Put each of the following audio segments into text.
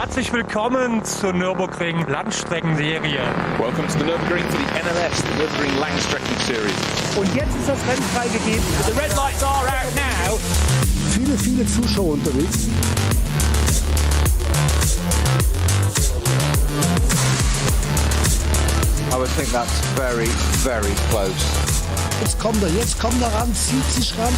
Herzlich willkommen zur Nürburgring Langstrecken-Serie. Welcome to the Nürburgring for the NLS, the Nürburgring Langstrecken-Serie. Und jetzt ist das Rennen freigegeben. The red lights are out now. Viele Zuschauer unterwegs. I would think that's very, very close. Jetzt kommt er ran, zieht sich ran.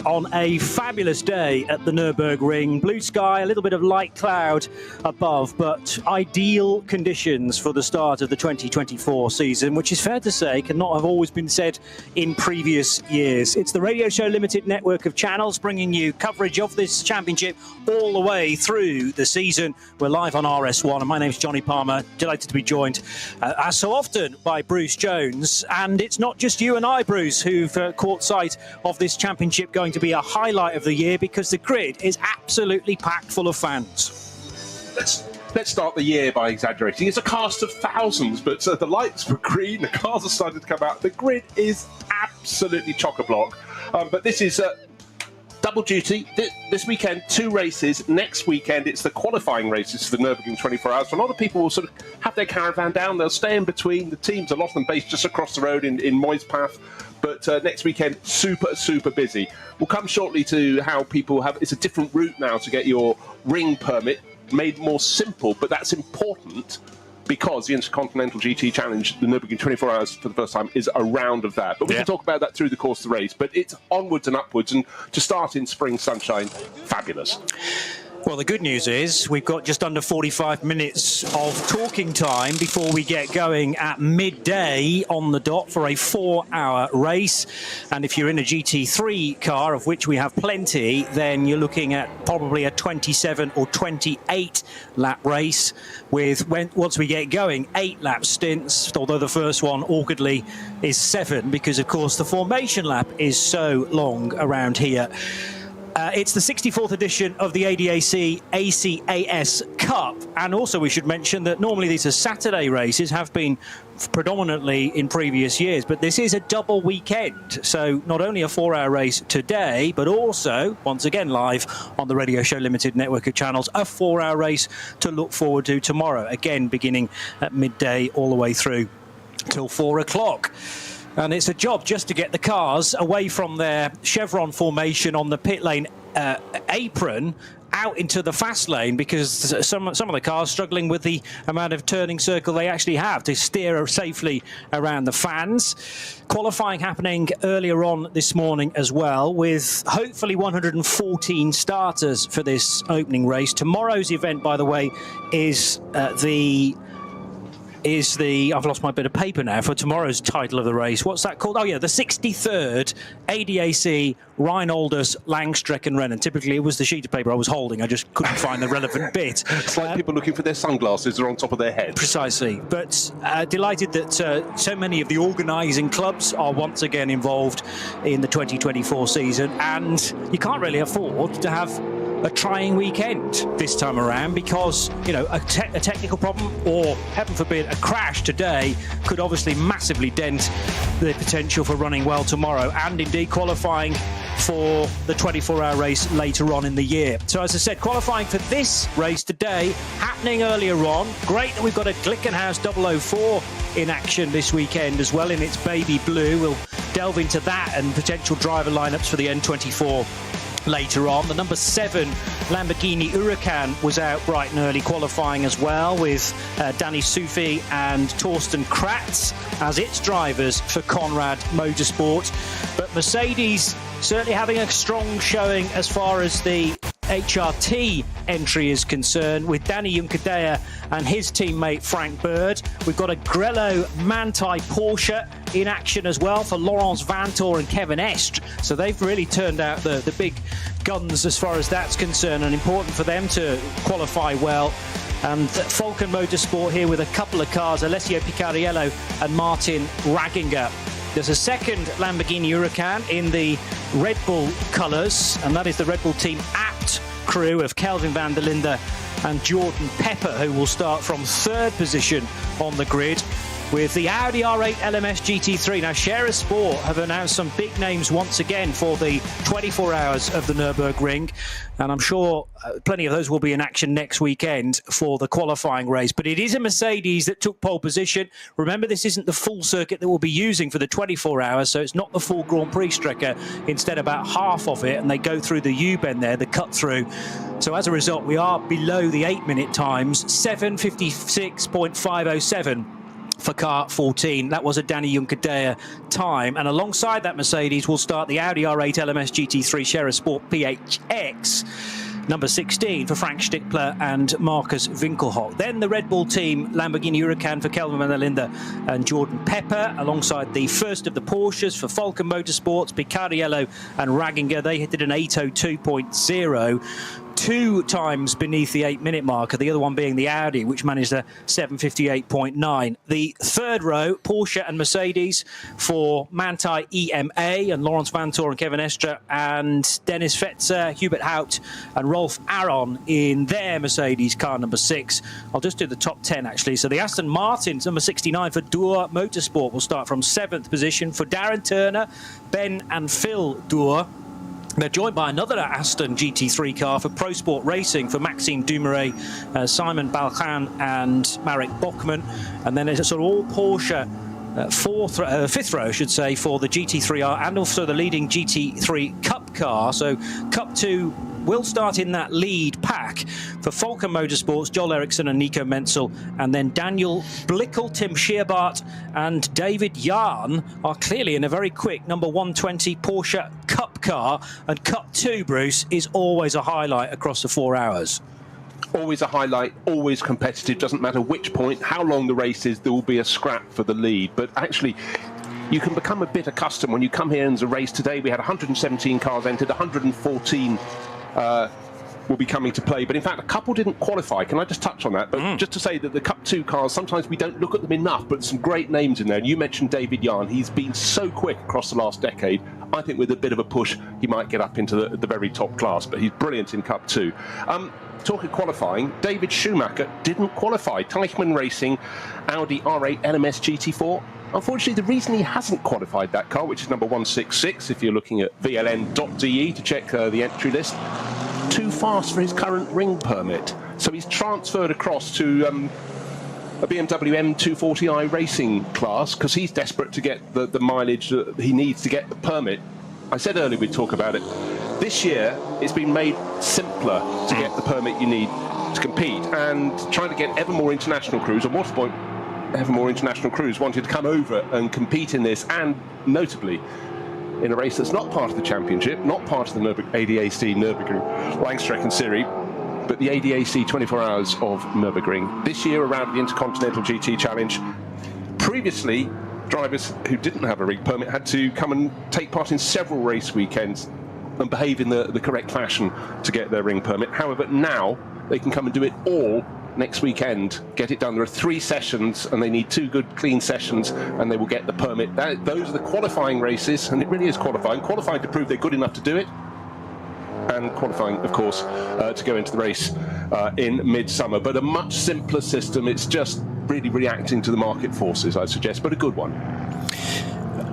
On a fabulous day at the Nürburgring. Blue sky, a little bit of light cloud above, but ideal conditions for the start of the 2024 season, which is fair to say cannot have always been said in previous years. It's the Radio Show Limited network of channels bringing you coverage of this championship all the way through the season. We're live on RS1 and my name's Johnny Palmer. Delighted to be joined, as so often, by Bruce Jones. And it's not just you and I, Bruce, who've caught sight of this championship going to be a highlight of the year, because the grid is absolutely packed full of fans. Let's start the year by exaggerating. It's a cast of thousands, but the lights were green, the cars are starting to come out. The grid is absolutely chock-a-block. But this is double duty. This weekend, 2 races. Next weekend, it's the qualifying races for the Nürburgring 24 Hours. So a lot of people will sort of have their caravan down. They'll stay in between. The teams, a lot of them based just across the road in Moispath. But next weekend, super busy. We'll come shortly to how people have... It's a different route now to get your ring permit, made more simple, but that's important because the Intercontinental GT Challenge, the Nürburgring 24 Hours for the first time, is a round of that. But we can talk about that through the course of the race. But it's onwards and upwards, and to start in spring sunshine, fabulous. Well, the good news is we've got just under 45 minutes of talking time before we get going at midday on the dot for a 4-hour race. And if you're in a GT3 car, of which we have plenty, then you're looking at probably a 27 or 28 lap race with, once we get going, 8 lap stints, although the first one awkwardly is 7 because, of course, the formation lap is so long around here. It's the 64th edition of the ADAC ACAS Cup, and also we should mention that normally these are Saturday races, have been predominantly in previous years, but this is a double weekend, so not only a 4-hour race today, but also, once again live on the Radio Show Limited network of channels, a 4-hour race to look forward to tomorrow, again beginning at midday all the way through till 4 o'clock. And it's a job just to get the cars away from their chevron formation on the pit lane apron out into the fast lane, because some of the cars struggling with the amount of turning circle they actually have to steer safely around the fans. Qualifying happening earlier on this morning as well, with hopefully 114 starters for this opening race. Tomorrow's event, by the way, is I've lost my bit of paper now for tomorrow's title of the race. What's that called? Oh yeah, the 63rd ADAC Rheinaldus Langstrecken-Rennen. Typically it was the sheet of paper I was holding, I just couldn't find the relevant bit. It's like people looking for their sunglasses are on top of their head. Precisely, but delighted that so many of the organising clubs are once again involved in the 2024 season, and you can't really afford to have a trying weekend this time around, because, you know, a technical problem or, heaven forbid, a crash today could obviously massively dent the potential for running well tomorrow, and indeed qualifying for the 24-hour race later on in the year. So as I said, qualifying for this race today happening earlier on. Great that we've got a Glickenhaus 004 in action this weekend as well in its baby blue. We'll delve into that and potential driver lineups for the N24 later on. The number 7 Lamborghini Huracan was out bright and early qualifying as well, with Danny Sufi and Torsten Kratz as its drivers for Conrad Motorsport. But Mercedes certainly having a strong showing as far as the HRT entry is concerned, with Danny Juncadella and his teammate Frank Bird. We've got a Grello Manthey Porsche in action as well for Laurence Vantor and Kevin Estre. So they've really turned out the big guns as far as that's concerned, and important for them to qualify well. And Falcon Motorsport here with a couple of cars, Alessio Picariello and Martin Ragginger. There's a second Lamborghini Huracan in the Red Bull colours, and that is the Red Bull team Abt crew of Kelvin van der Linde and Jordan Pepper, who will start from 3rd position on the grid with the Audi R8 LMS GT3. Now, Scherer Sport have announced some big names once again for the 24 hours of the Nürburgring, and I'm sure plenty of those will be in action next weekend for the qualifying race. But it is a Mercedes that took pole position. Remember, this isn't the full circuit that we'll be using for the 24 hours, so it's not the full Grand Prix Strecke, instead about half of it, and they go through the U-bend there, the cut-through. So as a result, we are below the 8-minute times, 7:56.507. for car 14. That was a Danny Juncadea time. And alongside that Mercedes will start the Audi R8 LMS GT3 Scherer Sport PHX, number 16 for Frank Stickler and Marcus Winkelhock. Then the Red Bull team, Lamborghini Huracan for Kelvin van der Linde and Jordan Pepper, alongside the first of the Porsches for Falcon Motorsports, Picariello and Ragginger. They did an 8:02.0. 2 times beneath the 8-minute marker, the other one being the Audi, which managed a 7:58.9. The third row, Porsche and Mercedes for Manthey EMA and Lawrence Vantor and Kevin Estre, and Dennis Fetzer, Hubert Haupt and Rolf Aron in their Mercedes car number 6. I'll just do the top 10 actually. So the Aston Martins, number 69 for Doer Motorsport, will start from 7th position for Darren Turner, Ben and Phil Doer. They're joined by another Aston GT3 car for Pro Sport Racing for Maxime Dumouriez, Simon Balchan and Marek Bockman. And then it's sort of all Porsche, 5th row, I should say, for the GT3R and also the leading GT3 Cup car. So Cup 2 will start in that lead pack for Falcon Motorsports, Joel Eriksson and Nico Menzel, and then Daniel Blickel, Tim Scheerbart and David Jahn are clearly in a very quick number 120 Porsche Cup car, and Cup 2, Bruce, is always a highlight across the 4 hours. Always a highlight, always competitive, doesn't matter which point, how long the race is, there will be a scrap for the lead. But actually, you can become a bit accustomed when you come here and there's a race. Today we had 117 cars entered, 114 will be coming to play, but in fact a couple didn't qualify. Can I just touch on that? But just to say that the Cup 2 cars, sometimes we don't look at them enough, but some great names in there. And you mentioned David Jahn. He's been so quick across the last decade. I think with a bit of a push he might get up into the very top class, but he's brilliant in Cup 2. Talking qualifying, David Schumacher didn't qualify. Teichmann Racing, Audi R8 LMS GT4. Unfortunately, the reason he hasn't qualified that car, which is number 166, if you're looking at vln.de to check the entry list, too fast for his current ring permit. So he's transferred across to a BMW M240i racing class because he's desperate to get the mileage that he needs to get the permit. I said earlier we'd talk about it. This year, it's been made simpler to get the permit you need to compete, and trying to get ever more international crews, or Motorsport, ever more international crews wanted to come over and compete in this, and notably in a race that's not part of the championship, not part of the ADAC Nürburgring Langstrecken-Serie, but the ADAC 24 Hours of Nürburgring. This year around the Intercontinental GT Challenge. Previously, drivers who didn't have a rig permit had to come and take part in several race weekends and behave in the correct fashion to get their ring permit. However, now they can come and do it all next weekend, get it done. There are 3 sessions and they need 2 good clean sessions and they will get the permit. Those are the qualifying races, and it really is qualifying to prove they're good enough to do it, and qualifying of course to go into the race in midsummer. But a much simpler system. It's just really reacting to the market forces, I suggest, but a good one.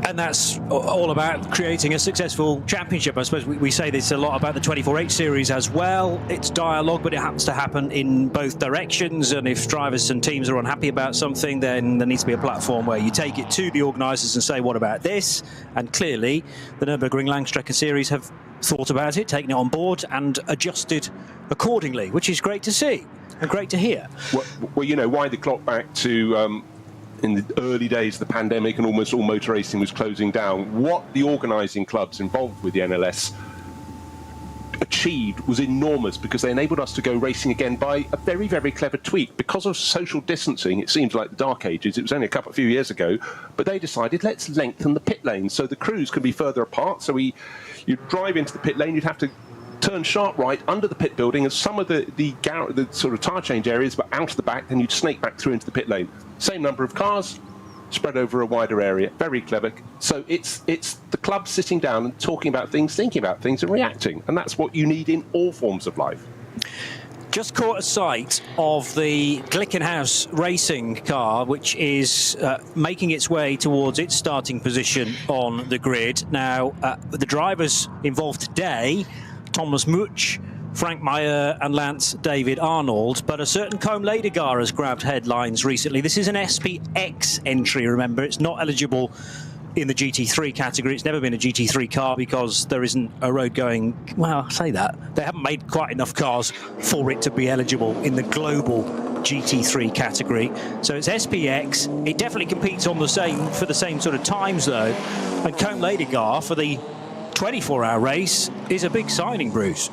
And that's all about creating a successful championship. I suppose we say this a lot about the 24H series as well. It's dialogue, but it happens to happen in both directions. And if drivers and teams are unhappy about something, then there needs to be a platform where you take it to the organisers and say, what about this? And clearly, the Nürburgring Langstrecken-Series have thought about it, taken it on board and adjusted accordingly, which is great to see and great to hear. Well, you know, wind the clock back to in the early days of the pandemic and almost all motor racing was closing down. What the organising clubs involved with the NLS achieved was enormous, because they enabled us to go racing again by a very, very clever tweak. Because of social distancing, it seems like the dark ages, it was only a few years ago, but they decided, let's lengthen the pit lane so the crews can be further apart. So you'd drive into the pit lane, you'd have to turn sharp right under the pit building, and some of the sort of tyre change areas were out of the back, then you'd snake back through into the pit lane. Same number of cars, spread over a wider area. Very clever. So it's the club sitting down and talking about things, thinking about things and reacting. And that's what you need in all forms of life. Just caught a sight of the Glickenhaus racing car, which is making its way towards its starting position on the grid. Now, the drivers involved today, Thomas Much, Frank Meyer and Lance David Arnold, but a certain Combe Ledergar has grabbed headlines recently. This is an SPX entry, remember. It's not eligible in the GT3 category. It's never been a GT3 car because there isn't a road going, well, I say that. They haven't made quite enough cars for it to be eligible in the global GT3 category. So it's SPX. It definitely competes on the same sort of times though. And Combe Ledergar for the 24-hour race is a big signing, Bruce.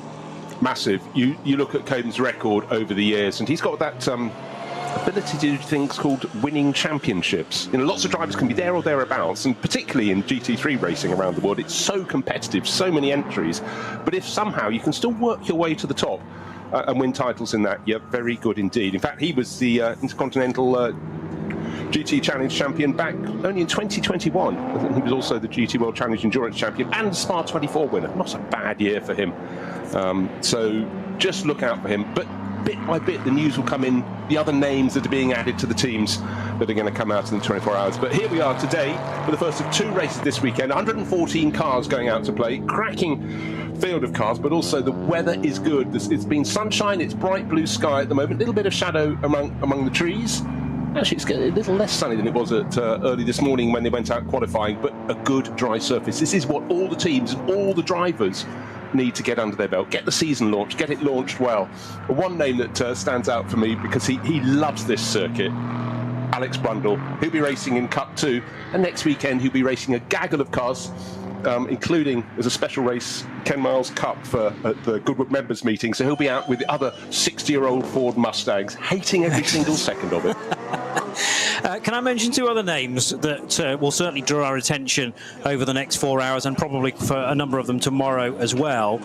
Massive. You look at Combe's record over the years, and he's got that ability to do things called winning championships. You know, lots of drivers can be there or thereabouts, and particularly in GT3 racing around the world, it's so competitive, so many entries. But if somehow you can still work your way to the top and win titles in that, you're very good indeed. In fact, he was the Intercontinental GT Challenge champion back only in 2021. I think he was also the GT World Challenge Endurance champion and the Spa 24 winner. Not a bad year for him. So just look out for him. But bit by bit, the news will come in, the other names that are being added to the teams that are going to come out in the 24 hours. But here we are today for the first of 2 races this weekend. 114 cars going out to play. Cracking field of cars, but also the weather is good. It's been sunshine, it's bright blue sky at the moment. A little bit of shadow among the trees. Actually, it's a little less sunny than it was at early this morning when they went out qualifying, but a good dry surface. This is what all the teams and all the drivers need to get under their belt, get the season launched, get it launched well. One name that stands out for me because he loves this circuit, Alex Brundle. He'll be racing in Cup 2, and next weekend he'll be racing a gaggle of cars, including as a special race Ken Miles Cup for the Goodwood members meeting. So he'll be out with the other 60-year-old Ford Mustangs, hating every single second of it. Can I mention 2 other names that will certainly draw our attention over the next 4 hours, and probably for a number of them tomorrow as well?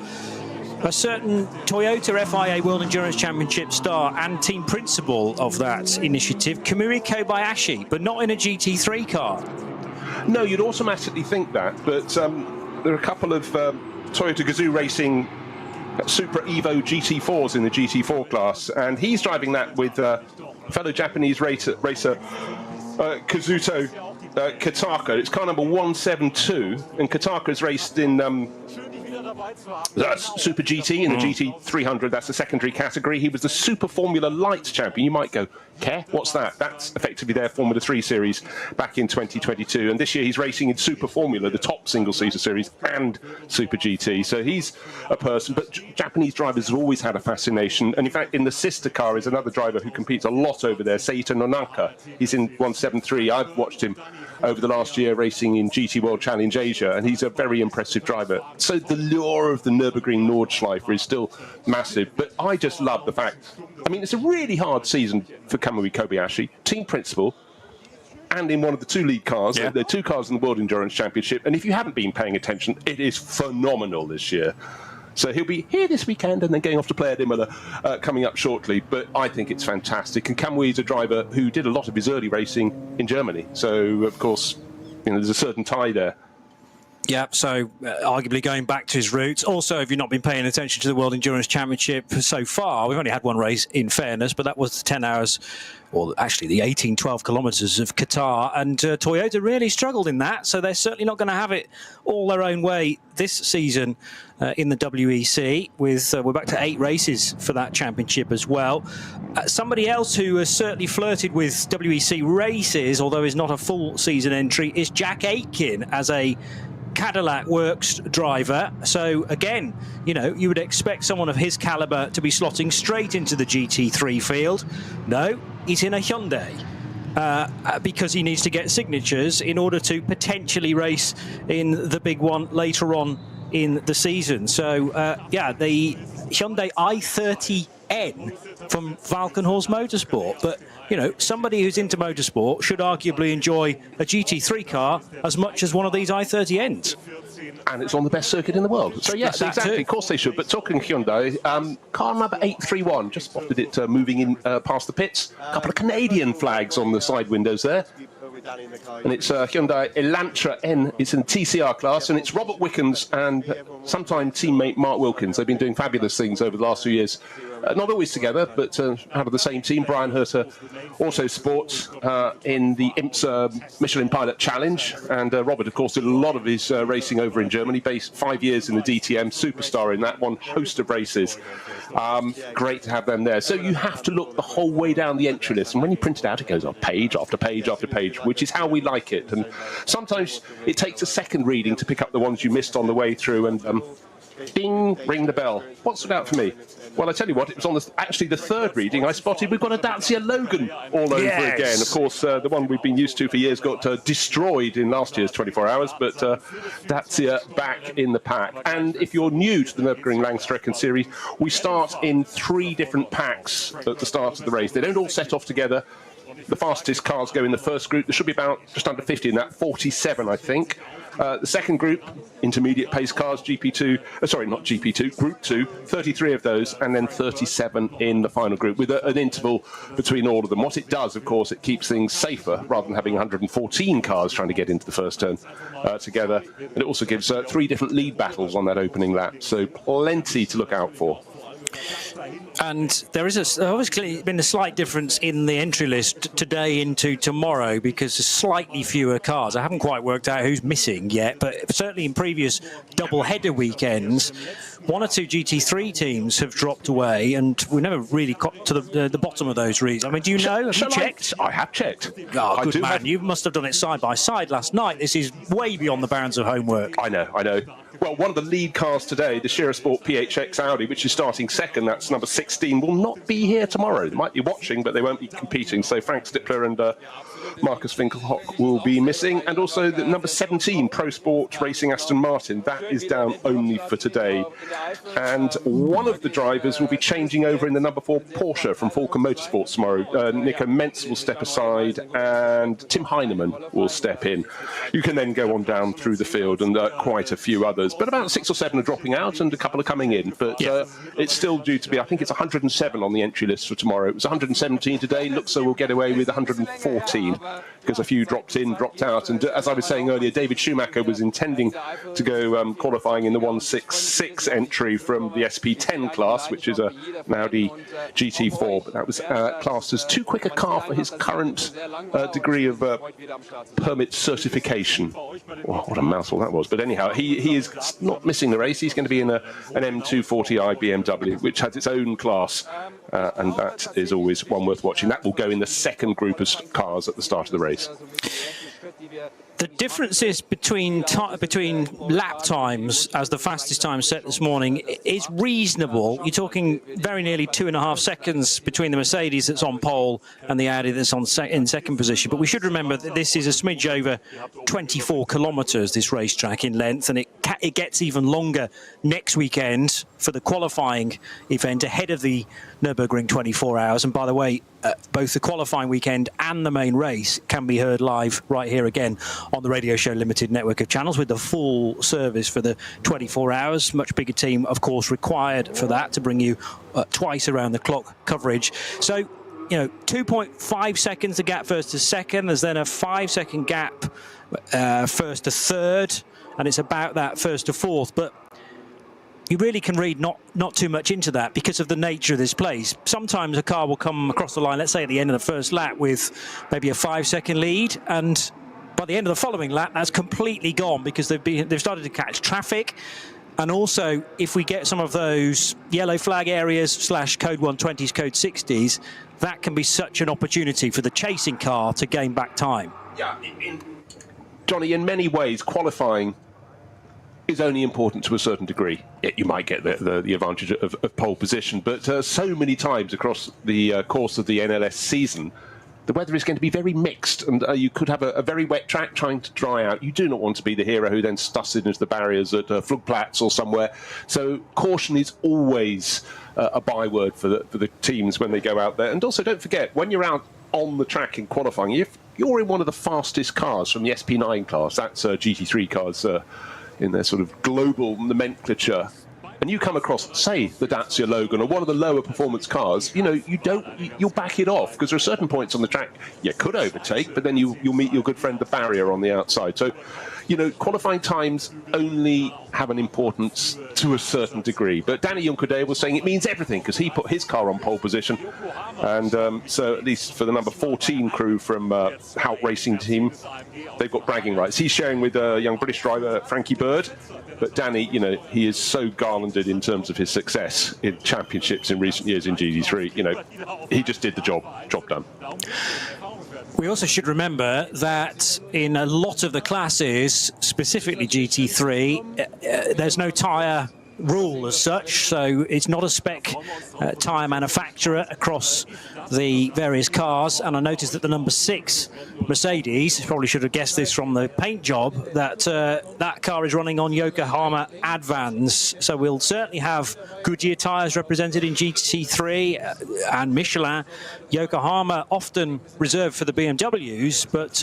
A certain Toyota FIA World Endurance Championship star and team principal of that initiative, Kamui Kobayashi, but not in a GT3 car. No, you'd automatically think that, but there are a couple of Toyota Gazoo Racing Super Evo GT4s in the GT4 class, and he's driving that with fellow Japanese racer Kazuto Kataka. It's car number 172, and Kataka's raced in that's Super GT in the GT300. That's the secondary category. He was the Super Formula Lights champion. You might go, Care? What's that? That's effectively their Formula 3 series back in 2022. And this year he's racing in Super Formula, the top single-seater series, and Super GT. So he's a person. But Japanese drivers have always had a fascination. And in fact, in the sister car is another driver who competes a lot over there, Seita Nonaka. He's in 173. I've watched him over the last year racing in GT World Challenge Asia, and he's a very impressive driver. So the lure of the Nürburgring Nordschleife is still massive. But I just love the fact, I mean, it's a really hard season for Kamui Kobayashi, team principal, and in one of the 2 lead cars. Yeah. There are 2 cars in the World Endurance Championship, and if you haven't been paying attention, it is phenomenal this year. So he'll be here this weekend and then going off to play at Imola coming up shortly. But I think it's fantastic. And Kamui is a driver who did a lot of his early racing in Germany. So, of course, you know, there's a certain tie there. Yeah, so arguably going back to his roots. Also, if you've not been paying attention to the World Endurance Championship so far, we've only had 1 race in fairness, but that was 10 hours, or actually the 12 kilometres of Qatar. And Toyota really struggled in that, so they're certainly not going to have it all their own way this season in the WEC. We're back to 8 races for that championship as well. Somebody else who has certainly flirted with WEC races, although is not a full season entry, is Jack Aitken as a Cadillac Works driver. So again, you know, you would expect someone of his caliber to be slotting straight into the GT3 field. No, he's in a Hyundai because he needs to get signatures in order to potentially race in the big one later on in the season. So yeah, the Hyundai i30N from Valkenhorst Motorsport. But you know, somebody who's into motorsport should arguably enjoy a GT3 car as much as one of these i30Ns. And it's on the best circuit in the world. So yes, exactly. Of course they should. But talking Hyundai, car number 831, just spotted it moving in past the pits. A couple of Canadian flags on the side windows there. and it's a Hyundai Elantra N. It's in TCR class, and it's Robert Wickens and sometime teammate Mark Wilkins. They've been doing fabulous things over the last few years. Not always together, but out of the same team. Brian Herter also sports in the IMSA Michelin Pilot Challenge, and Robert, of course, did a lot of his racing over in Germany, based 5 years in the DTM, superstar in that, one host of races. Great to have them there. So you have to look the whole way down the entry list, and when you print it out, it goes on page after page after page, which is how we like it. And sometimes it takes a second reading to pick up the ones you missed on the way through, and ding, ring the bell. What stood out for me? Well, I tell you what, it was on actually the third reading I spotted. We've got a Dacia Logan all over again. Of course, the one we've been used to for years got destroyed in last year's 24 hours, but Dacia back in the pack. And if you're new to the Nürburgring Langstrecken-Serie, we start in 3 different packs at the start of the race. They don't all set off together. The fastest cars go in the first group. There should be about just under 50 in that, 47, I think. The second group, intermediate pace cars, GP2, sorry, not GP2, Group 2, 33 of those, and then 37 in the final group, with an interval between all of them. What it does, of course, it keeps things safer, rather than having 114 cars trying to get into the first turn together. And it also gives 3 different lead battles on that opening lap, so plenty to look out for. And there is obviously been a slight difference in the entry list today into tomorrow, because there's slightly fewer cars. I haven't quite worked out who's missing yet, but certainly in previous double-header weekends, 1 or 2 GT3 teams have dropped away, and we never really got to the bottom of those reasons. I mean, do you know? Have you checked? I have checked. Oh, good man. You must have done it side by side last night. This is way beyond the bounds of homework. I know. Well, one of the lead cars today, the Shira Sport PHX Audi, which is starting second, that's number 16, will not be here tomorrow. They might be watching, but they won't be competing. So Frank Stippler and Marcus Finkelhock will be missing. And also the number 17, Pro Sport Racing Aston Martin, that is down only for today. And one of the drivers will be changing over in the number 4 Porsche from Falcon Motorsports tomorrow. Nico Mentz will step aside, and Tim Heinemann will step in. You can then go on down through the field, and quite a few others. But about 6 or 7 are dropping out, and a couple are coming in. But it's still due to be, I think it's 107 on the entry list for tomorrow. It was 117 today. Looks so we'll get away with 114, because a few dropped in, dropped out. And as I was saying earlier, David Schumacher was intending to go qualifying in the 166 entry from the SP10 class, which is an Audi GT4, but that was classed as too quick a car for his current degree of permit certification. Oh, what a mouthful that was. But anyhow, he is not missing the race. He's going to be in an M240i BMW, which has its own class, and that is always one worth watching. That will go in the second group of cars at the start of the race. The differences between lap times, as the fastest time set this morning, is reasonable. You're talking very nearly 2.5 seconds between the Mercedes that's on pole and the Audi that's in second position. But we should remember that this is a smidge over 24 kilometres, this racetrack in length, and it gets even longer next weekend for the qualifying event ahead of the Nürburgring 24 hours. And by the way, both the qualifying weekend and the main race can be heard live right here again on the Radio Show Limited network of channels, with the full service for the 24 hours. Much bigger team, of course, required for that, to bring you twice around the clock coverage. So, you know, 2.5 seconds the gap first to second. There's then a 5-second gap first to third, and it's about that first to fourth. But you really can read not too much into that because of the nature of this place. Sometimes a car will come across the line, let's say at the end of the first lap, with maybe a 5-second lead, and by the end of the following lap, that's completely gone because they've started to catch traffic. And also, if we get some of those yellow flag areas / code 120s, code 60s, that can be such an opportunity for the chasing car to gain back time. Yeah, Johnny, in many ways, qualifying is only important to a certain degree. You might get the advantage of pole position, but so many times across the course of the NLS season, the weather is going to be very mixed, and you could have a very wet track trying to dry out. You do not want to be the hero who then stussied into the barriers at Flugplatz or somewhere. So caution is always a byword for the teams when they go out there. And also, don't forget, when you're out on the track in qualifying, if you're in one of the fastest cars from the SP9 class, that's GT3 cars in their sort of global nomenclature, and you come across, say, the Dacia Logan or one of the lower performance cars, you know, you'll back it off, because there are certain points on the track you could overtake, but then you'll meet your good friend the barrier on the outside. So, you know, qualifying times only have an importance to a certain degree. But Danny Juncadeo was saying it means everything, because he put his car on pole position. And so at least for the number 14 crew from Hout Racing Team, they've got bragging rights. He's sharing with young British driver Frankie Bird. But Danny, you know, he is so garlanded in terms of his success in championships in recent years in GT3. You know, he just did the job done. We also should remember that in a lot of the classes, specifically GT3, there's no tyre rule as such, so it's not a spec tyre manufacturer across the various cars. And I noticed that the number 6 Mercedes, probably should have guessed this from the paint job, that that car is running on Yokohama Advance. So we'll certainly have Goodyear tyres represented in GT3 and Michelin. Yokohama often reserved for the BMWs, but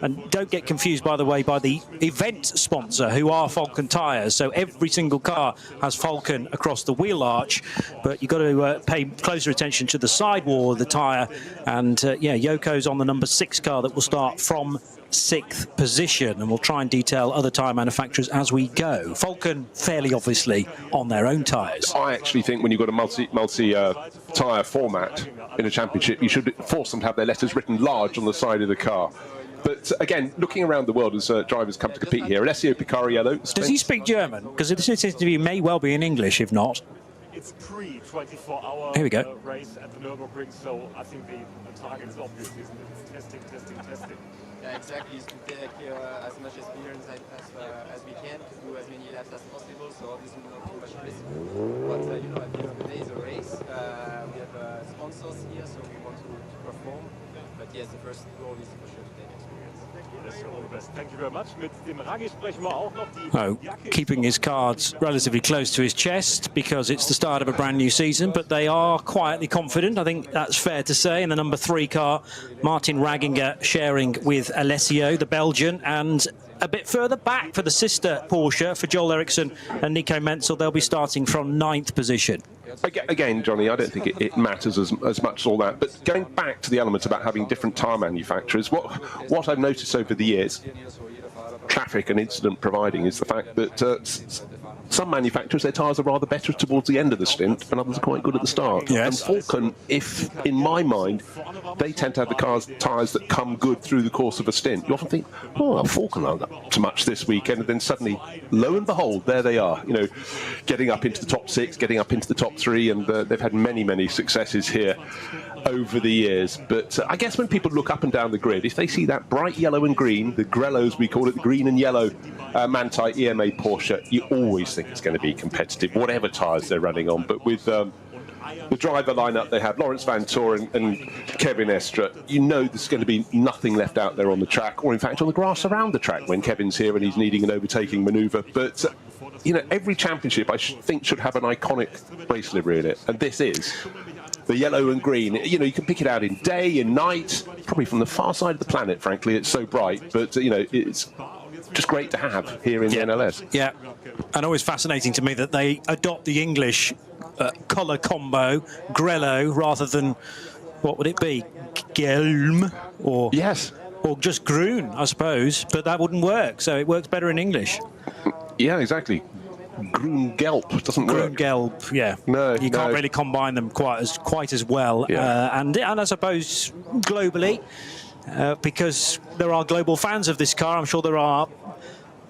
and don't get confused, by the way, by the event sponsor, who are Falcon tyres. So every single car has Falcon across the wheel arch, but you've got to pay closer attention to the sidewall of the tyre. And yeah, Yoko's on the number 6 car that will start from 6th position, and we'll try and detail other tyre manufacturers as we go. Falcon fairly obviously on their own tyres. I actually think when you've got a multi tyre format in a championship, you should force them to have their letters written large on the side of the car. But again, looking around the world as drivers come to compete here, Alessio Picariello. Does he speak German? Because this interview may well be in English, if not. It's pre-24-hour Here we go. race at the Nürburgring, so I think the target is obvious, isn't it? It's testing. Yeah, exactly. To take as much experience as we can, to do as many laps as possible, so obviously not too much risk. But you know, at the end of the day, it's a race. We have sponsors here, so we want to perform. But yes, the first goal is for sure to take experience. All the best. Thank you very much. Mit dem Raggi sprechen wir auch noch. Oh, keeping his cards relatively close to his chest because it's the start of a brand new season, but they are quietly confident. I think that's fair to say. In the number 3 car, Martin Ragginger sharing with Alessio, the Belgian, and a bit further back for the sister Porsche, for Joel Eriksson and Nico Menzel. They'll be starting from 9th position. Again, Johnny, I don't think it matters as much as all that. But going back to the element about having different tyre manufacturers, what I've noticed over the years, traffic and incident providing, is the fact that some manufacturers, their tyres are rather better towards the end of the stint, and others are quite good at the start. Yes. And Falcon, in my mind, they tend to have the tyres that come good through the course of a stint. You often think, oh, Falcon aren't up to much this weekend, and then suddenly, lo and behold, there they are, you know, getting up into the top 6, getting up into the top 3, and they've had many successes here over the years. But I guess when people look up and down the grid, if they see that bright yellow and green, the grellos we call it, the green and yellow Manthey EMA Porsche, you always think it's going to be competitive, whatever tyres they're running on. But with the driver lineup they have, Lawrence Van Toor and Kevin Estre, you know there's going to be nothing left out there on the track, or in fact on the grass around the track when Kevin's here and he's needing an overtaking manoeuvre. But you know, every championship I think should have an iconic race livery in it, and this is the yellow and green. You know, you can pick it out in day, in night, probably from the far side of the planet, frankly. It's so bright, but you know, it's just great to have here in the NLS. Yeah, and always fascinating to me that they adopt the English colour combo, grello, rather than, what would it be, gelm, or yes, or just groen, I suppose, but that wouldn't work, so it works better in English. Yeah, exactly. Groen-Gelb doesn't work. Groen-Gelb, yeah. No, you can't really combine them quite as well. Yeah. And I suppose globally, because there are global fans of this car, I'm sure there are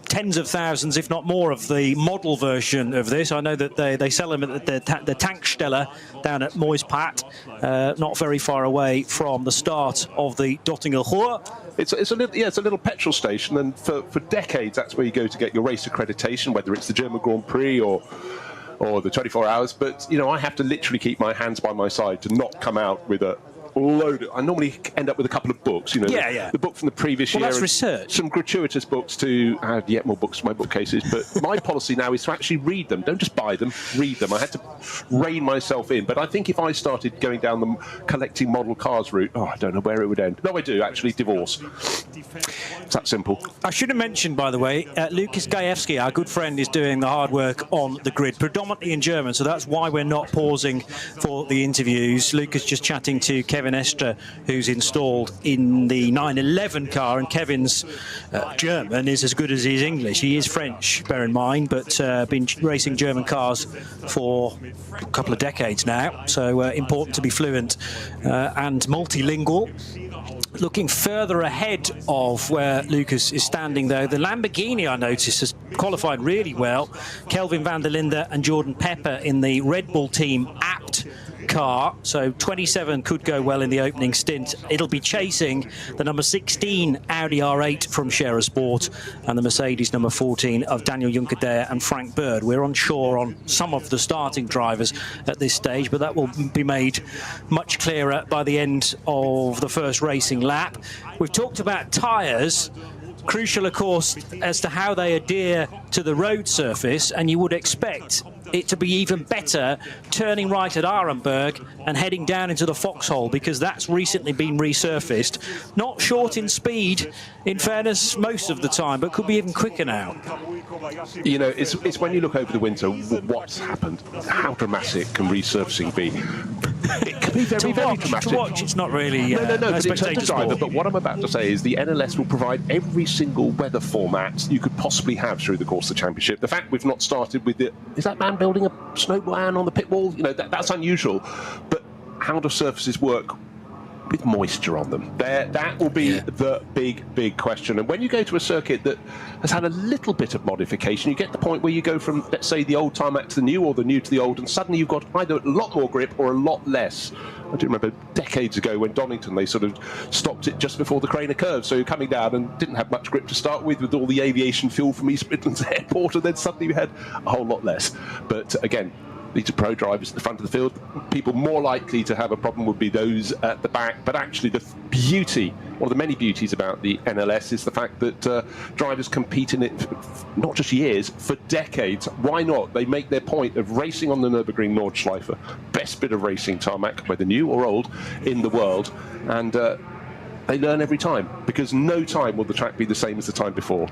tens of thousands, if not more, of the model version of this. I know that they sell them at the Tankstelle down at Moispat, not very far away from the start of the Dottinger Ruhr. It's a little petrol station, and for decades that's where you go to get your race accreditation, whether it's the German Grand Prix or the 24 hours. But you know, I have to literally keep my hands by my side to not come out with a load. I normally end up with a couple of books, you know, the book from the previous year. That's research. Some gratuitous books to add yet more books to my bookcases. But my policy now is to actually read them. Don't just buy them, read them. I had to rein myself in. But I think if I started going down the collecting model cars route, I don't know where it would end. No, I do, actually, divorce. It's that simple. I should have mentioned, by the way, Lucas Gajewski, our good friend, is doing the hard work on the grid, predominantly in German, so that's why we're not pausing for the interviews. Lucas just chatting to Kevin Estre, who's installed in the 911 car, and Kevin's German is as good as his English. He is French, bear in mind, but been racing German cars for a couple of decades now, so important to be fluent and multilingual. Looking further ahead of where Lucas is standing, though, the Lamborghini, I noticed, has qualified really well. Kelvin van der Linde and Jordan Pepper in the Red Bull team apt car, so 27 could go well in the opening stint. It'll be chasing the number 16 Audi R8 from Scherer Sport and the Mercedes number 14 of Daniel Juncadella and Frank Bird. We're unsure on some of the starting drivers at this stage, but that will be made much clearer by the end of the first racing lap. We've talked about tyres. Crucial, of course, as to how they adhere to the road surface, and you would expect it to be even better turning right at Arenberg and heading down into the Foxhole, because that's recently been resurfaced. Not short in speed, in fairness, most of the time, but could be even quicker now. You know, it's when you look over the winter, what's happened, how dramatic can resurfacing be? It can be very, very dramatic. To watch, it's not really no, but in terms of driver. But what I'm about to say is the NLS will provide every single weather format you could possibly have through the course of the championship. The fact we've not started with is that man building a snowman on the pit wall? You know, that's unusual. But how do surfaces work with moisture on them? That will be the big question. And when you go to a circuit that has had a little bit of modification, you get the point where you go from, let's say, the old tarmac to the new, or the new to the old, and suddenly you've got either a lot more grip or a lot less. I do remember decades ago when Donington, they sort of stopped it just before the Craner curve, so you're coming down and didn't have much grip to start with all the aviation fuel from East Midlands Airport, and then suddenly you had a whole lot less. But again, these are pro drivers at the front of the field. People more likely to have a problem would be those at the back. But actually, the beauty, one of the many beauties about the NLS is the fact that drivers compete in it for not just years, for decades. Why not? They make their point of racing on the Nürburgring Nordschleife, best bit of racing tarmac, whether new or old, in the world. And they learn every time, because no time will the track be the same as the time before.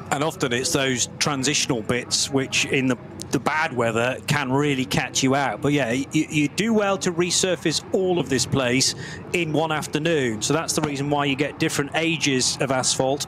And often it's those transitional bits which in the bad weather can really catch you out. But yeah, you do well to resurface all of this place in one afternoon. So that's the reason why you get different ages of asphalt,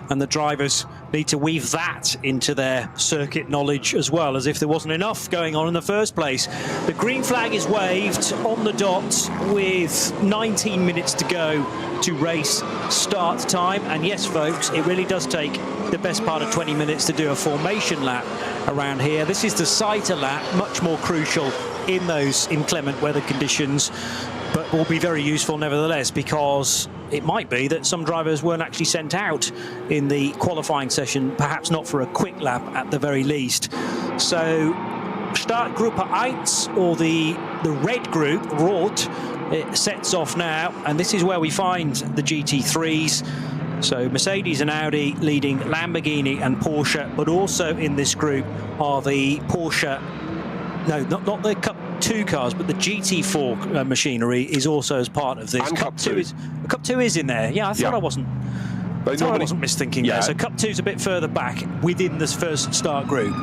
and the drivers need to weave that into their circuit knowledge as well, as if there wasn't enough going on in the first place. The green flag is waved on the dot with 19 minutes to go to race start time. And yes, folks, it really does take the best part of 20 minutes to do a formation lap around here. This is the sighter lap, much more crucial in those inclement weather conditions, but will be very useful nevertheless, because it might be that some drivers weren't actually sent out in the qualifying session, perhaps not for a quick lap at the very least. So Startgruppe 1, or the red group, Rot, it sets off now, and this is where we find the GT3s. So Mercedes and Audi leading Lamborghini and Porsche, but also in this group are the Porsche, no, not the Cup 2 cars, but the GT4 machinery is also as part of this. And Cup 2 is in there. Yeah, I thought I wasn't misthinking there. So Cup 2's a bit further back within this first start group.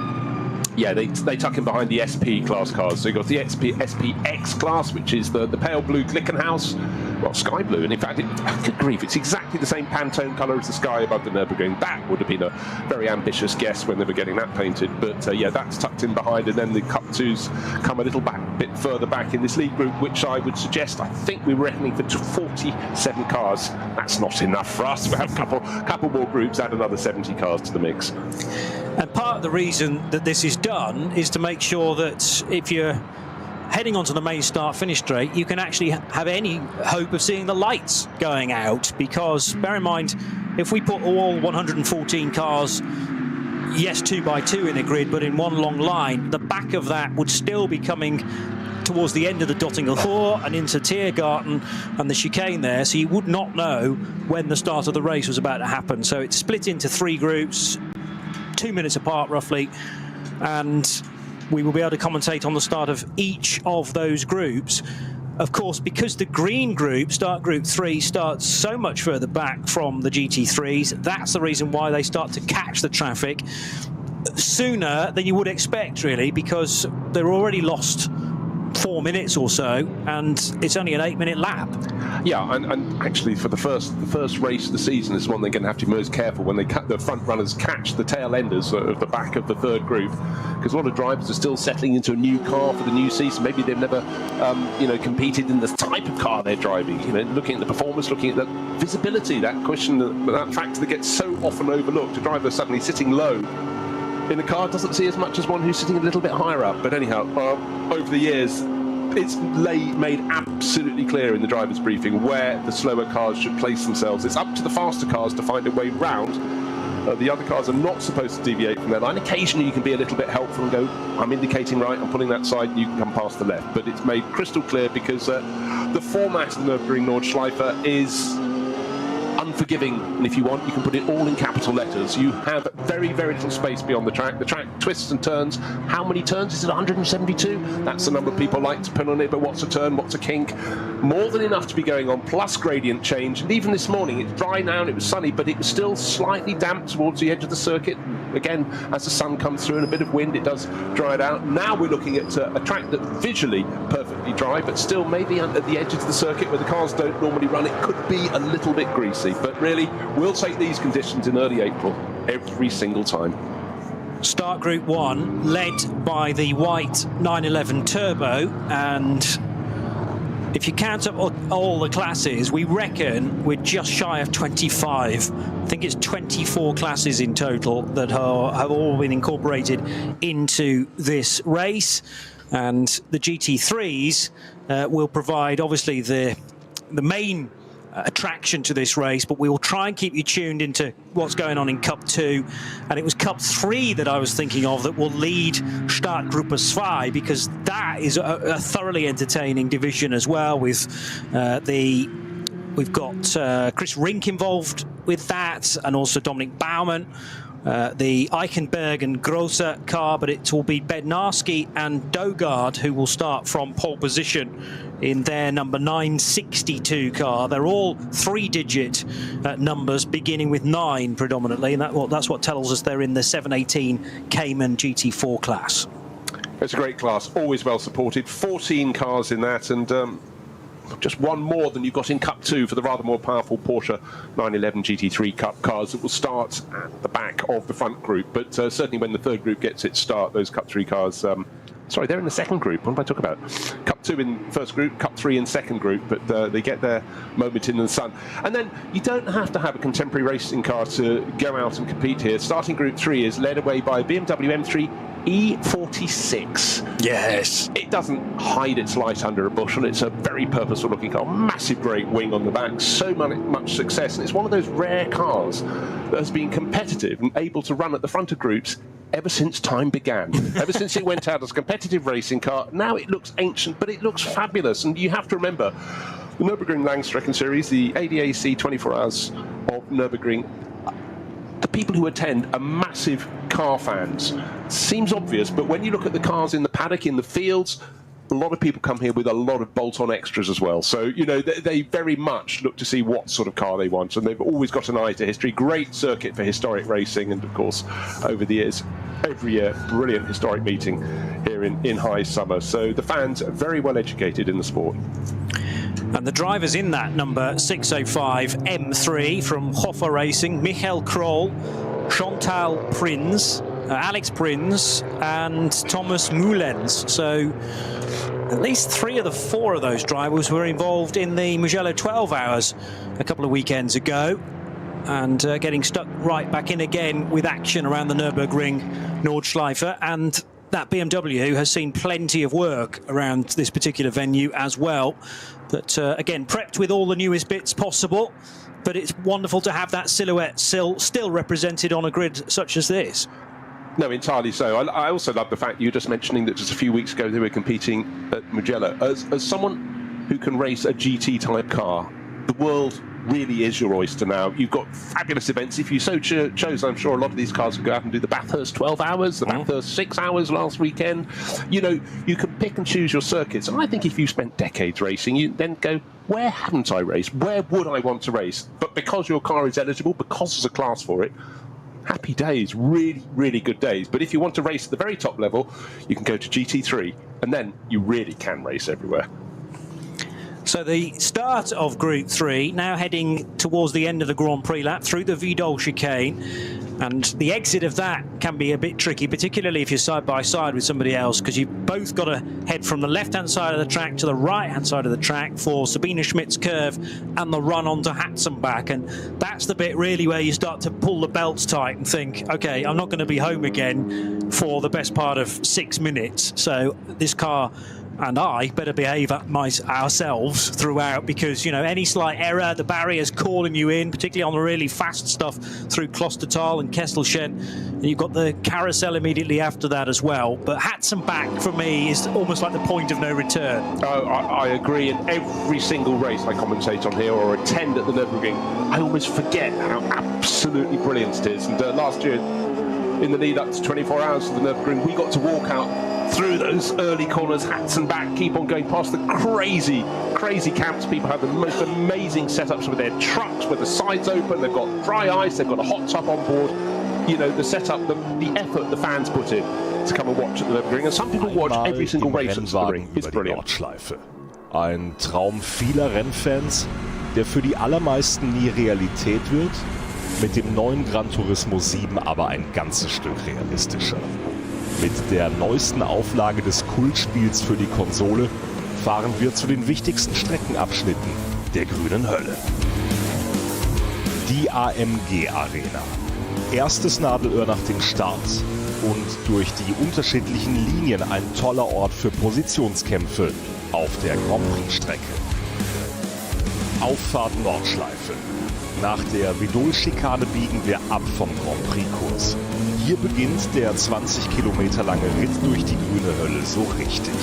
Yeah, they tuck in behind the SP class cars. So you've got the SPX class, which is the pale blue Glickenhaus, well, sky blue. And in fact, good grief, it's exactly the same Pantone colour as the sky above the Nürburgring. That would have been a very ambitious guess when they were getting that painted. But yeah, that's tucked in behind. And then the Cup 2s come a little bit further back in this lead group, which I would suggest, I think we were reckoning for 47 cars. That's not enough for us. We'll have a couple more groups, add another 70 cars to the mix. And part of the reason that this is done is to make sure that if you're heading onto the main start-finish straight, you can actually have any hope of seeing the lights going out. Because bear in mind, if we put all 114 cars, yes, 2 by 2 in a grid, but in one long line, the back of that would still be coming towards the end of the Dottinger Thor and into Tiergarten and the chicane there, so you would not know when the start of the race was about to happen. So it's split into 3 groups, 2 minutes apart roughly, and we will be able to commentate on the start of each of those groups. Of course, because the green group, start group 3, starts so much further back from the GT3s, that's the reason why they start to catch the traffic sooner than you would expect, really, because they're already lost 4 minutes or so, and it's only an 8-minute lap. Yeah, and actually for the first race of the season is one they're going to have to be most careful when the front runners catch the tail enders of the back of the third group, because a lot of drivers are still settling into a new car for the new season. Maybe they've never competed in the type of car they're driving. Looking at the performance, looking at the visibility, that question, that factor that gets so often overlooked. A driver suddenly sitting low in the car doesn't see as much as one who's sitting a little bit higher up. But anyhow, over the years, it's made absolutely clear in the driver's briefing where the slower cars should place themselves. It's up to the faster cars to find a way round. The other cars are not supposed to deviate from their line. Occasionally you can be a little bit helpful and go, I'm indicating right, I'm pulling that side, and you can come past the left. But it's made crystal clear because the format of the Nürburgring Nordschleife is unforgiving, and if you want, you can put it all in capital letters. You have very, very little space beyond the track. The track twists and turns. How many turns? Is it 172? That's the number people like to put on it, but what's a turn, what's a kink? More than enough to be going on, plus gradient change. And even this morning, it's dry now and it was sunny, but it was still slightly damp towards the edge of the circuit. Again, as the sun comes through and a bit of wind, it does dry it out. Now we're looking at a track that's visually perfectly dry, but still maybe at the edges of the circuit where the cars don't normally run, it could be a little bit greasy. But really, we'll take these conditions in early April every single time. Start Group 1, led by the white 911 Turbo, and if you count up all the classes, we reckon we're just shy of 25. I think it's 24 classes in total that have all been incorporated into this race, and the GT3s will provide obviously the main attraction to this race, but we will try and keep you tuned into what's going on in Cup 2, and it was Cup 3 that I was thinking of that will lead Startgruppe 2, because that is a thoroughly entertaining division as well. With we've got Chris Rink involved with that, and also Dominic Baumann. The Eichenberg and Grosser car, but it will be Bednarski and Dogard who will start from pole position in their number 962 car. They're all 3-digit numbers, beginning with 9 predominantly, and that's what tells us they're in the 718 Cayman GT4 class. It's a great class, always well supported. 14 cars in that, and just one more than you've got in Cup 2 for the rather more powerful Porsche 911 GT3 Cup cars that will start at the back of the front group. But certainly when the third group gets its start, those Cup 3 cars, sorry, they're in the second group. What am I talking about? Cup 2 in first group, Cup 3 in second group, but they get their moment in the sun. And then you don't have to have a contemporary racing car to go out and compete here. Starting Group 3 is led away by BMW M3 E46. Yes. It doesn't hide its light under a bushel. It's a very purposeful looking car. Massive great wing on the back. So much success. And it's one of those rare cars that has been competitive and able to run at the front of groups ever since time began. Ever since it went out as a competitive racing car. Now it looks ancient, but it looks fabulous. And you have to remember, the Nürburgring Langstrecken-Serie, the ADAC 24 Hours of Nürburgring, the people who attend are massive car fans. Seems obvious, but when you look at the cars in the paddock, in the fields, a lot of people come here with a lot of bolt-on extras as well. So, they very much look to see what sort of car they want, and they've always got an eye to history. Great circuit for historic racing, and of course, over the years, every year, brilliant historic meeting here in high summer. So the fans are very well educated in the sport. And the drivers in that number 605 M3 from Hoffa Racing, Michael Kroll, Chantal Prins, Alex Prins and Thomas Moulens. So at least 3 of the 4 of those drivers were involved in the Mugello 12 Hours a couple of weekends ago, and getting stuck right back in again with action around the Nürburgring Nordschleife. And that BMW has seen plenty of work around this particular venue as well. But again, prepped with all the newest bits possible. But it's wonderful to have that silhouette still represented on a grid such as this. No, entirely so. I also love the fact you were just mentioning that just a few weeks ago they were competing at Mugello. As someone who can race a GT-type car, the world really is your oyster now. You've got fabulous events. If you so chose, I'm sure a lot of these cars would go out and do the Bathurst 12 hours, the Bathurst 6 hours last weekend. You know, you can pick and choose your circuits. And I think if you spent decades racing, you then go, where haven't I raced? Where would I want to race? But because your car is eligible, because there's a class for it, happy days, really, really good days. But if you want to race at the very top level, you can go to GT3, and then you really can race everywhere. So the start of Group 3, now heading towards the end of the Grand Prix lap through the Vidal chicane. And the exit of that can be a bit tricky, particularly if you're side by side with somebody else, because you've both got to head from the left-hand side of the track to the right-hand side of the track for Sabine Schmidt's curve and the run onto Hatzenbach. And that's the bit really where you start to pull the belts tight and think, OK, I'm not going to be home again for the best part of 6 minutes. So this car and I better behave ourselves throughout, because, you know, any slight error, the barrier's calling you in, particularly on the really fast stuff through Klostertal and Kesselchen. And you've got the carousel immediately after that as well. But Hatzenbach, for me, is almost like the point of no return. Oh, I agree. In every single race I commentate on here or attend at the Nürburgring, I almost forget how absolutely brilliant it is. And last year, in the lead up to 24 hours of the Nürburgring, we got to walk out through those early corners, Hatzenbach, keep on going past the crazy, crazy camps. People have the most amazing setups with their trucks, with the sides open. They've got dry ice, they've got a hot tub on board. You know, the setup, the effort the fans put in to come and watch at the Nürburgring. And some people watch every single race at the Nürburgring. It's brilliant. Nordschleife. Ein Traum vieler Rennfans, der für die allermeisten nie Realität wird, mit dem neuen Gran Turismo 7 aber ein ganzes Stück realistischer. Mit der neuesten Auflage des Kultspiels für die Konsole fahren wir zu den wichtigsten Streckenabschnitten der grünen Hölle. Die AMG Arena. Erstes Nadelöhr nach dem Start und durch die unterschiedlichen Linien ein toller Ort für Positionskämpfe auf der Grand Prix-Strecke. Auffahrt Nordschleife. Nach der Vidal-Schikane biegen wir ab vom Grand Prix-Kurs. Hier beginnt der 20 Kilometer lange Ritt durch die grüne Hölle so richtig.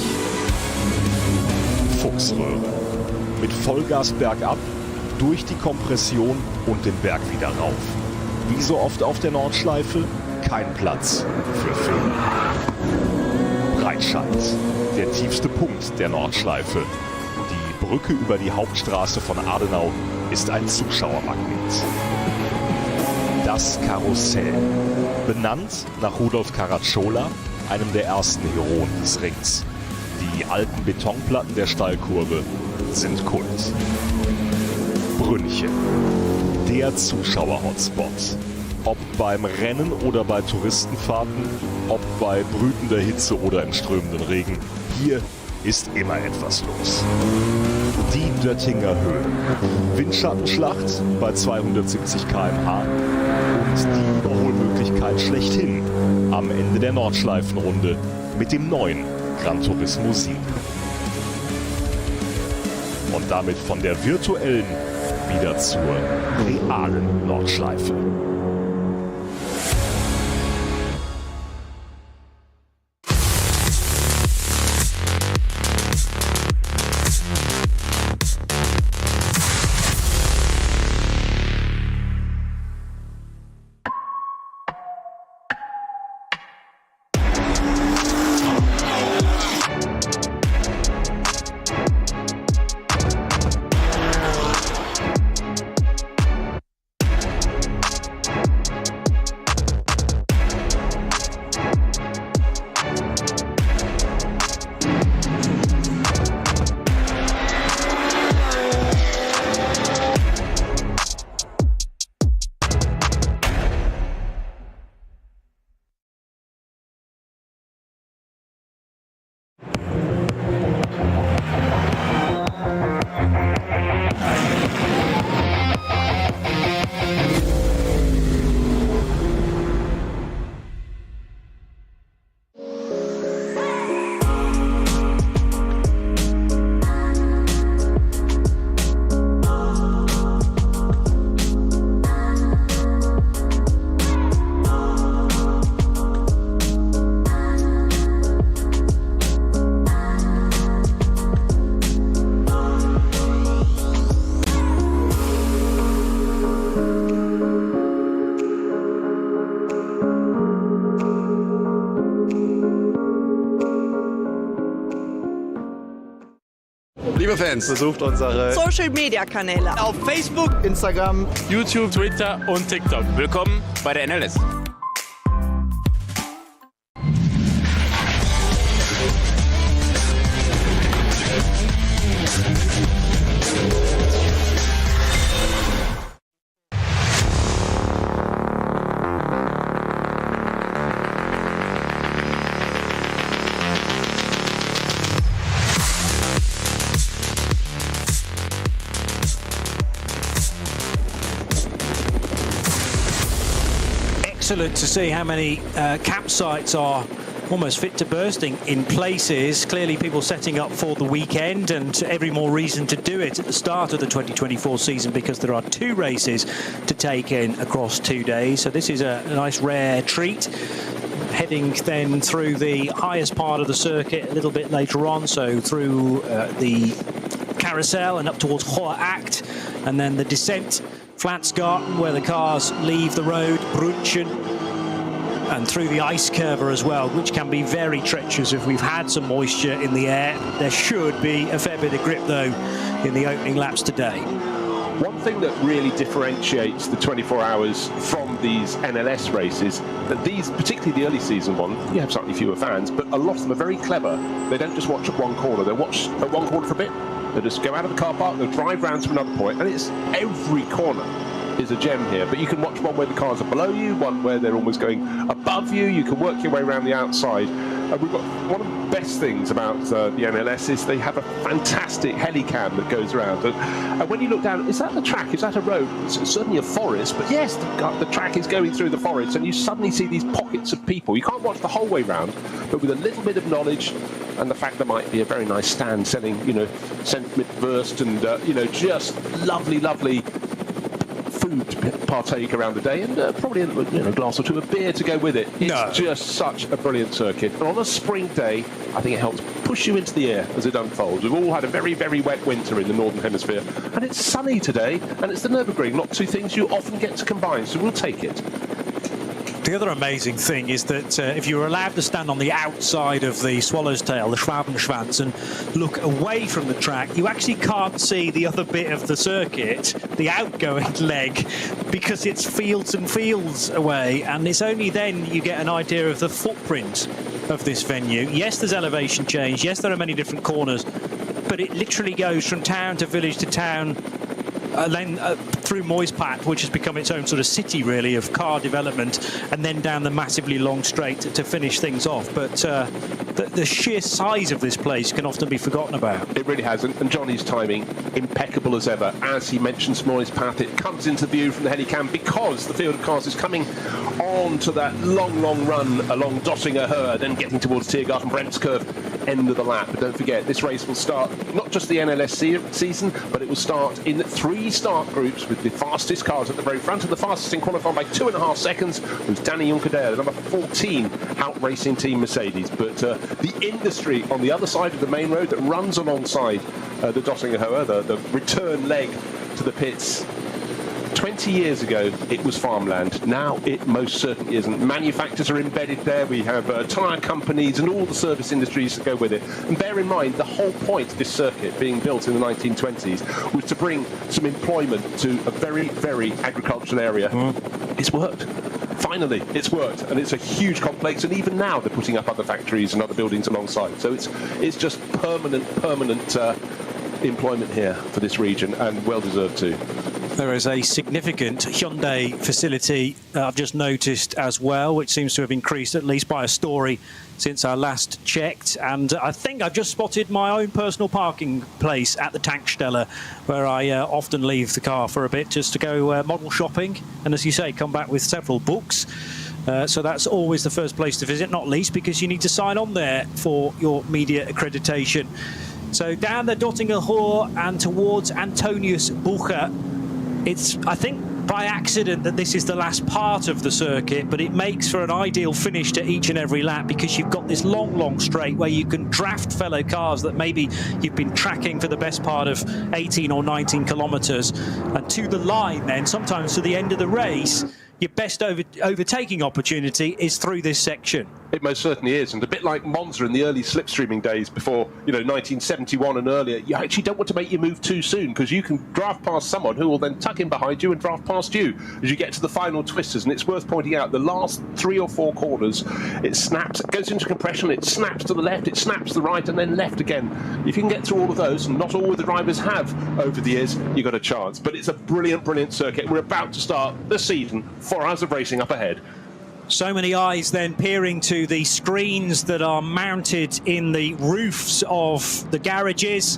Fuchsröhre. Mit Vollgas bergab, durch die Kompression und den Berg wieder rauf. Wie so oft auf der Nordschleife, kein Platz für Fehler. Breitscheid. Der tiefste Punkt der Nordschleife. Die Brücke über die Hauptstraße von Adenau ist ein Zuschauermagnet. Das Karussell. Benannt nach Rudolf Caracciola, einem der ersten Heroen des Rings. Die alten Betonplatten der Stallkurve sind Kult. Brünnchen. Der Zuschauer-Hotspot. Ob beim Rennen oder bei Touristenfahrten, ob bei brütender Hitze oder im strömenden Regen, hier ist immer etwas los. Die Döttinger Höhe. Windschattenschlacht bei 270 km/h und die Überholmöglichkeit schlechthin am Ende der Nordschleifenrunde mit dem neuen Gran Turismo 7. Und damit von der virtuellen wieder zur realen Nordschleife. Liebe Fans, besucht unsere Social-Media-Kanäle auf Facebook, Instagram, YouTube, Twitter und TikTok. Willkommen bei der NLS. Excellent to see how many campsites are almost fit to bursting in places. Clearly people setting up for the weekend, and every more reason to do it at the start of the 2024 season because there are 2 races to take in across 2 days. So this is a nice rare treat. Heading then through the highest part of the circuit a little bit later on, so through the carousel and up towards Hohe Acht, and then the descent Flatsgarten, where the cars leave the road, Brunchen, and through the ice curver as well, which can be very treacherous if we've had some moisture in the air. There should be a fair bit of grip, though, in the opening laps today. One thing that really differentiates the 24 hours from these NLS races, that these, particularly the early season one, you have slightly fewer fans, but a lot of them are very clever. They don't just watch at one corner, they watch at one corner for a bit. They'll just go out of the car park, they'll drive round to another point, and it's every corner is a gem here. But you can watch one where the cars are below you, one where they're almost going above you. You can work your way around the outside. We've got one of the best things about the NLS is they have a fantastic helicam that goes around. And when you look down, is that the track? Is that a road? It's certainly a forest, but yes, the track is going through the forest, and you suddenly see these pockets of people. You can't watch the whole way round, but with a little bit of knowledge and the fact there might be a very nice stand selling, sentiment burst and, just lovely, lovely food to partake around the day, and probably a glass or two of beer to go with it. It's just such a brilliant circuit. And on a spring day, I think it helps push you into the air as it unfolds. We've all had a very, very wet winter in the Northern Hemisphere, and it's sunny today, and it's the Nürburgring, not 2 things you often get to combine, so we'll take it. The other amazing thing is that if you were allowed to stand on the outside of the Swallow's Tail, the Schwabenschwanz, and look away from the track, you actually can't see the other bit of the circuit, the outgoing leg, because it's fields and fields away, and it's only then you get an idea of the footprint of this venue. Yes, there's elevation change, yes, there are many different corners, but it literally goes from town to village to town, then through Moispat, which has become its own sort of city, really, of car development, and then down the massively long straight to finish things off. But the sheer size of this place can often be forgotten about. It really has, and Johnny's timing, impeccable as ever. As he mentions Moispat, it comes into view from the helicam because the field of cars is coming on to that long, long run along Dottinger Höhe, then getting towards Tiergarten Bremskurve, end of the lap. But don't forget, this race will start not just the NLS season, but it will start in 3 start groups with the fastest cars at the very front, and the fastest in qualifying by 2.5 seconds was Danny Juncadella, the number 14 out racing team Mercedes. But the industry on the other side of the main road that runs alongside the Dottinger Höhe, the return leg to the pits, 20 years ago, it was farmland. Now it most certainly isn't. Manufacturers are embedded there. We have tyre companies and all the service industries that go with it. And bear in mind, the whole point of this circuit being built in the 1920s was to bring some employment to a very, very agricultural area. It's worked. Finally, it's worked, and it's a huge complex, and even now they're putting up other factories and other buildings alongside. So it's just permanent employment here for this region, and well deserved too. There is a significant Hyundai facility I've just noticed as well, which seems to have increased at least by a story since I last checked. And I think I've just spotted my own personal parking place at the Tankstelle, where I often leave the car for a bit just to go model shopping. And as you say, come back with several books. So that's always the first place to visit, not least because you need to sign on there for your media accreditation. So down the Dottinger Höhe and towards Antonius Bucher. It's, I think, by accident that this is the last part of the circuit, but it makes for an ideal finish to each and every lap because you've got this long, long straight where you can draft fellow cars that maybe you've been tracking for the best part of 18 or 19 kilometres. And to the line then, sometimes to the end of the race, your best overtaking opportunity is through this section. It most certainly is, and a bit like Monza in the early slipstreaming days before, 1971 and earlier, you actually don't want to make your move too soon, because you can draft past someone who will then tuck in behind you and draft past you as you get to the final twisters. And it's worth pointing out, the last 3 or 4 corners, it snaps, it goes into compression, it snaps to the left, it snaps to the right, and then left again. If you can get through all of those, and not all the drivers have over the years, you've got a chance. But it's a brilliant, brilliant circuit. We're about to start the season, 4 hours of racing up ahead. So many eyes then peering to the screens that are mounted in the roofs of the garages.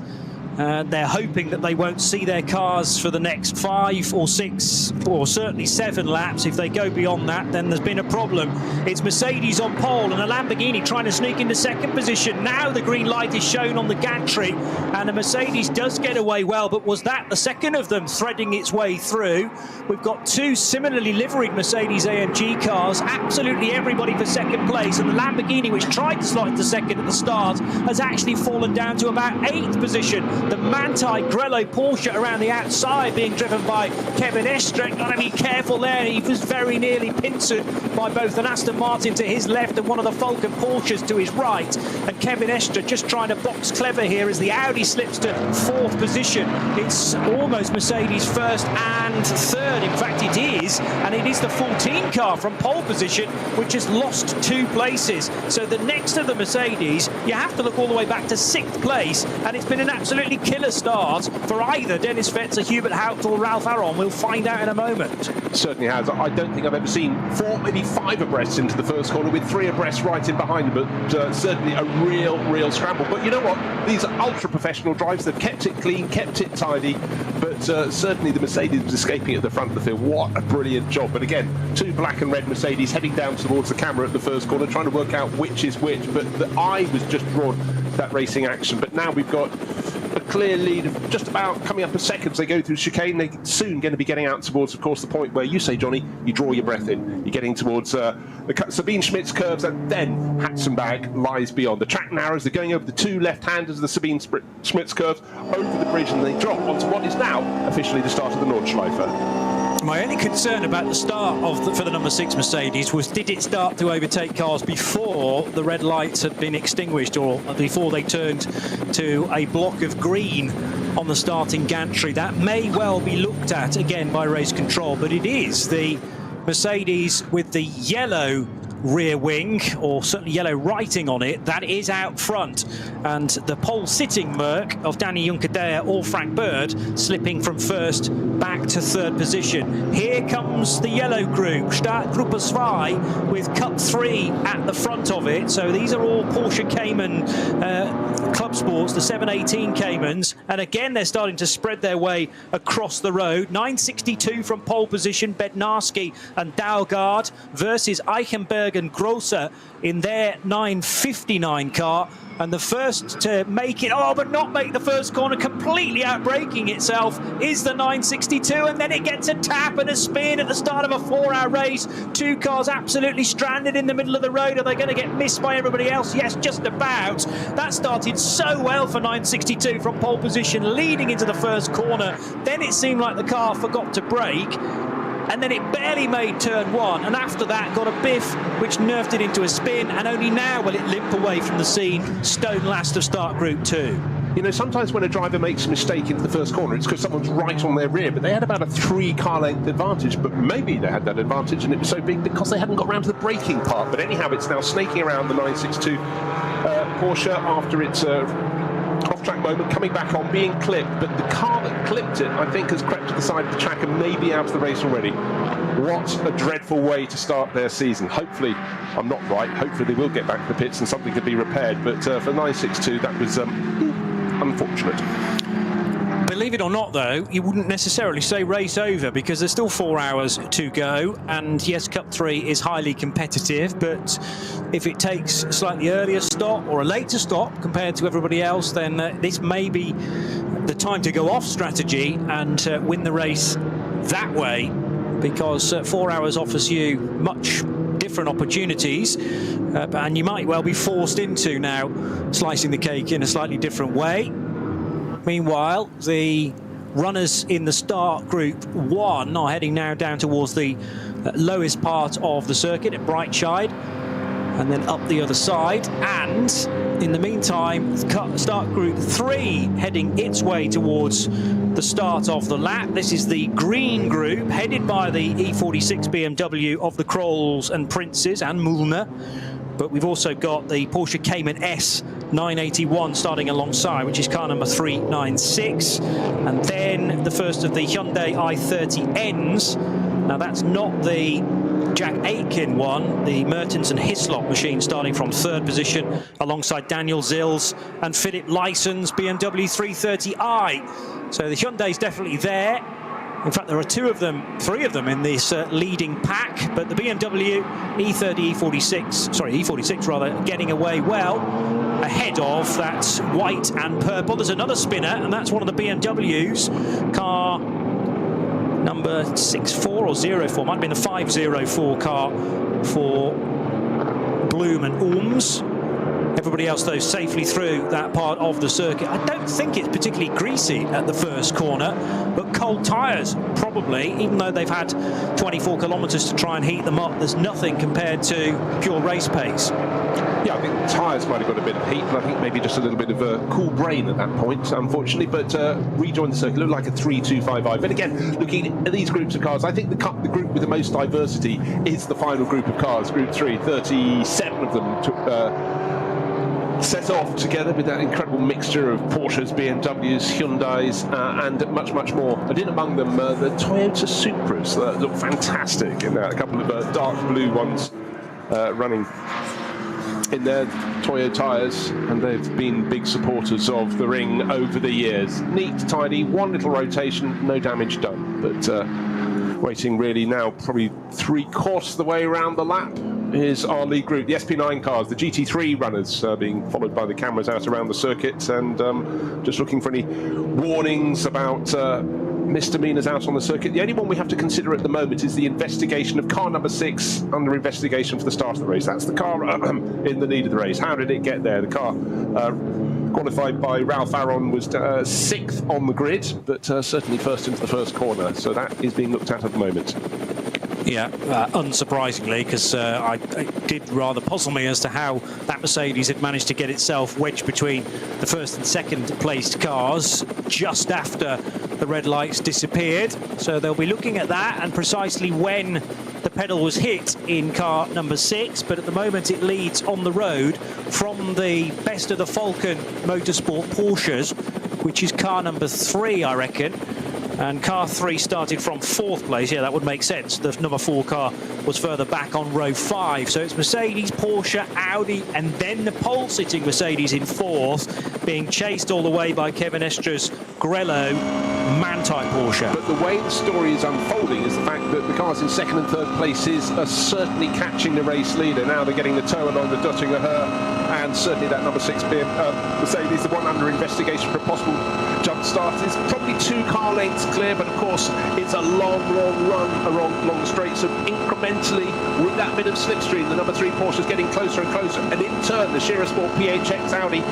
They're hoping that they won't see their cars for the next 5 or 6 or certainly 7 laps. If they go beyond that, then there's been a problem. It's Mercedes on pole and a Lamborghini trying to sneak into second position. Now the green light is shown on the gantry, and the Mercedes does get away well, but was that the second of them threading its way through? We've got 2 similarly liveried Mercedes AMG cars, absolutely everybody for second place, and the Lamborghini, which tried to slot into second at the start, has actually fallen down to about 8th position. The Manthey Grello Porsche around the outside being driven by Kevin Estre. Got to be careful there. He was very nearly pincered by both an Aston Martin to his left and one of the Falcon Porsches to his right. And Kevin Estre just trying to box clever here as the Audi slips to 4th position. It's almost Mercedes first and third. In fact, it is. And it is the 14 car from pole position which has lost 2 places. So the next of the Mercedes, you have to look all the way back to 6th place. And it's been an absolutely killer start for either Dennis Vetzer, Hubert Haupt or Ralph Aron. We'll find out in a moment. Certainly has. I don't think I've ever seen 4, maybe 5 abreast into the first corner with 3 abreast right in behind them, but certainly a real scramble. But you know what? These are ultra-professional drives. They've kept it clean, kept it tidy, but certainly the Mercedes was escaping at the front of the field. What a brilliant job. But again, 2 black and red Mercedes heading down towards the camera at the first corner, trying to work out which is which, but the eye was just drawn to that racing action. But now we've got a clear lead of just about coming up a second as they go through chicane. They're soon going to be getting out towards, of course, the point where you say, Johnny, you draw your breath in. You're getting towards the Sabine Schmitz curves, and then Hatzenbag lies beyond. The track narrows. They're going over the 2 left-handers of the Sabine Schmitz curve, over the bridge, and they drop onto what is now officially the start of the Nordschleife. My only concern about the start for the number 6 Mercedes was, did it start to overtake cars before the red lights had been extinguished, or before they turned to a block of green on the starting gantry? That may well be looked at again by race control, but it is the Mercedes with the yellow rear wing, or certainly yellow writing on it, that is out front, and the pole sitting Merc of Danny Junkerdare or Frank Bird slipping from 1st back to 3rd position. Here comes the yellow group, Startgruppe 2, with Cup 3 at the front of it. So these are all Porsche Cayman Club Sports, the 718 Caymans, and again they're starting to spread their way across the road. 962 from pole position, Bednarski and Dalgaard versus Eichenberg and Grosser in their 959 car, and the first to make it, but not make the first corner, completely outbraking itself, is the 962, and then it gets a tap and a spin at the start of a 4-hour race. 2 cars absolutely stranded in the middle of the road. Are they going to get missed by everybody else? Yes, just about. That started so well for 962 from pole position, leading into the first corner. Then it seemed like the car forgot to brake, and then it barely made turn 1, and after that got a biff which nerfed it into a spin, and only now will it limp away from the scene, stone last of start group 2. You know, sometimes when a driver makes a mistake into the first corner, it's because someone's right on their rear, but they had about a 3-car length advantage, but maybe they had that advantage and it was so big because they hadn't got around to the braking part. But anyhow, it's now snaking around the 962 Porsche after its off-track moment, coming back on, being clipped, but the car that clipped it, I think, has crept to the side of the track and may be out of the race already. What a dreadful way to start their season. Hopefully, I'm not right, hopefully they will get back to the pits and something can be repaired, but for 962, that was unfortunate. Believe it or not, though, you wouldn't necessarily say race over, because there's still 4 hours to go, and yes, Cup 3 is highly competitive, but if it takes a slightly earlier stop or a later stop compared to everybody else, then this may be the time to go off strategy and win the race that way, because 4 hours offers you much different opportunities, and you might well be forced into now slicing the cake in a slightly different way. Meanwhile, the runners in the start group 1 are heading now down towards the lowest part of the circuit at Brightside. and then up the other side. And in the meantime, start group 3 heading its way towards the start of the lap. This is the green group headed by the E46 BMW of the Krolls and Princes and Mühlner. But we've also got the Porsche Cayman S 981 starting alongside, which is car number 396. And then the first of the Hyundai i30Ns. Now that's not the Jack Aitken one, the Mertens and Hislop machine starting from 3rd position alongside Daniel Zils and Philip Lyson's BMW 330i. So the Hyundai's definitely there. In fact, there are 3 of them in this leading pack, but the BMW E46 rather, getting away well ahead of that white and purple. There's another spinner, and that's one of the BMWs, car number 64 or 04, might have been the 504 car for Bloom and Ulms. Everybody else, though, safely through that part of the circuit. I don't think it's particularly greasy at the first corner, but cold tyres, probably, even though they've had 24 kilometres to try and heat them up. There's nothing compared to pure race pace. Yeah, I think the tyres might have got a bit of heat, but I think maybe just a little bit of a cool brain at that point, unfortunately. But rejoined the circuit, looked like a 3.255. But again, looking at these groups of cars, I think the group with the most diversity is the final group of cars, Group 3. 37 of them took set off together with that incredible mixture of Porsches, BMWs, Hyundais, and much, much more. And in among them, the Toyota Supras look fantastic, and a couple of dark blue ones running in their Toyo tyres, and they've been big supporters of the ring over the years. Neat, tidy, one little rotation, no damage done. But waiting really now, probably 3/4 of the way around the lap, is our lead group, the SP9 cars, the GT3 runners, being followed by the cameras out around the circuit, and just looking for any warnings about misdemeanors out on the circuit. The only one we have to consider at the moment is the investigation of car number 6 under investigation for the start of the race. That's the car in the lead of the race. How did it get there? The car qualified by Ralph Aron was 6th on the grid, but certainly first into the first corner. So that is being looked at the moment. Yeah, unsurprisingly, because it did rather puzzle me as to how that Mercedes had managed to get itself wedged between the first and second placed cars just after the red lights disappeared. So they'll be looking at that and precisely when the pedal was hit in car number 6, but at the moment it leads on the road from the best of the Falcon Motorsport Porsches, which is car number 3, I reckon. And car 3 started from 4th place. Yeah, that would make sense. The number 4 car was further back on row 5. So it's Mercedes, Porsche, Audi, and then the pole-sitting Mercedes in 4th, being chased all the way by Kevin Estra's Grello man-type Porsche. But the way the story is unfolding is the fact that the cars in 2nd and 3rd places are certainly catching the race leader. Now they're getting the tow along the Duttinger Her, and certainly that number 6 Mercedes, the one under investigation for a possible jump start, is probably 2 car lengths clear, but of course it's a long run along the straight, so incrementally with that bit of slipstream the number 3 Porsche is getting closer and closer, and in turn the Scherer Sport PHX Audi,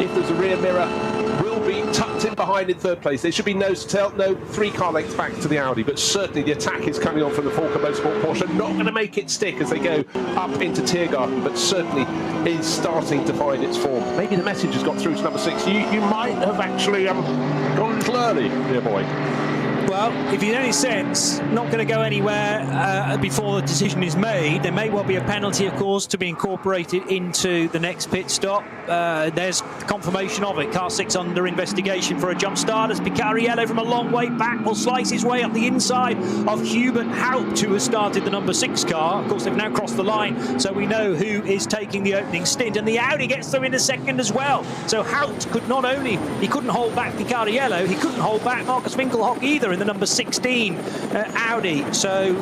if there's a rear mirror, will be tucked in behind in 3rd place. There should be no 3 car lengths back to the Audi, but certainly the attack is coming on from the Falcon Motorsport Porsche. Not going to make it stick as they go up into Tiergarten, but certainly is starting to find its form. Maybe the message has got through to number 6. You might have actually gone a little early, dear boy. Well, if you know any sense, not going to go anywhere before the decision is made. There may well be a penalty, of course, to be incorporated into the next pit stop. There's confirmation of it. Car 6 under investigation for a jump start as Picariello from a long way back will slice his way up the inside of Hubert Haupt, who has started the number 6 car. Of course, they've now crossed the line, so we know who is taking the opening stint. And the Audi gets through in a second as well. So Haupt could not only, he couldn't hold back Picariello, he couldn't hold back Marcus Winkelhock either in the number 16 Audi. So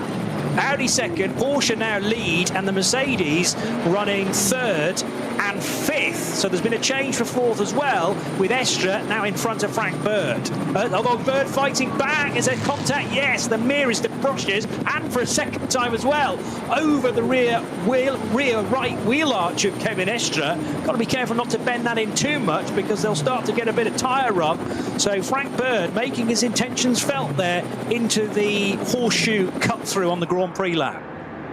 Audi 2nd, Porsche now lead, and the Mercedes running 3rd and 5th. So there's been a change for 4th as well, with Estra now in front of Frank Bird. Although Bird fighting back, is there contact? Yes, the mirrors, the brushes, and for a second time as well, over the rear right wheel arch of Kevin Estra. Got to be careful not to bend that in too much, because they'll start to get a bit of tyre rub. So Frank Bird making his intentions felt there into the horseshoe cut through on the Grand Prix lap.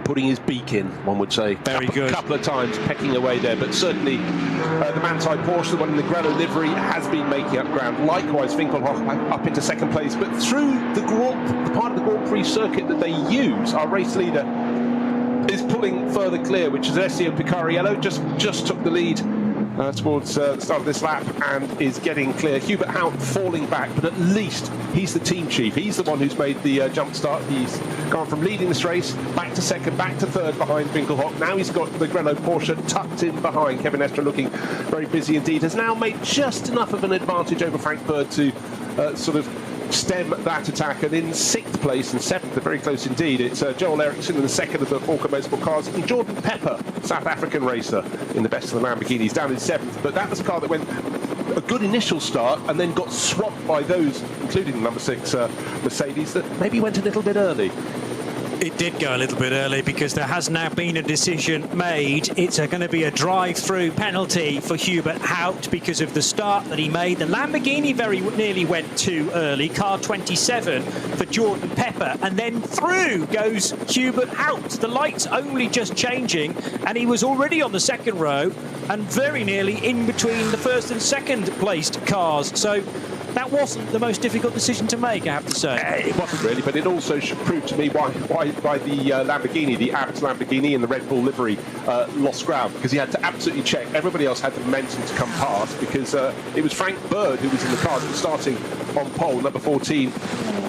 putting his beak in, one would say. Very good. A couple of times pecking away there, but certainly the Manthey Porsche, the one in the Grello livery, has been making up ground. Likewise, Winkelhock up into second place, but through the part of the Grand Prix circuit that they use, our race leader is pulling further clear, which is Alessio Picariello, just took the lead towards the start of this lap and is getting clear. Hubert Hout falling back, but at least he's the team chief. He's the one who's made the jump start. He's gone from leading this race back to second, back to third behind Winkelhock. Now he's got the Grello Porsche tucked in behind. Kevin Estre looking very busy indeed. Has now made just enough of an advantage over Frank Bird to sort of stem that attack, and in sixth place and seventh, they're very close indeed. It's Joel Eriksson in the second of the Orca Motorsport cars, and Jordan Pepper, South African racer, in the best of the Lamborghinis, down in seventh. But that was a car that went a good initial start and then got swamped by those, including the number 6 Mercedes, that maybe went a little bit early. It did go a little bit early because there has now been a decision made. It's going to be a drive-through penalty for Hubert Hout because of the start that he made. The Lamborghini very nearly went too early. Car 27 for Jordan Pepper. And then through goes Hubert Hout. The lights only just changing, and he was already on the second row and very nearly in between the first and second placed cars. So that wasn't the most difficult decision to make, I have to say. It wasn't really, but it also proved to me why the Lamborghini, the Abt Lamborghini in the Red Bull livery, lost ground, because he had to absolutely check. Everybody else had the momentum to come past, because it was Frank Bird who was in the car that was starting on pole, number 14.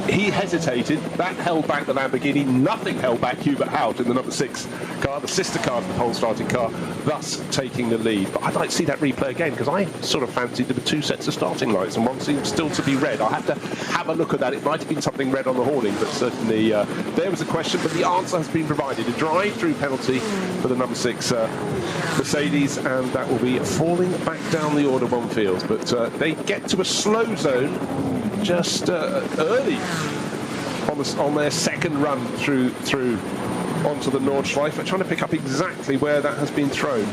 He hesitated. That held back the Lamborghini. Nothing held back Hubert Hout in the number 6 car, the sister car of the pole starting car, thus taking the lead. But I'd like to see that replay again, because I sort of fancied there were 2 sets of starting lights and one seems still to be red. I'll have to have a look at that. It might have been something red on the hoarding, but certainly there was a question, but the answer has been provided. A drive-through penalty for the number 6 Mercedes, and that will be falling back down the order one field. But they get to a slow zone just early on their second run through onto the Nordschleife. I'm trying to pick up exactly where that has been thrown.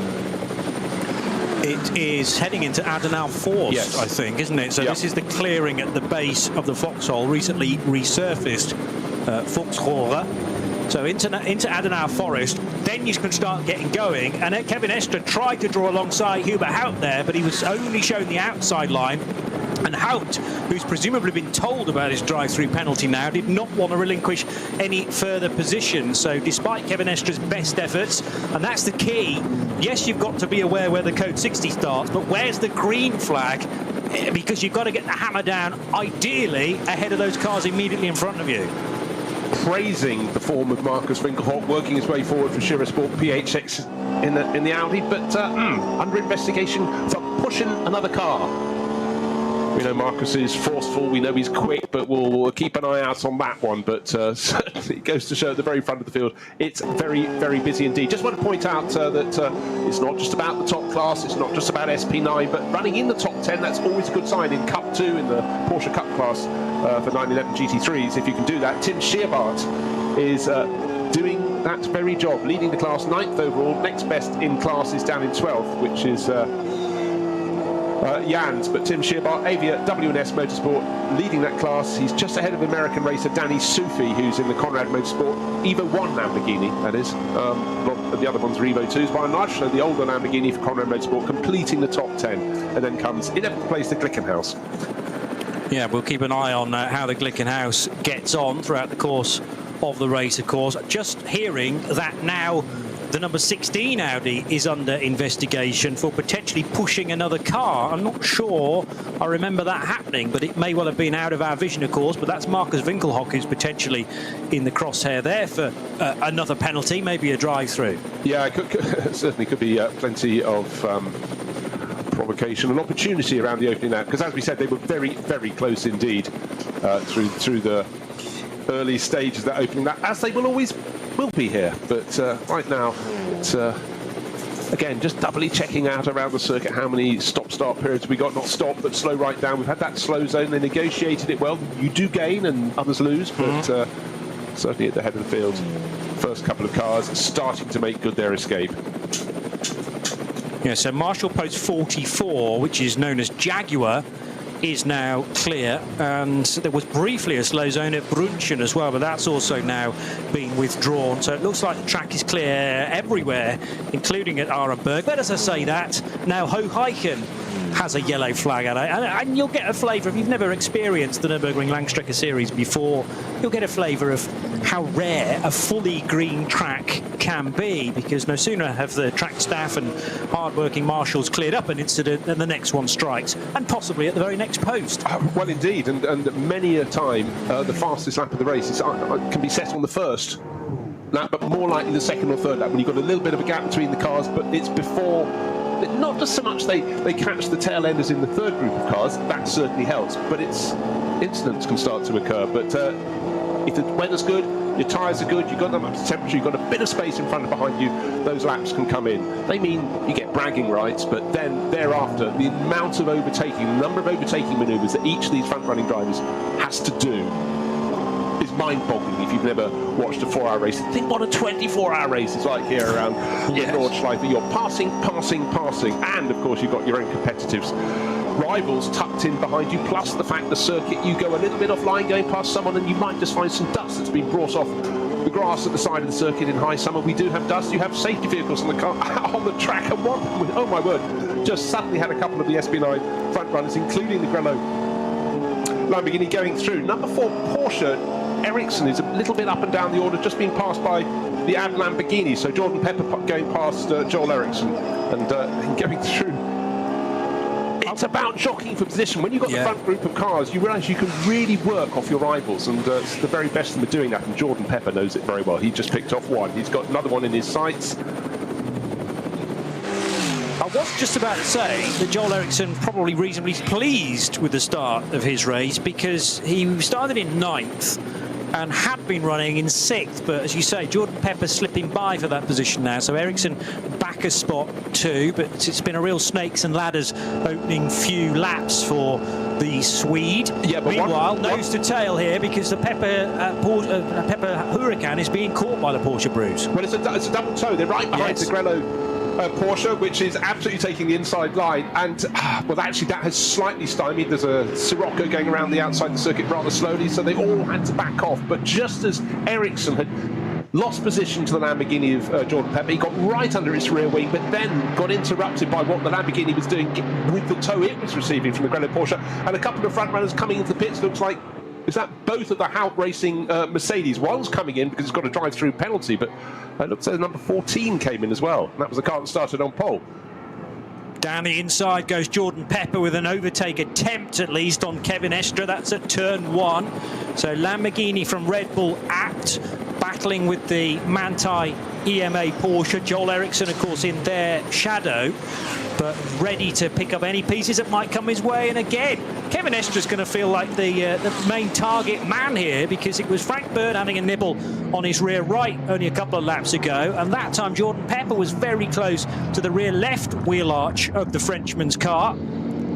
It is heading into Adenauer Forst, yes, I think, isn't it? So yep. This is the clearing at the base of the foxhole, recently resurfaced Fuchsrohre. So into Adenauer Forest, then you can start getting going. And Kevin Estre tried to draw alongside Hubert Hout there, but he was only shown the outside line. And Hout, who's presumably been told about his drive-through penalty now, did not want to relinquish any further position. So despite Kevin Estre's best efforts, and that's the key, yes, you've got to be aware where the code 60 starts, but where's the green flag? Because you've got to get the hammer down, ideally, ahead of those cars immediately in front of you. Praising the form of Marcus Winkelhock, working his way forward for Sport PHX in the Audi, but under investigation for pushing another car. We know Marcus is forceful, we know he's quick, but we'll keep an eye out on that one. But certainly it goes to show at the very front of the field, it's very, very busy indeed. Just want to point out that it's not just about the top class, it's not just about SP9, but running in the top 10, that's always a good sign. In Cup 2, in the Porsche Cup class for 911 GT3s, if you can do that. Tim Scheerbart is doing that very job, leading the class 9th overall. Next best in class is down in 12th, which is Jans, but Tim Scheerbart, Avia W&S Motorsport, leading that class. He's just ahead of American racer Danny Sufi, who's in the Conrad Motorsport Evo 1 Lamborghini, that is. The other ones are Evo 2s by and large, so the older Lamborghini for Conrad Motorsport completing the top 10. And then comes in 11th place the Glickenhaus. Yeah, we'll keep an eye on how the Glickenhaus gets on throughout the course of the race, of course. Just hearing that now the number 16 Audi is under investigation for potentially pushing another car. I'm not sure I remember that happening, but it may well have been out of our vision, of course. But that's Marcus Winkelhock who's potentially in the crosshair there for another penalty, maybe a drive-through. Yeah, it certainly could be plenty of provocation and opportunity around the opening lap, because as we said, they were very, very close indeed through the early stages of that opening lap, as they will be here. But right now, it's again just doubly checking out around the circuit how many stop-start periods we got. Not stop, but slow right down. We've had that slow zone. They negotiated it well. You do gain and others lose, but certainly at the head of the field, first couple of cars starting to make good their escape. Yeah, so Marshall Post 44, which is known as Jaguar, is now clear, and there was briefly a slow zone at Brunchen as well, but that's also now been withdrawn. So it looks like the track is clear everywhere, including at Arenberg. But as I say that, now Hoheichen has a yellow flag at it, and you'll get a flavour, if you've never experienced the Nürburgring Langstrecken-Serie before, you'll get a flavour of how rare a fully green track can be, because no sooner have the track staff and hard-working marshals cleared up an incident than the next one strikes, and possibly at the very next post. Well, indeed, and many a time the fastest lap of the race can be set on the first lap, but more likely the second or third lap, when you've got a little bit of a gap between the cars, but it's before. Not just so much they catch the tail enders in the third group of cars, that certainly helps, but incidents can start to occur. But if the weather's good, your tyres are good, you've got them up to temperature, you've got a bit of space in front and behind you, those laps can come in. They mean you get bragging rights, but then thereafter, the amount of overtaking, the number of overtaking manoeuvres that each of these front-running drivers has to do is mind-boggling if you've never watched a 4-hour race. Think what a 24-hour race is like here around Nordschleife. You're passing, and of course you've got your own competitors, rivals tucked in behind you, plus the fact the circuit, you go a little bit offline going past someone and you might just find some dust that's been brought off the grass at the side of the circuit in high summer. We do have dust, you have safety vehicles on the car, on the track, and one, oh my word, just suddenly had a couple of the SB9 front runners, including the Grello Lamborghini, going through. Number 4 Porsche Ericsson is a little bit up and down the order, just being passed by the ADAC Lamborghini. So Jordan Pepper going past Joel Eriksson and going through. It's about jockeying for position. When you've got the front group of cars, you realise you can really work off your rivals, and it's the very best of them are doing that, and Jordan Pepper knows it very well. He just picked off one. He's got another one in his sights. I was just about to say that Joel Eriksson probably reasonably pleased with the start of his race, because he started in 9th and had been running in 6th, but as you say, Jordan Pepper slipping by for that position now, so Eriksson back a spot 2, but it's been a real snakes and ladders opening few laps for the Swede. Yeah, but meanwhile, nose to tail here, because the Pepper Huracan is being caught by the Porsche Bruce. Well, it's a double toe. They're right behind the Grello Porsche, which is absolutely taking the inside line, and well, actually that has slightly stymied. There's a Sirocco going around the outside the circuit rather slowly, so they all had to back off. But just as Eriksson had lost position to the Lamborghini of Jordan Pepper, he got right under its rear wing, but then got interrupted by what the Lamborghini was doing with the tow it was receiving from the Grello Porsche, and a couple of front runners coming into the pits. Looks like, is that both of the Hout Racing Mercedes? One's coming in because it's got a drive-through penalty, but it looks like number 14 came in as well. And that was the car that started on pole. Down the inside goes Jordan Pepper with an overtake attempt, at least, on Kevin Estre. That's at turn 1. So Lamborghini from Red Bull apt, battling with the Manthey EMA Porsche. Joel Eriksson, of course, in their shadow, but ready to pick up any pieces that might come his way. And again, Kevin Estre's going to feel like the main target man here, because it was Frank Bird having a nibble on his rear right only a couple of laps ago, and that time Jordan Pepper was very close to the rear left wheel arch of the Frenchman's car.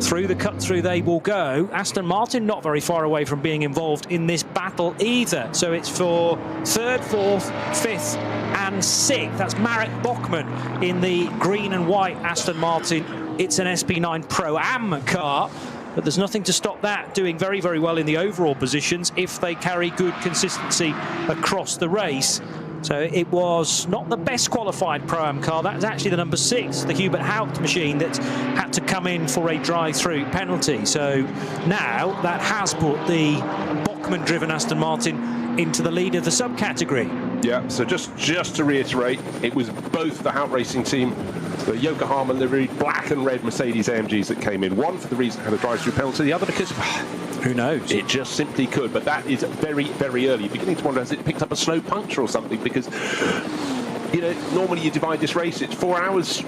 Through the cut-through they will go. Aston Martin not very far away from being involved in this battle either. So it's for 3rd, 4th, 5th and 6th. That's Marek Bachmann in the green and white Aston Martin. It's an SP9 Pro-Am car, but there's nothing to stop that doing very, very well in the overall positions if they carry good consistency across the race. So it was not the best qualified Pro-Am car. That's actually the number 6, the Hubert Haupt machine, that had to come in for a drive-through penalty. So now that has put the Bachmann-driven Aston Martin into the lead of the subcategory. Yeah, so just to reiterate, it was both the Hout Racing team, the Yokohama livery black and red Mercedes AMGs that came in. One for the reason it had a drive-through penalty, the other because who knows? It just simply could, but that is very, very early. Beginning to wonder, has it picked up a slow puncture or something? Because, you know, normally you divide this race, it's 4 hours.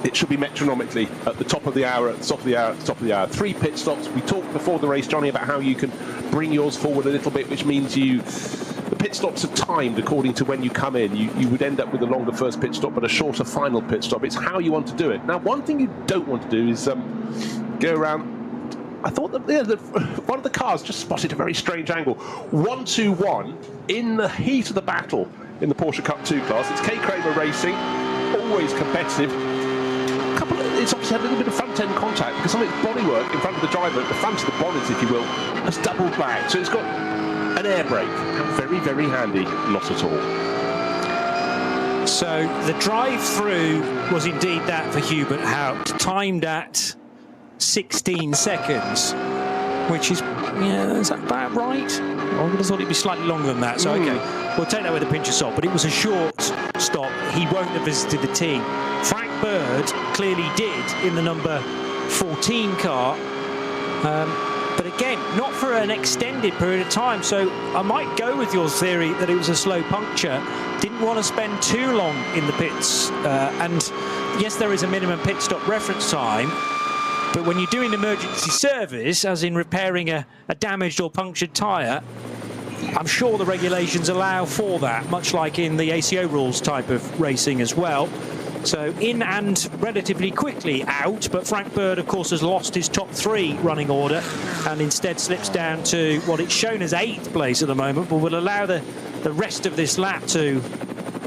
It should be metronomically at the top of the hour, at the top of the hour, at the top of the hour. 3 pit stops. We talked before the race, Johnny, about how you can bring yours forward a little bit, which means the pit stops are timed according to when you come in. You would end up with a longer first pit stop, but a shorter final pit stop. It's how you want to do it. Now, one thing you don't want to do is go around. I thought that one of the cars just spotted a very strange angle. 1-2-1 in the heat of the battle in the Porsche Cup 2 class. It's K. Kramer Racing, always competitive. It's it's obviously had a little bit of front-end contact because some of its bodywork in front of the driver, at the front of the bonnet, if you will, has doubled back. So it's got an air brake. Very, very handy. Not at all. So the drive-through was indeed that for Hubert Haupt, timed at 16 seconds, which is, yeah, is that about right? I would have thought it'd be slightly longer than that, so okay, we'll take that with a pinch of salt, but it was a short stop. He won't have visited the team. Frank Bird clearly did in the number 14 car, but again, not for an extended period of time, so I might go with your theory that it was a slow puncture. Didn't want to spend too long in the pits, and yes, there is a minimum pit stop reference time, but when you're doing emergency service, as in repairing a damaged or punctured tyre, I'm sure the regulations allow for that, much like in the ACO rules type of racing as well. So in and relatively quickly out, but Frank Bird, of course, has lost his top 3 running order and instead slips down to what it's shown as 8th place at the moment, but will allow the rest of this lap to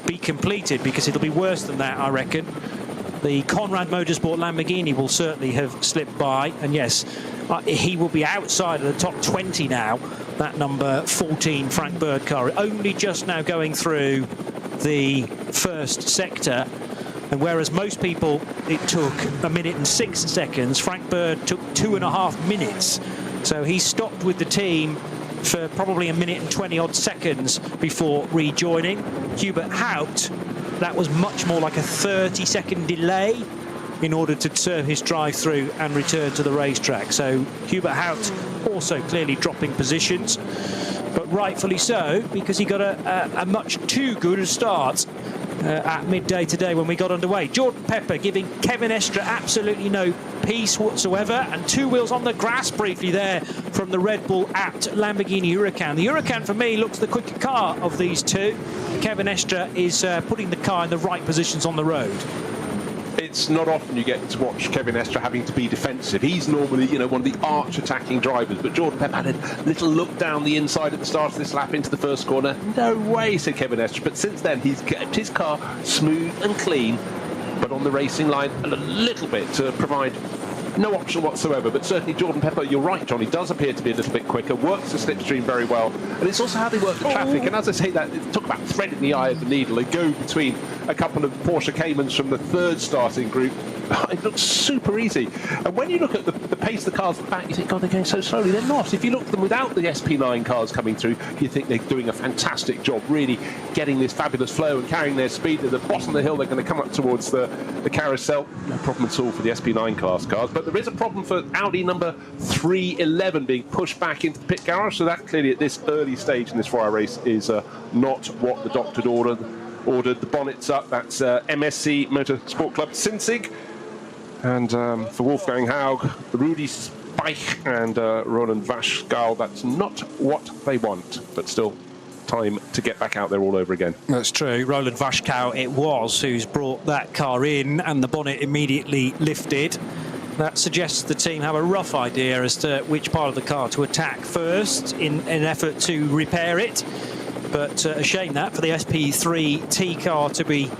be completed, because it'll be worse than that, I reckon. The Conrad Motorsport Lamborghini will certainly have slipped by, and yes, he will be outside of the top 20 now, that number 14 Frank Bird car, only just now going through the first sector. And whereas most people, it took 1 minute and 6 seconds, Frank Bird took 2.5 minutes. So he stopped with the team for probably 1 minute and 20 odd seconds before rejoining. Hubert Haupt, that was much more like a 30-second delay in order to serve his drive-through and return to the racetrack. So Hubert Haupt also clearly dropping positions, but rightfully so, because he got a much too good a start at midday today when we got underway. Jordan Pepper giving Kevin Estre absolutely no peace whatsoever, and 2 wheels on the grass briefly there from the Red Bull apt Lamborghini Huracan. The Huracan for me looks the quicker car of these two. Kevin Estre is putting the car in the right positions on the road. It's not often you get to watch Kevin Estre having to be defensive. He's normally, you know, one of the arch-attacking drivers, but Jordan Pepper had a little look down the inside at the start of this lap into the first corner. No way, said Kevin Estre, but since then he's kept his car smooth and clean, but on the racing line a little bit to provide no option whatsoever. But certainly Jordan Pepper, you're right, Johnny, does appear to be a little bit quicker, works the slipstream very well, and it's also how they work the traffic. And as I say that, talk about thread in the eye of the needle. They go between a couple of Porsche Caymans from the 3rd starting group. It looks super easy. And when you look at the pace of the cars at the back, you think, God, they're going so slowly. They're not. If you look at them without the SP9 cars coming through, you think they're doing a fantastic job, really getting this fabulous flow and carrying their speed. At the bottom of the hill, they're going to come up towards the carousel. No problem at all for the SP9 class cars. But there is a problem for Audi number 311 being pushed back into the pit garage. So that clearly at this early stage in this 4-hour race is not what the doctor ordered. The bonnet's up. That's MSC Motorsport Club Sinzig. And for Wolfgang Haug, Rudi Speich and Roland Vaschgau, that's not what they want, but still time to get back out there all over again. That's true. Roland Vaschgau it was who's brought that car in, and the bonnet immediately lifted. That suggests the team have a rough idea as to which part of the car to attack first in an effort to repair it. But a shame that for the SP3T car to be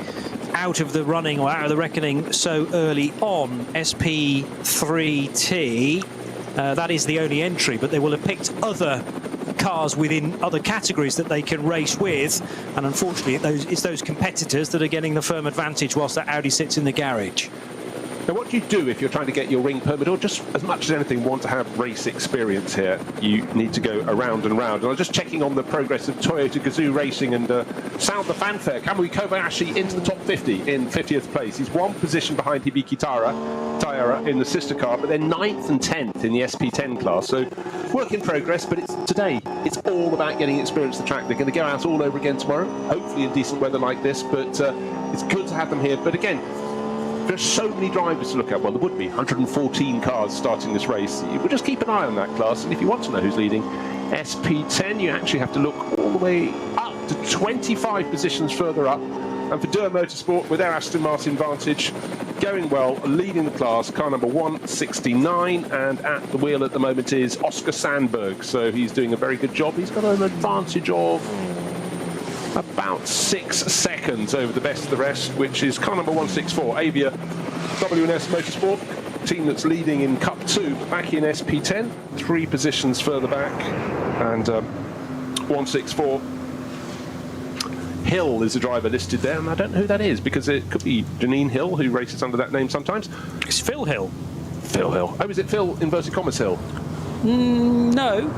out of the running or out of the reckoning so early on. SP3T, that is the only entry, but they will have picked other cars within other categories that they can race with, and unfortunately it's those competitors that are getting the firm advantage whilst that Audi sits in the garage. Now, what do you do if you're trying to get your ring permit, or just as much as anything want to have race experience here? You need to go around and round. And I'm just checking on the progress of Toyota Gazoo Racing and sound the fanfare. Kamui Kobayashi into the top 50 in 50th place. He's 1 position behind Hibiki Taira in the sister car, but they're 9th and 10th in the SP10 class. So work in progress, but today it's all about getting experience of the track. They're going to go out all over again tomorrow, hopefully in decent weather like this, but it's good to have them here. But again, there's so many drivers to look at. Well, there would be 114 cars starting this race. We'll just keep an eye on that class, and if you want to know who's leading SP10, you actually have to look all the way up to 25 positions further up. And for Durham Motorsport, with their Aston Martin Vantage, going well, leading the class, car number 169, and at the wheel at the moment is Oscar Sandberg, so he's doing a very good job. He's got an advantage of about 6 seconds over the best of the rest, which is car number 164, Avia WNS Motorsport, team that's leading in Cup 2, back in SP10, 3 positions further back, and 164. Hill is the driver listed there, and I don't know who that is, because it could be Janine Hill, who races under that name sometimes. It's Phil Hill. Phil Hill. Oh, is it Phil, inverted commas, Hill? No.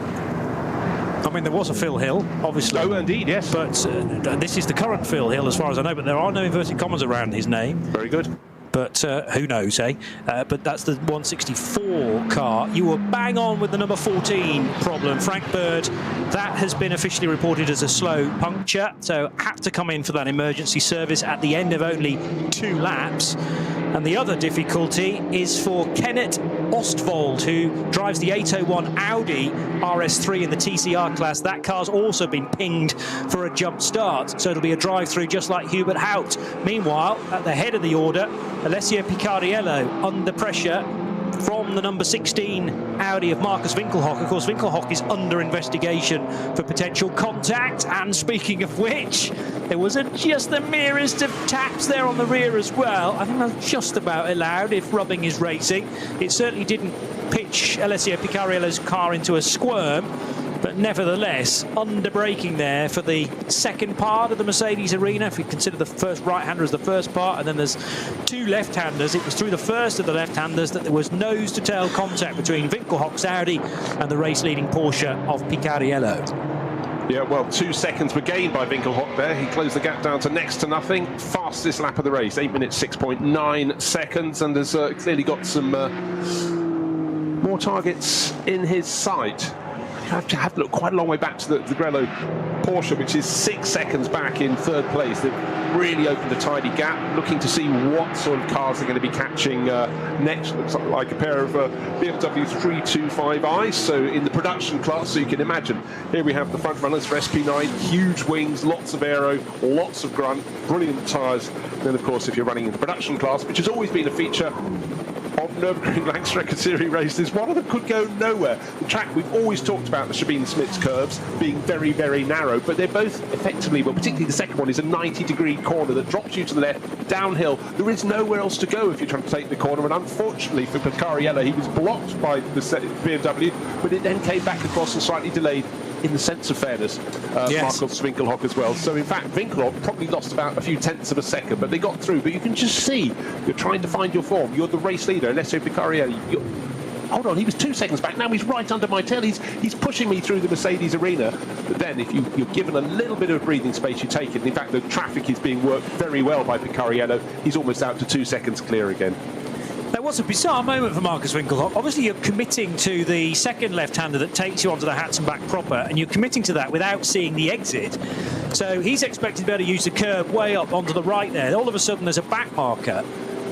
I mean, there was a Phil Hill, obviously. Oh, indeed, yes. But this is the current Phil Hill, as far as I know, but there are no inverted commas around his name. Very good. But who knows, eh? But that's the 164 car. You were bang on with the number 14 problem. Frank Bird, that has been officially reported as a slow puncture, so had to come in for that emergency service at the end of only 2 laps. And the other difficulty is for Kenneth Ostvold, who drives the 801 Audi RS3 in the TCR class. That car's also been pinged for a jump start, so it'll be a drive-through just like Hubert Hout. Meanwhile, at the head of the order, Alessio Picariello under pressure from the number 16 Audi of Marcus Winkelhock. Of course, Winkelhock is under investigation for potential contact, and speaking of which, there was just the merest of taps there on the rear as well. I think that's just about allowed if rubbing is racing. It certainly didn't pitch Alessio Picariello's car into a squirm, but nevertheless, under braking there for the second part of the Mercedes arena. If we consider the first right-hander as the first part, and then there's 2 left-handers, it was through the first of the left-handers that there was nose-to-tail contact between Winkelhock's Audi and the race-leading Porsche of Picariello. Yeah, well, 2 seconds were gained by Winkelhock there. He closed the gap down to next to nothing. Fastest lap of the race, 8 minutes, 6.9 seconds, and has clearly got some more targets in his sight. You have to look quite a long way back to the Grello Porsche, which is 6 seconds back in 3rd place. They've really opened a tidy gap, looking to see what sort of cars they're going to be catching next. Looks like a pair of BMW 325i's, so in the production class, so you can imagine. Here we have the front runners for SP9, huge wings, lots of aero, lots of grunt, brilliant tyres. Then, of course, if you're running in the production class, which has always been a feature of Nürburgring Langstrecken-Serie races, one of them could go nowhere. The track, we've always talked about the Sabine-Smits curves being very, very narrow, but they're both effectively, well, particularly the second one is a 90-degree corner that drops you to the left, downhill. There is nowhere else to go if you're trying to take the corner, and unfortunately for Picariello, he was blocked by the BMW, but it then came back across and slightly delayed. In the sense of fairness, yes. Marcus Winkelhock as well. So in fact, Winkelhock probably lost about a few tenths of a second, but they got through. But you can just see, you're trying to find your form. You're the race leader, Alessio Picariello. Hold on, he was 2 seconds back. Now he's right under my tail. He's pushing me through the Mercedes arena. But then if you're given a little bit of breathing space, you take it. In fact, the traffic is being worked very well by Picariello. He's almost out to 2 seconds clear again. That was a bizarre moment for Marcus Winkelhock. Obviously, you're committing to the second left-hander that takes you onto the Hatzenbach proper, and you're committing to that without seeing the exit. So he's expected to be able to use the curb way up onto the right there. All of a sudden, there's a back marker.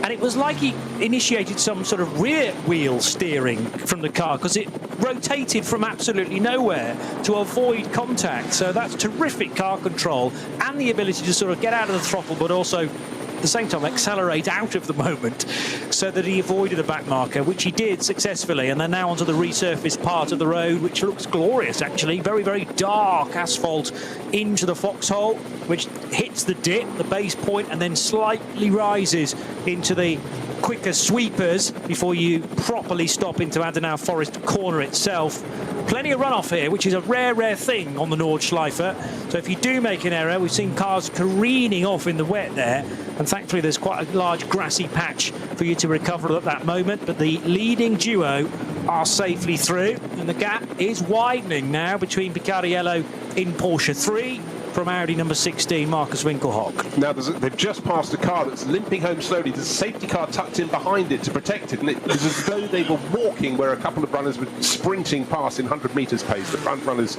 And it was like he initiated some sort of rear wheel steering from the car, because it rotated from absolutely nowhere to avoid contact. So that's terrific car control and the ability to sort of get out of the throttle, but also at the same time accelerate out of the moment so that he avoided a back marker, which he did successfully. And they're now onto the resurfaced part of the road, which looks glorious actually. Very, very dark asphalt into the foxhole, which hits the dip, the base point, and then slightly rises into the quicker sweepers before you properly stop into Adenauer Forest corner itself. Plenty of runoff here, which is a rare, rare thing on the Nordschleife. So if you do make an error, we've seen cars careening off in the wet there, and thankfully there's quite a large grassy patch for you to recover at that moment. But the leading duo are safely through, and the gap is widening now between Picariello in Porsche 3 from Audi number 16, Marcus Winkelhock. Now, they've just passed a car that's limping home slowly. There's a safety car tucked in behind it to protect it, and it was as though they were walking where a couple of runners were sprinting past in 100 metres pace. The front runners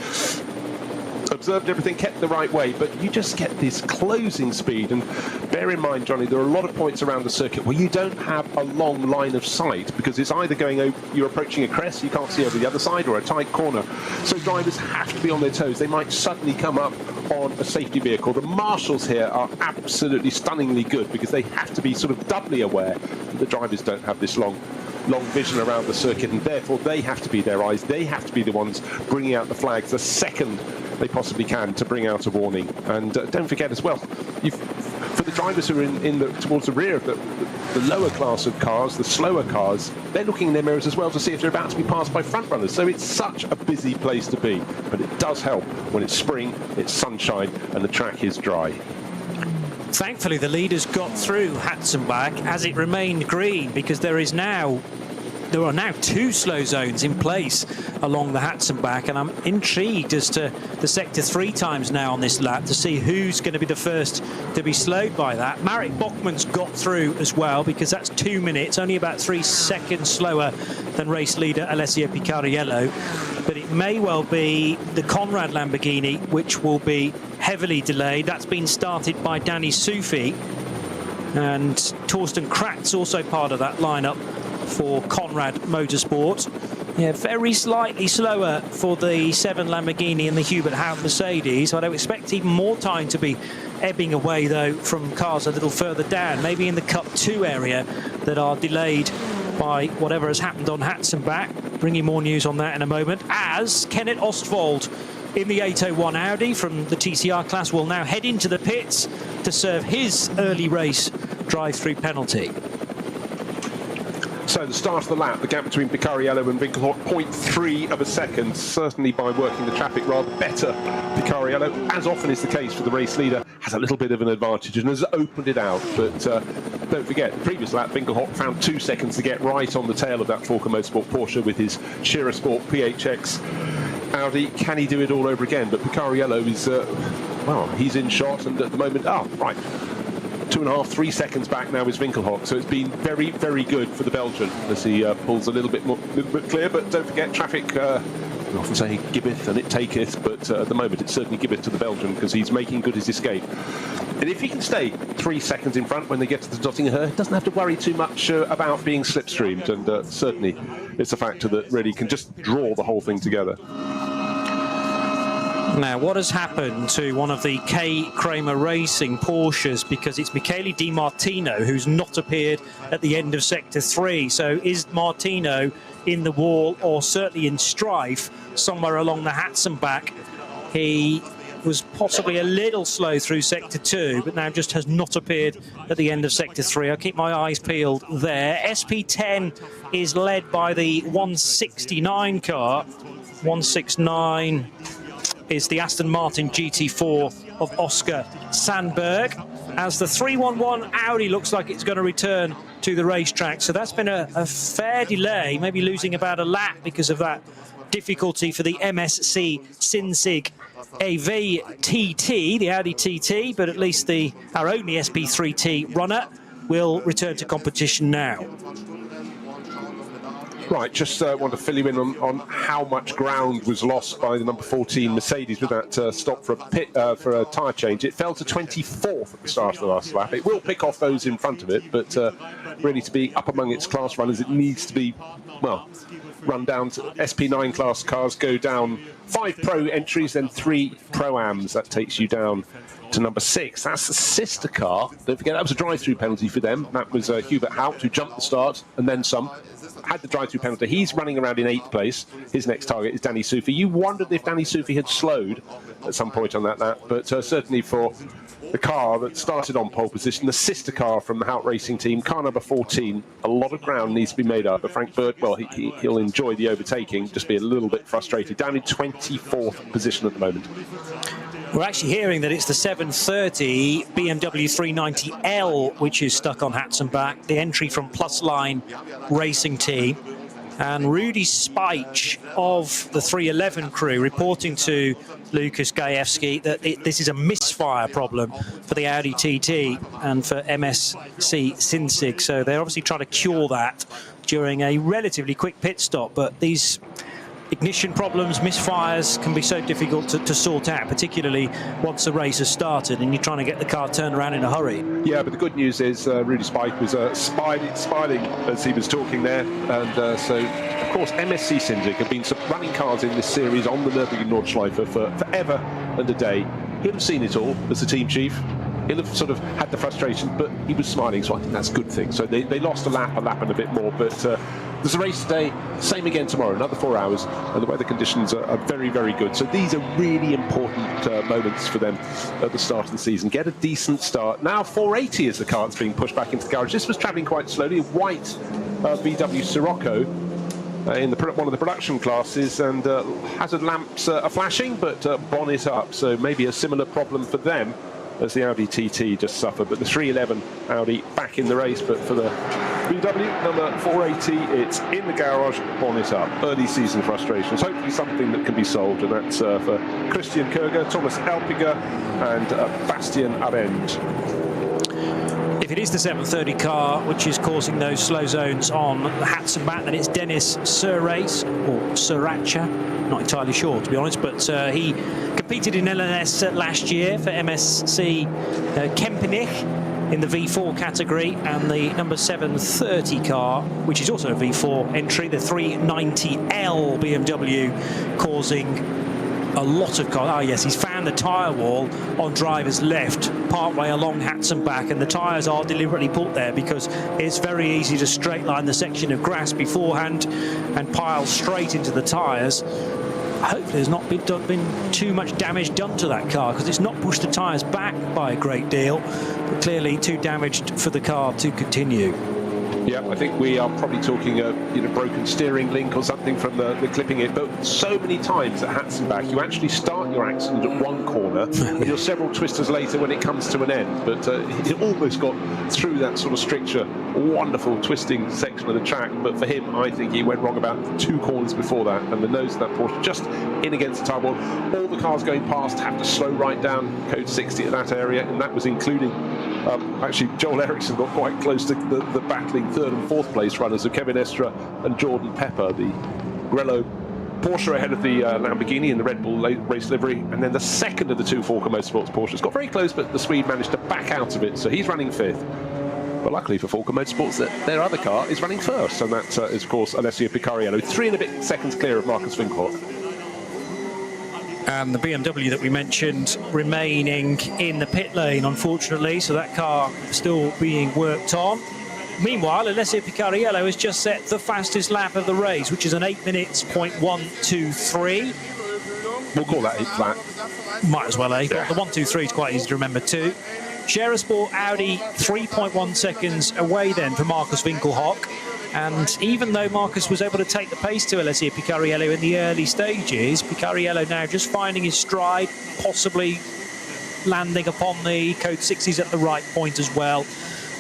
observed everything, kept the right way, but you just get this closing speed. And bear in mind, Johnny, there are a lot of points around the circuit where you don't have a long line of sight, because it's either going over, you're approaching a crest, you can't see over the other side, or a tight corner. So drivers have to be on their toes. They might suddenly come up on a safety vehicle. The marshals here are absolutely stunningly good, because they have to be sort of doubly aware that the drivers don't have this long vision around the circuit, and therefore they have to be their eyes. They have to be the ones bringing out the flags the second they possibly can to bring out a warning. And don't forget as well, for the drivers who are towards the rear of the lower class of cars, the slower cars, they're looking in their mirrors as well to see if they're about to be passed by front runners. So it's such a busy place to be, but it does help when it's spring, it's sunshine, and the track is dry. Thankfully, the leaders got through Hatzenbach as it remained green, because there are now 2 slow zones in place along the Hatzenbach, and I'm intrigued as to the sector 3 times now on this lap to see who's going to be the first to be slowed by that. Marek Bachmann's got through as well, because that's 2 minutes, only about 3 seconds slower than race leader Alessio Picariello. But it may well be the Conrad Lamborghini which will be heavily delayed. That's been started by Danny Sufi, and Torsten Kratz also part of that lineup for Conrad Motorsport. Yeah, very slightly slower for the 7 Lamborghini and the Hubert Haupt Mercedes. I don't expect even more time to be ebbing away, though, from cars a little further down, maybe in the Cup 2 area, that are delayed by whatever has happened on Hatzenbach. Bringing more news on that in a moment, as Kenneth Ostwald in the 801 Audi from the TCR class will now head into the pits to serve his early race drive-through penalty. So the start of the lap, the gap between Picariello and Winkelhock, 0.3 of a second. Certainly by working the traffic rather better, Picariello, as often is the case for the race leader, has a little bit of an advantage and has opened it out. But don't forget, the previous lap, Winkelhock found 2 seconds to get right on the tail of that Forker Motorsport Porsche with his Scherer Sport PHX Audi. Can he do it all over again? But Picariello is, well, he's in shot, and at the moment, right. 2.5, 3 seconds back now is Winkelhock, so it's been very, very good for the Belgian as he pulls a little bit clear. But don't forget, traffic, we often say giveth and it taketh, but at the moment it certainly giveth to the Belgian, because he's making good his escape. And if he can stay 3 seconds in front when they get to the Dottinger, he doesn't have to worry too much about being slipstreamed, and certainly it's a factor that really can just draw the whole thing together. Now, what has happened to one of the K. Kramer Racing Porsches? Because it's Michele Di Martino who's not appeared at the end of Sector 3. So is Martino in the wall, or certainly in strife somewhere along the Hatzenbach? He was possibly a little slow through Sector 2, but now just has not appeared at the end of Sector 3. I'll keep my eyes peeled there. SP10 is led by the 169 car. 169... is the Aston Martin GT4 of Oscar Sandberg, as the 311 Audi looks like it's going to return to the racetrack. So that's been a fair delay, maybe losing about a lap because of that difficulty for the MSC Sinsig AV-TT, the Audi TT, but at least our only SP3T runner will return to competition now. Right, just want to fill you in on how much ground was lost by the number 14 Mercedes with that stop for a tyre change. It fell to 24th at the start of the last lap. It will pick off those in front of it, but really to be up among its class runners, it needs to be, well, run down to SP9 class cars, go down 5 Pro entries, then 3 Pro-Ams. That takes you down to number 6. That's the sister car. Don't forget, that was a drive-through penalty for them. That was Hubert Haupt, who jumped the start and then some. Had the drive-through penalty. He's running around in 8th place. His next target is Danny Sufi. You wondered if Danny Sufi had slowed at some point on that lap, but certainly for the car that started on pole position, the sister car from the Haupt Racing team, car number 14, a lot of ground needs to be made up. But Frank Bird, well, he'll enjoy the overtaking, just be a little bit frustrated. Down in 24th position at the moment. We're actually hearing that it's the 730 BMW 390L which is stuck on Hatzenbach, the entry from Plus Line Racing Team. And Rudy Speich of the 311 crew reporting to Lucas Gajewski that this is a misfire problem for the Audi TT and for MSC Sinsig. So they're obviously trying to cure that during a relatively quick pit stop. But these ignition problems, misfires can be so difficult to sort out, particularly once the race has started and you're trying to get the car turned around in a hurry. Yeah, but the good news is Rudy Speich was smiling as he was talking there. And so, of course, MSC Sinsig have been running cars in this series on the Nürburgring Nordschleife for forever and a day. He'll have seen it all as the team chief. He'll have sort of had the frustration, but he was smiling, so I think that's a good thing. So they lost a lap and a bit more, but there's a race today, same again tomorrow, another 4 hours, and the weather conditions are very, very good. So these are really important moments for them at the start of the season. Get a decent start. Now 480 is the car that's being pushed back into the garage. This was travelling quite slowly, a white VW Sirocco in one of the production classes, and hazard lamps are flashing, but bonnet up, so maybe a similar problem for them as the Audi TT just suffered. But the 311 Audi back in the race, but for the VW number 480, it's in the garage, bonnet up. Early season frustrations, hopefully something that can be solved, and that's for Christian Koerger, Thomas Elpiger and Bastian Arend. If it is the 730 car which is causing those slow zones on Hatzenbach, then it's Dennis Surace, or Suracha, not entirely sure to be honest, but he competed in NLS last year for MSC Kempenich in the V4 category, and the number 730 car, which is also a V4 entry, the 390L BMW, causing a lot of cars. Oh yes, he's found the tyre wall on driver's left partway along Hatzenbach, and the tyres are deliberately put there because it's very easy to straight line the section of grass beforehand and pile straight into the tyres. Hopefully there's not been too much damage done to that car, because it's not pushed the tyres back by a great deal, but clearly too damaged for the car to continue. Yeah, I think we are probably talking a broken steering link or something from the clipping it. But so many times at Hatzenbach, you actually start your accident at one corner and you're several twisters later when it comes to an end. But it almost got through that sort of stricture, wonderful twisting section of the track. But for him, I think he went wrong about 2 corners before that, and the nose of that Porsche just in against the tyre wall. All the cars going past have to slow right down code 60 at that area, and that was including actually Joel Eriksson got quite close to the battling 3rd and 4th place runners of Kevin Estre and Jordan Pepper, the Grello Porsche ahead of the Lamborghini in the Red Bull race livery, and then the second of the 2 Forca Motorsports Porsches. Got very close, but the Swede managed to back out of it, so he's running 5th. But luckily for Forca Motorsports, their other car is running 1st, and that is, of course, Alessio Picariello, 3 and a bit seconds clear of Marcus Winkelhock. And the BMW that we mentioned remaining in the pit lane, unfortunately, so that car still being worked on. Meanwhile, Alessio Picariello has just set the fastest lap of the race, which is an 8 minutes .123. We'll call that 8 flat. Might as well, eh? Yeah. The 123 is quite easy to remember too. Scherer Sport Audi 3.1 seconds away then for Marcus Winkelhock. And even though Marcus was able to take the pace to Alessio Picariello in the early stages, Picariello now just finding his stride, possibly landing upon the code 60s at the right point as well.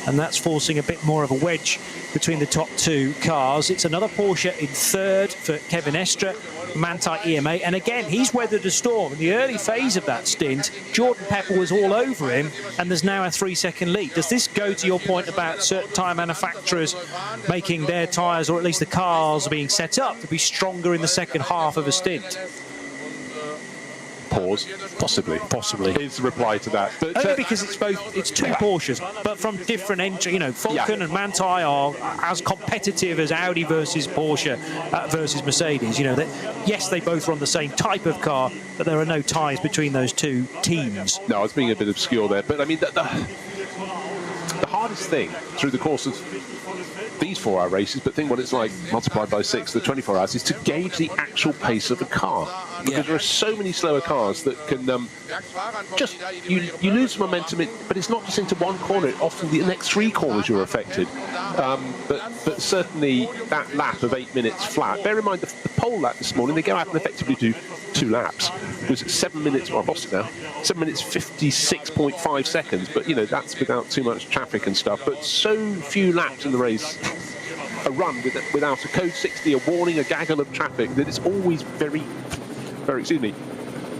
And that's forcing a bit more of a wedge between the top 2 cars. It's another Porsche in 3rd for Kevin Estre, Manthey EMA, and again he's weathered a storm. In the early phase of that stint, Jordan Pepper was all over him, and there's now a 3-second lead. Does this go to your point about certain tyre manufacturers making their tyres, or at least the cars being set up to be stronger in the second half of a stint? Pause. Possibly is the reply to that. But, only because it's 2 Porsches, but from different entry. You know, Falcon and Manthey are as competitive as Audi versus Porsche versus Mercedes. You know, yes, they both run the same type of car, but there are no ties between those 2 teams. No, I was being a bit obscure there, but I mean the hardest thing through the course of these 4-hour races, but think what it's like multiplied by 6, the 24 hours, is to gauge the actual pace of the car, because there are so many slower cars that can just you lose momentum, but it's not just into one corner. Often the next 3 corners you're affected. But certainly that lap of 8 minutes flat. Bear in mind the pole lap this morning, they go out and effectively do 2 laps. It was 7 minutes. Well, I've lost it now. 7 minutes 56.5 seconds. But you know, that's without too much traffic and stuff. But so few laps in the race are run without a code 60, a warning, a gaggle of traffic, that it's always very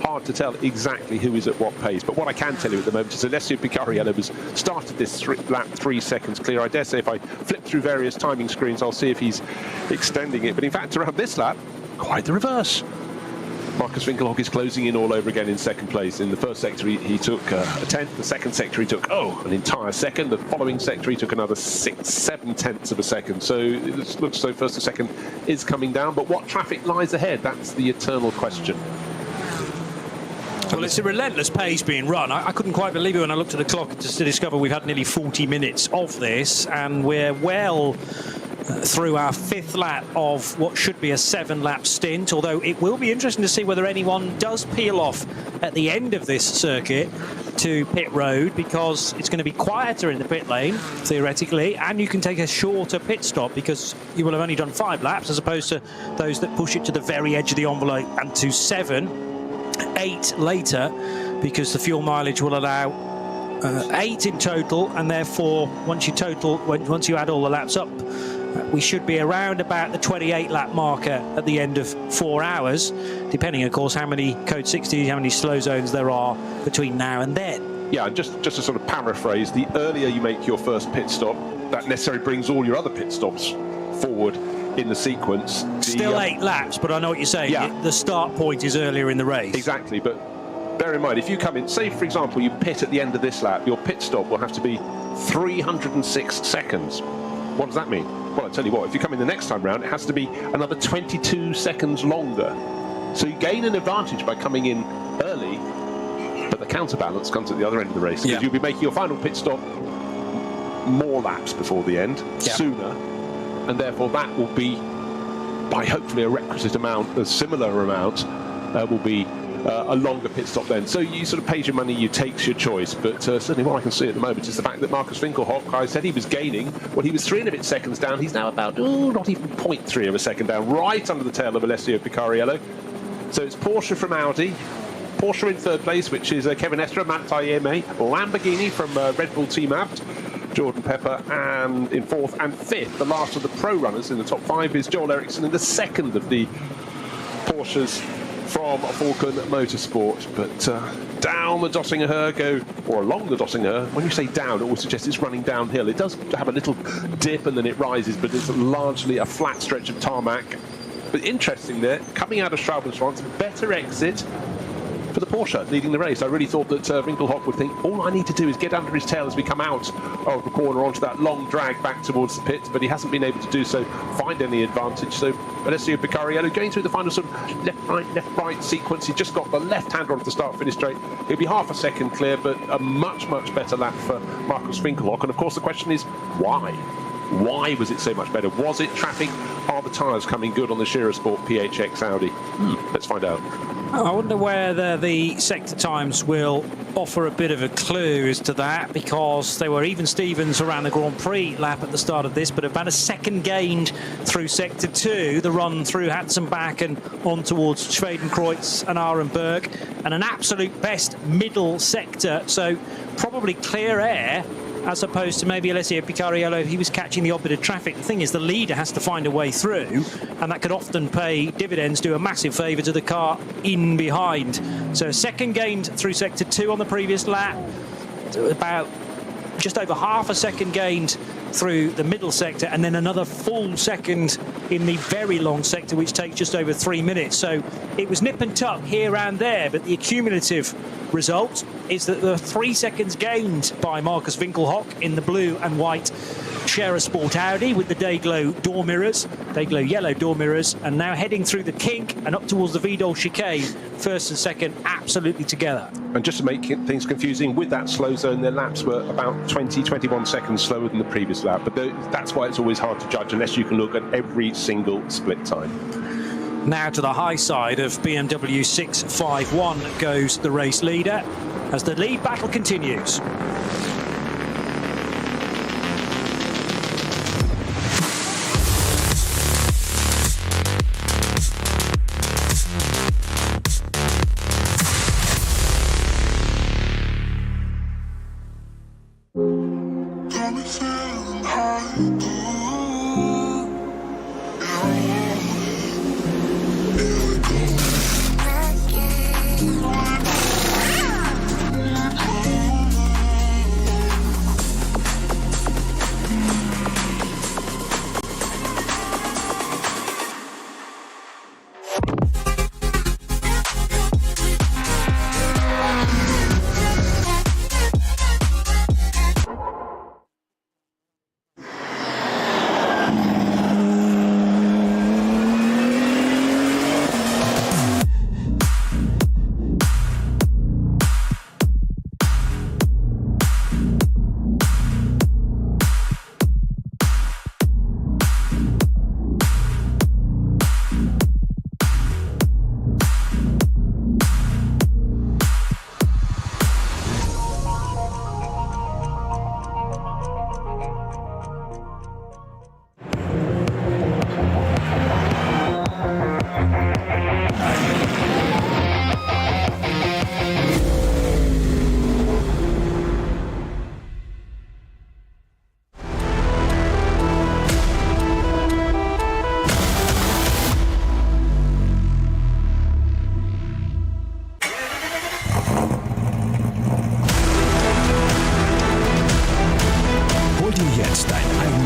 hard to tell exactly who is at what pace. But what I can tell you at the moment is Alessio Picariello has started this lap 3 seconds clear. I dare say if I flip through various timing screens, I'll see if he's extending it. But in fact, around this lap, quite the reverse. Marcus Winkelhock is closing in all over again in 2nd place. In the 1st sector, he took a 10th. The 2nd sector, he took, an entire second. The following sector, he took another 6-7 tenths of a second. So it looks as though 1st to 2nd is coming down. But what traffic lies ahead? That's the eternal question. Well, it's a relentless pace being run. I couldn't quite believe it when I looked at the clock just to discover we've had nearly 40 minutes of this, and we're well through our 5th lap of what should be a 7-lap stint, although it will be interesting to see whether anyone does peel off at the end of this circuit to pit road, because it's going to be quieter in the pit lane, theoretically, and you can take a shorter pit stop because you will have only done 5 laps as opposed to those that push it to the very edge of the envelope and to 7, 8 later, because the fuel mileage will allow 8 in total, and therefore once you add all the laps up, we should be around about the 28 lap marker at the end of 4 hours, depending of course how many code 60s, how many slow zones there are between now and then. Yeah, and just to sort of paraphrase, the earlier you make your first pit stop, that necessarily brings all your other pit stops forward in the sequence. Still 8 laps, but I know what you're saying. Yeah. The start point is earlier in the race. Exactly, but bear in mind, if you come in, say for example you pit at the end of this lap, your pit stop will have to be 306 seconds. What does that mean? Well, I'll tell you what, if you come in the next time round, it has to be another 22 seconds longer. So you gain an advantage by coming in early, but the counterbalance comes at the other end of the race, because you'll be making your final pit stop more laps before the end, sooner, and therefore that will be, by hopefully a requisite amount, a similar amount, will be a longer pit stop then. So you sort of pays your money, you takes your choice, but certainly what I can see at the moment is the fact that Marcus Winkelhock, I said he was gaining, well, he was 3 and a bit seconds down, he's now about, not even 0.3 of a second down, right under the tail of Alessio Picariello. So it's Porsche from Audi, Porsche in 3rd place, which is Kevin Estre, Matt Tailleme, Lamborghini from Red Bull Team Abt, Jordan Pepper, and in 4th and 5th, the last of the pro runners in the top 5 is Joel Eriksson in the 2nd of the Porsches from Falcon Motorsport. But down the Döttinger or along the Döttinger, when you say down, it always suggests it's running downhill. It does have a little dip and then it rises, but it's largely a flat stretch of tarmac. But interesting there, coming out of Straubenschwanz, better exit for the Porsche leading the race. I really thought that Winkelhock would think, all I need to do is get under his tail as we come out of the corner onto that long drag back towards the pit, but he hasn't been able to do so, find any advantage. So Alessio Picariello going through the final sort of left-right sequence. He just got the left-hander onto the start-finish straight. He'll be half a second clear, but a much, much better lap for Marcus Winkelhock. And of course the question is, why? Why was it so much better? Was it traffic? Are the tyres coming good on the Shearer Sport PHX Audi? Let's find out. I wonder whether the sector times will offer a bit of a clue as to that, because they were even Stevens around the Grand Prix lap at the start of this, but about a second gained through sector 2, the run through Hatzenbach and on towards Schwedenkreuz and Arenberg, and an absolute best middle sector, so probably clear air as opposed to maybe Alessio Picariello if he was catching the opposite traffic. The thing is, the leader has to find a way through, and that could often pay dividends, do a massive favour to the car in behind. So second gained through sector 2 on the previous lap, about just over half a second gained through the middle sector, and then another full second in the very long sector, which takes just over 3 minutes. So it was nip and tuck here and there, but the accumulative result is that the 3 seconds gained by Marcus Winkelhock in the blue and white Scherer Sport Audi with the Dayglow door mirrors, Dayglow yellow door mirrors, and now heading through the kink and up towards the Vidal chicane, first and second absolutely together. And just to make things confusing, with that slow zone, their laps were about 20-21 seconds slower than the previous lap, but that's why it's always hard to judge unless you can look at every single split time. Now to the high side of BMW 651 goes the race leader as the lead battle continues.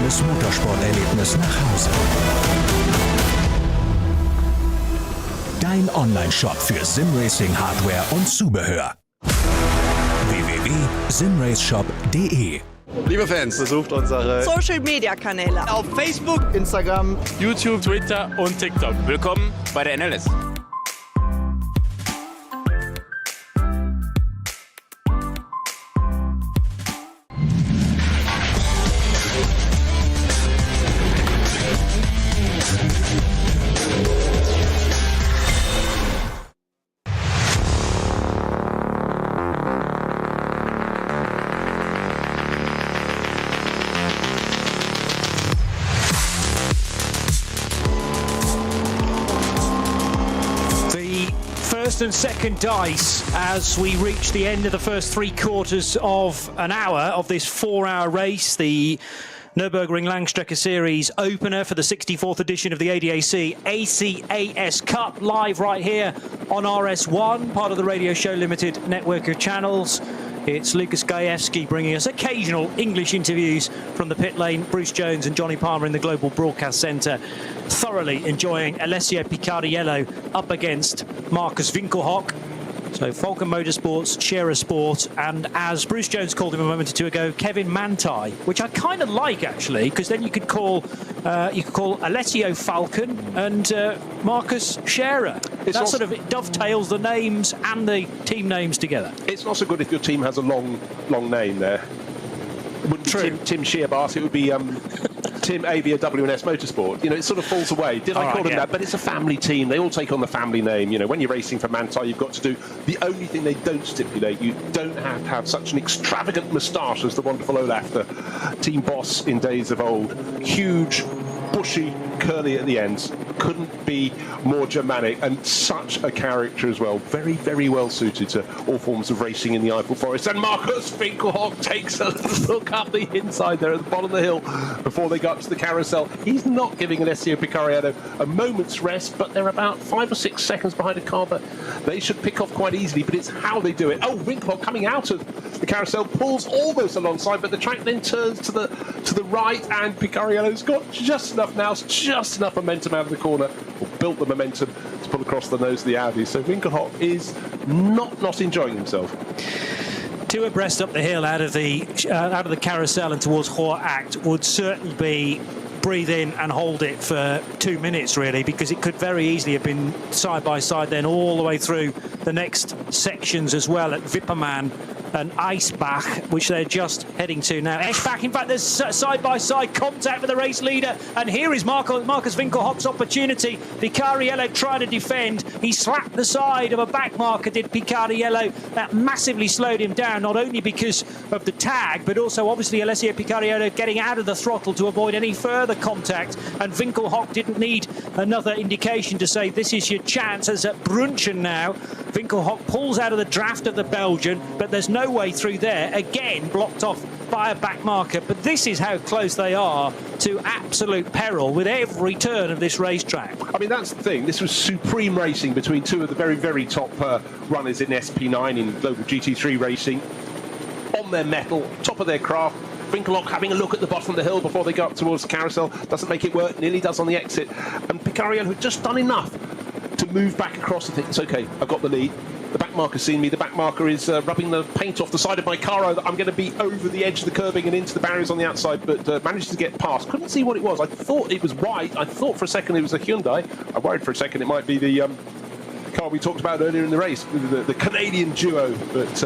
emotionales Motorsporterlebnis nach Hause. Dein Online-Shop für Simracing-Hardware und Zubehör. www.simraceshop.de. Liebe Fans, besucht unsere Social-Media-Kanäle auf Facebook, Instagram, YouTube, Twitter und TikTok. Willkommen bei der NLS. First and second dice as we reach the end of the first 3/4 of an hour of this 4-hour race. The Nürburgring Langstrecken-Series opener for the 64th edition of the ADAC ACAS Cup, live right here on RS1, part of the Radio Show Limited network of channels. It's Lucas Gajewski bringing us occasional English interviews from the pit lane. Bruce Jones and Johnny Palmer in the Global Broadcast Centre, thoroughly enjoying Alessio Picariello up against Marcus Winkelhock. So Falcon Motorsports, Scherer Sport, and as Bruce Jones called him a moment or two ago, Kevin Manthey, which I kind of like actually, because then you could call Alessio Falcon and Marcus Scherer. That sort of dovetails the names and the team names together. It's not so good if your team has a long name there. It wouldn't be Tim Shearbart, it would be Tim Avia W&S Motorsport. You know, it sort of falls away. Did I call them that? But it's a family team. They all take on the family name. You know, when you're racing for Manthey, you've got to do the only thing they don't stipulate. You don't have to have such an extravagant moustache as the wonderful Olaf, the team boss in days of old. Huge, bushy, curly at the ends. Couldn't be more Germanic, and such a character as well. Very, very well suited to all forms of racing in the Eiffel Forest. And Marcus Winkelhock takes a look up the inside there at the bottom of the hill before they go up to the carousel. He's not giving Alessio Picariello a moment's rest, but they're about 5 or 6 seconds behind a car that they should pick off quite easily, but it's how they do it. Oh, Winkelhock coming out of the carousel, pulls almost alongside, but the track then turns to the right, and Picariello's got just enough now, just enough momentum out of the corner, or built the momentum to pull across the nose of the Audi. So Winkelhock is not enjoying himself. 2 abreast up the hill out of the carousel and towards Hoher Act would certainly be breathe in and hold it for 2 minutes, really, because it could very easily have been side by side then all the way through the next sections as well at Wipperman and Eisbach, which they're just heading to now. Eschbach, in fact, there's side-by-side contact with the race leader, and here is Marcus Winkelhock's opportunity. Picariello trying to defend. He slapped the side of a back marker, did Picariello. That massively slowed him down, not only because of the tag, but also obviously Alessio Picariello getting out of the throttle to avoid any further contact, and Winkelhock didn't need another indication to say this is your chance. As at Brunchen now, Winkelhock pulls out of the draft of the Belgian, but there's no way through there, again blocked off by a back marker. But this is how close they are to absolute peril with every turn of this racetrack. I mean, that's the thing. This was supreme racing between two of the very, very top runners in SP9 in global GT3 racing, on their mettle, top of their craft. Winkelhock having a look at the bottom of the hill before they go up towards the carousel, doesn't make it work, nearly does on the exit, and Picariello had just done enough to move back across and think, it's okay, I've got the lead. The back marker's seen me. The back marker is rubbing the paint off the side of my car. I'm going to be over the edge of the curbing and into the barriers on the outside, but managed to get past. Couldn't see what it was. I thought it was white. I thought for a second it was a Hyundai. I worried for a second it might be the car we talked about earlier in the race, the Canadian duo, but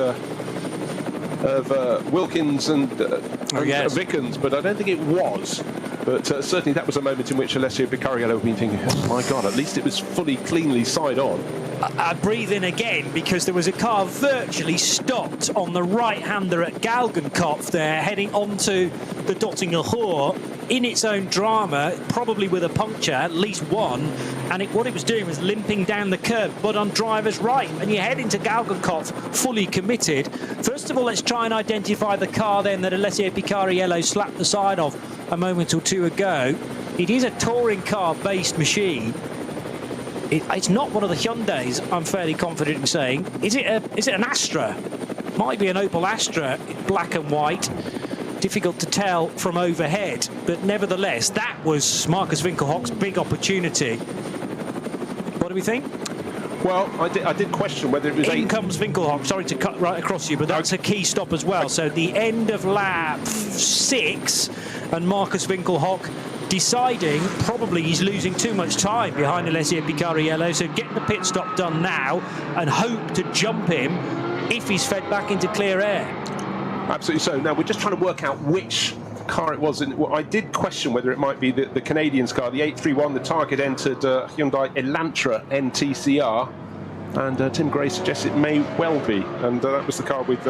of Wilkins and Vickens, but I don't think it was. But certainly that was a moment in which Alessio Picariello had been thinking, oh my God, at least it was fully, cleanly side on. I breathe in again because there was a car virtually stopped on the right-hander at Galgenkopf there, heading onto the Dottinger Hoor in its own drama, probably with a puncture, at least one, and what it was doing was limping down the curb, but on driver's right, and you head into Galgenkopf fully committed. First of all, let's try and identify the car then that Alessio Picariello slapped the side of a moment or two ago. It is a touring car-based machine. It's not one of the Hyundais, I'm fairly confident in saying. Is it an Astra? Might be an Opel Astra, black and white. difficult to tell from overhead, but nevertheless, that was Marcus Winkelhock's big opportunity. What do we think? Well, I did question whether it was... In comes Winkelhock. Sorry to cut right across you, but that's a key stop as well. So the end of lap 6, and Marcus Winkelhock deciding probably he's losing too much time behind Alessio Picariello, so get the pit stop done now and hope to jump him if he's fed back into clear air. Absolutely so. Now, we're just trying to work out which car it was. Well, I did question whether it might be the Canadian's car, the 831. The target entered Hyundai Elantra NTCR, and Tim Gray suggests it may well be. And that was the car with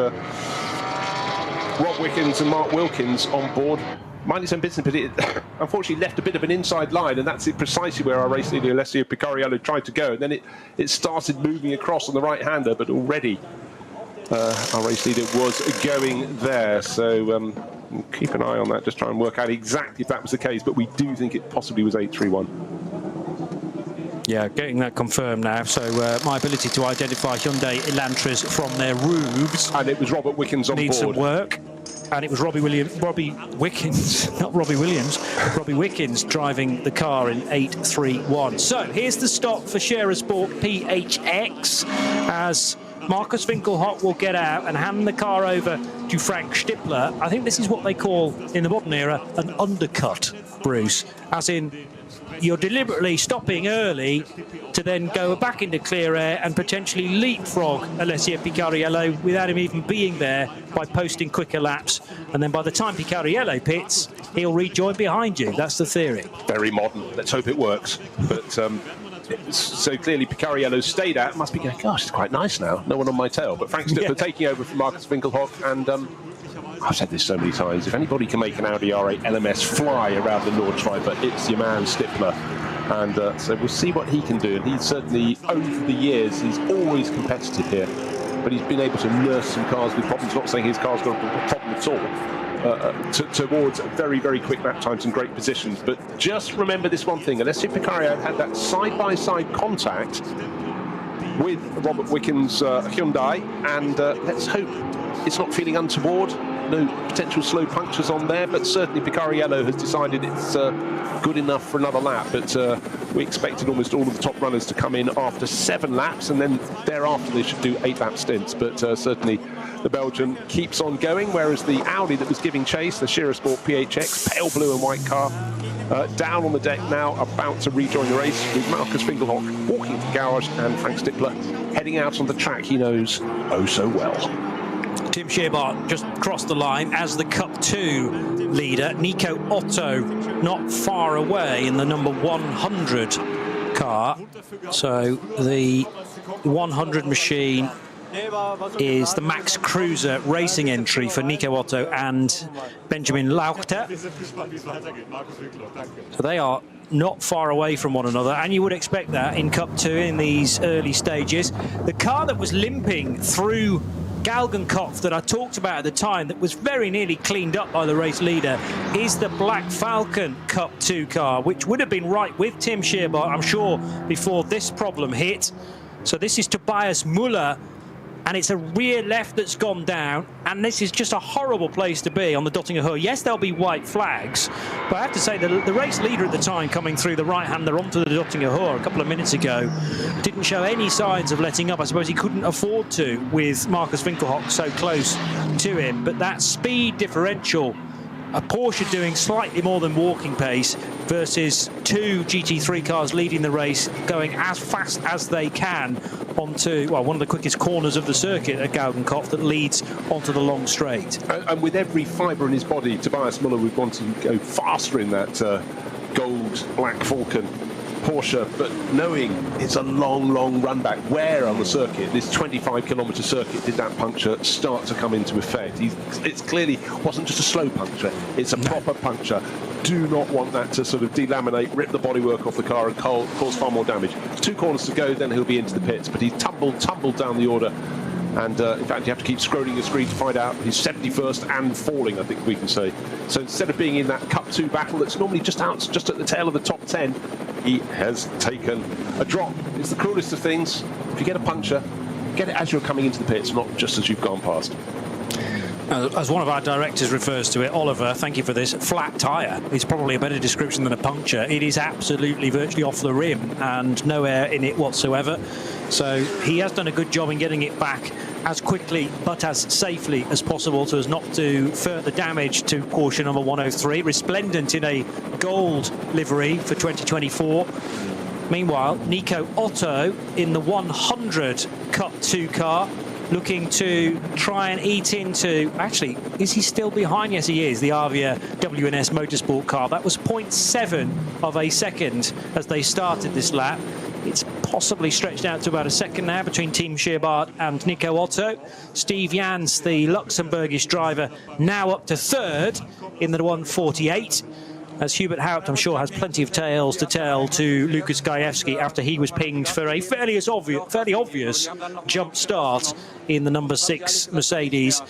Rob Wickens and Mark Wilkins on board. Mind its own business, but it unfortunately left a bit of an inside line, and that's precisely where our race leader Alessio Picariello tried to go. And then it started moving across on the right-hander, but already our race leader was going there. So keep an eye on that, just try and work out exactly if that was the case, but we do think it possibly was 831. Yeah, getting that confirmed now. So my ability to identify Hyundai Elantras from their roofs. And it was Robert Wickens on board. Needs some work. And it was Robbie Wickens, not Robbie Williams, Robbie Wickens driving the car in 831. So here's the stop for Scherer Sport PHX as Marcus Winkelhock will get out and hand the car over to Frank Stippler. I think this is what they call, in the modern era, an undercut, Bruce. As in, you're deliberately stopping early to then go back into clear air and potentially leapfrog Alessio Picariello without him even being there by posting quicker laps. And then by the time Picariello pits, he'll rejoin behind you. That's the theory. Very modern. Let's hope it works. But so clearly Picariello stayed out. Must be going, gosh, it's quite nice now. No one on my tail. But Frank Stippler taking over from Marcus Winkelhock. And I've said this so many times, if anybody can make an Audi R8 LMS fly around the Nordschleife, it's your man Stippler. And so we'll see what he can do. And he's certainly, over the years, he's always competitive here. But he's been able to nurse some cars with problems. Not saying his car's got a problem at all. Towards very, very quick lap times and great positions. But just remember this one thing. Alessio Picariello had that side-by-side contact with Robert Wickens' Hyundai. And let's hope it's not feeling untoward. No potential slow punctures on there, but certainly Picariello has decided it's good enough for another lap. But we expected almost all of the top runners to come in after 7 laps, and then thereafter they should do 8-lap stints. But certainly the Belgian keeps on going, whereas the Audi that was giving chase, the Scherer Sport PHX, pale blue and white car, down on the deck now, about to rejoin the race with Marcus Winkelhock walking to the garage and Frank Stippler heading out on the track he knows oh so well. Tim Scherbart just crossed the line as the Cup 2 leader. Nico Otto not far away in the number 100 car. So the 100 machine is the Max Cruiser racing entry for Nico Otto and Benjamin Lauchter. So they are not far away from one another, and you would expect that in Cup 2 in these early stages. The car that was limping through Galgenkopf that I talked about at the time, that was very nearly cleaned up by the race leader, is the Black Falcon Cup 2 car, which would have been right with Tim Scherbart, I'm sure, before this problem hit. So this is Tobias Müller, and it's a rear left that's gone down, and this is just a horrible place to be on the Dottinger Höhe. Yes, there'll be white flags, but I have to say the race leader at the time coming through the right-hander onto the Dottinger Höhe a couple of minutes ago didn't show any signs of letting up. I suppose he couldn't afford to with Marcus Winkelhock so close to him, but that speed differential, a Porsche doing slightly more than walking pace versus 2 GT3 cars leading the race, going as fast as they can onto, well, one of the quickest corners of the circuit at Galgenkopf that leads onto the long straight. And with every fibre in his body, Tobias Müller would want to go faster in that gold Black Falcon Porsche, but knowing it's a long run back, where on the circuit, this 25-kilometre circuit, did that puncture start to come into effect? It's clearly wasn't just a slow puncture, it's a proper puncture. Do not want that to sort of delaminate, rip the bodywork off the car and cause far more damage. 2 corners to go, then he'll be into the pits, but he's tumbled down the order. And in fact, you have to keep scrolling your screen to find out he's 71st and falling, I think we can say. So instead of being in that Cup 2 battle that's normally just at the tail of the top 10, he has taken a drop. It's the cruelest of things. If you get a puncture, get it as you're coming into the pits, not just as you've gone past. As one of our directors refers to it, Oliver, thank you for this, flat tyre is probably a better description than a puncture. It is absolutely virtually off the rim and no air in it whatsoever. So he has done a good job in getting it back as quickly but as safely as possible so as not to further damage to Porsche number 103, resplendent in a gold livery for 2024. Meanwhile, Nico Otto in the 100 Cup 2 car, looking to try and eat into, actually, is he still behind? Yes, he is, the Avia WNS Motorsport car. That was 0.7 of a second as they started this lap. It's possibly stretched out to about a second now between Team Scheerbart and Nico Otto. Steve Jans, the Luxembourgish driver, now up to third in the 148. As Hubert Haupt, I'm sure, has plenty of tales to tell to Lukas Gajewski after he was pinged for a fairly obvious jump start in the number 6 Mercedes.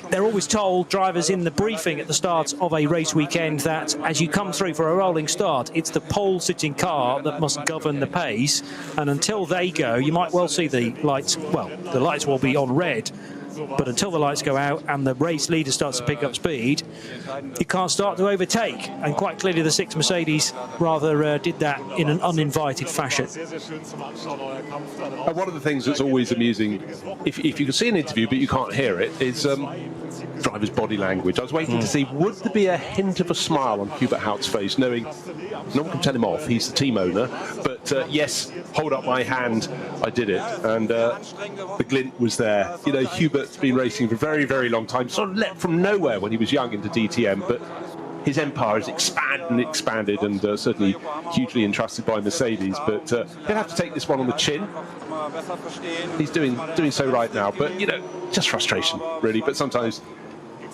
They're always told, drivers in the briefing at the start of a race weekend, that as you come through for a rolling start, it's the pole-sitting car that must govern the pace. And until they go, you might well see the lights, well, the lights will be on red. But until the lights go out and the race leader starts to pick up speed, you can't start to overtake. And quite clearly the 6 Mercedes rather did that in an uninvited fashion. One of the things that's always amusing, if you can see an interview but you can't hear it, is driver's body language. I was waiting to see, would there be a hint of a smile on Hubert Haupt's face, knowing no one can tell him off, he's the team owner, but yes, hold up my hand, I did it. And the glint was there. You know, Hubert's been racing for a very, very long time, sort of leapt from nowhere when he was young into DTM, but his empire has expanded and certainly hugely entrusted by Mercedes, but he'll have to take this one on the chin. He's doing so right now, but you know, just frustration really. But sometimes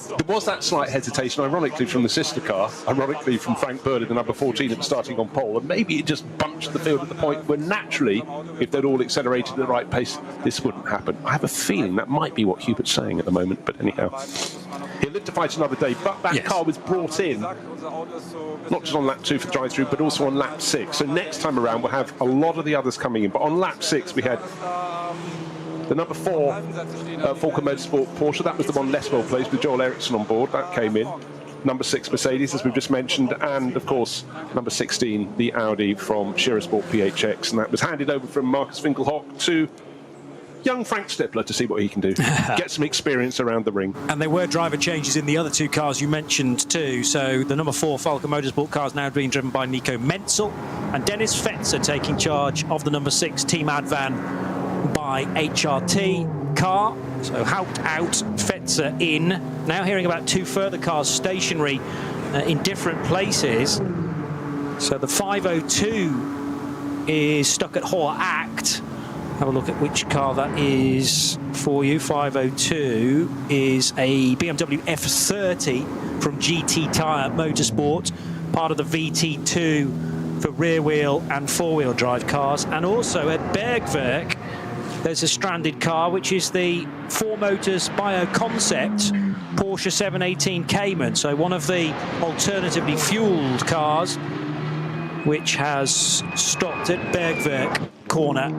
there was that slight hesitation, ironically, from the sister car, ironically from Frank Bird in the number 14 that was starting on pole, and maybe it just bunched the field at the point where naturally, if they'd all accelerated at the right pace, this wouldn't happen. I have a feeling that might be what Hubert's saying at the moment, but anyhow, he'll live to fight another day. But that car was brought in not just on lap 2 for the drive-through, but also on lap 6. So next time around, we'll have a lot of the others coming in. But on lap 6, we had the number 4 Falcon Motorsport Porsche. That was the one less well placed with Joel Eriksson on board. That came in. Number 6 Mercedes, as we've just mentioned, and of course number 16 the Audi from Scheersport PHX, and that was handed over from Marcus Winkelhock to young Frank Stippler to see what he can do, get some experience around the ring. And there were driver changes in the other 2 cars you mentioned too. So the number 4 Falcon Motorsport car is now being driven by Nico Menzel, and Dennis Fetzer taking charge of the number 6 Team Advan by HRT car. So Haupt out, Fetzer in. Now hearing about 2 further cars stationary in different places. So the 502 is stuck at Hoher Acht. Have a look at which car that is for you. 502 is a BMW F30 from GT Tyre Motorsport, part of the VT2 for rear wheel and 4-wheel drive cars. And also at Bergwerk, there's a stranded car, which is the 4 Motors Bio-Concept Porsche 718 Cayman. So one of the alternatively fueled cars, which has stopped at Bergwerk corner.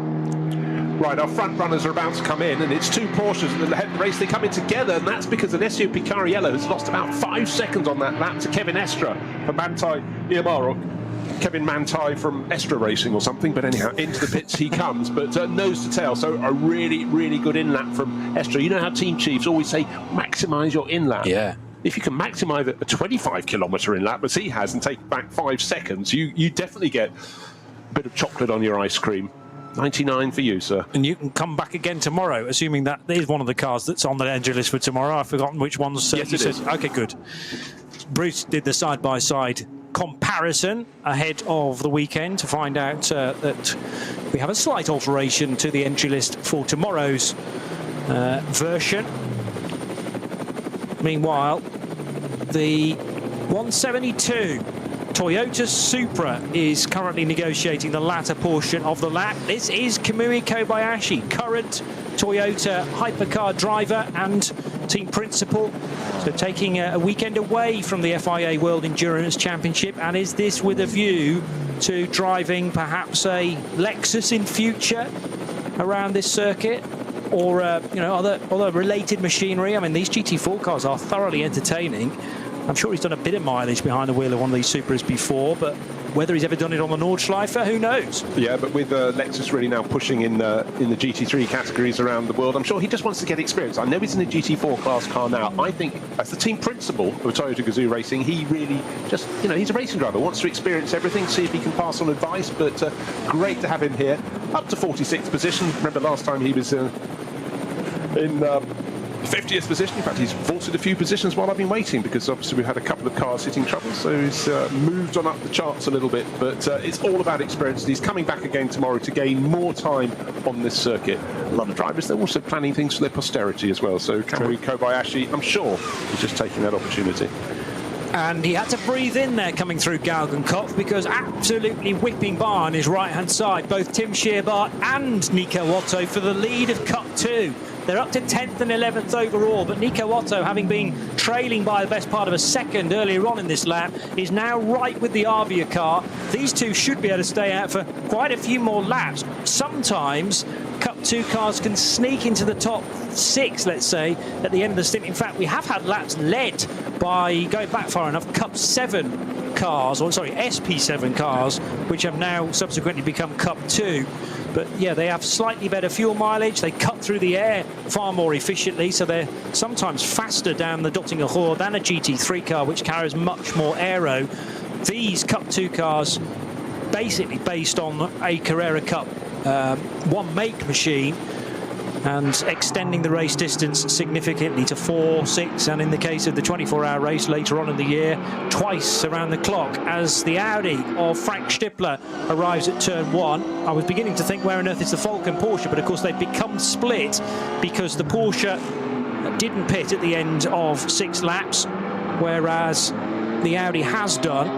Right, our front runners are about to come in, and it's 2 Porsches that head the race. They come in together, and that's because Alessio Picariello has lost about 5 seconds on that lap to Kevin Estra from Manthey Iamaro. Kevin Manthey from Estra Racing or something, but anyhow, into the pits he comes, but nose to tail, so a really, really good in-lap from Estra. You know how team chiefs always say, maximise your in-lap. Yeah. If you can maximise a 25-kilometre in-lap, as he has, and take back 5 seconds, you definitely get a bit of chocolate on your ice cream. 99 for you, sir. And you can come back again tomorrow, assuming that is one of the cars that's on the entry list for tomorrow. I've forgotten which ones. Yes, it is. Okay, good. Bruce did the side-by-side comparison ahead of the weekend to find out that we have a slight alteration to the entry list for tomorrow's version. Meanwhile, the 172 Toyota Supra is currently negotiating the latter portion of the lap. This is Kamui Kobayashi, current Toyota hypercar driver and team principal. So taking a weekend away from the FIA World Endurance Championship. And is this with a view to driving perhaps a Lexus in future around this circuit? or other related machinery. I mean, these GT4 cars are thoroughly entertaining. I'm sure he's done a bit of mileage behind the wheel of one of these Supras before, but whether he's ever done it on the Nordschleife, who knows? Yeah, but with Lexus really now pushing in the GT3 categories around the world, I'm sure he just wants to get experience. I know he's in a GT4 class car now. I think as the team principal of Toyota Gazoo Racing, he really just, he's a racing driver, wants to experience everything, see if he can pass on advice, but great to have him here. Up to 46th position. Remember last time he was in 50th position. In fact, he's vaulted a few positions while I've been waiting, because obviously we've had a couple of cars hitting trouble, so he's moved on up the charts a little bit, but it's all about experience. He's coming back again tomorrow to gain more time on this circuit. A lot of drivers, they're also planning things for their posterity as well, so Kamui Kobayashi, I'm sure, is just taking that opportunity. And he had to breathe in there coming through Galgenkopf, because absolutely whipping by on his right-hand side, both Tim Scheerbart and Nico Otto for the lead of Cup 2. They're up to 10th and 11th overall, but Nico Otto, having been trailing by the best part of a second earlier on in this lap, is now right with the Avia car. These two should be able to stay out for quite a few more laps. Sometimes Cup 2 cars can sneak into the top 6, let's say, at the end of the stint. In fact, we have had laps led by, going back far enough, Cup 7 cars, or sorry, SP7 cars, which have now subsequently become Cup 2. But yeah, they have slightly better fuel mileage. They cut through the air far more efficiently, so they're sometimes faster down the Dottinger Rohr than a GT3 car, which carries much more aero. These Cup 2 cars, basically based on a Carrera Cup 1 make machine, and extending the race distance significantly to 4, 6, and in the case of the 24-hour race later on in the year, twice around the clock. As the Audi of Frank Stippler arrives at turn 1, I was beginning to think, where on earth is the Falcon Porsche? But of course they've become split, because the Porsche didn't pit at the end of 6 laps, whereas the Audi has done,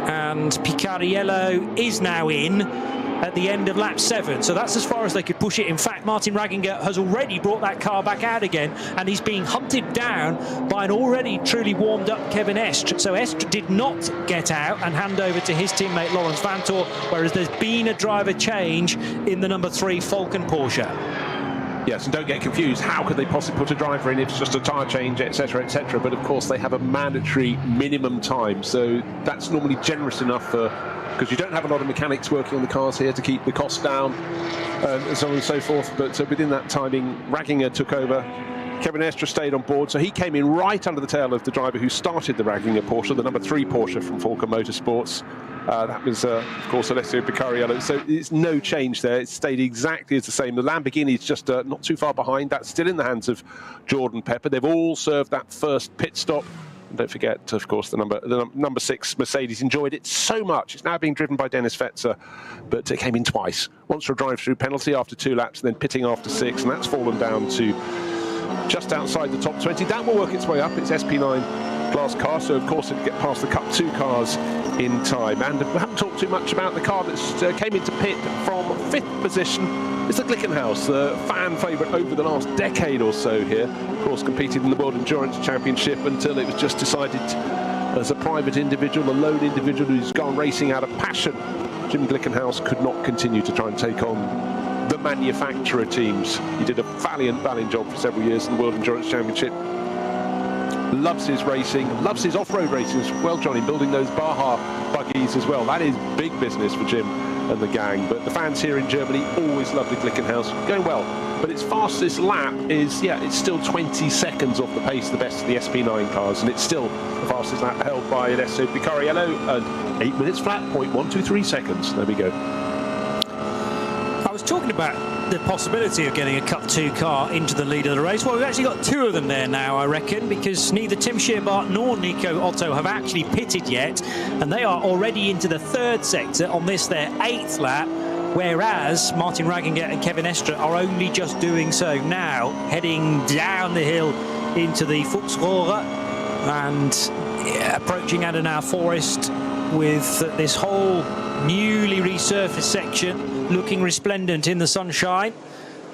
and Picariello is now in at the end of lap 7, so that's as far as they could push it. In fact, Martin Ragginger has already brought that car back out again, and he's being hunted down by an already truly warmed up Kevin Estre. So Estre did not get out and hand over to his teammate Laurens Vanthoor, whereas there's been a driver change in the number 3 Falcon Porsche. Yes, and don't get confused, how could they possibly put a driver in if it's just a tyre change, etc., etc.? But of course they have a mandatory minimum time, so that's normally generous enough for, because you don't have a lot of mechanics working on the cars here to keep the cost down, and so on and so forth. But within that timing, Ragginger took over. Kevin Estre stayed on board, so he came in right under the tail of the driver who started the Ragginger Porsche, the number 3 Porsche from Falcon Motorsports. That was, of course, Alessio Picariello. So it's no change there. It stayed exactly as the same. The Lamborghini is just not too far behind. That's still in the hands of Jordan Pepper. They've all served that first pit stop. And don't forget, of course, the number 6 Mercedes enjoyed it so much. It's now being driven by Dennis Fetzer, but it came in twice. Once for a drive-through penalty after 2 laps, and then pitting after 6, and that's fallen down to just outside the top 20. That will work its way up. It's SP9 class car, so of course it'll get past the Cup 2 cars in time. And we haven't talked too much about the car that came into pit from 5th position. It's the Glickenhaus, the fan favourite over the last decade or so here. Of course, competed in the World Endurance Championship until it was just decided as a private individual, a lone individual who's gone racing out of passion. Jim Glickenhaus could not continue to try and take on the manufacturer teams. He did a valiant job for several years in the World Endurance Championship. Loves his racing, loves his off-road racing as well, Johnny, building those Baja buggies as well. That is big business for Jim and the gang. But the fans here in Germany always love the Glickenhaus. Going well. But its fastest lap is, it's still 20 seconds off the pace of the best of the SP9 cars, and it's still the fastest lap held by Alessio Picariello, 8 minutes flat, 0.123 seconds. There we go. I was talking about the possibility of getting a Cup 2 car into the lead of the race. Well, we've actually got 2 of them there now, I reckon, because neither Tim Scheerbart nor Nico Otto have actually pitted yet, and they are already into the 3rd sector on this, their 8th lap, whereas Martin Ragginger and Kevin Estre are only just doing so now, heading down the hill into the Fuchsrohre and approaching Adenauer Forest with this whole newly resurfaced section looking resplendent in the sunshine,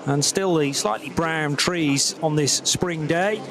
and still the slightly brown trees on this spring day.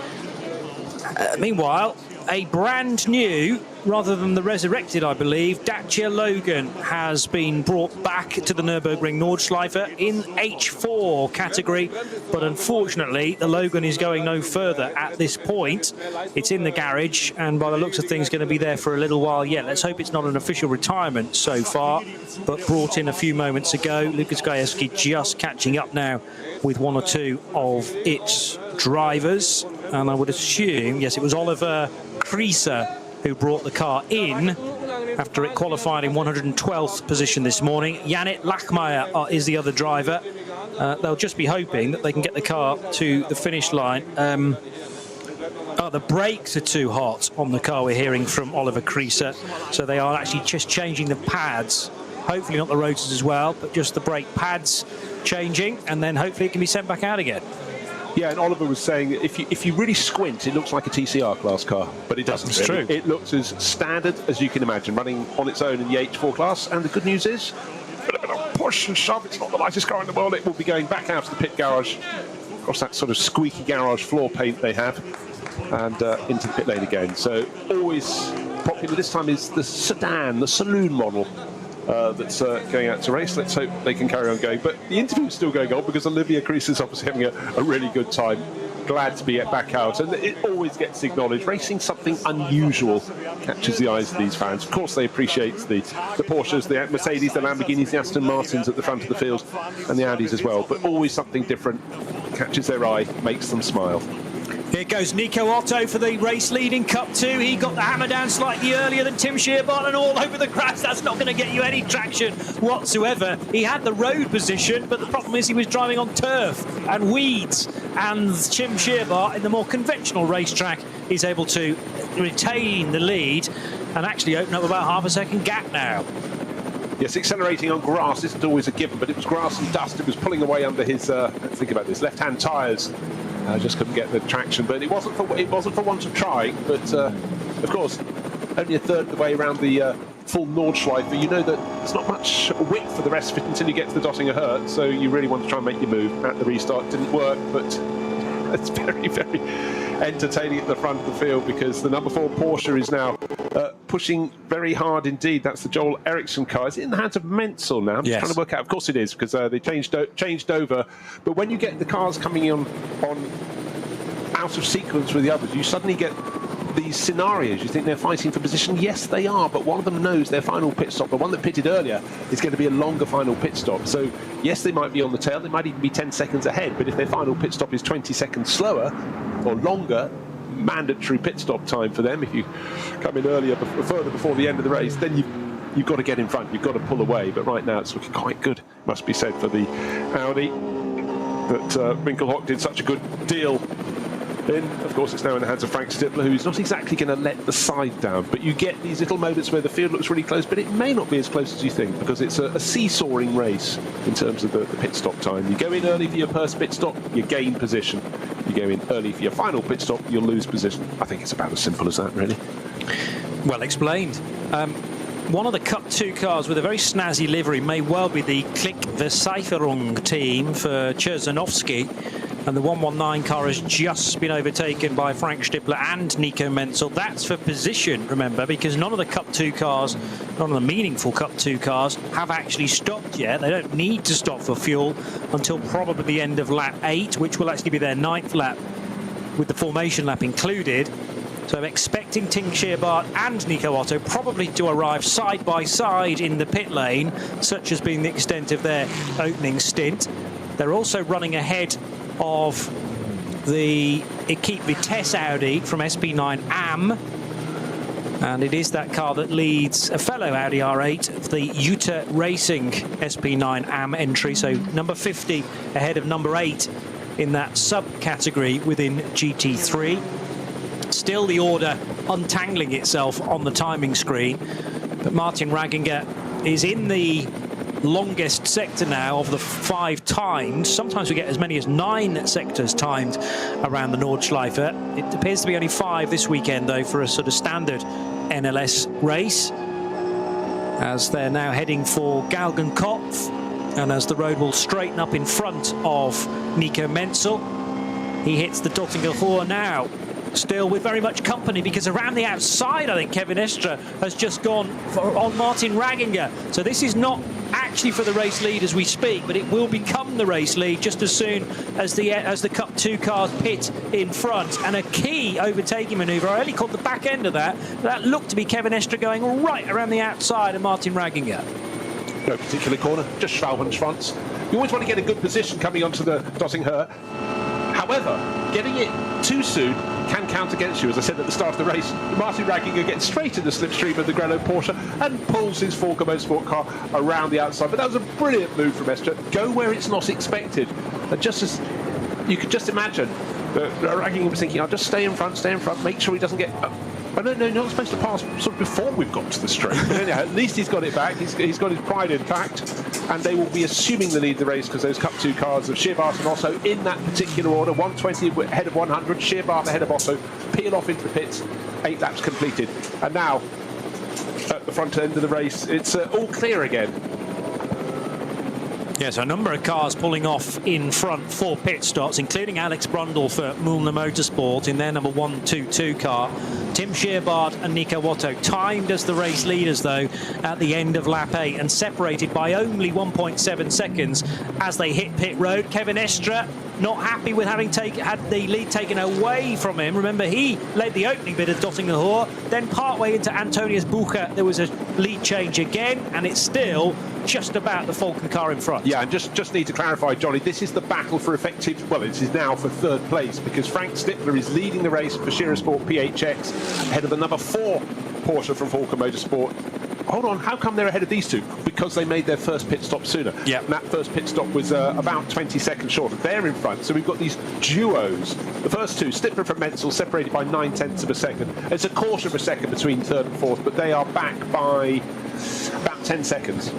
Meanwhile, a brand new rather than the resurrected, I believe, Dacia Logan has been brought back to the Nürburgring Nordschleife in H4 category, but unfortunately the Logan is going no further at this point. It's in the garage, and by the looks of things going to be there for a little while yet. Let's hope it's not an official retirement so far, but brought in a few moments ago. Lukas Gajewski just catching up now with one or two of its drivers, and I would assume, yes, it was Oliver Krieser who brought the car in after it qualified in 112th position this morning. Janit Lachmeier is the other driver. They'll just be hoping that they can get the car to the finish line. The brakes are too hot on the car, we're hearing from Oliver Krieser, so they are actually just changing the pads. Hopefully not the rotors as well, but just the brake pads changing, and then hopefully it can be sent back out again. Yeah, and Oliver was saying that if you really squint, it looks like a TCR class car, but it doesn't. It's really. true. It looks as standard as you can imagine, running on its own in the H4 class. And the good news is, a little bit of push and shove. It's not the lightest car in the world. It will be going back out to the pit garage, across that sort of squeaky garage floor paint they have, and into the pit lane again. So always popular. This time is the sedan, the saloon model. That's going out to race. Let's hope they can carry on going. But the interview is still going on because Olivia Kreis is obviously having a really good time. Glad to be back out, and it always gets acknowledged. Racing something unusual catches the eyes of these fans. Of course, they appreciate the Porsches, the Mercedes, the Lamborghinis, the Aston Martins at the front of the field, and the Audis as well. But always something different catches their eye, makes them smile. Here goes Nico Otto for the race leading Cup 2. He got the hammer down slightly earlier than Tim Shearbart, and all over the grass. That's not going to get you any traction whatsoever. He had the road position, but the problem is he was driving on turf and weeds. And Tim Shearbart, in the more conventional racetrack, is able to retain the lead and actually open up about half a second gap now. Yes, accelerating on grass isn't always a given, but it was grass and dust. It was pulling away under his, think about this, left-hand tyres. Just couldn't get the traction, but it wasn't for want of trying. But of course, only a third of the way around the full Nordschleife, you know that there's not much width for the rest of it until you get to the Dottinger Hurt. So you really want to try and make your move. At the restart, didn't work, but it's very, very entertaining at the front of the field because the number 4 Porsche is now pushing very hard indeed. That's the Joel Eriksson car. Is it in the hands of Menzel now? I'm just trying to work out. Of course it is, because they changed over. But when you get the cars coming on out of sequence with the others, you suddenly get these scenarios. You think they're fighting for position. Yes, they are, but one of them knows their final pit stop, the one that pitted earlier, is going to be a longer final pit stop. So yes, they might be on the tail. They might even be 10 seconds ahead. But if their final pit stop is 20 seconds slower or longer, mandatory pit stop time for them. If you come in earlier, further before the end of the race, then you've got to get in front. You've got to pull away. But right now, it's looking quite good, must be said, for the Audi. But Winkelhock did such a good deal. Then, of course, it's now in the hands of Frank Stippler, who's not exactly going to let the side down. But you get these little moments where the field looks really close, but it may not be as close as you think, because it's a seesawing race in terms of the pit stop time. You go in early for your first pit stop, you gain position. You go in early for your final pit stop, you'll lose position. I think it's about as simple as that, really. Well explained. One of the Cup 2 cars with a very snazzy livery may well be the Klick Versicherung team for Czersanowski. And the 119 car has just been overtaken by Frank Stippler and Nico Menzel. That's for position, remember, because none of the Cup 2 cars, none of the meaningful Cup 2 cars, have actually stopped yet. They don't need to stop for fuel until probably the end of lap 8, which will actually be their 9th lap, with the formation lap included. So I'm expecting Tim Shearbart and Nico Otto probably to arrive side by side in the pit lane, such has been the extent of their opening stint. They're also running ahead of the Equipe Vitesse Audi from SP9 AM, and it is that car that leads a fellow Audi R8, the Utah Racing SP9 AM entry, so number 50 ahead of number 8 in that subcategory within GT3. Still the order untangling itself on the timing screen, but Martin Raginger is in the longest sector now of the 5 timed. Sometimes we get as many as 9 sectors timed around the Nordschleife. It appears to be only 5 this weekend, though, for a sort of standard NLS race, as they're now heading for Galgenkopf, and as the road will straighten up in front of Nico Menzel. He hits the Dottinger Hör now, still with very much company, because around the outside, I think Kevin Estre has just gone on Martin Ragginger. So this is not actually for the race lead as we speak, but it will become the race lead just as soon as the Cup 2 cars pit in front. And a key overtaking manoeuvre, I only caught the back end of that. That looked to be Kevin Estre going right around the outside of Martin Ragginger. No particular corner, just Schwalben's fronts. You always want to get a good position coming onto the Dottingher. However, getting it too soon can count against you. As I said at the start of the race, Martin Ragginger gets straight in the slipstream of the Grello Porsche and pulls his Falken Motorsport car around the outside. But that was a brilliant move from Estre. Go where it's not expected. And just as you could just imagine, Ragginger was thinking, I'll just stay in front, make sure he doesn't get... no, not supposed to pass sort of before we've got to the straight. But anyhow, at least he's got it back. He's got his pride intact, and they will be assuming the lead of the race because those Cup 2 cars of Scheerbaert and Otto in that particular order, 120 ahead of 100, Scheerbaert ahead of Otto, peel off into the pits, 8 laps completed. And now, at the front end of the race, it's all clear again. Yes, a number of cars pulling off in front for pit stops, including Alex Brundle for Mühlner Motorsport in their number 122 car. Tim Scheerbaert and Nico Otto timed as the race leaders, though, at the end of lap 8 and separated by only 1.7 seconds as they hit pit road. Kevin Estre not happy with having had the lead taken away from him. Remember, he led the opening bit of Dottingher, then partway into Antonius Bucher, there was a lead change again, and it's still just about the Falken car in front. Yeah, and just need to clarify, Johnny, this is the battle for effective, well, this is now for 3rd place, because Frank Stippler is leading the race for Scheersport PHX ahead of the number 4 Porsche from Falken Motorsport. Hold on, how come they're ahead of these two? Because they made their first pit stop sooner. Yeah. And that first pit stop was about 20 seconds shorter. They're in front, so we've got these duos. The first two, Stippler from Menzel, separated by 9/10 of a second. It's a quarter of a second between 3rd and 4th, but they are back by about 10 seconds.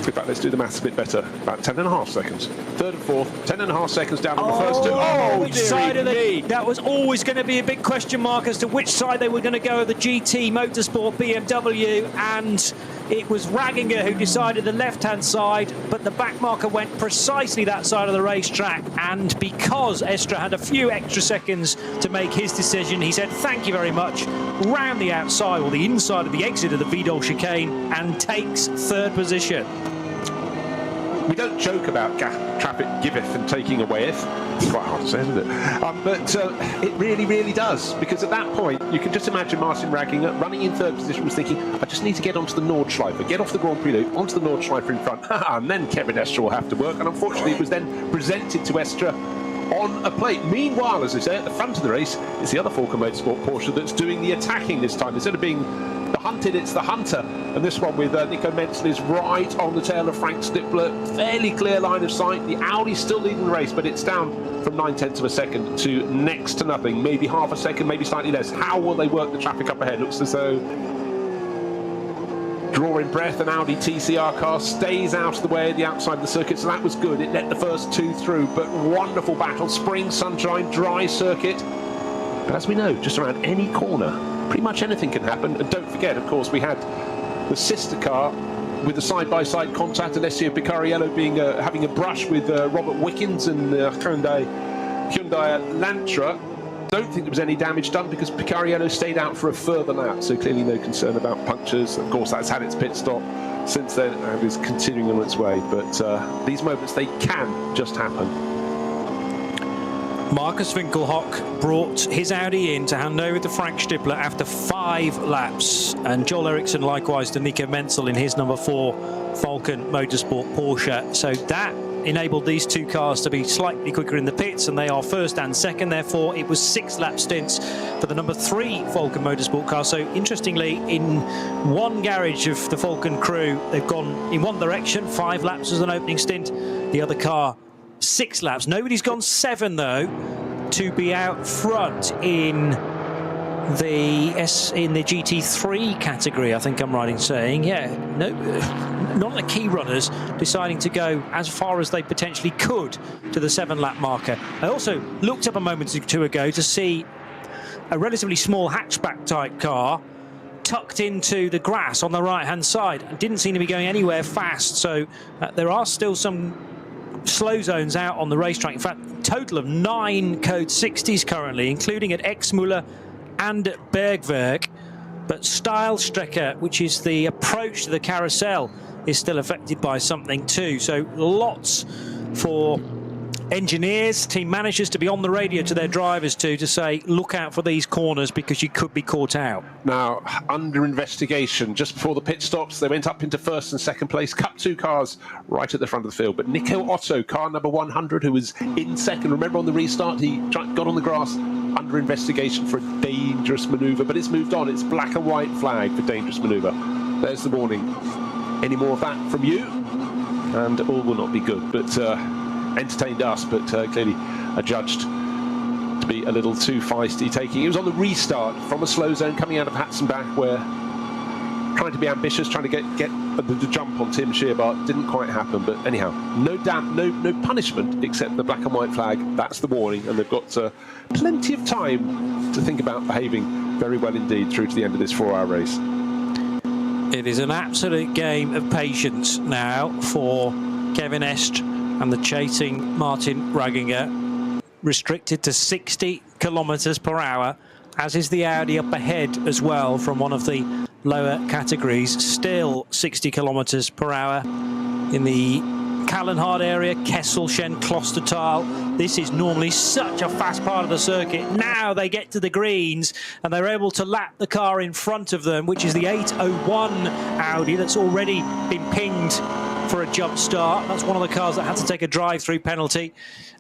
In fact, let's do the maths a bit better. About 10.5 seconds. 3rd and 4th, 10.5 seconds down on the first two. Oh, which side of that was always going to be a big question mark as to which side they were going to go of the GT Motorsport BMW, and it was Ragginger who decided the left-hand side, but the back marker went precisely that side of the racetrack, and because Estre had a few extra seconds to make his decision, he said thank you very much, round the outside or the inside of the exit of the Vidal chicane, and takes 3rd position. We don't joke about traffic giveth and taking awayeth. It's quite hard to say, isn't it? But it really, really does. Because at that point, you can just imagine Martin Ragginger running in 3rd position was thinking, I just need to get onto the Nordschleife, get off the Grand Prix loop, onto the Nordschleife in front, and then Kevin Estre will have to work. And unfortunately, it was then presented to Estre on a plate. Meanwhile, as I say, at the front of the race, it's the other Falken Motorsport Porsche that's doing the attacking this time. Instead of being the hunted, it's the hunter. And this one with Nico Menzel is right on the tail of Frank Stippler. Fairly clear line of sight. The Audi's still leading the race, but it's down from 9/10 of a second to next to nothing. Maybe half a second, maybe slightly less. How will they work the traffic up ahead? Looks as though drawing breath, an Audi TCR car stays out of the way of the outside of the circuit, so that was good. It let the first two through, but wonderful battle. Spring, sunshine, dry circuit. But as we know, just around any corner, pretty much anything can happen. And don't forget, of course, we had the sister car with the side-by-side contact, Alessio Picariello being having a brush with Robert Wickens and Hyundai Elantra. Don't think there was any damage done because Picariello stayed out for a further lap, so clearly no concern about punctures. Of course, that's had its pit stop since then and is continuing on its way. But these moments, they can just happen. Markus Winkelhock brought his Audi in to hand over to Frank Stippler after 5 laps, and Joel Eriksson likewise to Nico Menzel in his number 4 Falken Motorsport Porsche. So that enabled these two cars to be slightly quicker in the pits, and they are first and second. Therefore, it was 6 lap stints for the number 3 Falken Motorsport car. So interestingly, in one garage of the Falken crew, they've gone in one direction, 5 laps as an opening stint. The other car, 6 laps. Nobody's gone 7 though to be out front in the GT3 category. I think I'm right in saying, yeah, no, none of the key runners deciding to go as far as they potentially could to the 7-lap marker. I also looked up a moment or two ago to see a relatively small hatchback type car tucked into the grass on the right hand side and didn't seem to be going anywhere fast. So there are still some slow zones out on the racetrack. In fact, a total of 9 code 60s currently, including at Exmüller and at Bergwerk. But Steilstrecke, which is the approach to the carousel, is still affected by something too. So lots for engineers, team managers to be on the radio to their drivers to say, look out for these corners because you could be caught out. Now, under investigation, just before the pit stops, they went up into first and second place. Cup 2 cars right at the front of the field. But Nico Otto, car number 100, who was in second, remember on the restart, he got on the grass, under investigation for a dangerous manoeuvre. But it's moved on. It's black and white flag for dangerous manoeuvre. There's the warning. Any more of that from you? And all will not be good. But entertained us, but clearly adjudged to be a little too feisty taking. He was on the restart from a slow zone coming out of Hatzenbach, where trying to be ambitious, trying to get the jump on Tim Scherbart. Didn't quite happen, but anyhow, no punishment except the black and white flag. That's the warning, and they've got plenty of time to think about behaving very well indeed through to the end of this 4-hour race. It is an absolute game of patience now for Kevin Est and the chasing Martin Ragginger, restricted to 60 kilometers per hour, as is the Audi up ahead as well from one of the lower categories. Still 60 kilometers per hour in the Kallenhardt area, Kesselchen, Klostertal. This is normally such a fast part of the circuit. Now they get to the greens and they're able to lap the car in front of them, which is the 801 Audi that's already been pinged for a jump start. That's one of the cars that had to take a drive-through penalty.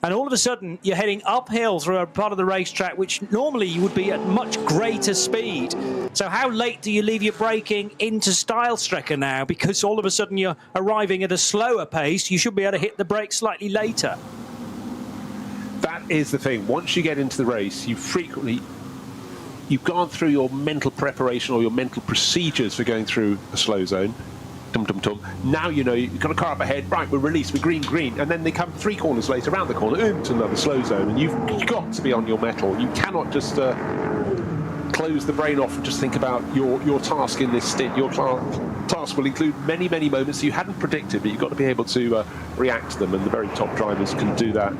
And all of a sudden, you're heading uphill through a part of the racetrack which normally you would be at much greater speed. So how late do you leave your braking into Steilstrecke now? Because all of a sudden you're arriving at a slower pace. You should be able to hit the brakes slightly later. That is the thing. Once you get into the race, you've gone through your mental preparation or your mental procedures for going through a slow zone. Now you know you've got a car up ahead, right, we're released, we're green, and then they come 3 corners later, around the corner, into another slow zone, and you've got to be on your mettle. You cannot just close the brain off and just think about your task in this stint. Your task will include many, many moments you hadn't predicted, but you've got to be able to react to them, and the very top drivers can do that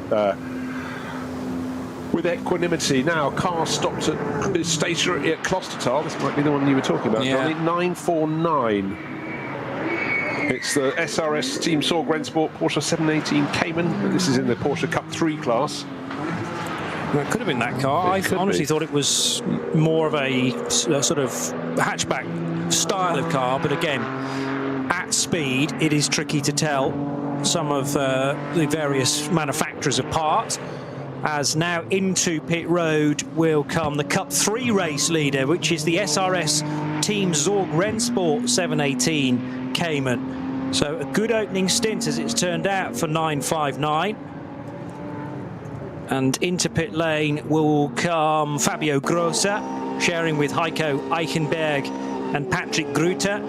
with equanimity. Now, car stopped at stationary at Klostertal. This might be the one you were talking about, yeah. Johnny. 949. It's the SRS Team Sorg Rennsport Porsche 718 Cayman. This is in the Porsche Cup 3 class. Well, it could have been that car. I honestly thought it was more of a sort of hatchback style of car, but again, at speed, it is tricky to tell some of the various manufacturers apart. As now into pit road will come the Cup 3 race leader, which is the SRS Team Sorg Rennsport 718 Cayman. So a good opening stint, as it's turned out, for 959. And into pit lane will come Fabio Grossa, sharing with Heiko Eichenberg and Patrick Grüter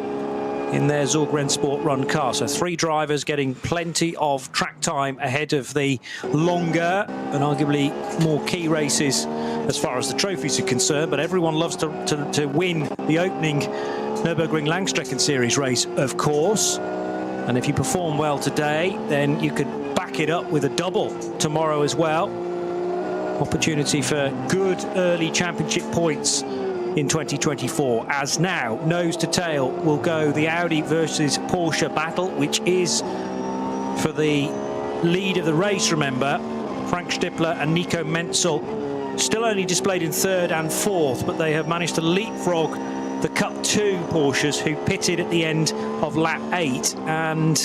in their Sorg Rennsport run car. So 3 drivers getting plenty of track time ahead of the longer and arguably more key races as far as the trophies are concerned. But everyone loves to win the opening Nürburgring Langstrecken-Series race, of course. And if you perform well today, then you could back it up with a double tomorrow as well. Opportunity for good early championship points in 2024. As now, nose to tail will go the Audi versus Porsche battle, which is for the lead of the race, remember. Frank Stippler and Nico Menzel still only displayed in 3rd and 4th, but they have managed to leapfrog the Cup 2 Porsches, who pitted at the end of lap 8, and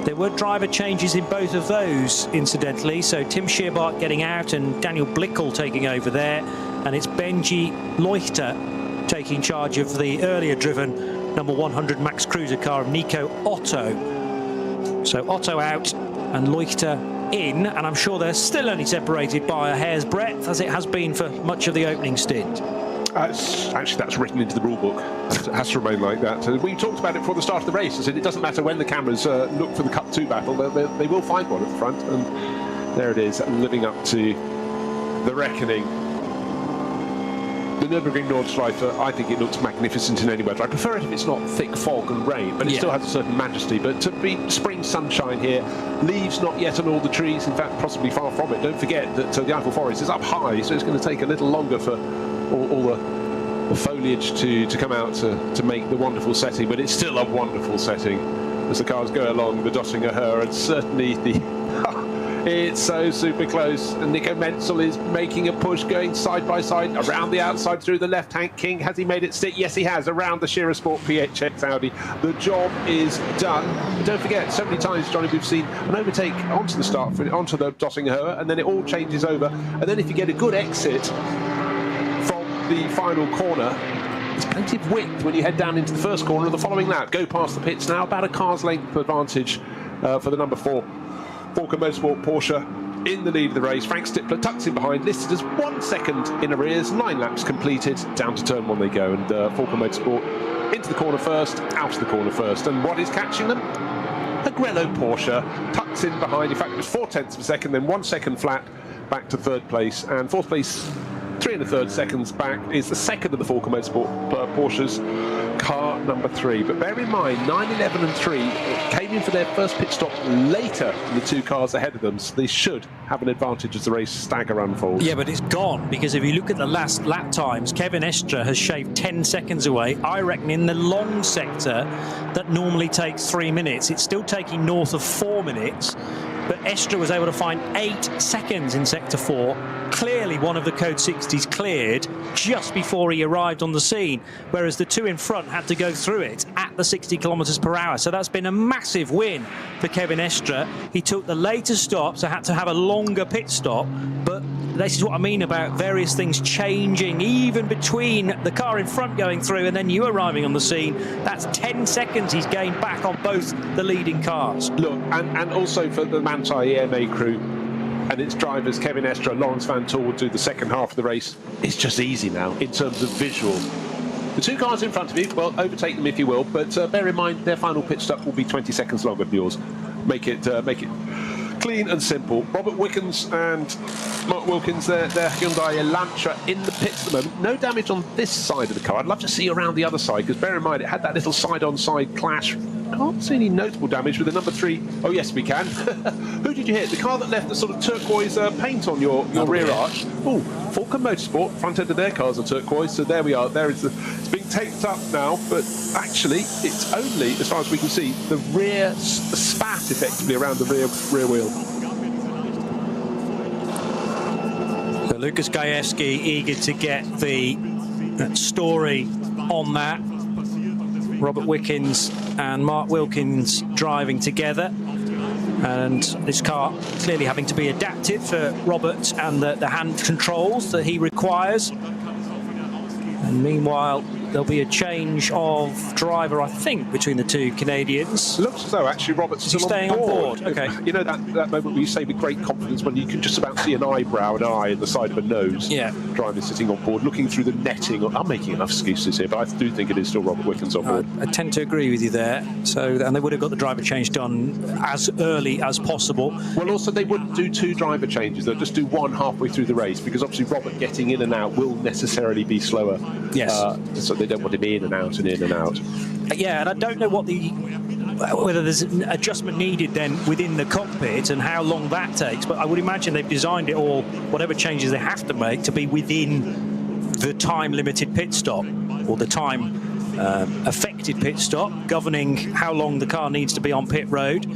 there were driver changes in both of those, incidentally. So Tim Scherbart getting out and Daniel Blickel taking over there, and it's Benji Leuchter taking charge of the earlier driven number 100 Max Cruiser car of Nico Otto. So Otto out and Leuchter in, and I'm sure they're still only separated by a hair's breadth, as it has been for much of the opening stint. Actually, that's written into the rule book. It has to remain like that. We talked about it before the start of the race. I said it doesn't matter when the cameras look for the Cup 2 battle, they will find one at the front, and there it is, living up to the reckoning. the Nürburgring Nordschleife, I think it looks magnificent in any weather. I prefer it if it's not thick fog and rain, but it still has a certain majesty. But to be spring sunshine here, leaves not yet on all the trees, in fact possibly far from it. Don't forget that the Eiffel Forest is up high, so it's going to take a little longer for all the foliage to come out to make the wonderful setting, but it's still a wonderful setting as the cars go along the Döttinger Höhe, and certainly it's so super close, and Nico Menzel is making a push, going side by side around the outside through the left hand king. Has he made it stick? Yes, he has, around the Scherer Sport PHX Audi. The job is done. But don't forget, so many times, Johnny, we've seen an overtake onto the start, onto the Döttinger Höhe, and then it all changes over. And then if you get a good exit from the final corner, there's plenty of width when you head down into the first corner of the following lap. Go past the pits now, about a car's length advantage for the number 4 Falken Motorsport Porsche in the lead of the race. Frank Stippler tucks in behind, listed as 1 second in arrears. 9 laps completed, down to turn 1 they go, and Falken Motorsport into the corner first, out of the corner first. And what is catching them? A Grello Porsche tucks in behind. In fact, it was 0.4 of a second, then 1 second flat back to 3rd place, and 4th place 3 1/3 seconds back is the second of the Falken Motorsport Porsches, car number 3. But bear in mind, 9, 11 and 3 came in for their first pit stop later than the 2 cars ahead of them, so they should have an advantage as the race stagger unfolds. Yeah, but it's gone, because if you look at the last lap times, Kevin Estre has shaved 10 seconds away. I reckon in the long sector that normally takes 3 minutes, it's still taking north of 4 minutes. But Estre was able to find 8 seconds in Sector 4. Clearly one of the Code 60s cleared just before he arrived on the scene, whereas the 2 in front had to go through it at the 60 kilometres per hour. So that's been a massive win for Kevin Estre. He took the later stop, so had to have a longer pit stop. But this is what I mean about various things changing, even between the car in front going through and then you arriving on the scene. That's 10 seconds he's gained back on both the leading cars. Look, and also for the Manthey EMA crew and its drivers, Kevin Estre, Lawrence Van Toor, will do the second half of the race. It's just easy now in terms of visual. The 2 cars in front of you, well, overtake them if you will, but bear in mind their final pit stop will be 20 seconds longer than yours. Make it clean and simple. Robert Wickens and Mark Wilkins, their Hyundai Elantra in the pits at the moment. No damage on this side of the car. I'd love to see around the other side, because bear in mind it had that little side-on-side clash. Can't see any notable damage with the number 3. Oh yes, we can. Who did you hit? The car that left the sort of turquoise paint on your rear arch. Oh, Falken Motorsport, front end of their cars are turquoise, so there we are. There is it's being taped up now, but actually it's only, as far as we can see, the rear spat effectively around the rear wheel. So Lucas Gajewski eager to get the story on that. Robert Wickens and Mark Wilkins driving together, and this car clearly having to be adapted for Robert and the hand controls that he requires. And meanwhile there'll be a change of driver, I think, between the 2 Canadians. Looks as though actually Robert's still staying on board. Okay. You know that moment where you say with great confidence when you can just about see an eyebrow, an eye, and the side of a nose. Yeah. Driver sitting on board, looking through the netting. I'm making enough excuses here, but I do think it is still Robert Wickens on board. I tend to agree with you there. So, and they would have got the driver change done as early as possible. Well, also they wouldn't do 2 driver changes. They'll just do 1 halfway through the race, because obviously Robert getting in and out will necessarily be slower. Yes. So they don't want him in and out and in and out. Yeah, and I don't know whether there's an adjustment needed then within the cockpit and how long that takes, but I would imagine they've designed it all, whatever changes they have to make, to be within the time limited pit stop, or the time affected pit stop, governing how long the car needs to be on pit road.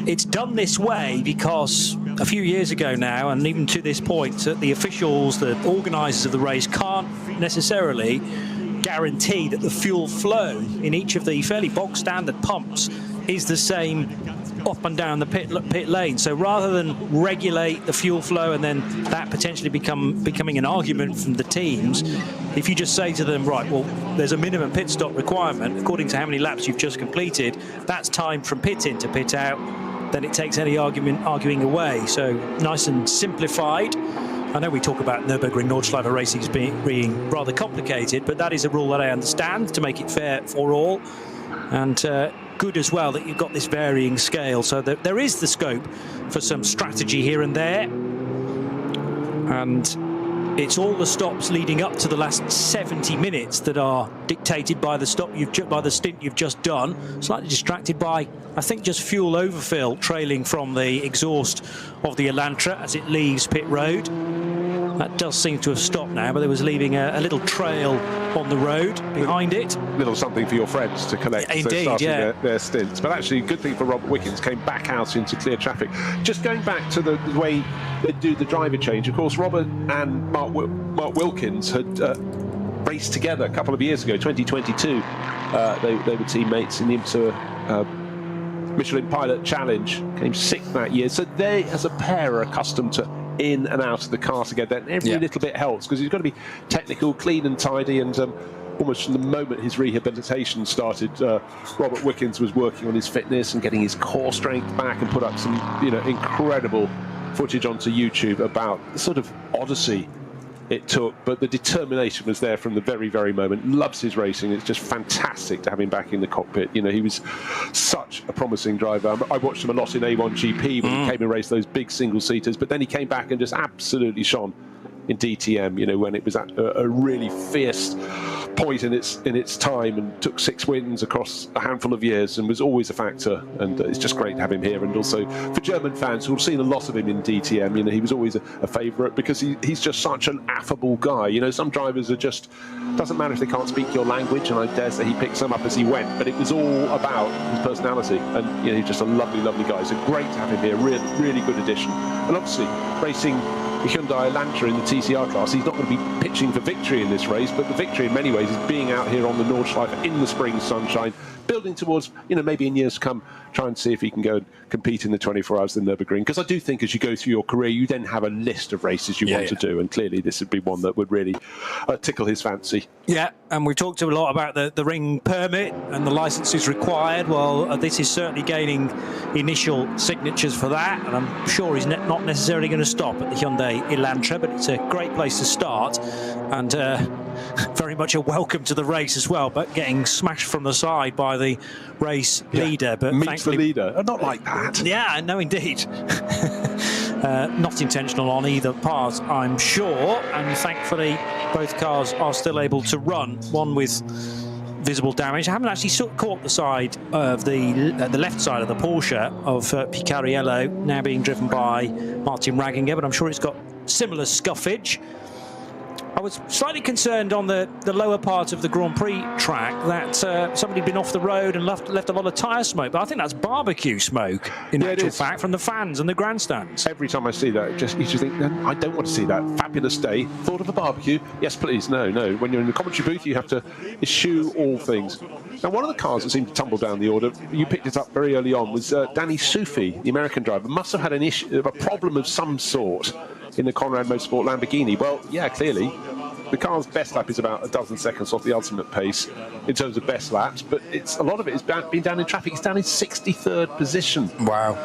It's done this way because a few years ago now, and even to this point, the officials, the organisers of the race, can't necessarily guarantee that the fuel flow in each of the fairly bog standard pumps is the same up and down the pit lane. So rather than regulate the fuel flow and then that potentially becoming an argument from the teams, if you just say to them, right, well, there's a minimum pit stop requirement according to how many laps you've just completed, that's time from pit in to pit out, then it takes any arguing away. So nice and simplified. I know we talk about Nürburgring Nordschleife racing as being rather complicated, but that is a rule that I understand to make it fair for all. And good as well that you've got this varying scale, so that there is the scope for some strategy here and there. And it's all the stops leading up to the last 70 minutes that are dictated by the stint you've just done. Slightly distracted by, I think, just fuel overfill trailing from the exhaust of the Elantra as it leaves pit road. That does seem to have stopped now, but there was leaving a little trail on the road behind it. Little something for your friends to collect. Indeed, their stints. But actually, good thing for Robert Wickens, came back out into clear traffic. Just going back to the way they do the driver change, of course, Robert and Mark Wilkins had raced together a couple of years ago, 2022. They were teammates in the IMSA Michelin Pilot Challenge, came 6th that year. So they, as a pair, are accustomed to in and out of the car together, and every little bit helps, because he's got to be technical, clean and tidy, and almost from the moment his rehabilitation started, Robert Wickens was working on his fitness and getting his core strength back, and put up some incredible footage onto YouTube about the sort of odyssey it took, but the determination was there from the very, very moment. Loves his racing. It's just fantastic to have him back in the cockpit. He was such a promising driver. I watched him a lot in A1GP when he came and raced those big single-seaters, but then he came back and just absolutely shone in DTM, when it was at a really fierce point in its time, and took 6 wins across a handful of years, and was always a factor. And it's just great to have him here. And also for German fans who have seen a lot of him in DTM, he was always a favourite, because he's just such an affable guy. Some drivers are just, doesn't matter if they can't speak your language, and I dare say he picked some up as he went, but it was all about his personality. And he's just a lovely, lovely guy. So great to have him here. Really, really good addition. And obviously racing the Hyundai Elantra in the TCR class, he's not going to be pitching for victory in this race, but the victory in many ways is being out here on the Nordschleife in the spring sunshine, building towards, maybe in years to come, try and see if he can go and compete in the 24 hours of the Nürburgring. Because I do think as you go through your career, you then have a list of races you want to do, and clearly this would be one that would really tickle his fancy. Yeah, and we've talked a lot about the ring permit and the licences required. Well, this is certainly gaining initial signatures for that, and I'm sure he's not necessarily going to stop at the Hyundai Elantra, but it's a great place to start, and very much a welcome to the race as well, but getting smashed from the side by the race leader. But meets the leader. Not like that. Yeah, no, indeed. Not intentional on either part, I'm sure, and thankfully both cars are still able to run, one with visible damage. I haven't actually caught the side of the left side of the Porsche of Picariello, now being driven by Martin Ragginger, but I'm sure it's got similar scuffage. I was slightly concerned on the lower part of the Grand Prix track that somebody had been off the road and left a lot of tyre smoke, but I think that's barbecue smoke in actual fact from the fans and the grandstands. Every time I see that, you just think, I don't want to see that. Fabulous day. Thought of a barbecue? Yes, please. No. When you're in the commentary booth, you have to eschew all things. Now, one of the cars that seemed to tumble down the order, you picked it up very early on, was Danny Sufi, the American driver. Must have had a problem of some sort in the Conrad Motorsport Lamborghini. Well, yeah, clearly the car's best lap is about a dozen seconds off the ultimate pace in terms of best laps, but a lot of it has been down in traffic. It's down in 63rd position. Wow.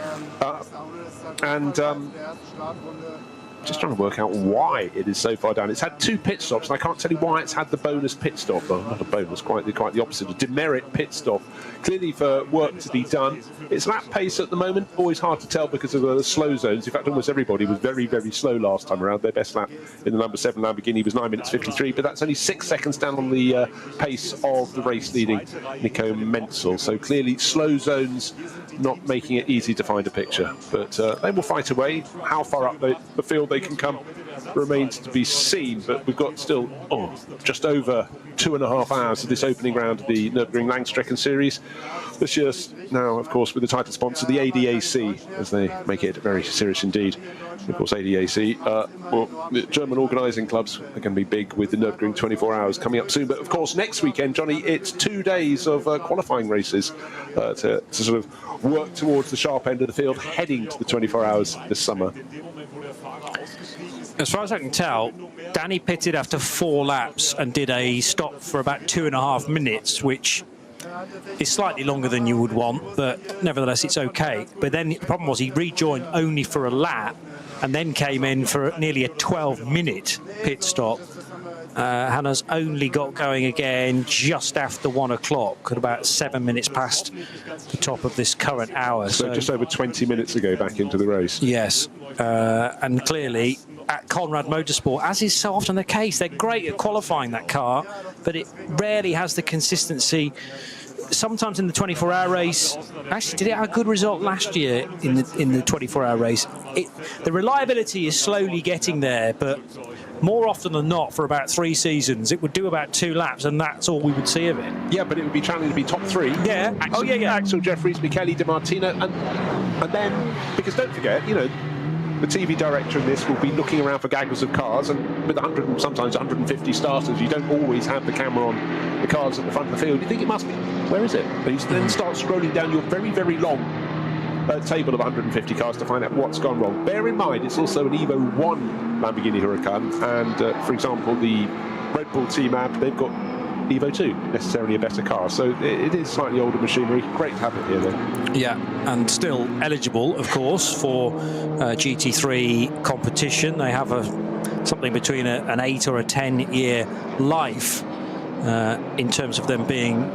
Just trying to work out why it is so far down. It's had 2 pit stops, and I can't tell you why it's had the bonus pit stop. Well, not a bonus, quite the opposite, a demerit pit stop. Clearly for work to be done. Its lap pace at the moment, always hard to tell because of the slow zones. In fact, almost everybody was very, very slow last time around. Their best lap in the number 7 Lamborghini was 9 minutes 53, but that's only 6 seconds down on the pace of the race leading Nico Menzel. So clearly slow zones not making it easy to find a picture, but they will fight away. How far up the field they can come remains to be seen, but we've got still just over 2.5 hours of this opening round of the Nürburgring Langstrecken-Series. This year's now, of course, with the title sponsor, the ADAC, as they make it very serious indeed. Of course, ADAC, the German organising clubs are going to be big with the Nürburgring 24 hours coming up soon. But of course, next weekend, Johnny, it's 2 days of qualifying races to sort of work towards the sharp end of the field, heading to the 24 hours this summer. As far as I can tell, Danny pitted after 4 laps and did a stop for about 2.5 minutes, which is slightly longer than you would want, but nevertheless it's okay. But then the problem was he rejoined only for a lap and then came in for nearly a 12-minute pit stop. Hannah's only got going again just after 1 o'clock, at about 7 minutes past the top of this current hour. So just over 20 minutes ago back into the race. Yes, and clearly at Conrad Motorsport, as is so often the case. They're great at qualifying that car, but it rarely has the consistency. Sometimes in the 24-hour race, actually did it have a good result last year in the 24-hour race. The reliability is slowly getting there, but more often than not, for about 3 seasons, it would do about 2 laps, and that's all we would see of it. Yeah, but it would be challenging to be top 3. Yeah. Axel Jeffries, Michele Di Martino, and then, because don't forget, you know, the TV director in this will be looking around for gaggles of cars, and with 100 and sometimes 150 starters, you don't always have the camera on the cars at the front of the field. You think it must be, where is it? And you then start scrolling down your very, very long table of 150 cars to find out what's gone wrong. Bear in mind, it's also an Evo 1 Lamborghini Huracan, and for example, the Red Bull team app, they've got Evo 2, necessarily a better car. So it is slightly older machinery. Great to have it here, though. Yeah, and still eligible, of course, for GT3 competition. They have something between an 8 or a 10-year life in terms of them being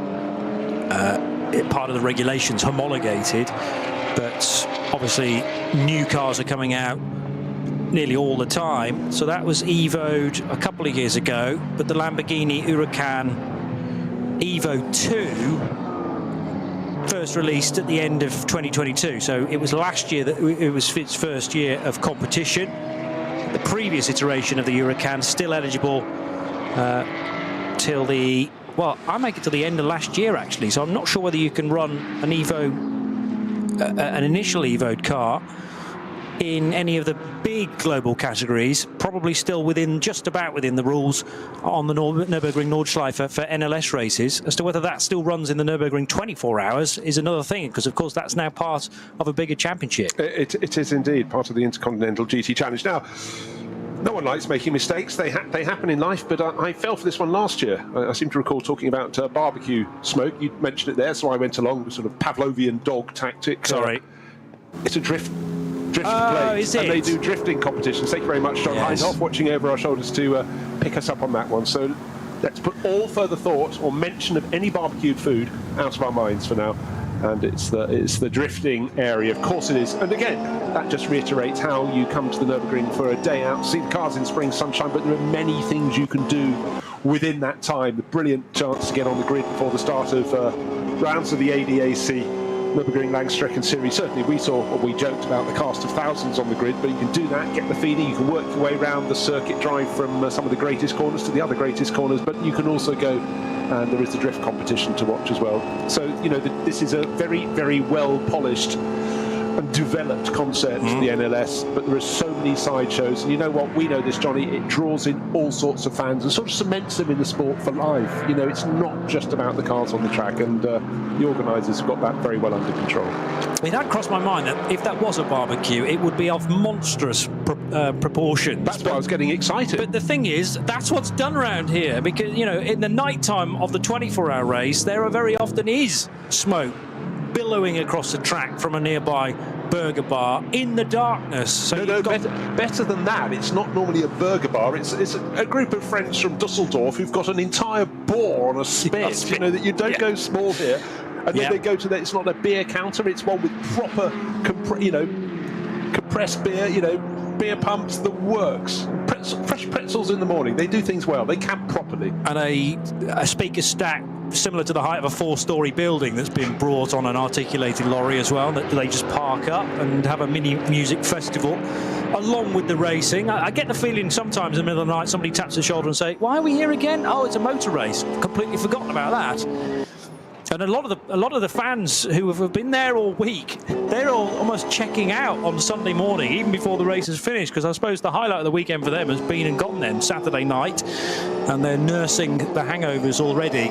part of the regulations, homologated. But obviously, new cars are coming out nearly all the time. So that was Evo'd a couple of years ago, but the Lamborghini Huracan Evo 2 first released at the end of 2022. So it was last year that it was its first year of competition. The previous iteration of the Huracan still eligible till the, well, I make it to the end of last year actually. So I'm not sure whether you can run an an initial Evo'd car in any of the big global categories, probably still just about within the rules on the Nürburgring Nordschleife for NLS races. As to whether that still runs in the Nürburgring 24 hours is another thing, because of course that's now part of a bigger championship. It is indeed part of the Intercontinental GT Challenge. Now, no one likes making mistakes. They happen in life, but I fell for this one last year. I seem to recall talking about barbecue smoke. You mentioned it there, so I went along with sort of Pavlovian dog tactic. Sorry. It's a drift Oh, is it? And they do drifting competitions. Thank you very much, John Hindhoff, watching over our shoulders to pick us up on that one. So let's put all further thought or mention of any barbecued food out of our minds for now. And it's the drifting area. Of course it is. And again, that just reiterates how you come to the Nürburgring for a day out, see the cars in spring sunshine, but there are many things you can do within that time. The brilliant chance to get on the grid before the start of rounds of the ADAC Nürburgring Langstrecken-Serie. Certainly we saw what we joked about, the cast of thousands on the grid, but you can do that, get the feeling, you can work your way around the circuit, drive from some of the greatest corners to the other greatest corners, but you can also go, and there is the drift competition to watch as well. So, you know, this is a very, very well polished and developed concept, the NLS, but there are so many sideshows, and you know what, we know this, Johnny, it draws in all sorts of fans and sort of cements them in the sport for life. You know, it's not just about the cars on the track, and the organisers have got that very well under control. I mean, that crossed my mind that if that was a barbecue, it would be of monstrous proportions. That's why I was getting excited. But the thing is, that's what's done around here, because, you know, in the night time of the 24-hour race, there very often is smoke billowing across the track from a nearby burger bar in the darkness. So better than that. It's not normally a burger bar. It's a group of friends from Dusseldorf who've got an entire boar on a spit. You know, that you don't go small here. And then they go to it's not a beer counter. It's one with proper, compressed beer. You know, beer pumps, the works. Fresh pretzels in the morning. They do things well. They camp properly. And a speaker stack similar to the height of a 4-story building that's been brought on an articulated lorry as well, that they just park up and have a mini music festival along with the racing. I get the feeling sometimes in the middle of the night somebody taps the shoulder and say, why are we here again? Oh, it's a motor race. Completely forgotten about that. And a lot of the fans who have been there all week, they're all almost checking out on Sunday morning, even before the race is finished, because I suppose the highlight of the weekend for them has been and gone then Saturday night, and they're nursing the hangovers already.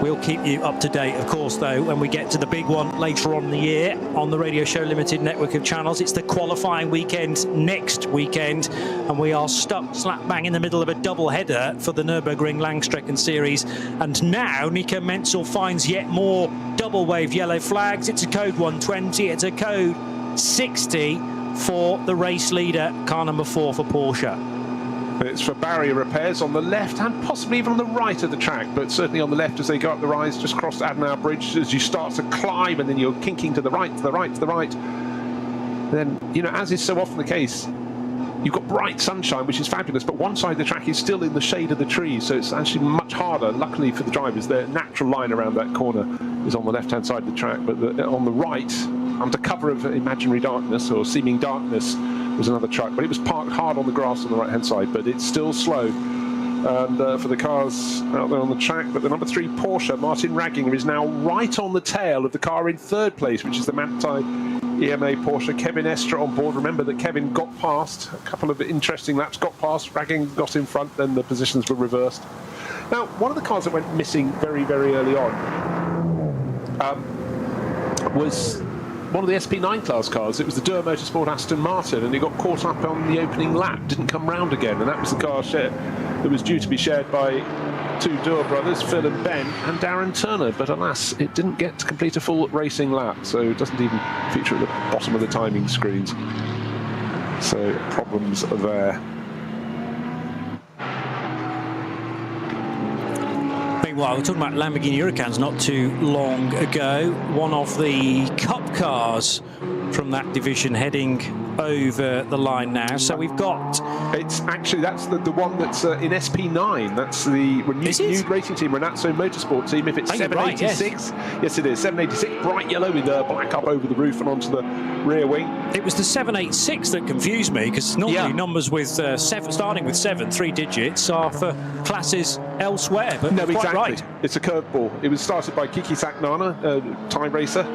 We'll keep you up to date, of course, though, when we get to the big one later on in the year on the Radio Show Limited network of channels. It's the qualifying weekend next weekend, and we are stuck slap bang in the middle of a double header for the Nürburgring Langstrecken-Series. And now Nico Menzel finds yet more double wave yellow flags. It's a code 120, it's a code 60 for the race leader, car number 4 for Porsche. It's for barrier repairs on the left and possibly even on the right of the track, but certainly on the left as they go up the rise, just cross Adenauer Bridge, as you start to climb, and then you're kinking to the right, to the right, to the right. Then, you know, as is so often the case, you've got bright sunshine, which is fabulous, but one side of the track is still in the shade of the trees, so it's actually much harder. Luckily for the drivers, their natural line around that corner is on the left-hand side of the track, but on the right, under cover of imaginary darkness or seeming darkness, was another truck, but it was parked hard on the grass on the right-hand side, but it's still slow. And for the cars out there on the track, but the number 3 Porsche, Martin Ragginger, is now right on the tail of the car in 3rd place, which is the Manthey EMA Porsche. Kevin Estre on board. Remember that Kevin got past a couple of interesting laps, got past, Ragginger got in front, then the positions were reversed. Now, one of the cars that went missing very, very early on was one of the SP9 class cars. It was the Dürr Motorsport Aston Martin, and it got caught up on the opening lap, didn't come round again, and that was the car that was due to be shared by 2 Dürr brothers, Phil and Ben, and Darren Turner, but alas, it didn't get to complete a full racing lap, so it doesn't even feature at the bottom of the timing screens. So problems are there. Meanwhile, we're talking about Lamborghini Huracans not too long ago. One of the Cup cars from that division heading over the line now. So we've got... It's actually, that's the one that's in SP9. That's the new racing team, Renazzo Motorsport team. If it's 786, right, yes it is, 786, bright yellow with black up over the roof and onto the rear wing. It was the 786 that confused me, because normally numbers with starting with 7, 3 digits, are for classes elsewhere, but no, quite exactly. Right. It's a curveball. It was started by Kiki Saknana, time racer.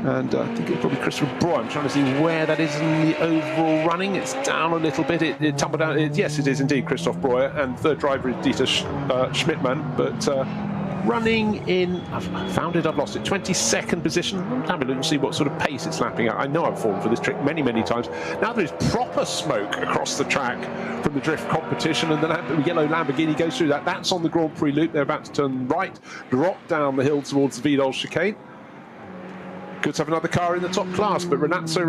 And I think it's probably Christopher Broy. I'm trying to see where that is in the overall running. It's down a little bit. It tumbled down. Yes, it is indeed Christoph Breuer. And 3rd driver is Dieter Schmidtmann. But running in, I've found it, I've lost it, 22nd position. Have a look and see what sort of pace it's lapping at. I know I've fallen for this trick many, many times. Now there is proper smoke across the track from the drift competition, and the yellow Lamborghini goes through that. That's on the Grand Prix loop. They're about to turn right, drop down the hill towards the Vidal chicane. Good to have another car in the top class, but Renazzo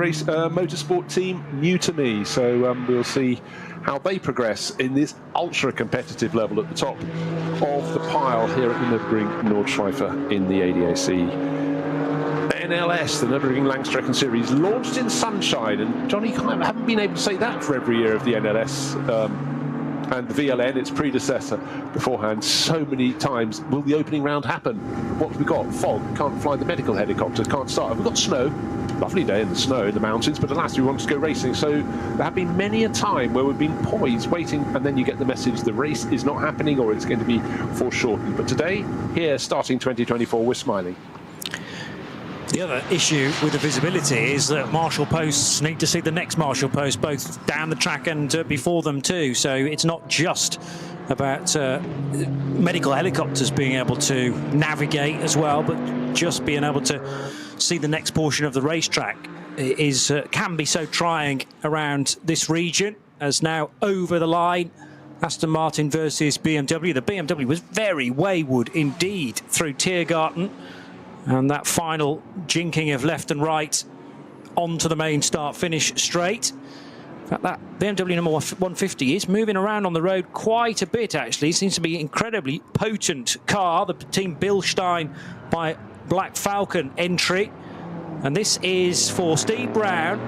Motorsport team, new to me, so we'll see how they progress in this ultra-competitive level at the top of the pile here at the Nürburgring Nordschleife in the ADAC. NLS, the Nürburgring Langstrecken-Serie, launched in sunshine, and Johnny, I haven't been able to say that for every year of the NLS. And the VLN, its predecessor, beforehand, so many times. Will the opening round happen? What have we got? Fog, can't fly the medical helicopter, can't start. We've got snow, lovely day in the snow in the mountains, but alas, we want to go racing. So there have been many a time where we've been poised, waiting, and then you get the message the race is not happening or it's going to be foreshortened. But today, here, starting 2024, we're smiling. The other issue with the visibility is that marshal posts need to see the next marshal post both down the track and before them too. So it's not just about medical helicopters being able to navigate as well, but just being able to see the next portion of the racetrack can be so trying around this region. As now over the line, Aston Martin versus BMW. The BMW was very wayward indeed through Tiergarten. And that final jinking of left and right onto the main start-finish straight. In fact, that BMW number 150 is moving around on the road quite a bit, actually. It seems to be an incredibly potent car. The team Bilstein by Black Falcon entry. And this is for Steve Brown,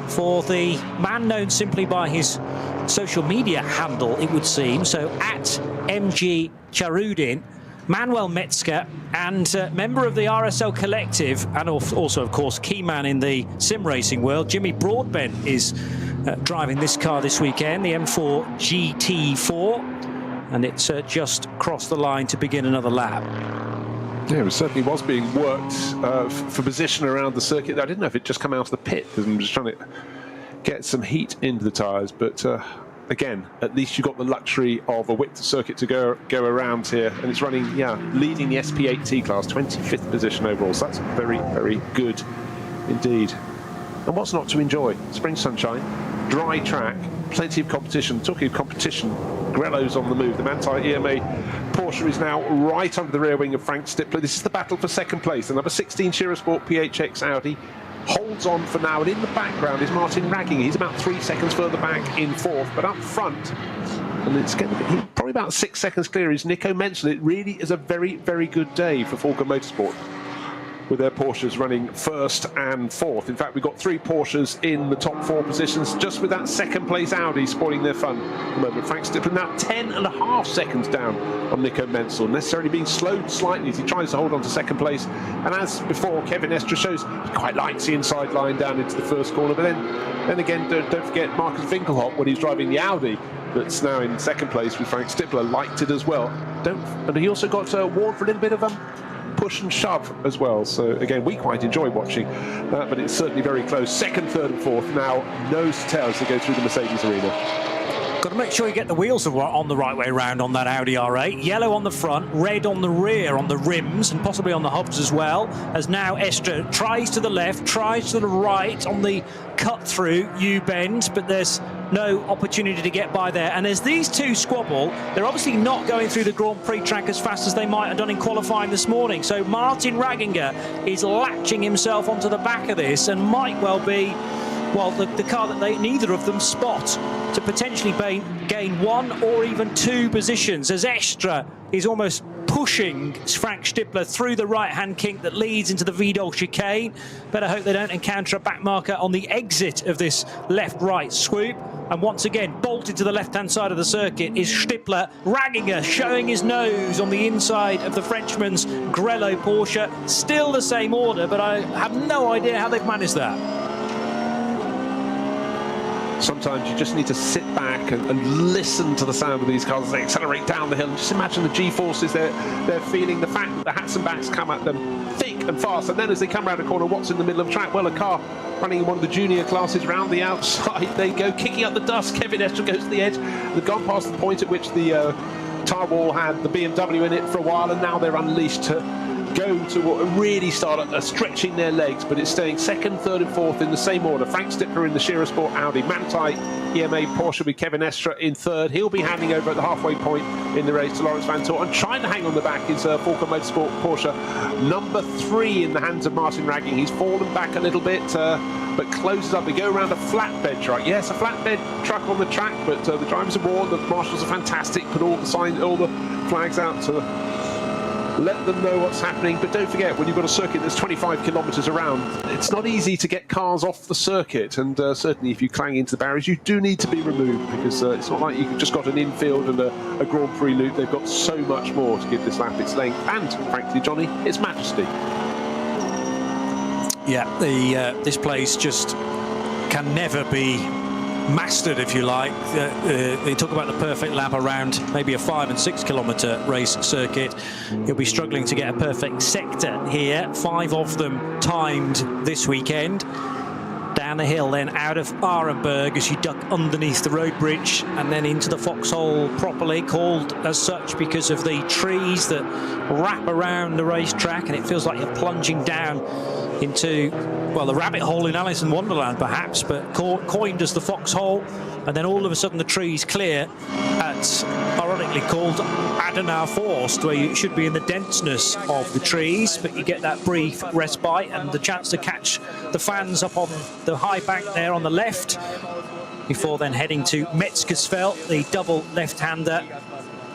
for the man known simply by his social media handle, it would seem. So, at MG Charudin. Manuel Metzger, and member of the RSL Collective, and also, of course, key man in the sim racing world, Jimmy Broadbent is driving this car this weekend, the M4 GT4, and it's just crossed the line to begin another lap. Yeah, it certainly was being worked for position around the circuit. I didn't know if it just come out of the pit, because I'm just trying to get some heat into the tyres, but again, at least you've got the luxury of a width circuit to go around here, and it's running, leading the SP8T class, 25th position overall, so that's very, very good indeed. And what's not to enjoy? Spring sunshine, dry track, plenty of competition. Talking of competition, Grello's on the move. The Manthey EMA Porsche is now right under the rear wing of Frank Stippler. This is the battle for second place. The number 16 Sport PHX Audi holds on for now, and in the background is Martin Ragginger. He's about 3 seconds further back in 4th, but up front, and it's going to be probably about 6 seconds clear, is Nico Menzel. It really is a very, very good day for Falcon Motorsport. with their Porsches running first and fourth. In fact, we've got 3 Porsches in the top 4 positions, just with that second place Audi spoiling their fun at the moment. Frank Stippler now 10.5 seconds down on Nico Menzel, necessarily being slowed slightly as he tries to hold on to second place. And as before, Kevin Estre shows he quite likes the inside line down into the first corner. But then again, don't forget Marcus Winkelhoff, when he's driving the Audi that's now in second place with Frank Stippler, liked it as well. And he also got Ward for a little bit of push and shove as well. So again, we quite enjoy watching that, but it's certainly very close. Second, third and fourth now nose to tail as they go through the Mercedes arena. Got to make sure you get the wheels on the right way round on that Audi R8. Yellow on the front, red on the rear, on the rims, and possibly on the hubs as well. As now Estre tries to the left, tries to the right on the cut-through U-bend, but there's no opportunity to get by there. And as these two squabble, they're obviously not going through the Grand Prix track as fast as they might have done in qualifying this morning. So Martin Ragginger is latching himself onto the back of this and might well be, well, the car that neither of them spot to potentially gain 1 or even 2 positions, as Estre is almost pushing Frank Stippler through the right-hand kink that leads into the Vidal chicane. Better hope they don't encounter a back marker on the exit of this left-right swoop. And once again, bolted to the left-hand side of the circuit is Stippler. Ragginger showing his nose on the inside of the Frenchman's Grello Porsche. Still the same order, but I have no idea how they've managed that. Sometimes you just need to sit back and listen to the sound of these cars as they accelerate down the hill. Just imagine the G-forces they're feeling, the fact that the hats and backs come at them thick and fast, and then as they come around the corner, what's in the middle of the track? Well, a car running in one of the junior classes round the outside. They go kicking up the dust. Kevin Estre goes to the edge. They've gone past the point at which the tyre wall had the BMW in it for a while, and now they're unleashed to go to really start stretching their legs, but it's staying second, third and fourth in the same order. Frank Stippler in the Shearer Sport Audi, Manthey EMA Porsche with Kevin Estre in third. He'll be handing over at the halfway point in the race to Lawrence Van Toor, and trying to hang on the back is Falco Motorsport Porsche number 3 in the hands of Martin Ragging. He's fallen back a little bit, but closes up. They go around a flatbed truck. Yes, a flatbed truck on the track, but the drivers are warned. The marshals are fantastic, put all the flags out to let them know what's happening. But don't forget, when you've got a circuit that's 25 kilometres around, it's not easy to get cars off the circuit, and certainly if you clang into the barriers, you do need to be removed, because it's not like you've just got an infield and a Grand Prix loop. They've got so much more to give this lap its length and, frankly, Johnny, its majesty. Yeah, this place just can never be mastered, if you like. They talk about the perfect lap around maybe a 5 and 6 kilometre race circuit. You'll be struggling to get a perfect sector here. 5 of them timed this weekend. Down the hill, then out of Arenberg as you duck underneath the road bridge, and then into the foxhole properly, called as such because of the trees that wrap around the racetrack, and it feels like you're plunging down into, well, the rabbit hole in Alice in Wonderland perhaps, but coined as the foxhole. And then all of a sudden the trees clear at, ironically called Adenauer Forst, where you should be in the denseness of the trees, but you get that brief respite and the chance to catch the fans up on the high bank there on the left, before then heading to Metzgersfeld, the double left-hander.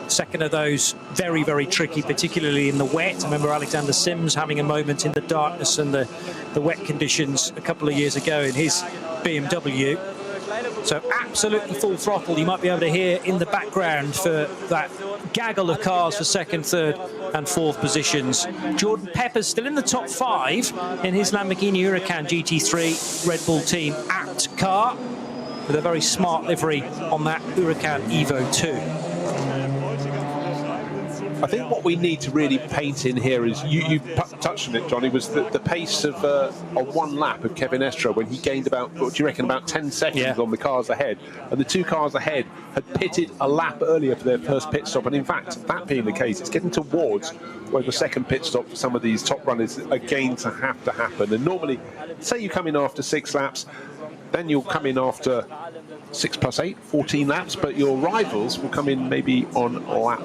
Second of those very, very tricky, particularly in the wet. I remember Alexander Sims having a moment in the darkness and the wet conditions a couple of years ago in his BMW. So absolutely full throttle. You might be able to hear in the background for that gaggle of cars for second, third and fourth positions. Jordan Pepper's still in the top 5 in his Lamborghini Huracan GT3 Red Bull team apt car, with a very smart livery on that Huracan Evo 2. I think what we need to really paint in here is, you touched on it, Johnny, was the pace of on one lap of Kevin Estre when he gained about, what do you reckon, about 10 seconds on the cars ahead. And the 2 cars ahead had pitted a lap earlier for their first pit stop. And in fact, that being the case, it's getting towards where the second pit stop for some of these top runners are going to have to happen. And normally, say you come in after 6 laps, then you'll come in after 6 plus 8, 14 laps, but your rivals will come in maybe on lap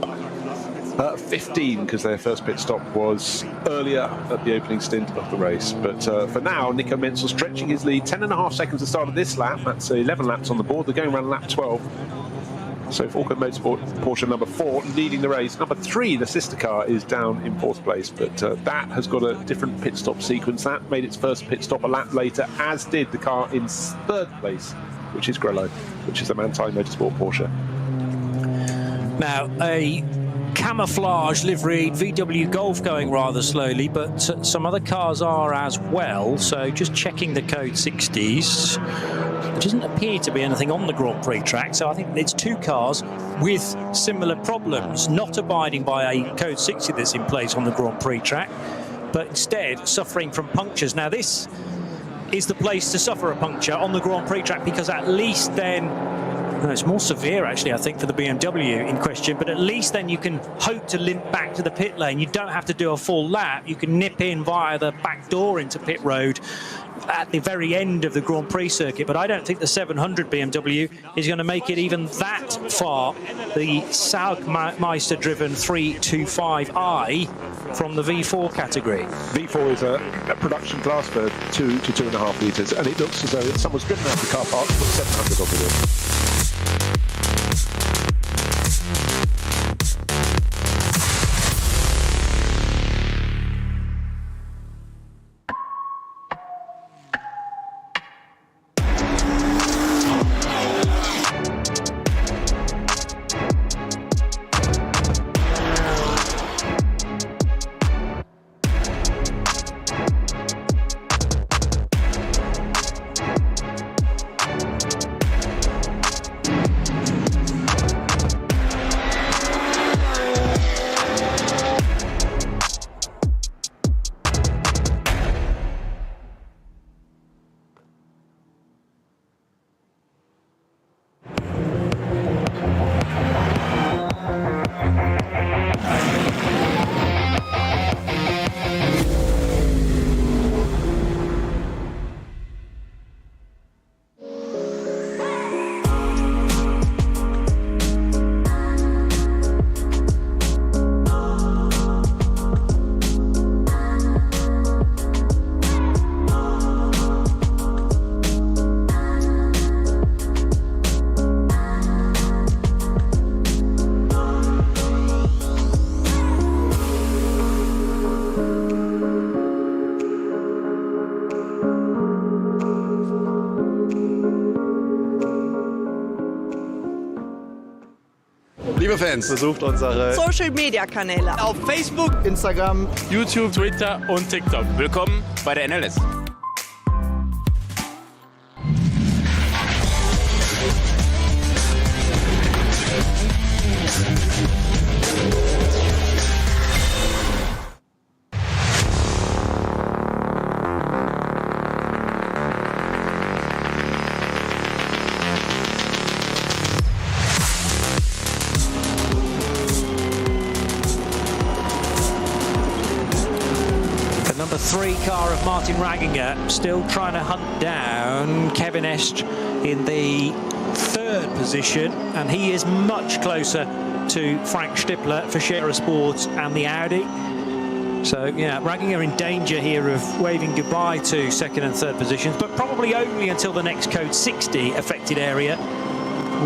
15, because their first pit stop was earlier at the opening stint of the race. But for now, Nico Menzel stretching his lead. 10.5 seconds to start of this lap. That's 11 laps on the board. They're going around lap 12. So Falco Motorsport Porsche number 4 leading the race. Number 3, the sister car, is down in 4th place, but that has got a different pit stop sequence. That made its first pit stop a lap later, as did the car in 3rd place, which is Grello, which is the Manthey Motorsport Porsche. Now, a camouflage liveried VW Golf going rather slowly, but some other cars are as well. So just checking the code 60s. There doesn't appear to be anything on the Grand Prix track, so I think it's 2 cars with similar problems, not abiding by a code 60 that's in place on the Grand Prix track, but instead suffering from punctures. Now this is the place to suffer a puncture on the Grand Prix track, because at least then, no, it's more severe actually, I think, for the BMW in question, but at least then you can hope to limp back to the pit lane. You don't have to do a full lap. You can nip in via the back door into pit road at the very end of the Grand Prix circuit, but I don't think the 700 BMW is going to make it even that far. The Saugmeister-driven 325i from the V4 category. V4 is a production class for 2 to 2.5 litres, and it looks as though someone's driven out the car park and put 700 on the wheel. Liebe Fans, besucht unsere Social-Media-Kanäle auf Facebook, Instagram, YouTube, Twitter und TikTok. Willkommen bei der NLS. Number 3 car of Martin Ragginger still trying to hunt down Kevin Est in the 3rd position, and he is much closer to Frank Stippler for Scherer Sports and the Audi. So yeah, Ragginger in danger here of waving goodbye to 2nd and 3rd positions, but probably only until the next code 60 affected area,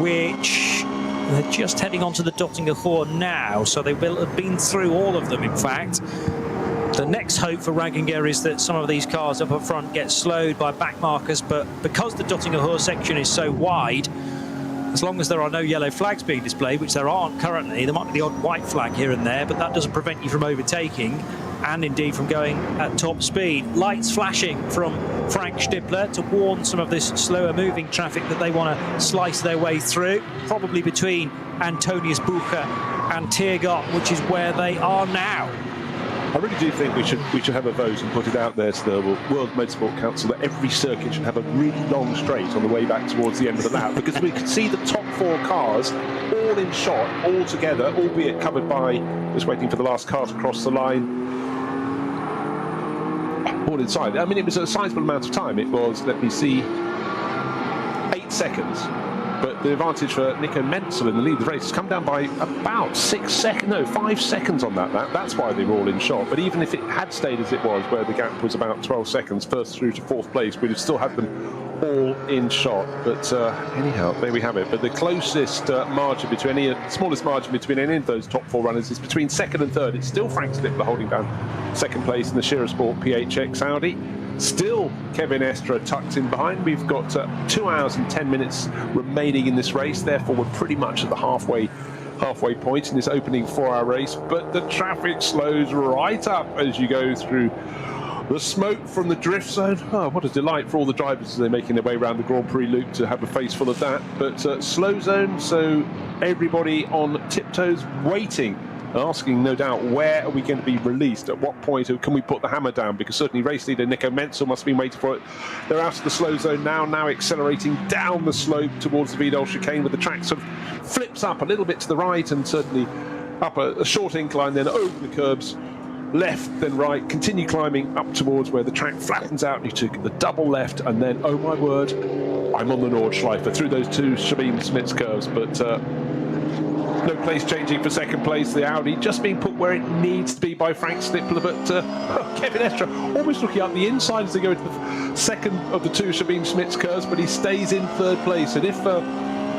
which they're just heading onto the Dottinger Hohe now, so they will have been through all of them in fact. The next hope for Ragginger is that some of these cars up front get slowed by back markers, but because the Dottinger Hohe section is so wide, as long as there are no yellow flags being displayed, which there aren't currently, there might be the odd white flag here and there, but that doesn't prevent you from overtaking and indeed from going at top speed. Lights flashing from Frank Stippler to warn some of this slower moving traffic that they want to slice their way through, probably between Antonius Bucher and Tiergott, which is where they are now. I really do think we should have a vote and put it out there to the World Motorsport Council that every circuit should have a really long straight on the way back towards the end of the lap, because we could see the top 4 cars all in shot, all together, albeit covered by, just waiting for the last car to cross the line, all inside. I mean, it was a sizable amount of time. It was, let me see, 8 seconds. But the advantage for Nico Menzel in the lead of the race has come down by about 5 seconds on that lap. That's why they were all in shot. But even if it had stayed as it was, where the gap was about 12 seconds, 1st through to 4th place, we'd have still had them all in shot. But anyhow, there we have it. But the closest margin between smallest margin between any of those top 4 runners is between second and third. It's still Frank Stippler holding down second place in the Shearer Sport PHX Audi. Still Kevin Estre tucked in behind. We've got 2 hours and 10 minutes remaining in this race. Therefore, we're pretty much at the halfway point in this opening 4-hour race. But the traffic slows right up as you go through the smoke from the drift zone. Oh, what a delight for all the drivers as they're making their way around the Grand Prix loop to have a face full of that. But slow zone, so everybody on tiptoes waiting, asking no doubt, where are we going to be released? At what point can we put the hammer down? Because certainly race leader Nico Menzel must have been waiting for it. They're out of the slow zone now accelerating down the slope towards the Vidal chicane, where the track sort of flips up a little bit to the right and certainly up a short incline, then over the curbs, left then right, continue climbing up towards where the track flattens out and you took the double left, and then, oh my word, I'm on the Nordschleife through those 2 Sabine-Smits curves. But no place changing for second place. The Audi just being put where it needs to be by Frank Stippler, but Kevin Estre almost looking up the inside as they go into the second of the 2 Sabine-Smits curves, but he stays in third place. And if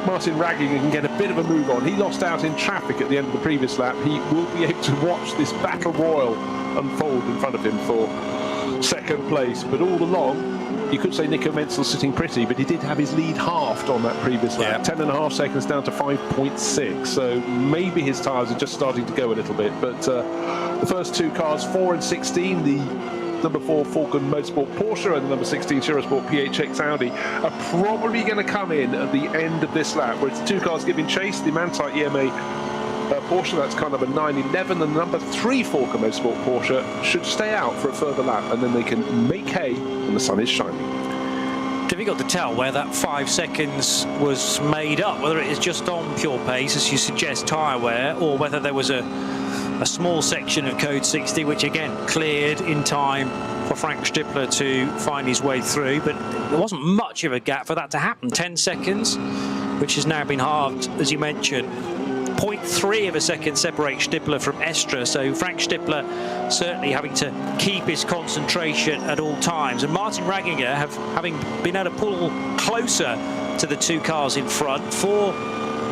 Martin Ragginger can get a bit of a move on, he lost out in traffic at the end of the previous lap, he will be able to watch this battle royal unfold in front of him for second place. But all along, you could say Nico Menzel sitting pretty, but he did have his lead halved on that previous lap. 10.5 seconds down to 5.6, so maybe his tyres are just starting to go a little bit. But the first 2 cars, 4 and 16, the number 4 Falcon Motorsport Porsche and the number 16 Shearer Sport PHX Audi, are probably going to come in at the end of this lap, where it's 2 cars giving chase. The Manthey EMA Porsche, that's car number 911, and the number 3 Falcon Motorsport Porsche should stay out for a further lap, and then they can make hay when the sun is shining. Difficult to tell where that 5 seconds was made up, whether it is just on pure pace, as you suggest, tyre wear, or whether there was a small section of code 60 which again cleared in time for Frank Stippler to find his way through. But there wasn't much of a gap for that to happen. 10 seconds, which has now been halved, as you mentioned. 0.3 of a second separates Stippler from Estre, so Frank Stippler certainly having to keep his concentration at all times. And Martin Ragginger having been able to pull closer to the 2 cars in front for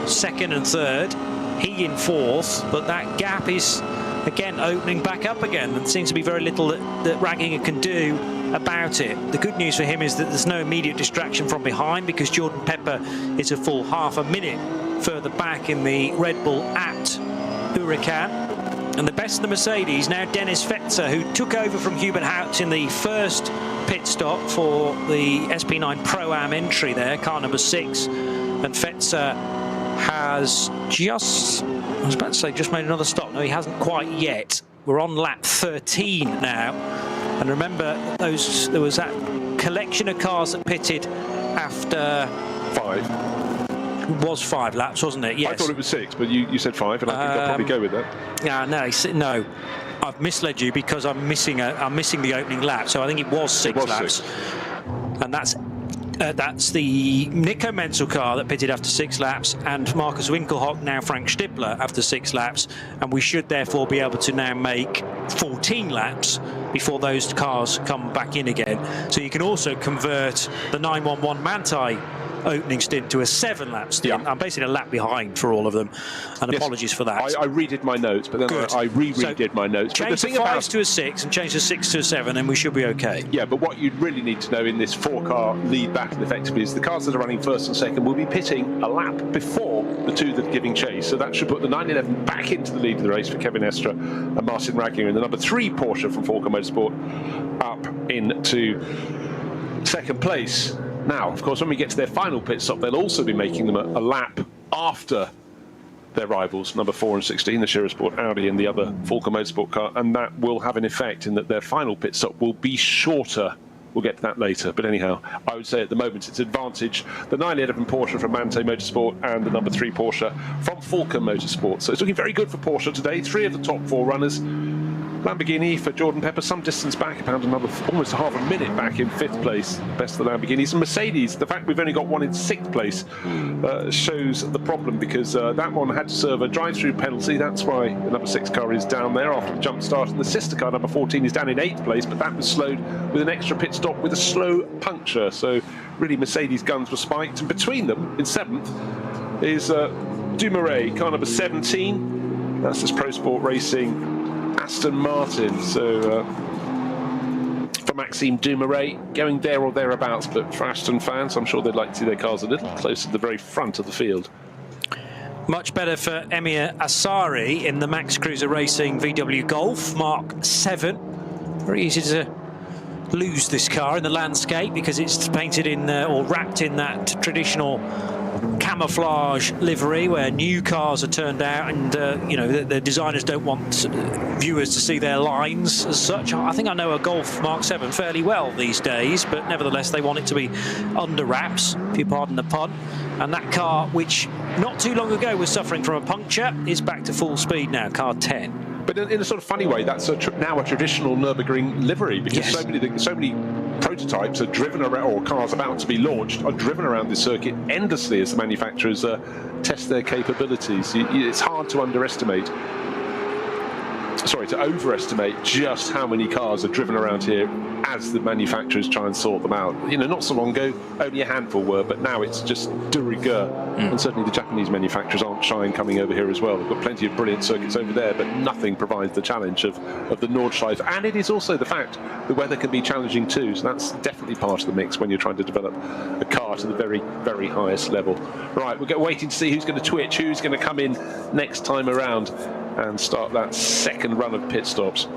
second and third, he in fourth, but that gap is again opening back up again. There seems to be very little that Ragginger can do about it. The good news for him is that there's no immediate distraction from behind, because Jordan Pepper is a full half a minute further back in the Red Bull at Huracan. And the best of the Mercedes now, Dennis Fetzer, who took over from Hubert Haupt in the first pit stop for the SP9 Pro-Am entry there, car number 6. And Fetzer has just, I was about to say, just made another stop. No, he hasn't quite yet. We're on lap 13 now. And remember, there was that collection of cars that pitted after 5. It was 5 laps, wasn't it? Yes. I thought it was 6, but you said 5, and I think I'll probably go with that. Yeah, no, I've misled you, because I'm missing the opening lap. So I think it was 6 laps. 6. And that's the Nico Menzel car that pitted after 6 laps, and Markus Winkelhock, now Frank Stippler, after 6 laps. And we should therefore be able to now make 14 laps before those cars come back in again. So you can also convert the 911 Manthey opening stint to a 7-lap stint. I'm basically a lap behind for all of them, and apologies for that. I redid my notes, but then I redid my notes. Change the 5s to a 6 and change the 6 to a 7, and we should be okay. Yeah, but what you'd really need to know in this 4-car lead battle effectively is the cars that are running first and second will be pitting a lap before the 2 that are giving chase. So that should put the 911 back into the lead of the race for Kevin Estre and Martin Ragginger, and the number 3 Porsche from Falcon Motorsport up into second place. Now, of course, when we get to their final pit stop, they'll also be making them a lap after their rivals, number 4 and 16, the Shearer Sport Audi and the other Falcon Motorsport car, and that will have an effect in that their final pit stop will be shorter. We'll get to that later, but anyhow, I would say at the moment it's advantage the 911 Porsche from Manthey Motorsport and the number 3 Porsche from Falcon Motorsport. So it's looking very good for Porsche today. 3 of the top 4 runners Lamborghini for Jordan Pepper, some distance back, about almost half a minute back in 5th place, best of the Lamborghinis. And Mercedes, the fact we've only got one in 6th place shows the problem, because that one had to serve a drive-through penalty. That's why the number 6 car is down there after the jump start. And the sister car, number 14, is down in 8th place, but that was slowed with an extra pit stop with a slow puncture. So really Mercedes guns were spiked. And between them, in 7th, is Dumoulin, car number 17. That's this Pro Sport Racing Aston Martin. So for Maxime Dumoulin, going there or thereabouts, but for Aston fans, I'm sure they'd like to see their cars a little closer to the very front of the field. Much better for Emir Asari in the Max Cruiser Racing VW Golf Mark 7. Very easy to lose this car in the landscape because it's painted in or wrapped in that traditional camouflage livery where new cars are turned out, and you know, the designers don't want viewers to see their lines as such. I think I know a Golf Mark 7 fairly well these days, but nevertheless they want it to be under wraps, if you pardon the pun. And that car, which not too long ago was suffering from a puncture, is back to full speed now, car 10. But in a sort of funny way, that's now a traditional Nürburgring livery, because yes, so many prototypes are driven around, or cars about to be launched are driven around this circuit endlessly as the manufacturers test their capabilities. It's hard to overestimate just how many cars are driven around here as the manufacturers try and sort them out. You know, not so long ago, only a handful were, but now it's just de rigueur. And certainly the Japanese manufacturers aren't shy coming over here as well. They've got plenty of brilliant circuits over there, but nothing provides the challenge of the Nordschleife. And it is also the fact the weather can be challenging too, so that's definitely part of the mix when you're trying to develop a car to the very, very highest level. Right, we're waiting to see who's going to twitch, who's going to come in next time around and start that second run of pit stops.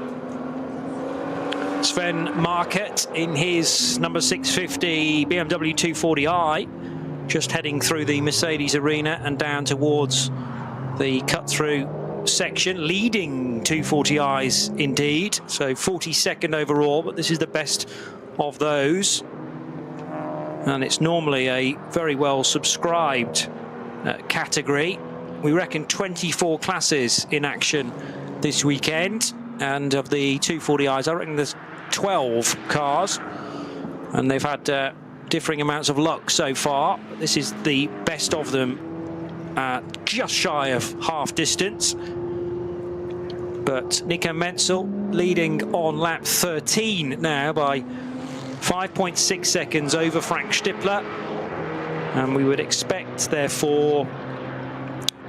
Sven Market in his number 650 BMW 240i, just heading through the Mercedes arena and down towards the cut-through section, leading 240i's indeed, so 42nd overall, but this is the best of those. And it's normally a very well subscribed category. We reckon 24 classes in action this weekend, and of the 240i's, I reckon there's 12 cars, and they've had differing amounts of luck so far. But this is the best of them, just shy of half distance. But Nico Menzel leading on lap 13 now by 5.6 seconds over Frank Stippler, and we would expect therefore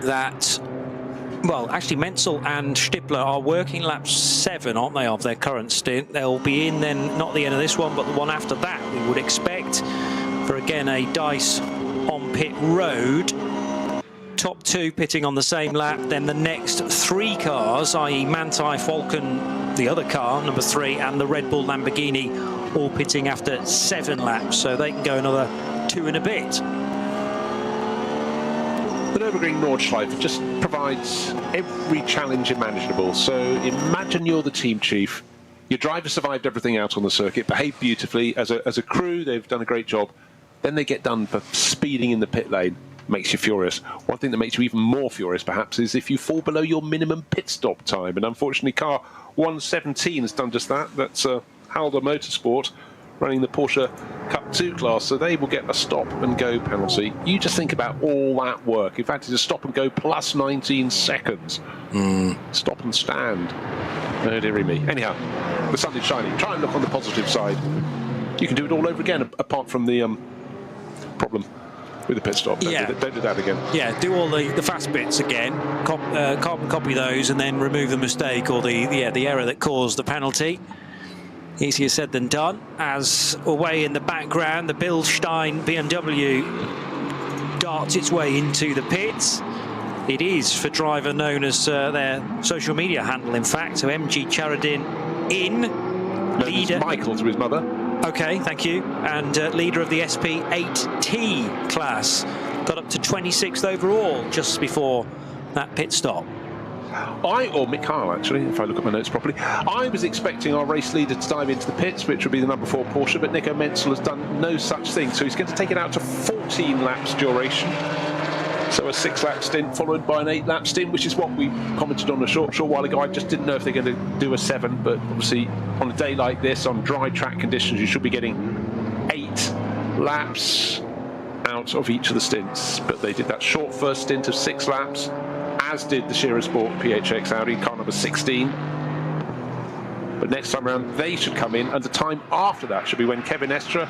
that, well, actually Menzel and Stippler are working lap 7, aren't they, of their current stint. They'll be in then, not the end of this one, but the one after that, we would expect, for again a dice on pit road. Top 2 pitting on the same lap, then the next 3 cars, i.e. Manthey, Falcon, the other car, number 3, and the Red Bull Lamborghini, all pitting after 7 laps, so they can go another 2 and a bit. The Nürburgring Nordschleife just provides every challenge imaginable. So imagine you're the team chief. Your driver survived everything out on the circuit, behaved beautifully. As a crew, they've done a great job. Then they get done for speeding in the pit lane. Makes you furious. One thing that makes you even more furious, perhaps, is if you fall below your minimum pit stop time. And unfortunately, car 117 has done just that. That's Halder Motorsport running the Porsche Cup 2 class, so they will get a stop and go penalty. You just think about all that work. In fact, it's a stop and go plus 19 seconds. Stop and stand. Oh, dearie me. Anyhow, the sun is shining. Try and look on the positive side. You can do it all over again, apart from the problem with the pit stop. Don't do that again. Yeah, do all the fast bits again, carbon copy those, and then remove the mistake or the error that caused the penalty. Easier said than done. As away in the background, the Bilstein BMW darts its way into the pits. It is for driver known as their social media handle, in fact. So MG Charadin in. Leader. Michael to his mother. Okay, thank you. And leader of the SP8T class. Got up to 26th overall just before that pit stop. Or Mikhail, actually, if I look at my notes properly. I was expecting our race leader to dive into the pits, which would be the number 4 Porsche, but Nico Menzel has done no such thing. So he's going to take it out to 14 laps duration. So a 6-lap stint followed by an 8-lap stint, which is what we commented on a short while ago. I just didn't know if they're going to do a 7, but obviously on a day like this, on dry track conditions, you should be getting 8 laps out of each of the stints. But they did that short first stint of 6 laps, as did the Shearer Sport PHX Audi, car number 16. But next time around, they should come in, and the time after that should be when Kevin Estre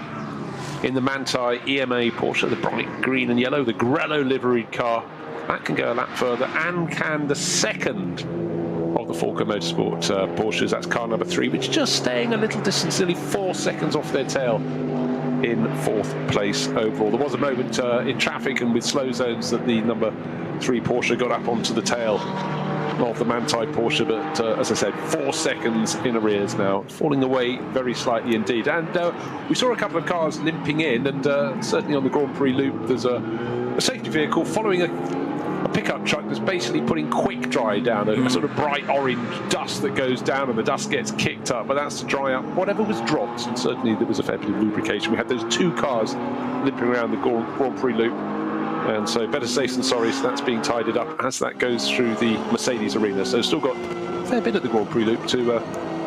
in the Manthey EMA Porsche, the bright green and yellow, the Grello liveried car, that can go a lap further, and can the second of the Falco Motorsport Porsches. That's car number 3, which is just staying a little distance, nearly 4 seconds off their tail in 4th place overall. There was a moment in traffic and with slow zones that the number 3 Porsche got up onto the tail of the Manthey Porsche, but as I said, 4 seconds in arrears now, falling away very slightly indeed. And we saw a couple of cars limping in, and certainly on the Grand Prix loop there's a safety vehicle following a pickup truck that's basically putting quick dry down, a sort of bright orange dust that goes down, and the dust gets kicked up, but that's to dry up whatever was dropped, and certainly there was a fair bit of lubrication. We had those 2 cars limping around the Grand Prix loop. And so better safe than sorry, so that's being tidied up as that goes through the Mercedes arena. So still got a fair bit of the Grand Prix loop to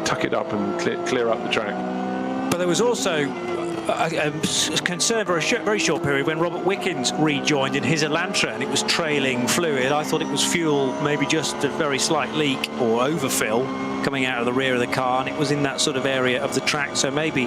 tuck it up and clear up the track. But there was also a concern for a very short period when Robert Wickens rejoined in his Elantra and it was trailing fluid. I thought it was fuel, maybe just a very slight leak or overfill coming out of the rear of the car, and it was in that sort of area of the track. So maybe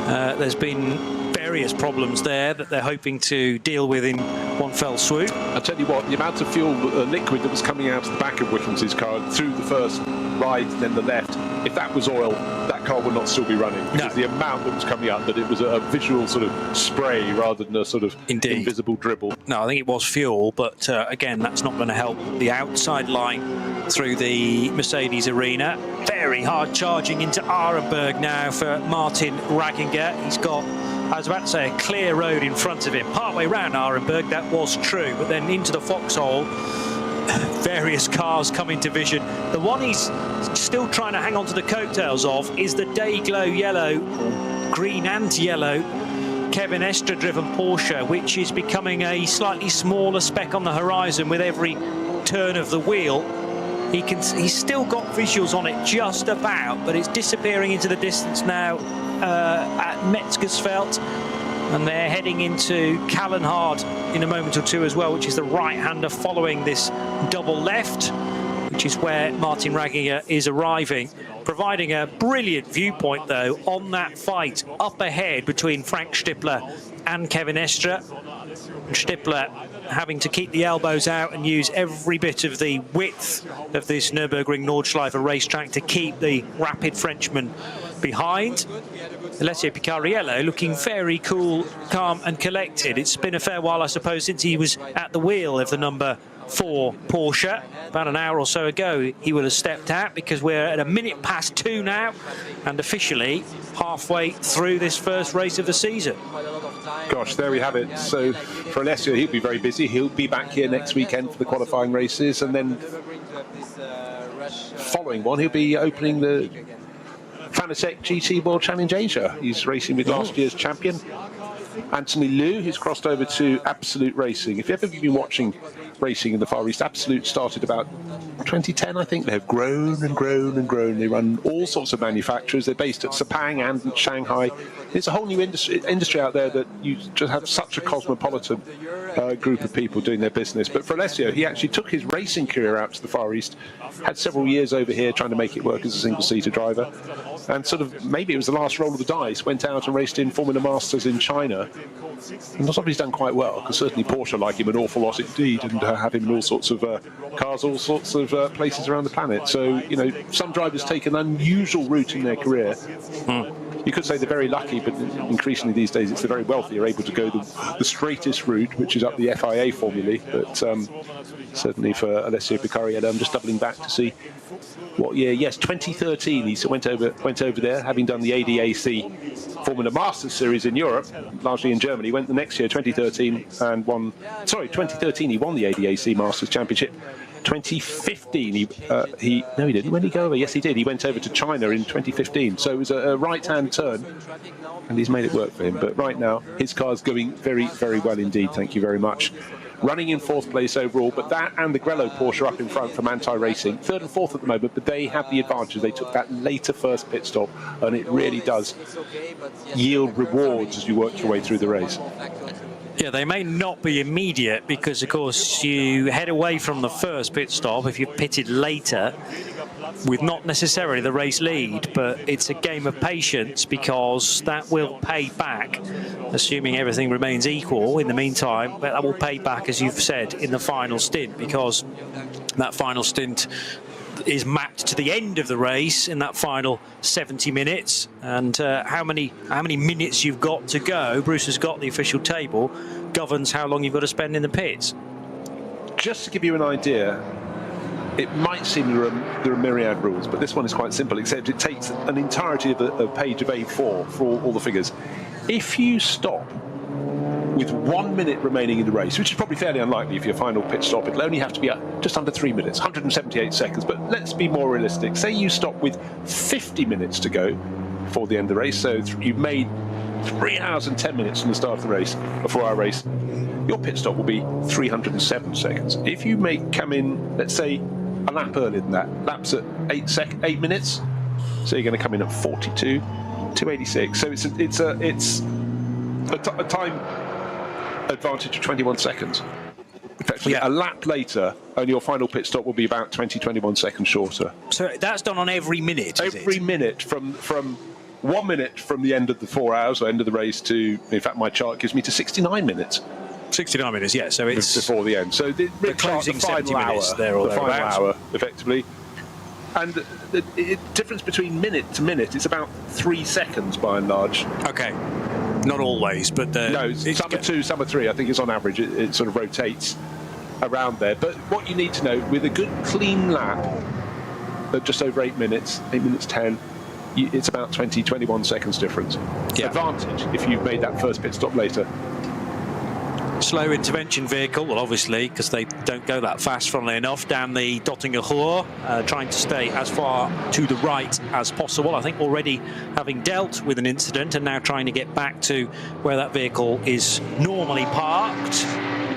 there's been various problems there that they're hoping to deal with in one fell swoop. I'll tell you what, the amount of fuel liquid that was coming out of the back of Wickens' car through the first right and then the left, if that was oil, that car would not still be running. Because the amount that was coming out, that it was a visual sort of spray rather than a sort of invisible dribble. No, I think it was fuel, but again, that's not going to help the outside line through the Mercedes arena. Very hard charging into Arenberg now for Martin Ragginger. He's got, I was about to say, a clear road in front of him. Partway round Arenberg, that was true, but then into the foxhole, various cars come into vision. The one he's still trying to hang on to the coattails of is the Dayglow yellow, green and yellow, Kevin Estre driven Porsche, which is becoming a slightly smaller speck on the horizon with every turn of the wheel. He's still got visuals on it just about, but it's disappearing into the distance now at Metzgersfeld, and they're heading into Callenhard in a moment or two as well, which is the right-hander following this double left, which is where Martin Ragginger is arriving, providing a brilliant viewpoint though on that fight up ahead between Frank Stippler and Kevin Estre. Stippler having to keep the elbows out and use every bit of the width of this Nürburgring Nordschleife racetrack to keep the rapid Frenchman behind. Alessio Picariello looking very cool, calm and collected. It's been a fair while, I suppose, since he was at the wheel of the number 4 Porsche. About an hour or so ago he would have stepped out, because we're at 2:02 now and officially halfway through this first race of the season. Gosh, there we have it. So for Alessio, he'll be very busy. He'll be back here next weekend for the qualifying races, and then following one he'll be opening the Fanatec GT World Challenge Asia. He's racing with last year's champion Anthony Liu, who's crossed over to Absolute Racing. If you've ever been watching racing in the Far East, Absolute started about 2010, I think. They've grown and grown and grown. They run all sorts of manufacturers. They're based at Sepang and in Shanghai. It's a whole new industry out there that you just have such a cosmopolitan group of people doing their business. But for Alessio, he actually took his racing career out to the Far East, had several years over here trying to make it work as a single-seater driver, and sort of maybe it was the last roll of the dice, went out and raced in Formula Masters in China. And that's obviously done quite well, because certainly Porsche like him an awful lot indeed, and have him in all sorts of cars, all sorts of places around the planet. So, you know, some drivers take an unusual route in their career. You could say they're very lucky, but increasingly these days it's the very wealthy are able to go the straightest route, which is up the FIA formulae. But certainly for Alessio Picariello, I'm just doubling back to see what year. Yes, 2013. He went over there, having done the ADAC Formula Masters Series in Europe, largely in Germany. Went the next year, 2013, and won. Sorry, 2013 he won the ADAC Masters Championship. 2015 he no, he didn't. When did he go over? Yes, he did. He went over to China in 2015. So it was a right-hand turn, and he's made it work for him. But right now his car's going very, very well indeed. Thank you very much. running in 4th place overall, but that and the Grello Porsche up in front from Anti-Racing, 3rd and 4th at the moment, but they have the advantage. They took that later first pit stop, and it really does yield rewards as you work your way through the race. Yeah, they may not be immediate because, of course, you head away from the first pit stop if you've pitted later with not necessarily the race lead, but it's a game of patience because that will pay back, assuming everything remains equal in the meantime, but that will pay back, as you've said, in the final stint, because that final stint is mapped to the end of the race in that final 70 minutes, and how many minutes you've got to go, Bruce has got the official table, governs how long you've got to spend in the pits. Just to give you an idea, it might seem there are myriad rules, but this one is quite simple, except it takes an entirety of a page of A4 for all the figures. If you stop with 1 minute remaining in the race, which is probably fairly unlikely if your final pit stop, it'll only have to be just under 3 minutes, 178 seconds, but let's be more realistic. Say you stop with 50 minutes to go before the end of the race, so you've made 3 hours and 10 minutes from the start of the race, a 4-hour race, your pit stop will be 307 seconds. If you come in, let's say, a lap earlier than that, laps at 8 minutes, so you're going to come in at 42, 286, so it's a time advantage of 21 seconds. Effectively, a lap later, and your final pit stop will be about 21 seconds shorter. So that's done on every minute, Every minute from 1 minute from the end of the 4 hours, or end of the race, to, in fact, my chart gives me to 69 minutes. 69 minutes, yeah, so it's before the end. So the closing 70 final minutes hour, there or the final thereabouts. hour, effectively. And the difference between minute to minute is about 3 seconds by and large. Okay. Not always, but no, some are 2, some are 3. I think it's on average. It sort of rotates around there. But what you need to know, with a good clean lap at just over 8 minutes, 8 minutes 10, it's about 21 seconds difference. Yeah. Advantage if you've made that first pit stop later. Slow intervention vehicle, well, obviously, because they don't go that fast, funnily enough, down the Dottinger Ruhr, trying to stay as far to the right as possible. I think already having dealt with an incident and now trying to get back to where that vehicle is normally parked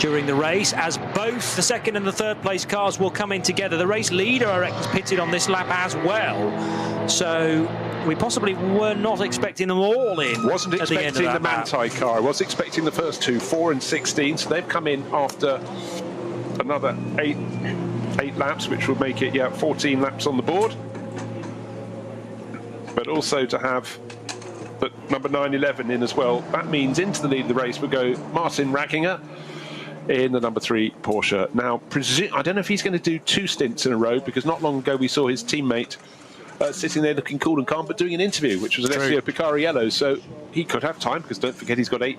during the race, as both the second and the third place cars will come in together. The race leader, I reckon, is pitted on this lap as well. So we possibly were not expecting them all in. Wasn't expecting the Manti car. I was expecting the first two, 4 and 16. So they've come in after another eight laps, which will make it 14 laps on the board. But also to have the number 911 in as well. That means into the lead of the race will go Martin Ragginger in the number 3 Porsche. Now, I don't know if he's going to do 2 stints in a row, because not long ago we saw his teammate sitting there looking cool and calm, but doing an interview, which was an Alessio Picariello, so he could have time, because don't forget he's got 8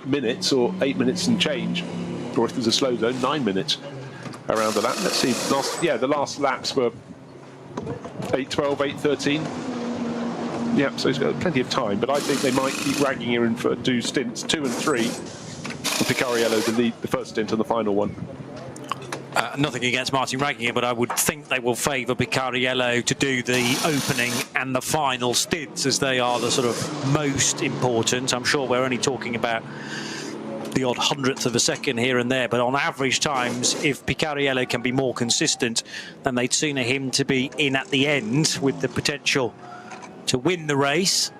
minutes, or 8 minutes and change, or if there's a slow zone, 9 minutes around the lap. Let's see, the last laps were 8:12, 8:13. Yeah, so he's got plenty of time, but I think they might keep ragging him in for 2 stints, 2 and 3. Picariello to lead the first stint and the final one. Nothing against Martin Ragginger, but I would think they will favour Picariello to do the opening and the final stints, as they are the sort of most important. I'm sure we're only talking about the odd 100th of a second here and there, but on average times, if Picariello can be more consistent, then they'd sooner him to be in at the end with the potential to win the race,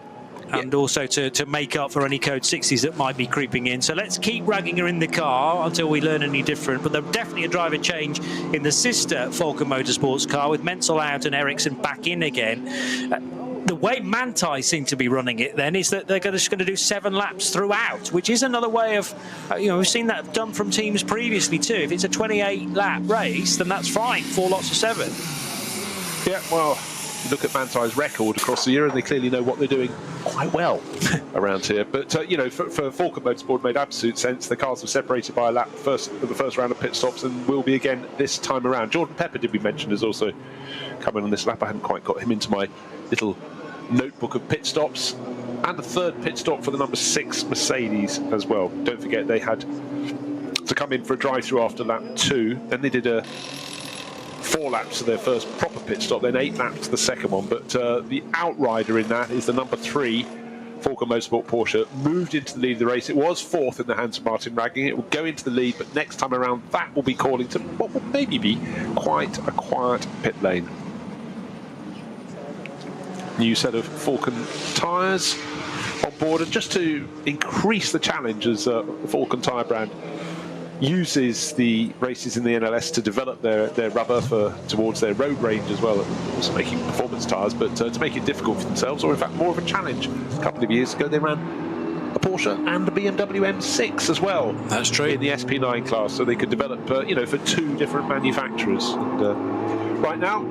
and also to make up for any code 60s that might be creeping in. So let's keep Ragginger in the car until we learn any different. But there's definitely a driver change in the sister Falken Motorsports car, with Menzel out and Ericsson back in again. The way Manti seem to be running it then is that they're just going to do 7 laps throughout, which is another way of, we've seen that done from teams previously too. If it's a 28-lap race, then that's fine, 4 lots of 7. Yeah, well, look at Manti's record across the year, and they clearly know what they're doing quite well around here. But for Falken Motorsport, it made absolute sense. The cars were separated by a lap for the first round of pit stops, and will be again this time around. Jordan Pepper, did we mention, is also coming on this lap. I hadn't quite got him into my little notebook of pit stops. And the third pit stop for the number 6 Mercedes as well. Don't forget, they had to come in for a drive-through after lap 2. Then they did 4 laps to their first proper pit stop, then 8 laps to the second one. But the outrider in that is the number 3 Falcon Motorsport Porsche moved into the lead of the race. It was fourth in the hands of Martin Ragging. It will go into the lead, but next time around, that will be calling to what will maybe be quite a quiet pit lane. New set of Falcon tyres on board, and just to increase the challenge as the Falcon tyre brand uses the races in the NLS to develop their rubber towards their road range as well, also making performance tyres, but to make it difficult for themselves, or in fact more of a challenge. A couple of years ago they ran a Porsche and a BMW M6 as well. That's true. In the SP9 class, so they could develop for two different manufacturers. And right now,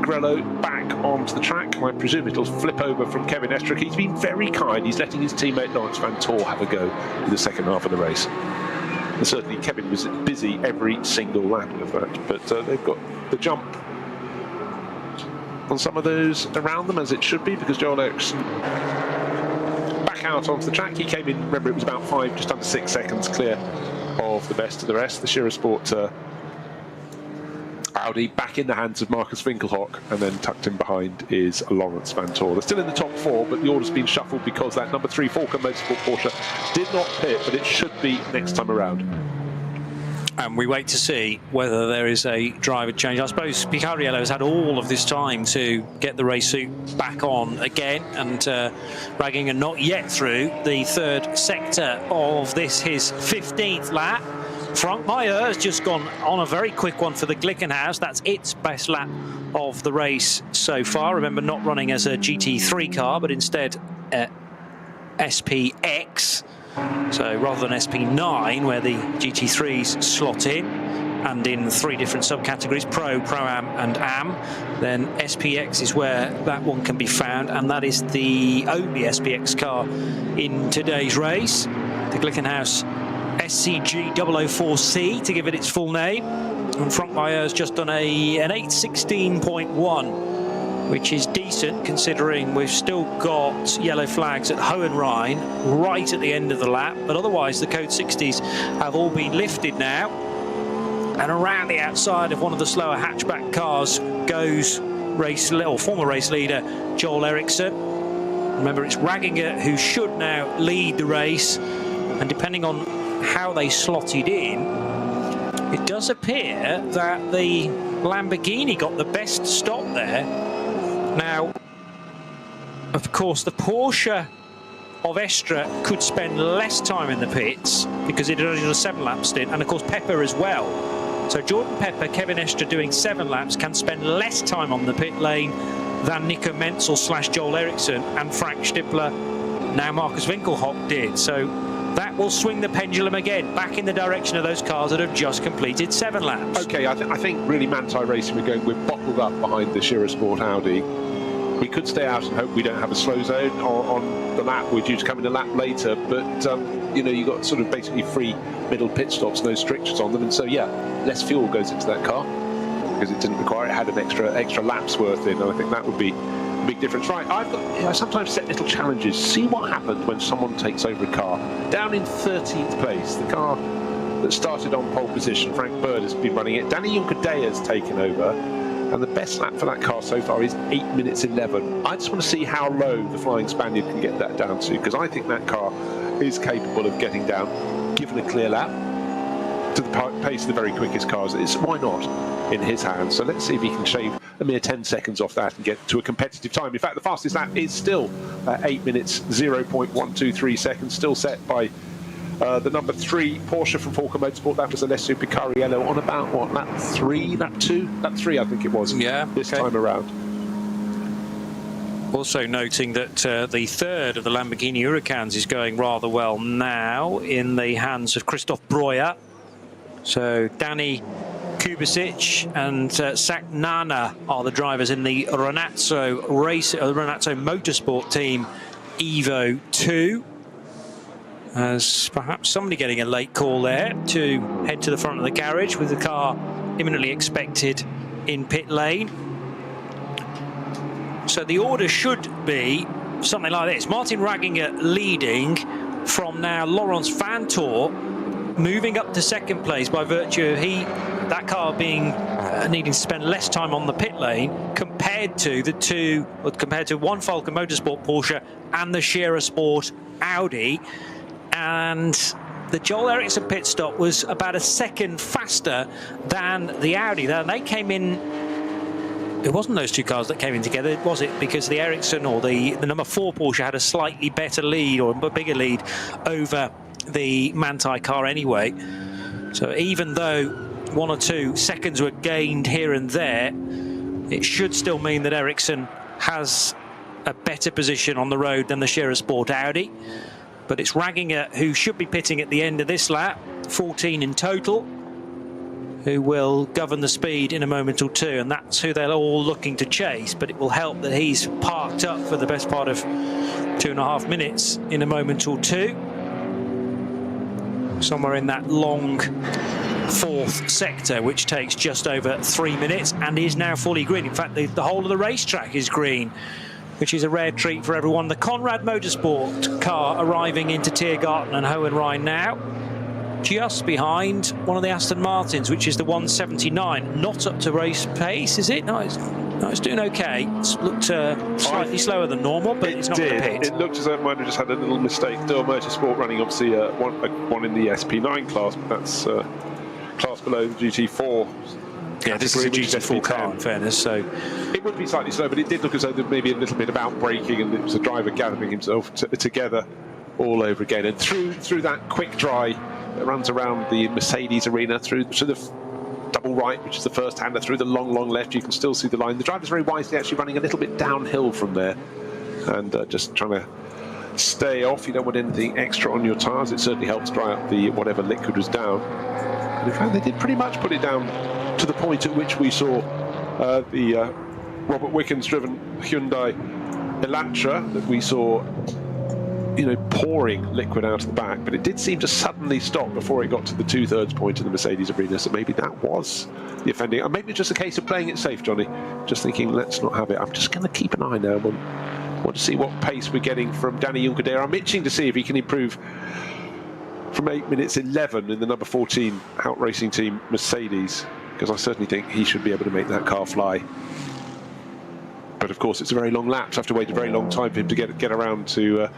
Grello back onto the track. I presume it'll flip over from Kevin Estrick. He's been very kind. He's letting his teammate Lawrence Vantor have a go in the second half of the race. And certainly Kevin was busy every single lap of that, but they've got the jump on some of those around them, as it should be, because Joel Eriksson back out onto the track. He came in, remember, it was about just under 6 seconds clear of the best of the rest. The Shira Sport Audi back in the hands of Marcus Winkelhock, and then tucked in behind is Lawrence Vantor. They're still in the top 4, but the order's been shuffled because that number 3 Falcon Motorsport Porsche did not pit, but it should be next time around. And we wait to see whether there is a driver change. I suppose Picariello has had all of this time to get the race suit back on again, and Ragging not yet through the third sector of this, his 15th lap. Frank Meyer has just gone on a very quick one for the Glickenhaus. That's its best lap of the race so far. Remember, not running as a GT3 car, but instead SPX. So rather than SP9, where the GT3s slot in, and in 3 different subcategories, Pro, Pro-Am and Am, then SPX is where that one can be found, and that is the only SPX car in today's race. The Glickenhaus SCG 004C, to give it its full name. And Frank Meyer's just done an 8:16.1, which is decent considering we've still got yellow flags at Hohenrhein right at the end of the lap, but otherwise the code 60s have all been lifted now. And around the outside of one of the slower hatchback cars goes former race leader Joel Eriksson. Remember, it's Ragginger who should now lead the race, and depending on how they slotted in, it does appear that the Lamborghini got the best stop there. Now, of course, the Porsche of Estra could spend less time in the pits because it only did a 7-lap stint, and of course Pepper as well. So Jordan Pepper, Kevin Estra doing 7 laps can spend less time on the pit lane than Nico Menzel / Joel Eriksson and Frank Stippler, now Marcus Winkelhock, did. So that will swing the pendulum again back in the direction of those cars that have just completed 7 laps. Okay, I think really Manti Racing we're bottled up behind the Shira Sport Audi. We could stay out and hope we don't have a slow zone on the lap. We're due to come in a lap later, but you got sort of basically free middle pit stops, no strictures on them, and so yeah, less fuel goes into that car because it didn't require it. Had an extra laps worth in, and I think that would be a big difference. Right, I sometimes set little challenges. See what happens when someone takes over a car down in 13th place. The car that started on pole position, Frank Bird has been running it. Danny Juncadella has taken over, and the best lap for that car so far is 8 minutes 11. I just want to see how low the Flying Spaniard can get that down to, because I think that car is capable of getting down, given a clear lap, to the pace of the very quickest cars. Why not in his hands? So let's see if he can shave a mere 10 seconds off that and get to a competitive time. In fact, the fastest lap is still 8 minutes 0.123 seconds, still set by the number 3 Porsche from Falcon Motorsport. That was Alessio Picariello on about, what, lap 3, lap 2? Lap 3, I think it was, this time around. Also noting that the third of the Lamborghini Huracans is going rather well now in the hands of Christoph Breuer. So Danny Kubasic and Sak Nana are the drivers in the Renazzo Motorsport team Evo 2. As perhaps somebody getting a late call there to head to the front of the garage with the car imminently expected in pit lane. So the order should be something like this. Martin Ragginger leading from now Lawrence Vantor, moving up to second place by virtue of he that car being needing to spend less time on the pit lane compared to one Falcon Motorsport Porsche and the Scherer Sport Audi. And the Joel Eriksson pit stop was about a second faster than the Audi. Now, they came in, it wasn't those two cars that came in together, was it? Because the Ericsson or the number 4 Porsche had a slightly better lead or a bigger lead over the Manthey car anyway. So even though 1 or 2 seconds were gained here and there, it should still mean that Ericsson has a better position on the road than the Scherer Sport Audi. But it's Ragginger who should be pitting at the end of this lap, 14 in total, who will govern the speed in a moment or two, and that's who they're all looking to chase. But it will help that he's parked up for the best part of 2.5 minutes in a moment or two, somewhere in that long 4th sector, which takes just over 3 minutes and is now fully green. In fact, the whole of the racetrack is green, which is a rare treat for everyone. The Conrad Motorsport car arriving into Tiergarten and Hohenrhein now, just behind one of the Aston Martins, which is the 179. Not up to race pace, is it? No, it's doing okay. It's looked slightly slower than normal, but it's not going to pit. It looked as though it might have just had a little mistake. Dürr Motorsport running obviously one in the SP9 class, but that's class below the GT4. Yeah, this is a GT4 car, in fairness, so it would be slightly slow, but it did look as though there may be a little bit of outbraking, and it was a driver gathering himself together all over again. And through that quick dry that runs around the Mercedes arena, through the double right, which is the first hander, through the long left, you can still see the line. The driver's very wisely actually running a little bit downhill from there, and just trying to stay off. You don't want anything extra on your tyres. It certainly helps dry up the whatever liquid was down. And in fact, they did pretty much put it down to the point at which we saw the Robert Wickens driven Hyundai Elantra that we saw, pouring liquid out of the back, but it did seem to suddenly stop before it got to the 2/3 point of the Mercedes arena. So maybe that was the offending, or maybe it's just a case of playing it safe, Johnny. Just thinking, let's not have it. I'm just going to keep an eye now. I want to see what pace we're getting from Danny Juncadere. I'm itching to see if he can improve from 8 minutes 11 in the number 14 out racing team Mercedes, because I certainly think he should be able to make that car fly. But of course, it's a very long lap. So I have to wait a very long time for him to get around to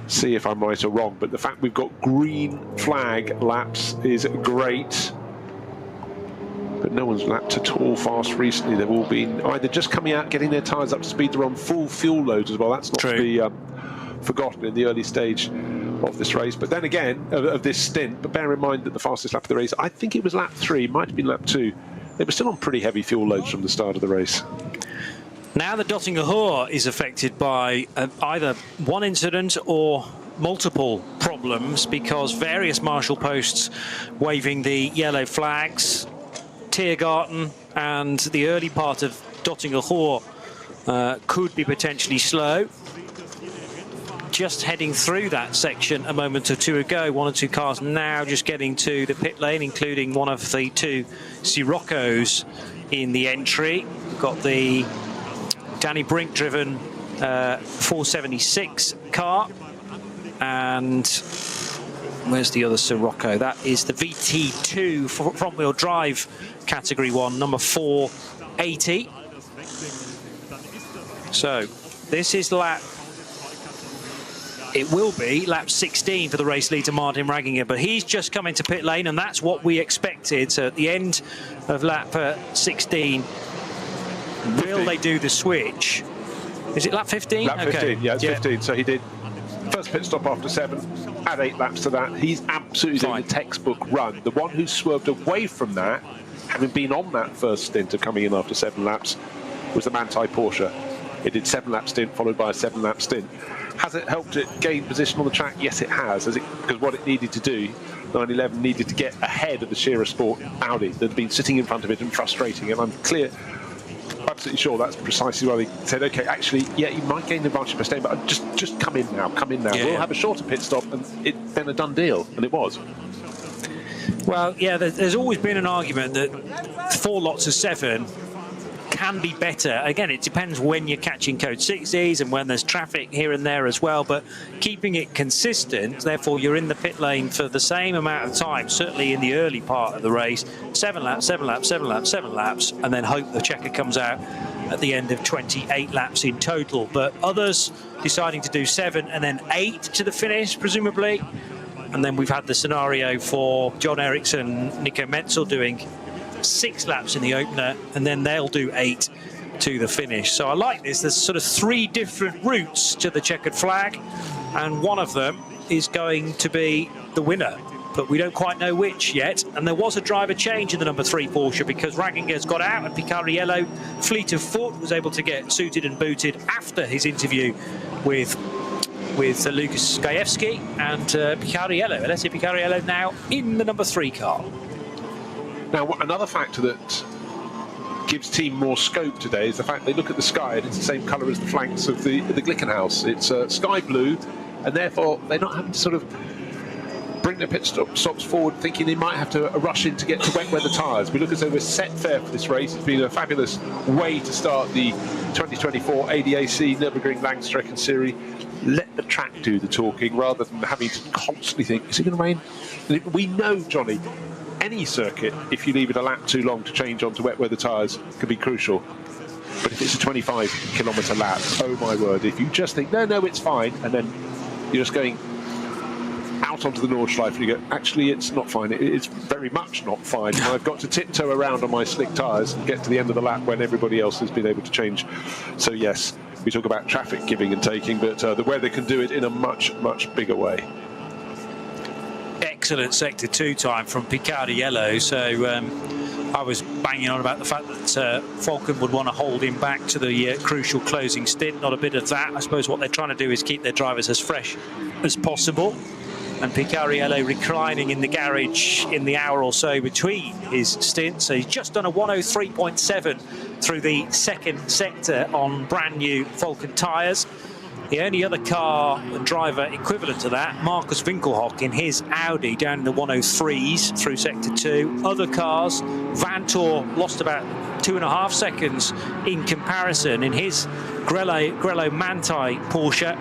see if I'm right or wrong. But the fact we've got green flag laps is great. But no one's lapped at all fast recently. They've all been either just coming out, getting their tyres up to speed. They're on full fuel loads as well. That's not to be forgotten in the early stage of this race. But then again, of this stint, but bear in mind that the fastest lap of the race, I think it was lap 3, might have been lap 2. They were still on pretty heavy fuel loads from the start of the race. Now the Döttinger Hohe is affected by either one incident or multiple problems, because various marshal posts waving the yellow flags, Tiergarten and the early part of Döttinger Hohe could be potentially slow. Just heading through that section a moment or two ago, 1 or 2 cars now just getting to the pit lane, including one of the 2 Siroccos in the entry. We've got the Danny Brink driven 476 car, and where's the other Sirocco? That is the VT2 front wheel drive category 1, number 480. So this is it will be lap 16 for the race leader Martin Ragginger, but he's just come into pit lane, and that's what we expected. So at the end of lap 16, will they do the switch? Is it lap 15? Lap 15, yeah, it's 15. So he did first pit stop after 7, add 8 laps to that. He's absolutely doing the textbook run. The one who swerved away from that, having been on that first stint of coming in after 7 laps, was the Manthey Porsche. It did 7-lap stint followed by a 7-lap stint. Has it helped it gain position on the track? Yes, it has. Because what it needed to do, 911 needed to get ahead of the Scherer Sport Audi that had been sitting in front of it and frustrating. And I'm absolutely sure that's precisely why they said, okay, actually, yeah, you might gain the advantage by staying, but just come in now. Yeah. We'll have a shorter pit stop, and it's then a done deal, and it was. Well, yeah, there's always been an argument that 4 lots of 7 can be better. Again, it depends when you're catching code 60s and when there's traffic here and there as well, but keeping it consistent, therefore you're in the pit lane for the same amount of time, certainly in the early part of the race, 7 laps, 7 laps, 7 laps, 7 laps, and then hope the checker comes out at the end of 28 laps in total. But others deciding to do 7 and then 8 to the finish, presumably. And then we've had the scenario for John Ericsson, Nico Menzel doing 6 laps in the opener, and then they'll do 8 to the finish. So I like this. There's sort of 3 different routes to the checkered flag, and one of them is going to be the winner, but we don't quite know which yet. And there was a driver change in the number 3 Porsche because Raginger's got out and Picariello, fleet of foot, was able to get suited and booted after his interview with Lucas Gajewski, and Picariello, Alessio Picariello, now in the number 3 car. Now, another factor that gives team more scope today is the fact they look at the sky and it's the same colour as the flanks of the Glickenhaus. It's sky blue, and therefore they're not having to sort of bring their pit stops forward thinking they might have to rush in to get to wet weather tyres. We look as though we're set fair for this race. It's been a fabulous way to start the 2024 ADAC Nürburgring Langstrecken-Serie. Let the track do the talking rather than having to constantly think, is it going to rain? We know, Johnny, any circuit, if you leave it a lap too long to change onto wet weather tyres, can be crucial. But if it's a 25-kilometre lap, oh my word, if you just think, no, it's fine, and then you're just going out onto the Nordschleife and you go, actually, it's not fine. It's very much not fine. I've got to tiptoe around on my slick tyres and get to the end of the lap when everybody else has been able to change. So, yes, we talk about traffic giving and taking, but the weather can do it in a much, much bigger way. Excellent sector 2 time from Picariello. So I was banging on about the fact that Falcon would want to hold him back to the crucial closing stint. Not a bit of that. I suppose what they're trying to do is keep their drivers as fresh as possible. And Picariello reclining in the garage in the hour or so between his stints. So he's just done a 103.7 through the second sector on brand new Falcon tyres. The only other car and driver equivalent to that, Marcus Winkelhock in his Audi down in the 103s through sector 2. Other cars, Vantor lost about 2.5 seconds in comparison in his Grello Manthey Porsche,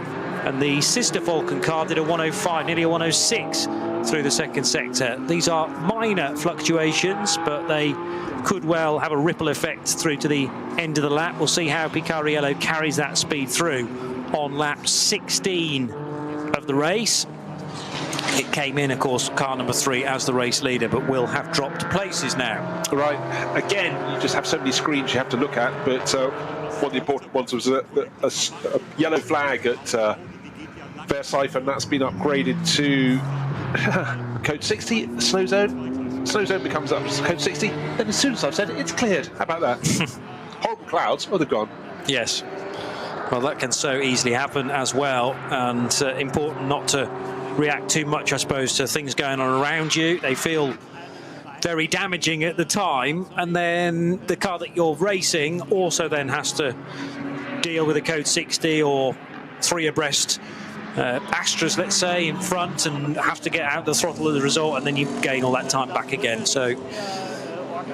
and the sister Falcon car did a 105, nearly a 106 through the second sector. These are minor fluctuations, but they could well have a ripple effect through to the end of the lap. We'll see how Picariello carries that speed through on lap 16 of the race. It came in, of course, car number 3 as the race leader, but will have dropped places now. Right, again, you just have so many screens you have to look at, but one of the important ones was a yellow flag at Versailles, and that's been upgraded to code 60, slow zone. Slow zone becomes up to code 60, then as soon as I've said it, it's cleared. How about that? Horrible clouds, oh, they've gone. Yes. Well, that can so easily happen as well, and important not to react too much, I suppose, to things going on around you. They feel very damaging at the time, and then the car that you're racing also then has to deal with a code 60 or 3 abreast Astras, let's say, in front, and have to get out the throttle as a result, and then you gain all that time back again. So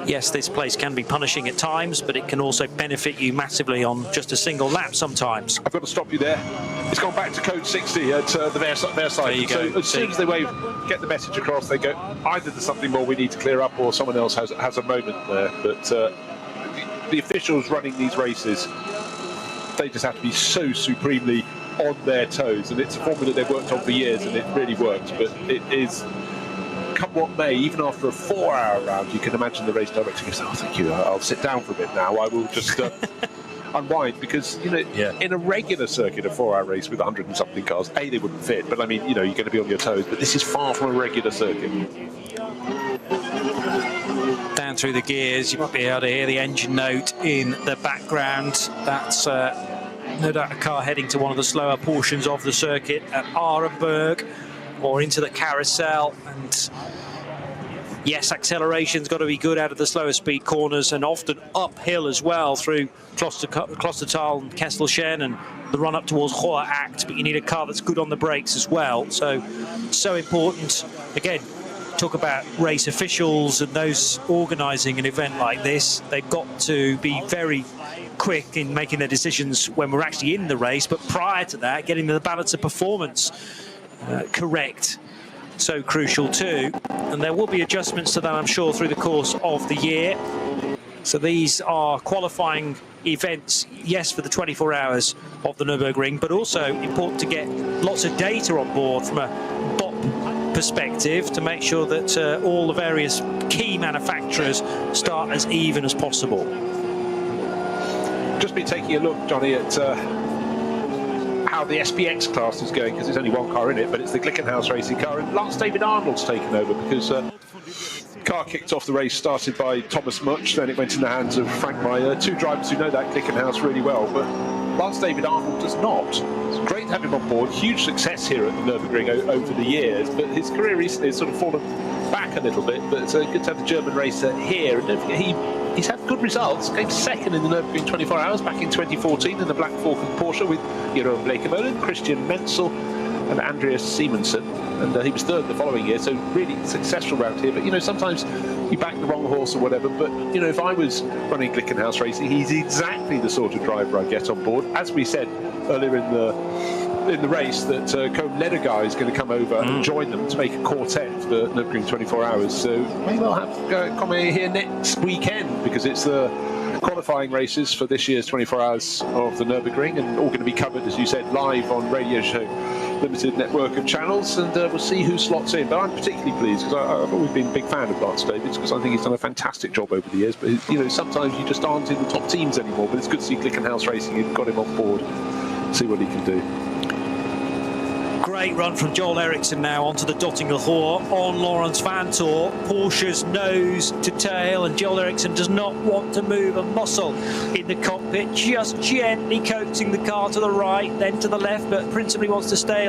yes, this place can be punishing at times, but it can also benefit you massively on just a single lap sometimes. I've got to stop you there. It's gone back to code 60 at the Versailles. There you go. So as soon as they get the message across, they go, either there's something more we need to clear up, or someone else has a moment there. But the officials running these races, they just have to be so supremely on their toes, and it's a formula they've worked on for years, and it really works. But it is, come what may, even after a 4-hour round, you can imagine the race director goes, oh, thank you, I'll sit down for a bit now, I will just unwind, because, you know, in a regular circuit, a 4-hour race with 100 and something cars, they wouldn't fit, but I mean, you know, you're going to be on your toes, but this is far from a regular circuit. Down through the gears, you might be able to hear the engine note in the background. That's no doubt a car heading to one of the slower portions of the circuit at Arenberg, or into the carousel. And yes, acceleration's got to be good out of the slower speed corners, and often uphill as well through Klostertal and Kesselchen and the run up towards Hoher Act, but you need a car that's good on the brakes as well. So important. Again, talk about race officials and those organising an event like this. They've got to be very quick in making their decisions when we're actually in the race, but prior to that, getting the balance of performance correct. So crucial too. And there will be adjustments to that, I'm sure, through the course of the year. So these are qualifying events, yes, for the 24 hours of the Nürburgring, but also important to get lots of data on board from a BOP perspective to make sure that all the various key manufacturers start as even as possible. Just been taking a look, Johnny, at how the SPX class is going, because there's only one car in it, but it's the Glickenhaus racing car, and Lance David Arnold's taken over because the car kicked off the race started by Thomas Much, then it went in the hands of Frank Meyer, two drivers who know that Glickenhaus really well, but Lance David Arnold does not. It's great to have him on board, huge success here at the Nürburgring over the years, but his career recently has sort of fallen back a little bit, but it's good to have the German racer here, and don't forget, he's had good results, came second in the Nürburgring 24 hours back in 2014 in the Black Falcon Porsche with Jeroen Blekemolen, Christian Menzel and Andreas Simonsen, and he was third the following year, so really successful round here. But you know, sometimes you back the wrong horse or whatever, but you know, if I was running Glickenhaus Racing, he's exactly the sort of driver I'd get on board. As we said earlier in the race, that Cohn Ledergar is going to come over and join them to make a quartet for the Nürburgring 24 hours, so maybe we'll have Comet here next weekend, because it's the qualifying races for this year's 24 hours of the Nürburgring, and all going to be covered, as you said, live on Radio Show limited network of channels, and we'll see who slots in. But I'm particularly pleased because I've always been a big fan of Lance Davids, because I think he's done a fantastic job over the years. But you know, sometimes you just aren't in the top teams anymore. But it's good to see Glickenhaus Racing and got him on board, see what he can do. Great run from Joel Eriksson now onto the Dottinger Hoor on Laurens Vanthoor. Porsche's nose to tail, and Joel Eriksson does not want to move a muscle in the cockpit, just gently coaxing the car to the right, then to the left, but principally wants to stay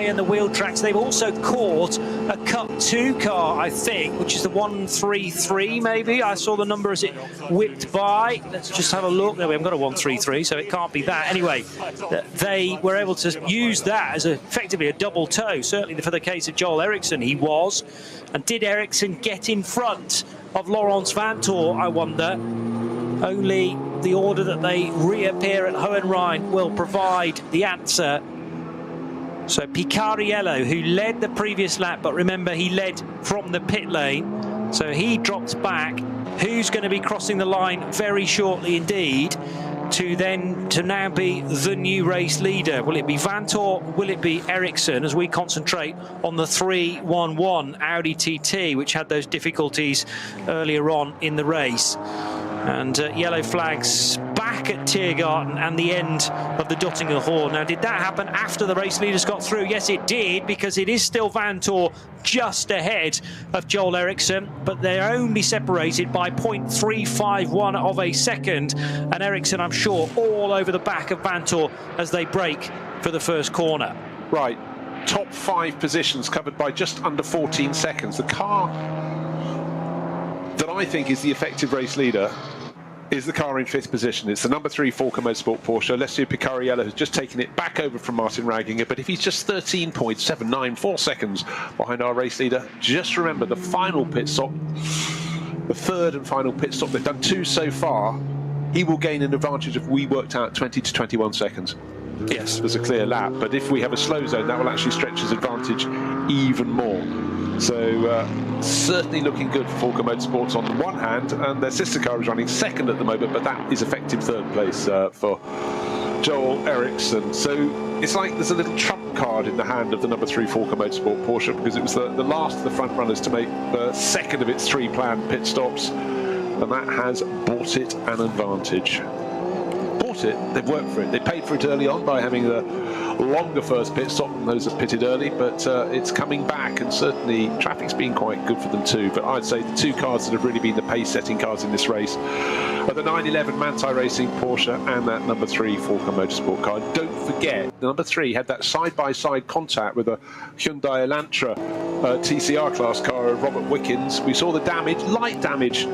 in the wheel tracks. They've also caught a Cup 2 car, I think, which is the 133 maybe. I saw the number as it whipped by. Let's just have a look. No, we haven't got a 133, so it can't be that. Anyway, they were able to use that as effectively a double toe. Certainly for the case of Joel Eriksson, he was. And did Eriksson get in front of Laurens Vanthoor, I wonder? Only the order that they reappear at Hohenrhein will provide the answer. So Picariello, who led the previous lap, but remember he led from the pit lane, so he drops back. Who's going to be crossing the line very shortly indeed to now be the new race leader? Will it be Vanthoor? Will it be Eriksson, as we concentrate on the 311 Audi TT, which had those difficulties earlier on in the race? And yellow flags back at Tiergarten and the end of the Dottinger Hoor. Now, did that happen after the race leaders got through? Yes, it did, because it is still Vanthoor just ahead of Joel Eriksson, but they're only separated by 0.351 of a second. And Eriksson, I'm sure, all over the back of Vanthoor as they break for the first corner. Right, top 5 positions covered by just under 14 seconds. The car that I think is the effective race leader is the car in 5th position. It's the number 3 Falco Motorsport Porsche. Alessio Picariello has just taken it back over from Martin Raginger, but if he's just 13.794 seconds behind our race leader, just remember the final pit stop, the 3rd and final pit stop, they've done 2 so far, he will gain an advantage of, we worked out, 20 to 21 seconds. Yes, there's a clear lap, but if we have a slow zone, that will actually stretch his advantage even more. So certainly looking good for Falco Motorsports on the one hand, and their sister car is running 2nd at the moment, but that is effective 3rd place for Joel Eriksson. So it's like there's a little trump card in the hand of the number 3 Falco Motorsport Porsche, because it was the last of the front runners to make the 2nd of its 3 planned pit stops, and that has bought it an advantage. Bought it, they've worked for it. They paid for it early on by having the longer first pit stop than those that pitted early, but it's coming back, and certainly traffic's been quite good for them too. But I'd say the 2 cars that have really been the pace-setting cars in this race are the 911 Manthey Racing Porsche and that number 3 Falco Motorsport car. Don't forget, the number 3 had that side-by-side contact with a Hyundai Elantra TCR class car of Robert Wickens. We saw the damage, light damage,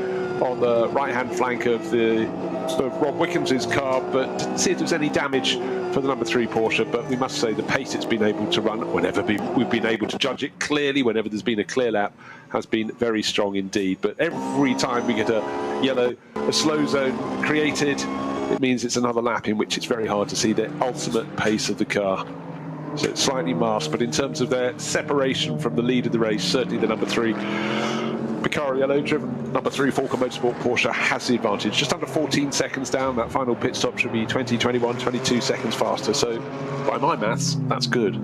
on the right-hand flank of Rob Wickens' car, but didn't see if there was any damage for for the number 3 Porsche, but we must say the pace it's been able to run whenever we've been able to judge it clearly, whenever there's been a clear lap, has been very strong indeed. But every time we get a yellow, a slow zone created, it means it's another lap in which it's very hard to see the ultimate pace of the car. So it's slightly masked, but in terms of their separation from the lead of the race, certainly the number 3 Picaro yellow driven number 3 Falcon Motorsport Porsche has the advantage. Just under 14 seconds down. That final pit stop should be 20, 21, 22 seconds faster. So by my maths, that's good.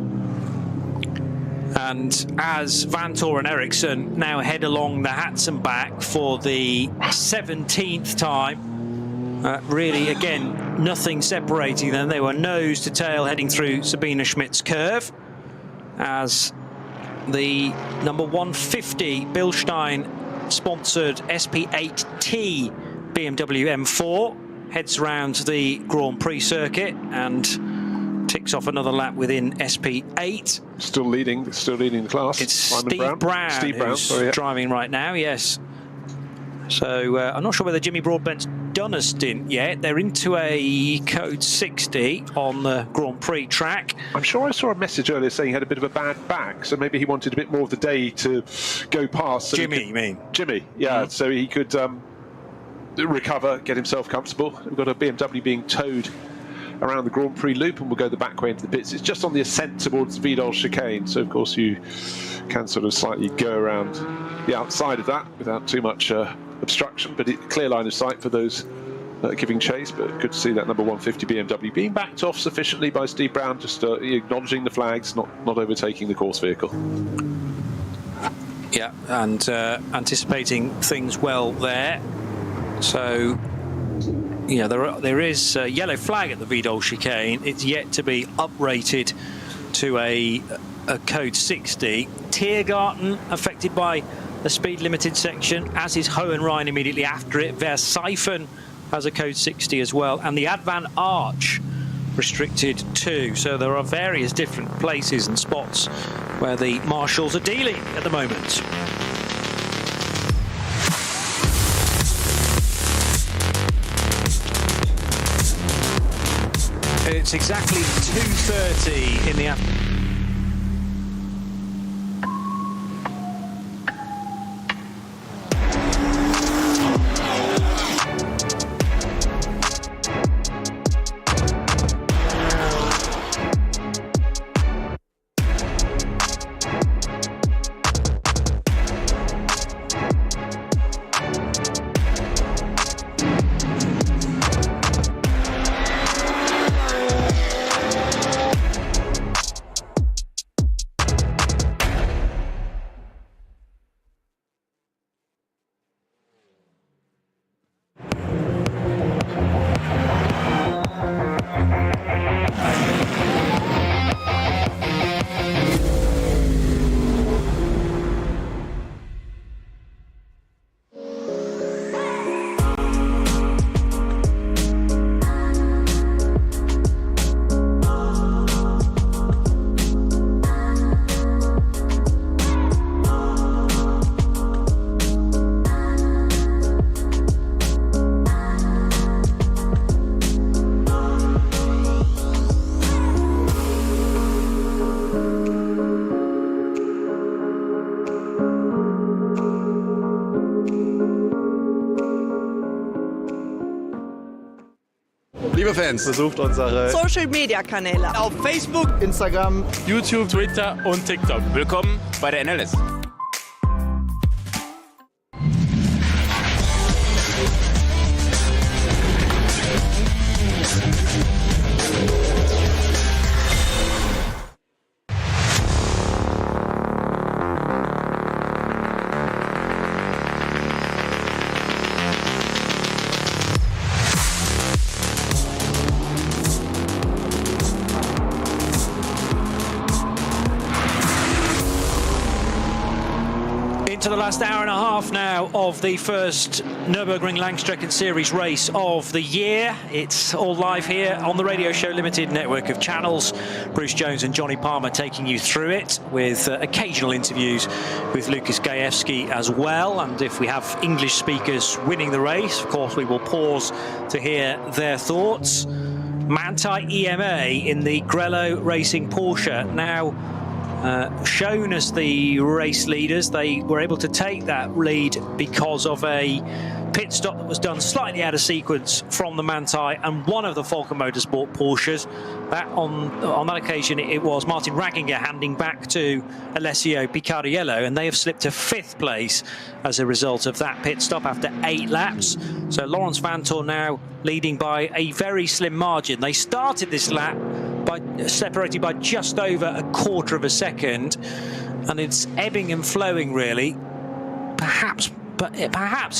And as Vantor and Ericsson now head along the Hatson back for the 17th time, really, again, nothing separating them. They were nose to tail heading through Sabine Schmidt's curve as the number 150 Bilstein sponsored SP8T BMW M4 heads around the Grand Prix circuit and ticks off another lap within SP8. Still leading the class. It's Steve Brown who's driving right now, yes. So I'm not sure whether Jimmy Broadbent's done a stint yet. They're into a code 60 on the Grand Prix track. I'm sure I saw a message earlier saying he had a bit of a bad back, so maybe he wanted a bit more of the day to go past. So Jimmy, you mean? Jimmy, yeah, so he could recover, get himself comfortable. We've got a BMW being towed around the Grand Prix loop, and we'll go the back way into the pits. It's just on the ascent towards Vidal chicane, so of course you can sort of slightly go around the outside of that without too much obstruction, but clear line of sight for those giving chase. But good to see that number 150 BMW being backed off sufficiently by Steve Brown, just acknowledging the flags, not overtaking the course vehicle. Yeah, and anticipating things well there. So yeah, there is a yellow flag at the Vidal chicane. It's yet to be uprated to a code 60. Tiergarten affected by a speed limited section, as is Hohenrhein immediately after it. Versifen has a code 60 as well, and the Advan Arch restricted too. So there are various different places and spots where the marshals are dealing at the moment. It's exactly 2:30 in the afternoon. Liebe Fans, besucht unsere Social-Media-Kanäle auf Facebook, Instagram, YouTube, Twitter und TikTok. Willkommen bei der NLS. To the last hour and a half now of the first Nürburgring Langstrecken-Series race of the year. It's all live here on the Radio Show Limited network of channels. Bruce Jones and Johnny Palmer taking you through it with occasional interviews with Lukas Gajewski as well. And if we have English speakers winning the race, of course, we will pause to hear their thoughts. Manthey EMA in the Grello Racing Porsche. Now shown as the race leaders, they were able to take that lead because of a pit stop that was done slightly out of sequence from the Manthey and one of the Falcon Motorsport Porsches. That on that occasion it was Martin Ragginger handing back to Alessio Picariello, and they have slipped to 5th place as a result of that pit stop after 8 laps. So Laurens Vanthoor now leading by a very slim margin. They started this lap separated by just over a quarter of a second, and it's ebbing and flowing really, perhaps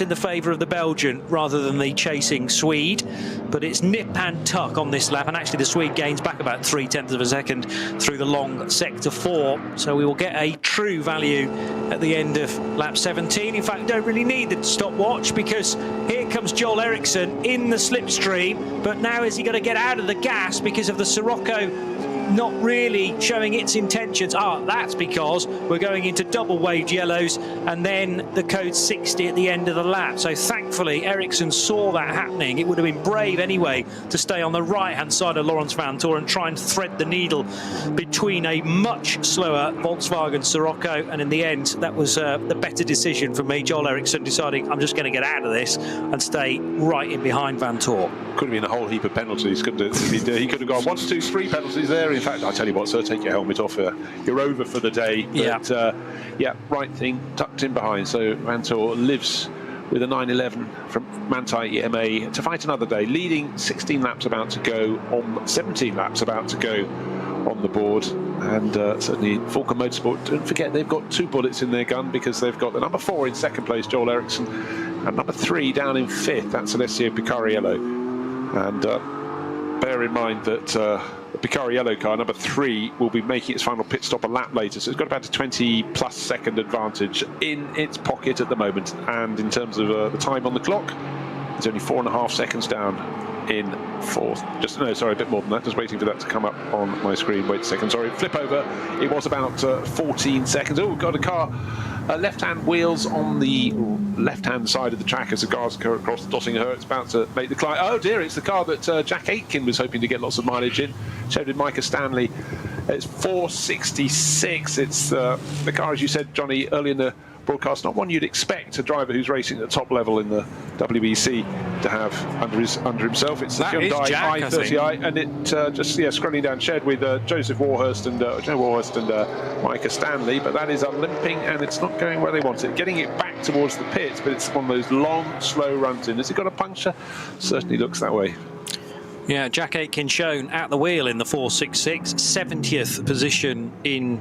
in the favour of the Belgian rather than the chasing Swede. But it's nip and tuck on this lap, and actually the Swede gains back about 0.3 of a second through the long sector 4. So we will get a true value at the end of lap 17. In fact, we don't really need the stopwatch, because here comes Joel Eriksson in the slipstream. But now is he going to get out of the gas because of the Sirocco not really showing its intentions? That's because we're going into double waved yellows and then the code 60 at the end of the lap. So thankfully Eriksson saw that happening. It would have been brave anyway to stay on the right hand side of Laurens Vanthoor and try and thread the needle between a much slower Volkswagen Sirocco, and in the end that was the better decision for me. Joel Eriksson deciding, I'm just going to get out of this and stay right in behind Vanthoor. Could have been a whole heap of penalties, couldn't it? He could have gone 1, 2, 3 penalties there. In fact, I tell you what, sir, take your helmet off. You're over for the day. But, right thing tucked in behind. So Vanthoor lives with a 9.11 from Manthey EMA to fight another day, leading 16 laps about to go on 17 laps about to go on the board. And certainly Falcon Motorsport, don't forget they've got 2 bullets in their gun, because they've got the number 4 in 2nd place, Joel Eriksson, and number 3 down in 5th, that's Alessio Picariello. And bear in mind that the Picariello car, number 3, will be making its final pit stop a lap later, so it's got about a 20+ second advantage in its pocket at the moment. And in terms of the time on the clock, it's only 4.5 seconds down in 4th. A bit more than that, just waiting for that to come up on my screen. Wait a second, sorry, flip over. It was about 14 seconds. Oh, got a car. Left-hand wheels on the left-hand side of the track as the cars go across Dottingham. It's about to make the climb. Oh dear, it's the car that Jack Aitken was hoping to get lots of mileage in. Shared with Micah Stanley. It's 466. It's the car, as you said, Johnny, early in the broadcast, not one you'd expect a driver who's racing at the top level in the WEC to have under himself. It's the Hyundai i30i, and it just scrolling down, shared with Joseph Warhurst and Micah Stanley, but that is limping and it's not going where they want it. Getting it back towards the pits, but it's one of those long, slow runs in. Has it got a puncture? Certainly looks that way. Yeah, Jack Aitken shown at the wheel in the 466, 70th position in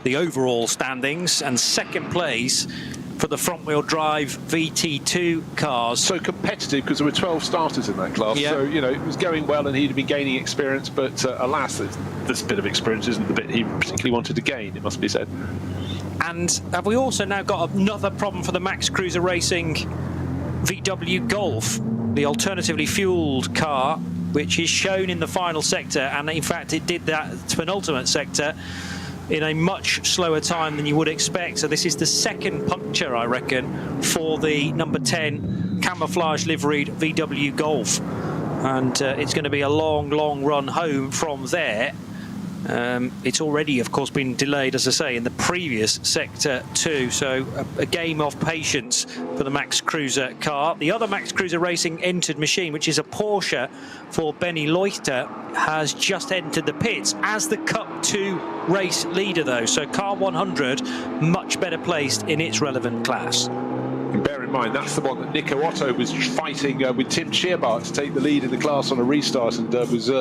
the overall standings, and 2nd place for the front-wheel drive VT2 cars. So competitive, because there were 12 starters in that class. Yeah. So, it was going well and he'd been gaining experience, but alas, this bit of experience isn't the bit he particularly wanted to gain, it must be said. And have we also now got another problem for the Max Cruiser Racing VW Golf, the alternatively fueled car, which is shown in the final sector, and in fact it did that penultimate sector in a much slower time than you would expect. So this is the 2nd puncture, I reckon, for the number 10 camouflage liveried VW Golf. And it's going to be a long, long run home from there. It's already, of course, been delayed, as I say, in the previous sector too. So a game of patience for the Max Cruiser car. The other Max Cruiser Racing entered machine, which is a Porsche for Benny Leuchter, has just entered the pits as the Cup 2 race leader, though. So car 100, much better placed in its relevant class. And bear in mind, that's the one that Nico Otto was fighting with Tim Scheerbart to take the lead in the class on a restart, and was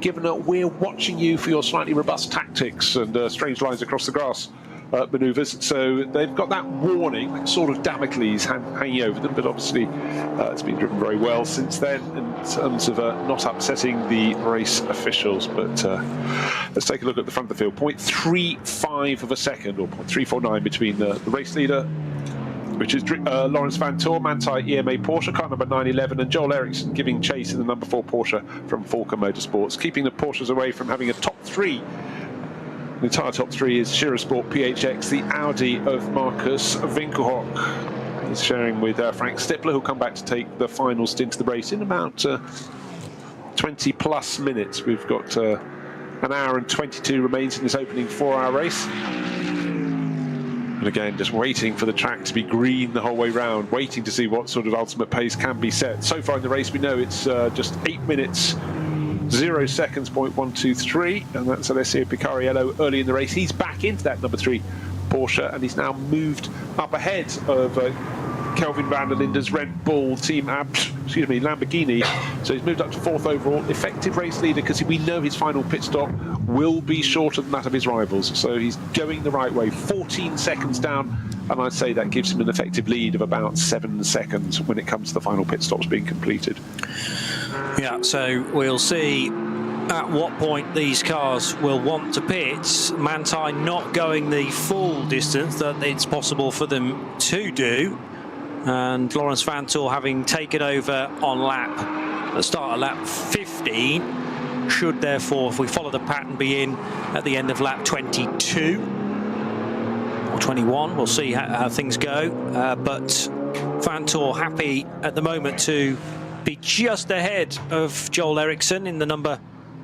given a "we're watching you for your slightly robust tactics and strange lines across the grass" manoeuvres. So they've got that warning, sort of Damocles hanging over them, but obviously it's been driven very well since then in terms of not upsetting the race officials. But let's take a look at the front of the field. 0.35 of a second, or 0.349 between the race leader, which is Laurens Vanthoor, Manthey EMA Porsche, car number 911, and Joel Eriksson giving chase in the number 4 Porsche from Falcon Motorsports, keeping the Porsches away from having a top 3. The entire top 3 is Sport PHX, the Audi of Marcus Winkelhock. He's sharing with Frank Stippler, who'll come back to take the final stint of the race in about 20 20 plus minutes. We've got an hour and 22 remains in this opening 4-hour race. And again, just waiting for the track to be green the whole way round, waiting to see what sort of ultimate pace can be set. So far in the race, we know it's just 8 minutes, 0 seconds, 0.123, and that's Alessio Picariello early in the race. He's back into that number 3 Porsche, and he's now moved up ahead of Kelvin van der Linde's Red Bull team, Lamborghini. So he's moved up to 4th overall, effective race leader, because we know his final pit stop will be shorter than that of his rivals. So he's going the right way, 14 seconds down, and I'd say that gives him an effective lead of about 7 seconds when it comes to the final pit stops being completed. Yeah, so we'll see at what point these cars will want to pit. Manthey not going the full distance that it's possible for them to do, and Laurens Vanthoor having taken over on the start of lap 15 should therefore, if we follow the pattern, be in at the end of lap 22 or 21. We'll see how things go, but Vanthoor happy at the moment to be just ahead of Joel Eriksson in the number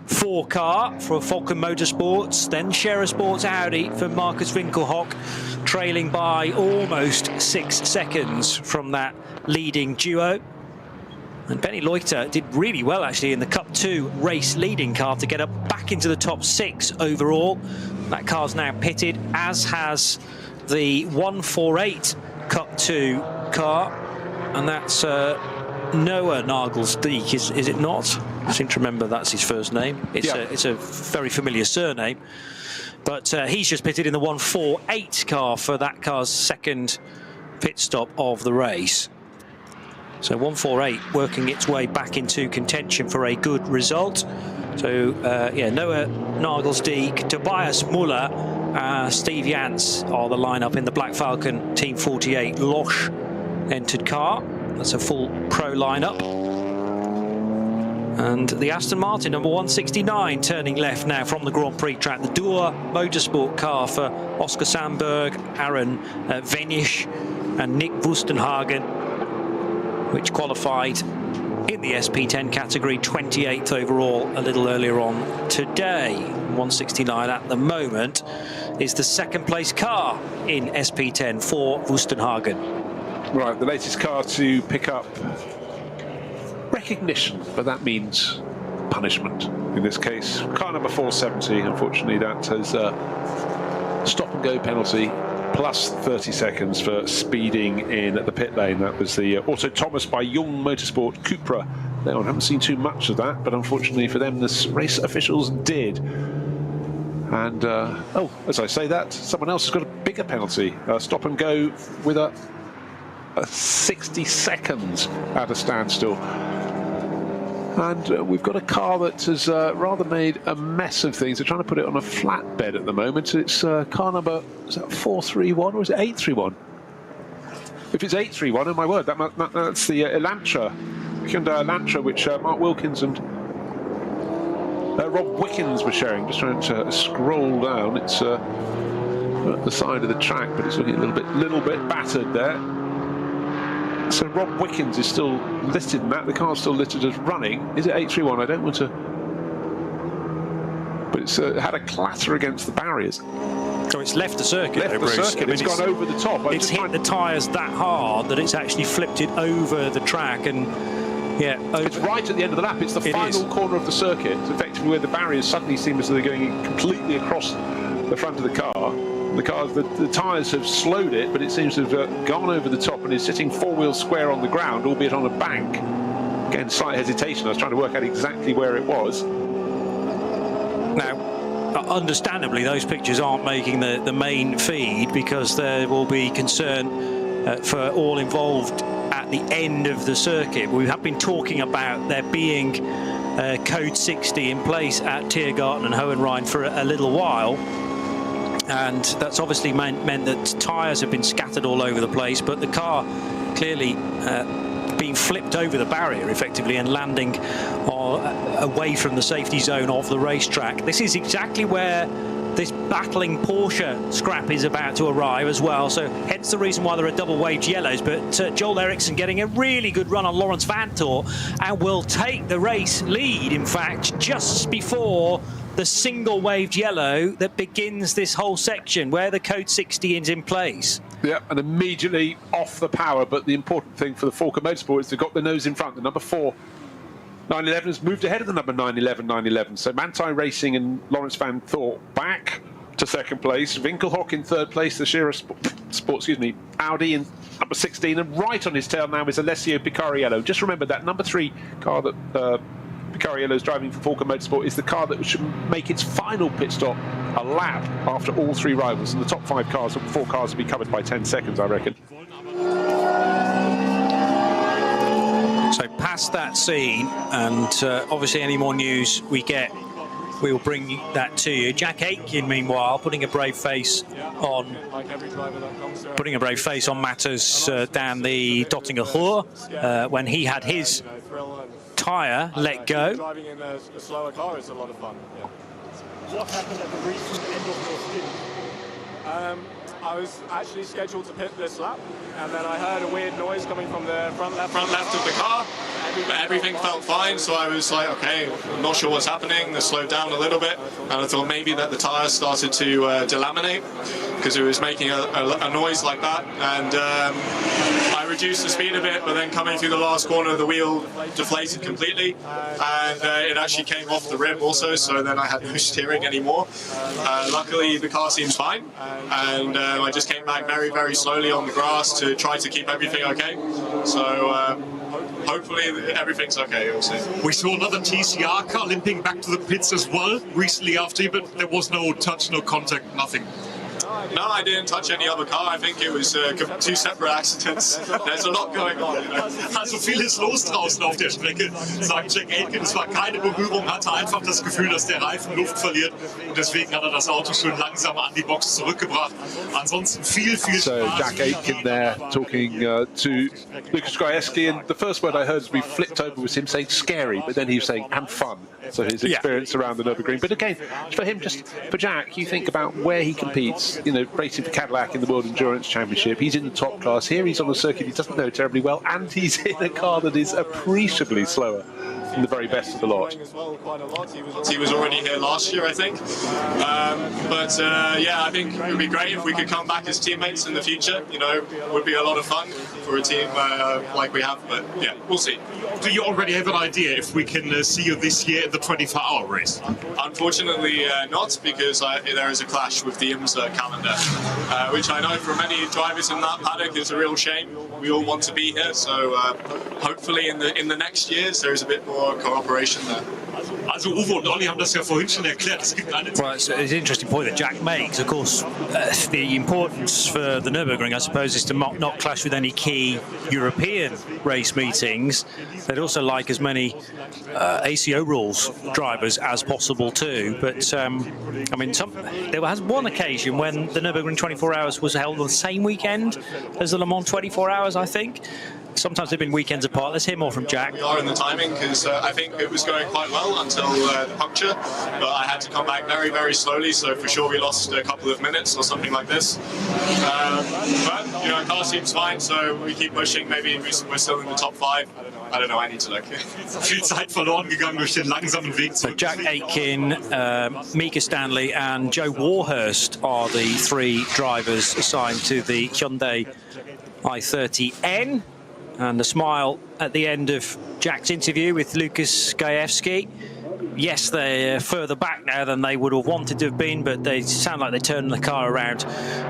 4 car for Falcon Motorsports, then Scherer Sports Audi for Marcus Winkelhock, trailing by almost 6 seconds from that leading duo. And Benny Loiter did really well actually in the Cup 2 race leading car to get up back into the top 6 overall. That car's now pitted, as has the 148 Cup 2 car, and that's Noah Nagelsdijk, is it not? I seem to remember that's his first name. It's a very familiar surname. But he's just pitted in the 148 car for that car's second pit stop of the race. So 148 working its way back into contention for a good result. So Noah Nagelsdijk, Tobias Muller, Steve Jans are the lineup in the Black Falcon Team 48 Losch entered car. That's a full pro lineup. And the Aston Martin number 169 turning left now from the Grand Prix track. The Dua Motorsport car for Oscar Sandberg, Aaron Venisch and Nick Wustenhagen, which qualified in the SP10 category, 28th overall a little earlier on today. 169 at the moment is the second place car in SP10 for Wustenhagen. Right, the latest car to pick up recognition, but that means punishment in this case. Car number 470, unfortunately, that has stop and go penalty plus 30 seconds for speeding in the pit lane. That was the Auto Thomas by Young Motorsport Cupra. I haven't seen too much of that, but unfortunately for them, the race officials did. And as I say that, someone else has got a bigger penalty. Stop and go with a 60 seconds at a standstill. And we've got a car that has rather made a mess of things. They're trying to put it on a flatbed at the moment. It's car number, is that 431 or is it 831? If it's 831, oh my word, that's the Elantra, Hyundai Elantra, which Mark Wilkins and Rob Wickens were sharing. Just trying to scroll down. It's at the side of the track, but it's looking a little bit battered there. So Rob Wickens is still listed in that. The car's still listed as running. Is it 831? I don't want to... But it's had a clatter against the barriers. So it's left the circuit. It's gone over the top. It's hit the tyres that hard that it's actually flipped it over the track, and it's right at the end of the lap. It's the final corner of the circuit. It's effectively where the barriers suddenly seem as though they're going completely across the front of the car. The tyres have slowed it, but it seems to have gone over the top and is sitting four-wheel square on the ground, albeit on a bank. Again, slight hesitation. I was trying to work out exactly where it was. Now, understandably, those pictures aren't making the main feed because there will be concern for all involved at the end of the circuit. We have been talking about there being Code 60 in place at Tiergarten and Hohenrhein for a little while. And that's obviously meant that tyres have been scattered all over the place, but the car clearly being flipped over the barrier effectively and landing away from the safety zone of the racetrack. This is exactly where this battling Porsche scrap is about to arrive as well, so hence the reason why there are double waved yellows. But Joel Eriksson getting a really good run on Lawrence Vantor and will take the race lead, in fact, just before the single waved yellow that begins this whole section where the code 60 is in place. Yeah, and immediately off the power, but the important thing for the Falcon Motorsport is they've got the nose in front. The number 4 911 has moved ahead of the number 911. So Manthey Racing and Lawrence Van Thor back to second place. Winkelhock in third place. The Shearer Sport, Audi in number 16. And right on his tail now is Alessio Picariello. Just remember that number 3 car that Picariello is driving for Falcon Motorsport is the car that should make its final pit stop a lap after all 3 rivals. And the top 4 cars will be covered by 10 seconds, I reckon. So past that scene, and obviously any more news we get, we will bring that to you. Jack Aitken, meanwhile, putting a brave face on matters down the Dottinger Ruhr when he had his tyre let go. Driving in a slower car is a lot of fun. Yeah. What happened at the recent end of your stint? I was actually scheduled to pit this lap, and then I heard a weird noise coming from the front left of the car. Everything felt fine, so I was like, okay, I'm not sure what's happening. They slowed down a little bit, and I thought maybe that the tyre started to delaminate because it was making a noise like that, and I reduced the speed a bit, but then coming through the last corner, the wheel deflated completely, and it actually came off the rim also, so then I had no steering anymore. Luckily, the car seems fine, and I just came back very, very slowly on the grass to try to keep everything okay. So hopefully everything's okay. We saw another TCR car limping back to the pits as well recently after, but there was no touch, no contact, nothing. No, I didn't touch any other car. I think it was 2 separate accidents. There's a lot going on. Also viel ist los draußen auf der Strecke, sagt Jack Aitken. Es war keine Berührung, hatte einfach das Gefühl, dass der Reifen Luft verliert. Und deswegen hat er das Auto schön langsam an die Box zurückgebracht. Ansonsten viel Spaß. So Jack Aitken there talking to Lucas Grajewski, and the first word I heard as we flipped over was him saying scary, but then he was saying and fun. So his experience around the Nürburgring. But again, for him, just for Jack, you think about where he competes, racing for Cadillac in the World Endurance Championship. He's in the top class. Here he's on a circuit he doesn't know terribly well, and he's in a car that is appreciably slower than the very best of the lot. He was already here last year, I think. Yeah, I think it would be great if we could come back as teammates in the future. It would be a lot of fun for a team like we have, but yeah, we'll see. Do you already have an idea if we can see you this year in the 24-hour race? Unfortunately not, because there is a clash with the IMSA calendar, which I know for many drivers in that paddock is a real shame. We all want to be here, so hopefully in the next years there is a bit more cooperation there. Also Uwe und Olli haben das ja vorhin schon erklärt. Es gibt eine Well, it's an interesting point that Jack makes. Of course, the importance for the Nürburgring, I suppose, is to not clash with any key European race meetings. They'd also like as many ACO rules drivers as possible too. But I mean, there was one occasion when the Nürburgring 24 Hours was held on the same weekend as the Le Mans 24 Hours, I think. Sometimes they've been weekends apart. Let's hear more from Jack. We are in the timing because I think it was going quite well until the puncture, but I had to come back very, very slowly, so for sure we lost a couple of minutes or something like this. But car seems fine, so we keep pushing. Maybe we're still in the top 5. I don't know, I need to look. Viel Zeit verloren gegangen durch den langsamen Weg. So Jack Aitken, Mika Stanley and Joe Warhurst are the 3 drivers assigned to the Hyundai i30N. And a smile at the end of Jack's interview with Lucas Grajewski. Yes, they're further back now than they would have wanted to have been, but they sound like they turned the car around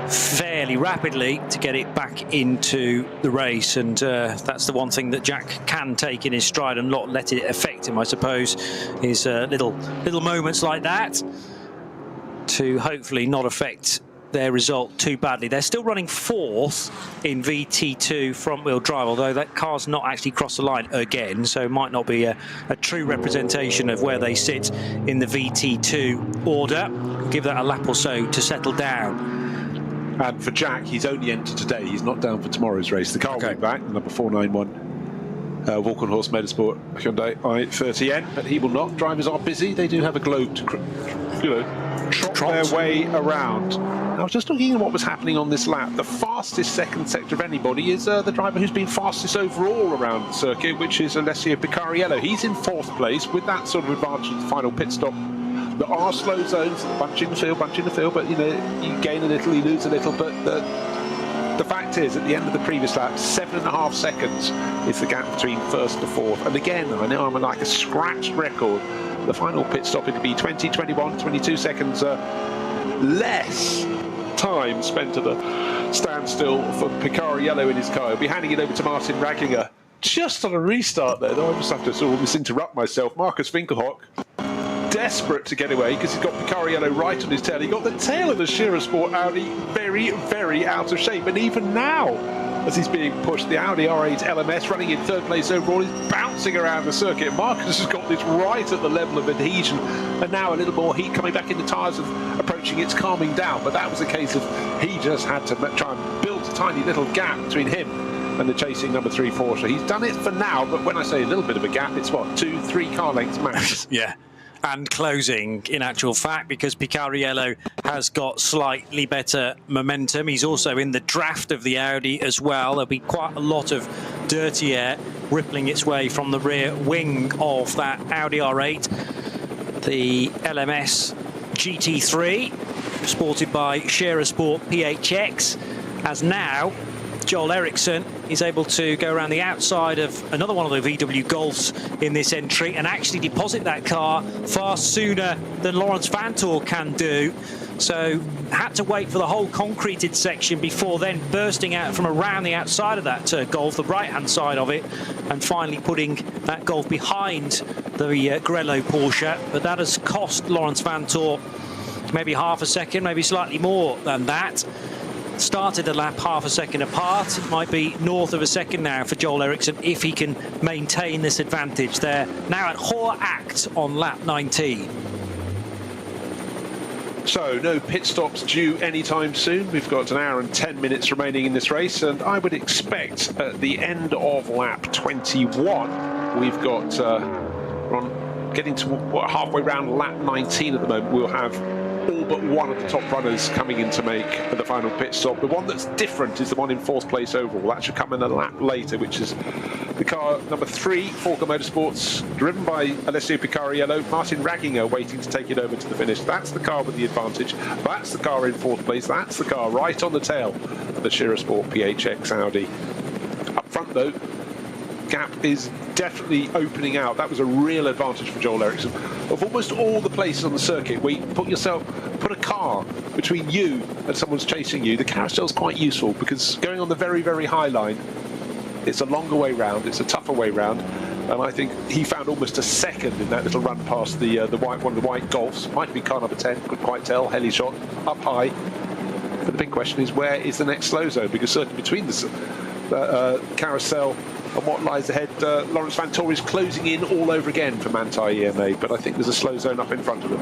fairly rapidly to get it back into the race. And that's the one thing that Jack can take in his stride and not let it affect him, I suppose, is little moments like that to hopefully not affect their result too badly. They're still running 4th in VT2 front-wheel drive, although that car's not actually crossed the line again, so it might not be a true representation of where they sit in the VT2 order. Give that a lap or so to settle down. And for Jack, he's only entered today. He's not down for tomorrow's race. The car will be back, number 491. Walkenhorst Motorsport Hyundai i30N, but he will not. Drivers are busy. They do have a globe to trot their way around. I was just looking at what was happening on this lap. The fastest second sector of anybody is the driver who's been fastest overall around the circuit, which is Alessio Picariello. He's in 4th place with that sort of advantage at the final pit stop. There are slow zones, bunch in the field, but you know, you gain a little, you lose a little, but the fact is, at the end of the previous lap, 7.5 seconds is the gap between 1st to 4th. And again, I know I'm like a scratched record. The final pit stop, it'll be 20, 21, 22 seconds less time spent at a standstill for Picariello in his car. He'll be handing it over to Martin Ragginger just on a restart there. Though I just have to sort of misinterrupt myself. Marcus Winkelhock, desperate to get away because he's got Picariello right on his tail. He got the tail of the Shearer Sport Audi very, very out of shape. And even now, as he's being pushed, the Audi R8 LMS running in 3rd place overall is bouncing around the circuit. Marcus has got this right at the level of adhesion, and now a little more heat coming back in the tyres and approaching, it's calming down. But that was a case of he just had to try and build a tiny little gap between him and the chasing number 3 Porsche. He's done it for now, but when I say a little bit of a gap, it's what, 2-3 car lengths max. Yeah. And closing, in actual fact, because Picariello has got slightly better momentum. He's also in the draft of the Audi as well. There'll be quite a lot of dirty air rippling its way from the rear wing of that Audi R8. The LMS GT3, sported by Shearer Sport PHX, as now Joel Eriksson is able to go around the outside of another one of the VW Golfs in this entry and actually deposit that car far sooner than Lawrence Vantor can do. So had to wait for the whole concreted section before then bursting out from around the outside of that Golf, the right-hand side of it, and finally putting that Golf behind the Grello Porsche. But that has cost Lawrence Vantor maybe half a second, maybe slightly more than that. Started the lap half a second apart. It might be north of a second now for Joel Eriksson if he can maintain this advantage. They're now at Hohe Acht on lap 19. So no pit stops due anytime soon. We've got 1 hour and 10 minutes remaining in this race, and I would expect at the end of lap 21, we've got we're on getting to halfway round lap 19 at the moment. We'll have all but one of the top runners coming in to make the final pit stop. The one that's different is the one in 4th place overall. That should come in a lap later, which is the car number 3, Forker Motorsports, driven by Alessio Picariello. Martin Ragginger waiting to take it over to the finish. That's the car with the advantage. That's the car in 4th place. That's the car right on the tail of the Shearer Sport PHX Audi. Up front, though, gap is definitely opening out. That was a real advantage for Joel Eriksson. Of almost all the places on the circuit where you put a car between you and someone's chasing you, the carousel's quite useful, because going on the very, very high line, it's a longer way round, it's a tougher way round, and I think he found almost a second in that little run past the one of the white Golfs. Might be car number 10, couldn't quite tell. Heli shot up high. But the big question is, where is the next slow zone? Because certainly between the carousel and what lies ahead, Lawrence Vantor is closing in all over again for Manthey EMA, but I think there's a slow zone up in front of him.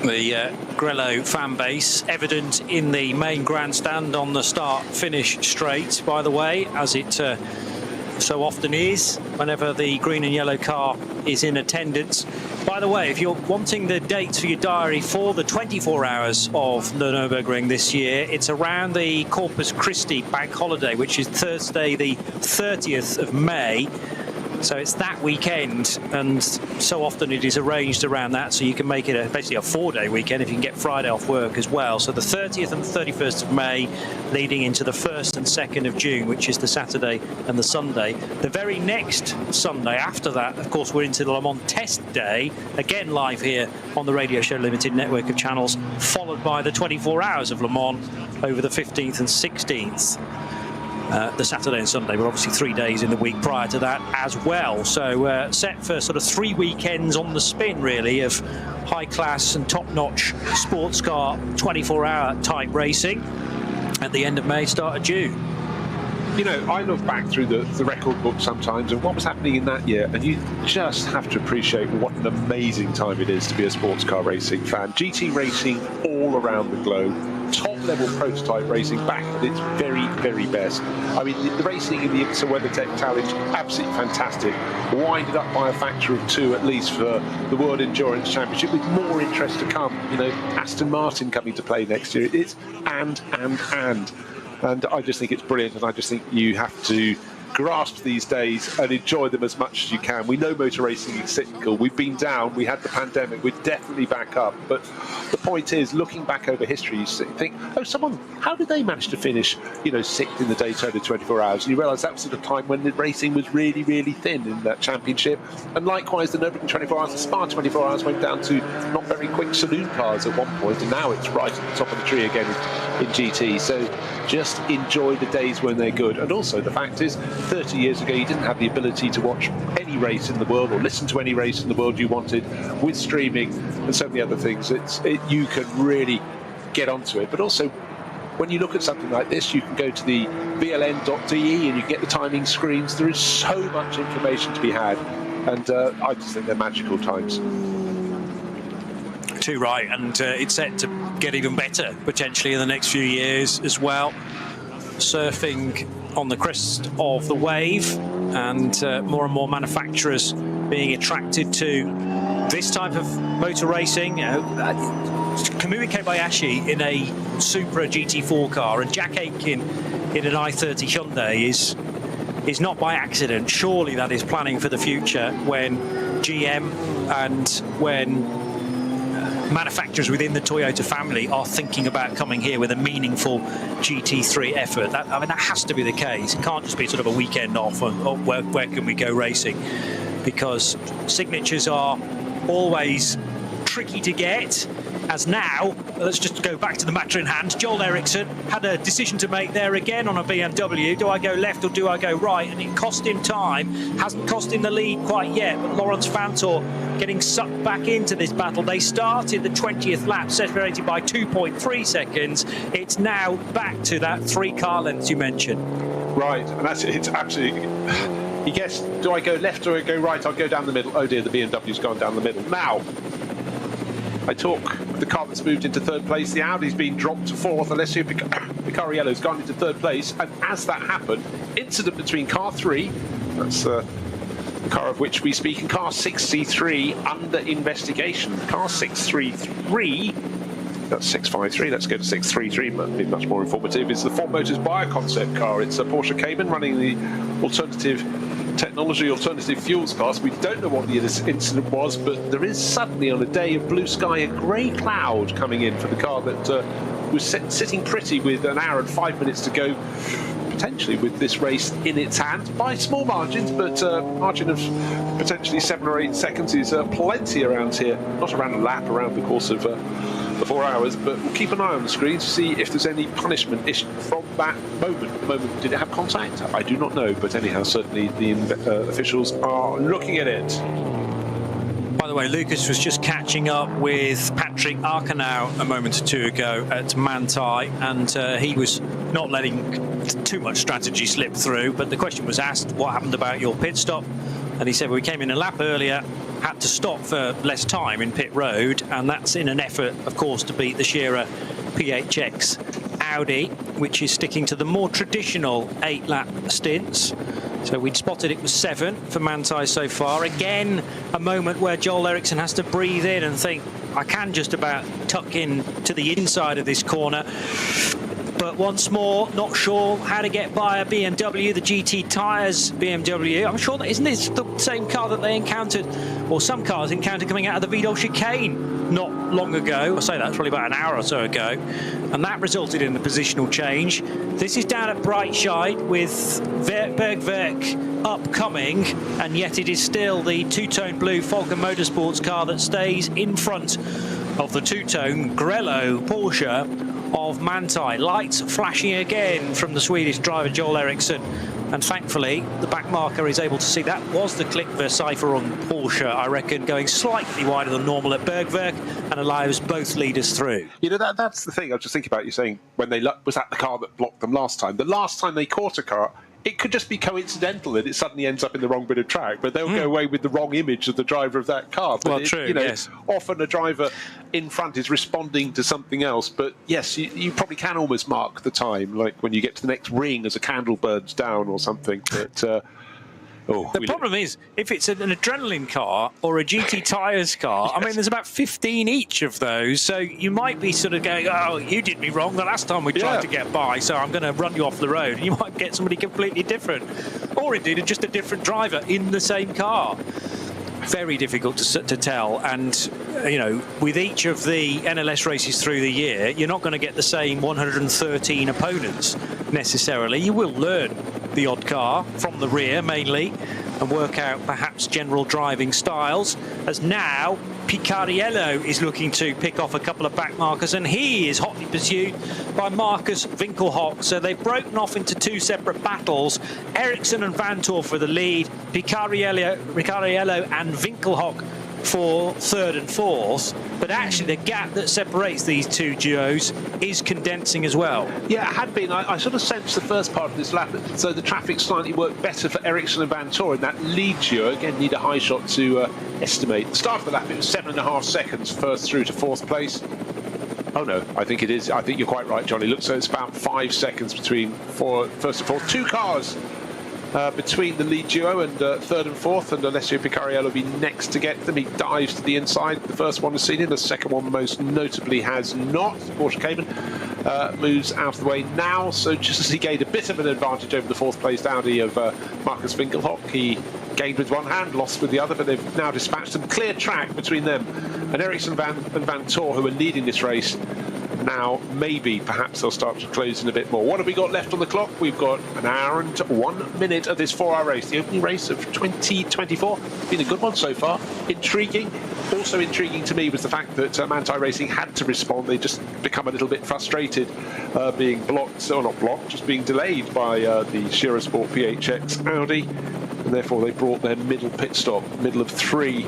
The Grello fan base evident in the main grandstand on the start-finish straight, by the way, as it so often is whenever the green and yellow car is in attendance. By the way, if you're wanting the dates for your diary for the 24 hours of the Nürburgring this year, it's around the Corpus Christi bank holiday, which is Thursday the 30th of May. So it's that weekend, and so often it is arranged around that, so you can make it basically a 4-day weekend if you can get Friday off work as well. So the 30th and 31st of May, leading into the 1st and 2nd of June, which is the Saturday and the Sunday. The very next Sunday after that, of course, we're into the Le Mans Test Day, again live here on the Radio Show Limited network of channels, followed by the 24 hours of Le Mans over the 15th and 16th. The Saturday and Sunday, but obviously 3 days in the week prior to that as well. So set for sort of 3 weekends on the spin, really, of high-class and top-notch sports car 24-hour type racing at the end of May, start of June. You know, I look back through the record book sometimes and what was happening in that year, and you just have to appreciate what an amazing time it is to be a sports car racing fan. GT racing all around the globe, top top-level prototype racing back at its very, very best. I mean, the racing in the IMSA WeatherTech Challenge, absolutely fantastic. Winded up by a factor of 2 at least for the World Endurance Championship, with more interest to come. You know, Aston Martin coming to play next year. It's and I just think it's brilliant, and I just think you have to grasp these days and enjoy them as much as you can. We know motor racing is cyclical. We've been down, we had the pandemic, we're definitely back up. But the point is, looking back over history, you think, oh, how did they manage to finish, you know, 6th in the Daytona 24 Hours? And you realise that was at a time when the racing was really, really thin in that championship. And likewise, the Nürburgring 24 Hours, the Spa 24 Hours went down to not very quick saloon cars at one point, and now it's right at the top of the tree again in GT. So just enjoy the days when they're good. And also, the fact is, 30 years ago, you didn't have the ability to watch any race in the world or listen to any race in the world you wanted. With streaming and so many other things, you can really get onto it. But also, when you look at something like this, you can go to the vln.de and you get the timing screens. There is so much information to be had, and I just think they're magical times. Too right, and it's set to get even better potentially in the next few years as well. Surfing on the crest of the wave, and more manufacturers being attracted to this type of motor racing. Kamui Kobayashi in a Supra GT4 car and Jack Aitken in an i30 Hyundai is not by accident. Surely that is planning for the future, when GM and when manufacturers within the Toyota family are thinking about coming here with a meaningful GT3 effort. That has to be the case. It can't just be sort of a weekend off and where can we go racing, because signatures are always tricky to get. As now, let's just go back to the matter in hand. Joel Eriksson had a decision to make there again on a BMW. Do I go left or do I go right? And it cost him time. Hasn't cost him the lead quite yet, but Lawrence Fantor getting sucked back into this battle. They started the 20th lap, separated by 2.3 seconds. It's now back to that 3 car lengths you mentioned. Right, and that's it. It's absolutely... You guess, do I go left or I go right? I'll go down the middle. Oh dear, the BMW's gone down the middle. Now, I talk the car that's moved into 3rd place. The Audi's been dropped to 4th. Alessio Picariello's gone into 3rd place. And as that happened, incident between car 3, that's the car of which we speak, and car 633 under investigation. Car 633, that's 653, let's go to 633, might be much more informative, is the Ford Motors Bioconcept car. It's a Porsche Cayman running the alternative technology, alternative fuels class. We don't know what the incident was, but there is suddenly, on a day of blue sky, a grey cloud coming in for the car that was sitting pretty with an hour and 5 minutes to go, potentially with this race in its hand by small margins, but margin of potentially 7 or 8 seconds is plenty around here. Not around a lap, around the course of the 4 hours, but we'll keep an eye on the screen to see if there's any punishment issued from that moment. At the moment, did it have contact? I do not know, but anyhow, certainly the officials are looking at it. By the way, Lucas was just catching up with Patrick Arcanau a moment or two ago at Manthey, and he was not letting too much strategy slip through, but the question was asked, what happened about your pit stop? And he said, well, we came in a lap earlier, had to stop for less time in pit road, and that's in an effort, of course, to beat the Shearer PHX Audi, which is sticking to the more traditional 8-lap stints. So we'd spotted it was 7 for Manthey so far. Again, a moment where Joel Eriksson has to breathe in and think, I can just about tuck in to the inside of this corner. But once more, not sure how to get by a BMW, the GT Tyres BMW. I'm sure that isn't this the same car that they encountered, or some cars encountered coming out of the Vidal chicane not long ago. I say that's probably about an hour or so ago, and that resulted in the positional change. This is down at Breitscheid with Bergwerk upcoming, and yet it is still the two-tone blue Falcon Motorsports car that stays in front of the two-tone Grello Porsche of Manthey. Lights flashing again from the Swedish driver Joel Eriksson, and thankfully the back marker is able to see that was the Click Vercipher on Porsche, I reckon, going slightly wider than normal at Bergwerk, and allows both leaders through. You know, that's the thing I was just thinking about. You saying when they was that the car that blocked them last time. The last time they caught a car it could just be coincidental that it suddenly ends up in the wrong bit of track, but they'll go away with the wrong image of the driver of that car. But true, yes. Often a driver in front is responding to something else, but yes, you probably can almost mark the time, like when you get to the next ring as a candle burns down or something. But the problem is, if it's an adrenaline car or a GT Tyres car, I mean, there's about 15 each of those, so you might be sort of going, oh, you did me wrong the last time we tried to get by, so I'm going to run you off the road. And you might get somebody completely different, or indeed just a different driver in the same car. Very difficult to tell, and with each of the NLS races through the year, you're not going to get the same 113 opponents necessarily. You will learn the odd car from the rear mainly and work out perhaps general driving styles, as now Picariello is looking to pick off a couple of back markers, and he is hotly pursued by Marcus Winkelhock. So they've broken off into two separate battles. Ericsson and Vantor for the lead, Picariello and Winkelhock for third and fourth, but actually the gap that separates these two duos is condensing as well. Yeah, it had been. I sort of sensed the first part of this lap, so the traffic slightly worked better for Ericsson and Vantor in that lead duo. Again, need a high shot to estimate. The start of the lap, it was 7.5 seconds first through to fourth place. Oh no, I think it is. I think you're quite right, Johnny. Looks like it's about 5 seconds between first and fourth. Two cars between the lead duo and third and fourth, and Alessio Picariello will be next to get them. He dives to the inside. The first one has seen him, the second one most notably has not. Porsche Cayman moves out of the way now, so just as he gained a bit of an advantage over the fourth placed Audi of Marcus Winkelhock, he gained with one hand, lost with the other, but they've now dispatched them. Clear track between them and Ericsson and Vantor, who are leading this race. Now, perhaps they'll start to close in a bit more. What have we got left on the clock? We've got an hour and 1 minute of this 4-hour race. The opening race of 2024. Been a good one so far. Intriguing. Also intriguing to me was the fact that Manthey Racing had to respond. They just become a little bit frustrated, being blocked, or not blocked, just being delayed by the Shira Sport PHX Audi. And therefore they brought their middle pit stop, middle of 3,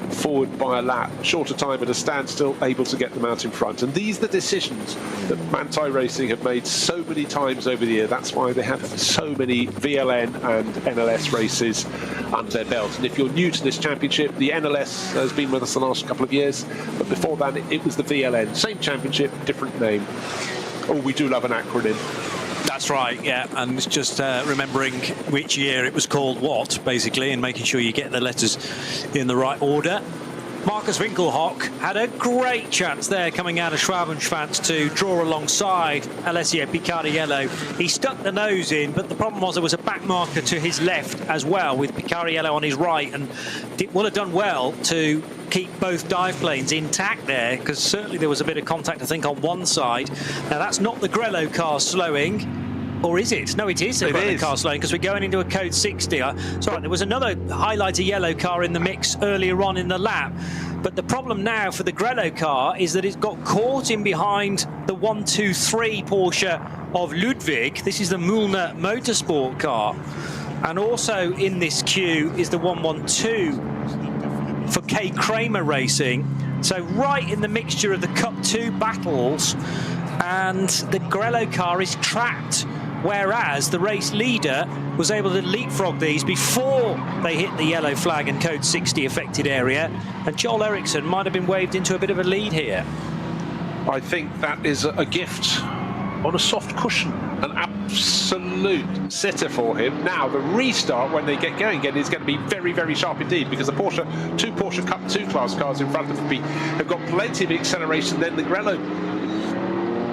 forward by a lap, shorter time at a standstill, able to get them out in front. And these are the decisions that Manthey Racing have made so many times over the year. That's why they have so many VLN and NLS races under their belt. And if you're new to this championship, the NLS has been with us the last couple of years, but before that it was the VLN. Same championship, different name. Oh, we do love an acronym. That's right, yeah, and it's just remembering which year it was called what, basically, and making sure you get the letters in the right order. Marcus Winkelhock had a great chance there coming out of Schwabenschwanz to draw alongside Alessio Picariello. He stuck the nose in, but the problem was there was a back marker to his left as well, with Picariello on his right, and it would have done well to keep both dive planes intact there, because certainly there was a bit of contact, I think, on one side. Now, that's not the Grello car slowing. Or is it? No, it is a car slowing, because we're going into a code 60. Sorry, there was another highlighter yellow car in the mix earlier on in the lap. But the problem now for the Grello car is that it's got caught in behind the 123 Porsche of Ludwig. This is the Mühlner Motorsport car. And also in this queue is the 112 for K. Kramer Racing. So right in the mixture of the Cup 2 battles, and the Grello car is trapped, whereas the race leader was able to leapfrog these before they hit the yellow flag and code 60 affected area, and Joel Eriksson might have been waved into a bit of a lead here. I think that is a gift on a soft cushion, an absolute sitter for him. Now the restart, when they get going again, is going to be very, very sharp indeed, because the two Porsche Cup 2 class cars in front of them have got plenty of acceleration. Then the Grello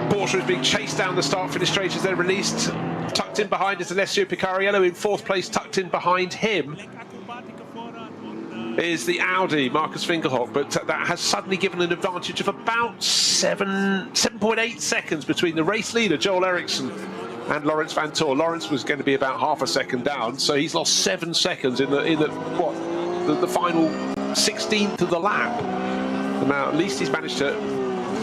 Porsche is being chased down the start-finish straight as they're released. Tucked in behind is Alessio Picariello in fourth place. Tucked in behind him is the Audi, Marcus Winkelhock, but that has suddenly given an advantage of about 7.8 seconds between the race leader, Joel Eriksson, and Lawrence Vantor. Lawrence was going to be about half a second down, so he's lost 7 seconds in the final 16th of the lap. And now at least he's managed to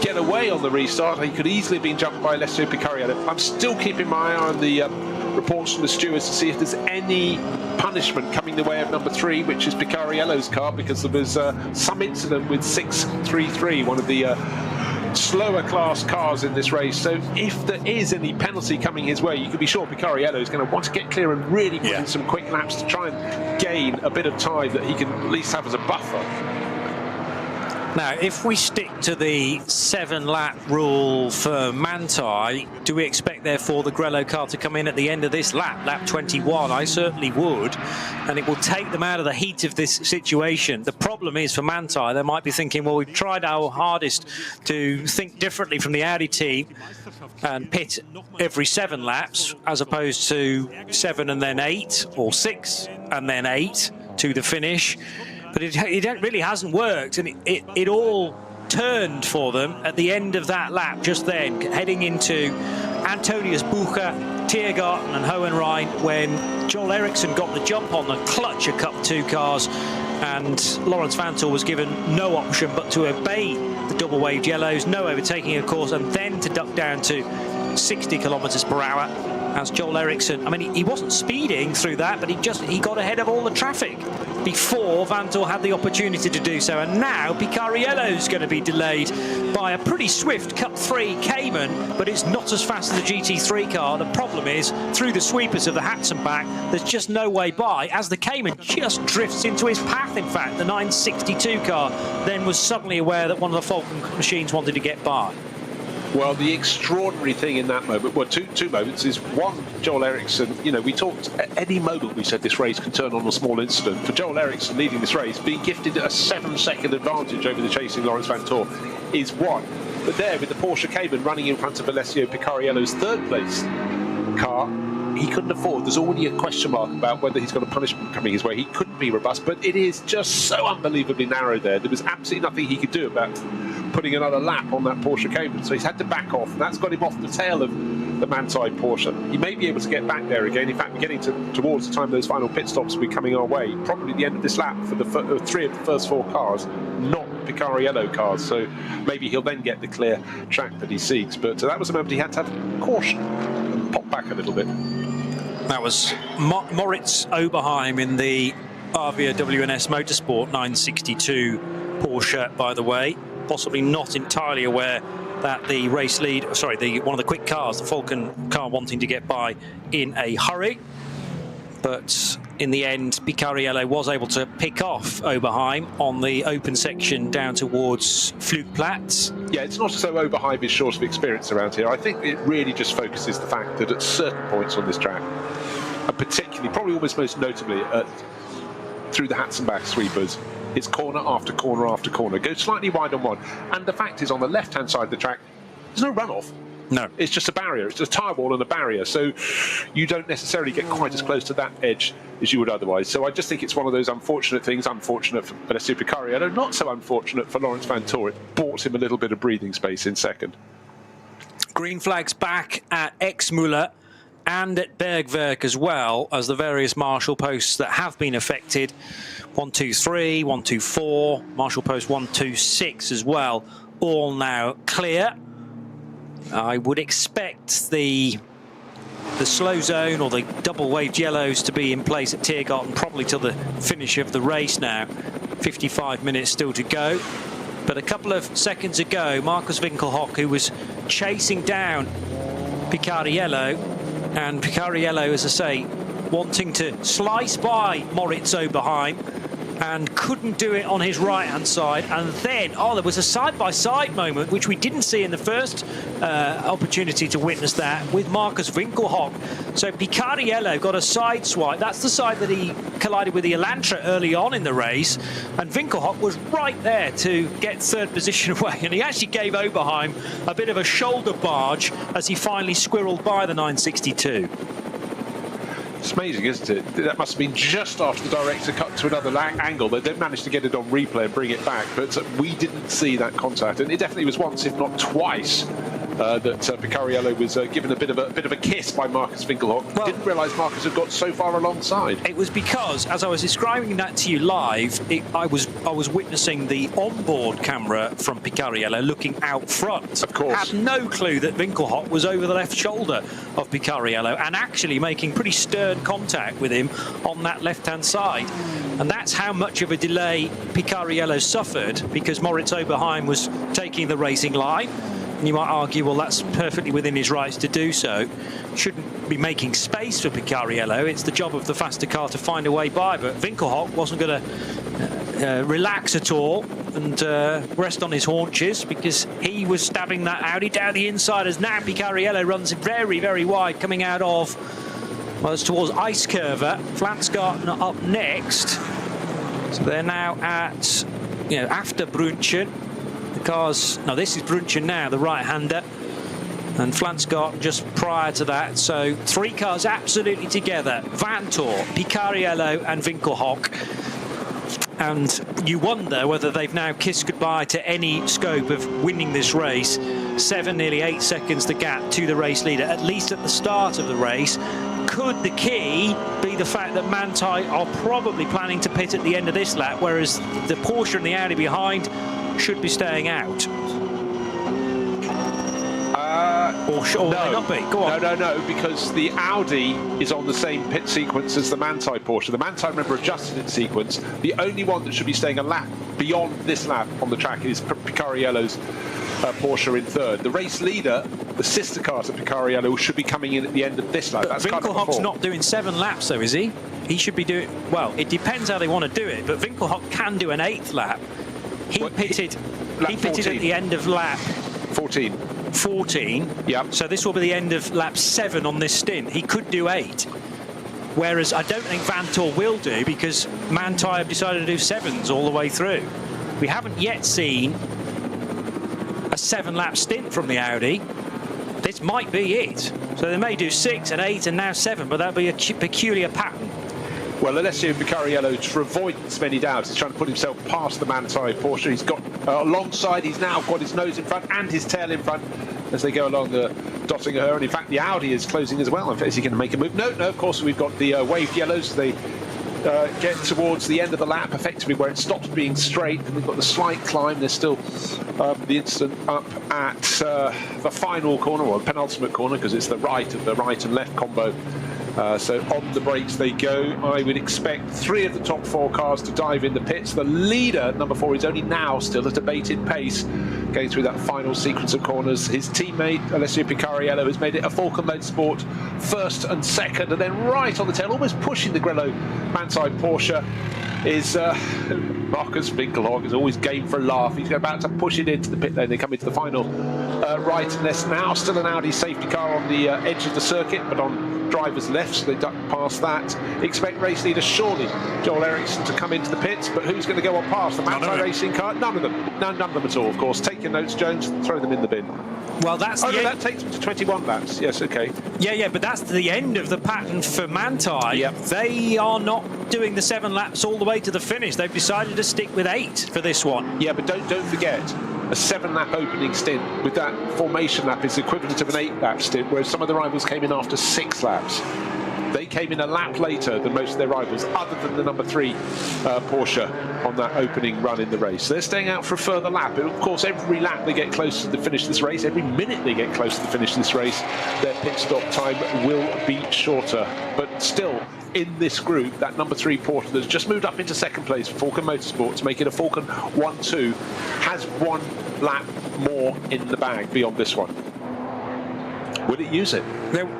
get away on the restart. He could easily have been jumped by Alessio Picariello. I'm still keeping my eye on the reports from the stewards to see if there's any punishment coming the way of number 3, which is Picariello's car, because there was some incident with 633, one of the slower class cars in this race, so if there is any penalty coming his way, you can be sure Picariello is going to want to get clear and really put in some quick laps to try and gain a bit of time that he can at least have as a buffer. Now, if we stick to the 7-lap rule for Manthey, do we expect, therefore, the Grello car to come in at the end of this lap, lap 21? I certainly would, and it will take them out of the heat of this situation. The problem is for Manthey, they might be thinking, well, we've tried our hardest to think differently from the Audi team and pit every 7 laps, as opposed to 7 and then 8, or 6 and then 8 to the finish. But it really hasn't worked, and it all turned for them at the end of that lap just then, heading into Antonius Bucher, Tiergarten and Hohenrhein, when Joel Eriksson got the jump on the clutch of Cup 2 cars, and Lawrence Vanthoor was given no option but to obey the double waved yellows, no overtaking of course, and then to duck down to 60 kilometers per hour. As Joel Eriksson, I mean, he wasn't speeding through that, but he got ahead of all the traffic before Vanthoor had the opportunity to do so. And now Picariello's going to be delayed by a pretty swift Cup 3 Cayman, but it's not as fast as the GT3 car. The problem is, through the sweepers of the Hatzenbach, there's just no way by, as the Cayman just drifts into his path. In fact, the 962 car then was suddenly aware that one of the Falcon machines wanted to get by. Well, the extraordinary thing in that moment, well, two moments, is one, Joel Eriksson, you know, we talked, at any moment we said this race could turn on a small incident. For Joel Eriksson leading this race, being gifted a 7-second advantage over the chasing Lawrence Vanthoor is one. But there, with the Porsche Cayman running in front of Alessio Picariello's 3rd place car, he couldn't afford. There's already a question mark about whether he's got a punishment coming his way. He couldn't be robust, but it is just so unbelievably narrow there. There was absolutely nothing he could do about putting another lap on that Porsche Cayman, so he's had to back off, and that's got him off the tail of the Manthey Porsche. He may be able to get back there again. In fact, we're getting towards the time those final pit stops will be coming our way. Probably the end of this lap for the 3 of the first 4 cars, not Picariello cars, so maybe he'll then get the clear track that he seeks. But that was a moment he had to have caution and pop back a little bit. That was Moritz Oberheim in the Avia WNS Motorsport 962 Porsche, by the way. Possibly not entirely aware that the race lead, sorry, one of the quick cars, the Falcon car, wanting to get by in a hurry. But in the end, Picariello was able to pick off Oberheim on the open section down towards Flugplatz. Yeah, it's not as though Oberheim is short of experience around here. I think it really just focuses the fact that at certain points on this track, and particularly, probably almost most notably, through the Hatzenbach sweepers, it's corner after corner after corner. Go slightly wide on one. And the fact is, on the left-hand side of the track, there's no runoff. No. It's just a barrier. It's a tyre wall and a barrier. So you don't necessarily get quite as close to that edge as you would otherwise. So I just think it's one of those unfortunate things. Unfortunate for Alessio Picariello, not so unfortunate for Lawrence Vanthoor. It bought him a little bit of breathing space in second. Green flags back at Exmüller and at Bergwerk as well, as the various marshal posts that have been affected. 123, 124, marshal post 126 as well, all now clear. I would expect the slow zone or the double waved yellows to be in place at Tiergarten probably till the finish of the race now. 55 minutes still to go. But a couple of seconds ago, Markus Winkelhock, who was chasing down Picariello, and Picariello, as I say, wanting to slice by Moritz Oberheim, and couldn't do it on his right-hand side. And then, there was a side-by-side moment, which we didn't see in the first opportunity to witness that, with Markus Winkelhock. So Picariello got a side swipe. That's the side that he collided with the Elantra early on in the race. And Winkelhock was right there to get 3rd position away. And he actually gave Oberheim a bit of a shoulder barge as he finally squirreled by the 962. It's amazing, isn't it? That must have been just after the director cut to another angle. They then managed to get it on replay and bring it back, but we didn't see that contact. And it definitely was once, if not twice, that Picariello was given a bit of a kiss by Marcus Winkelhock. Well, didn't realise Marcus had got so far alongside. It was because, as I was describing that to you live, I was witnessing the onboard camera from Picariello looking out front. Of course. Had no clue that Winkelhock was over the left shoulder of Picariello and actually making pretty stern contact with him on that left-hand side. And that's how much of a delay Picariello suffered, because Moritz Oberheim was taking the racing line. And you might argue, well, that's perfectly within his rights to do so. Shouldn't be making space for Picariello. It's the job of the faster car to find a way by. But Winkelhock wasn't going to relax at all and rest on his haunches, because he was stabbing that Audi down the inside as now Picariello runs very, very wide coming out of, well, it's towards Ice Curver. Flansgarten up next. So they're now at, after Brunchen. The cars, no, this is Brunchen now, the right-hander, and Flansgarten just prior to that. So 3 cars absolutely together: Vantor, Picariello and Winkelhock. And you wonder whether they've now kissed goodbye to any scope of winning this race. 7, nearly 8 seconds the gap to the race leader, at least at the start of the race. Could the key be the fact that Manthey are probably planning to pit at the end of this lap, whereas the Porsche and the Audi behind should be staying out? Or no, they not be? Go on. No, because the Audi is on the same pit sequence as the Manthey Porsche. The Manthey, remember, adjusted its sequence. The only one that should be staying a lap beyond this lap on the track is Picariello's Porsche in third. The race leader, the sister car to Picariello, should be coming in at the end of this lap. That's Winkelhock's not doing 7 laps, though, is he? He should be doing, well, it depends how they want to do it, but Winkelhock can do an 8th lap. He pitted at the end of lap 14. Yeah. So this will be the end of lap 7 on this stint. He could do 8. Whereas I don't think Vantor will do, because Manthey have decided to do 7s all the way through. We haven't yet seen a 7-lap stint from the Audi. This might be it. So they may do 6 and 8 and now 7, but that'll be a peculiar pattern. Well, Alessio Picariello, to avoid many doubts, is trying to put himself past the Manthey Porsche. He's got alongside, he's now got his nose in front and his tail in front as they go along the dotting her. And in fact, the Audi is closing as well. In fact, is he going to make a move? No, of course, we've got the waved yellows. They get towards the end of the lap, effectively where it stops being straight, and we've got the slight climb. There's still the instant up at the final corner, or the penultimate corner, because it's the right and left combo. So on the brakes they go. I would expect 3 of the top 4 cars to dive in the pits. The leader, number 4, is only now still at a bated pace, going through that final sequence of corners. His teammate, Alessio Picariello, has made it a Falcon Motorsport 1st and 2nd, and then right on the tail, almost pushing the Grello Manthey Porsche, is Marcus Winkelhock. Is always game for a laugh. He's about to push it into the pit lane. They come into the final right, and there's now still an Audi safety car on the edge of the circuit, but on driver's left, so they duck past that. Expect race leader surely Joel Eriksson to come into the pits, but who's going to go on past the Manthey racing car? None of them. None of them at all, of course. Take your notes, Jones, throw them in the bin. Well, that's that takes them to 21 laps. Yes, okay. Yeah, but that's the end of the pattern for Manthey. Yep. They are not doing the 7 laps all the way to the finish. They've decided to stick with 8 for this one. Yeah, but don't forget, a 7-lap opening stint with that formation lap is the equivalent of an 8-lap stint, whereas some of the rivals came in after 6 laps. They came in a lap later than most of their rivals, other than the number 3 Porsche on that opening run in the race. So they're staying out for a further lap. And of course, every lap they get closer to the finish of this race, every minute they get closer to the finish of this race, their pit stop time will be shorter. But still, in this group, that number 3 Porsche that's just moved up into 2nd place for Falcon Motorsport to make it a Falcon 1-2 has 1 lap more in the bag beyond this one. Will it use it?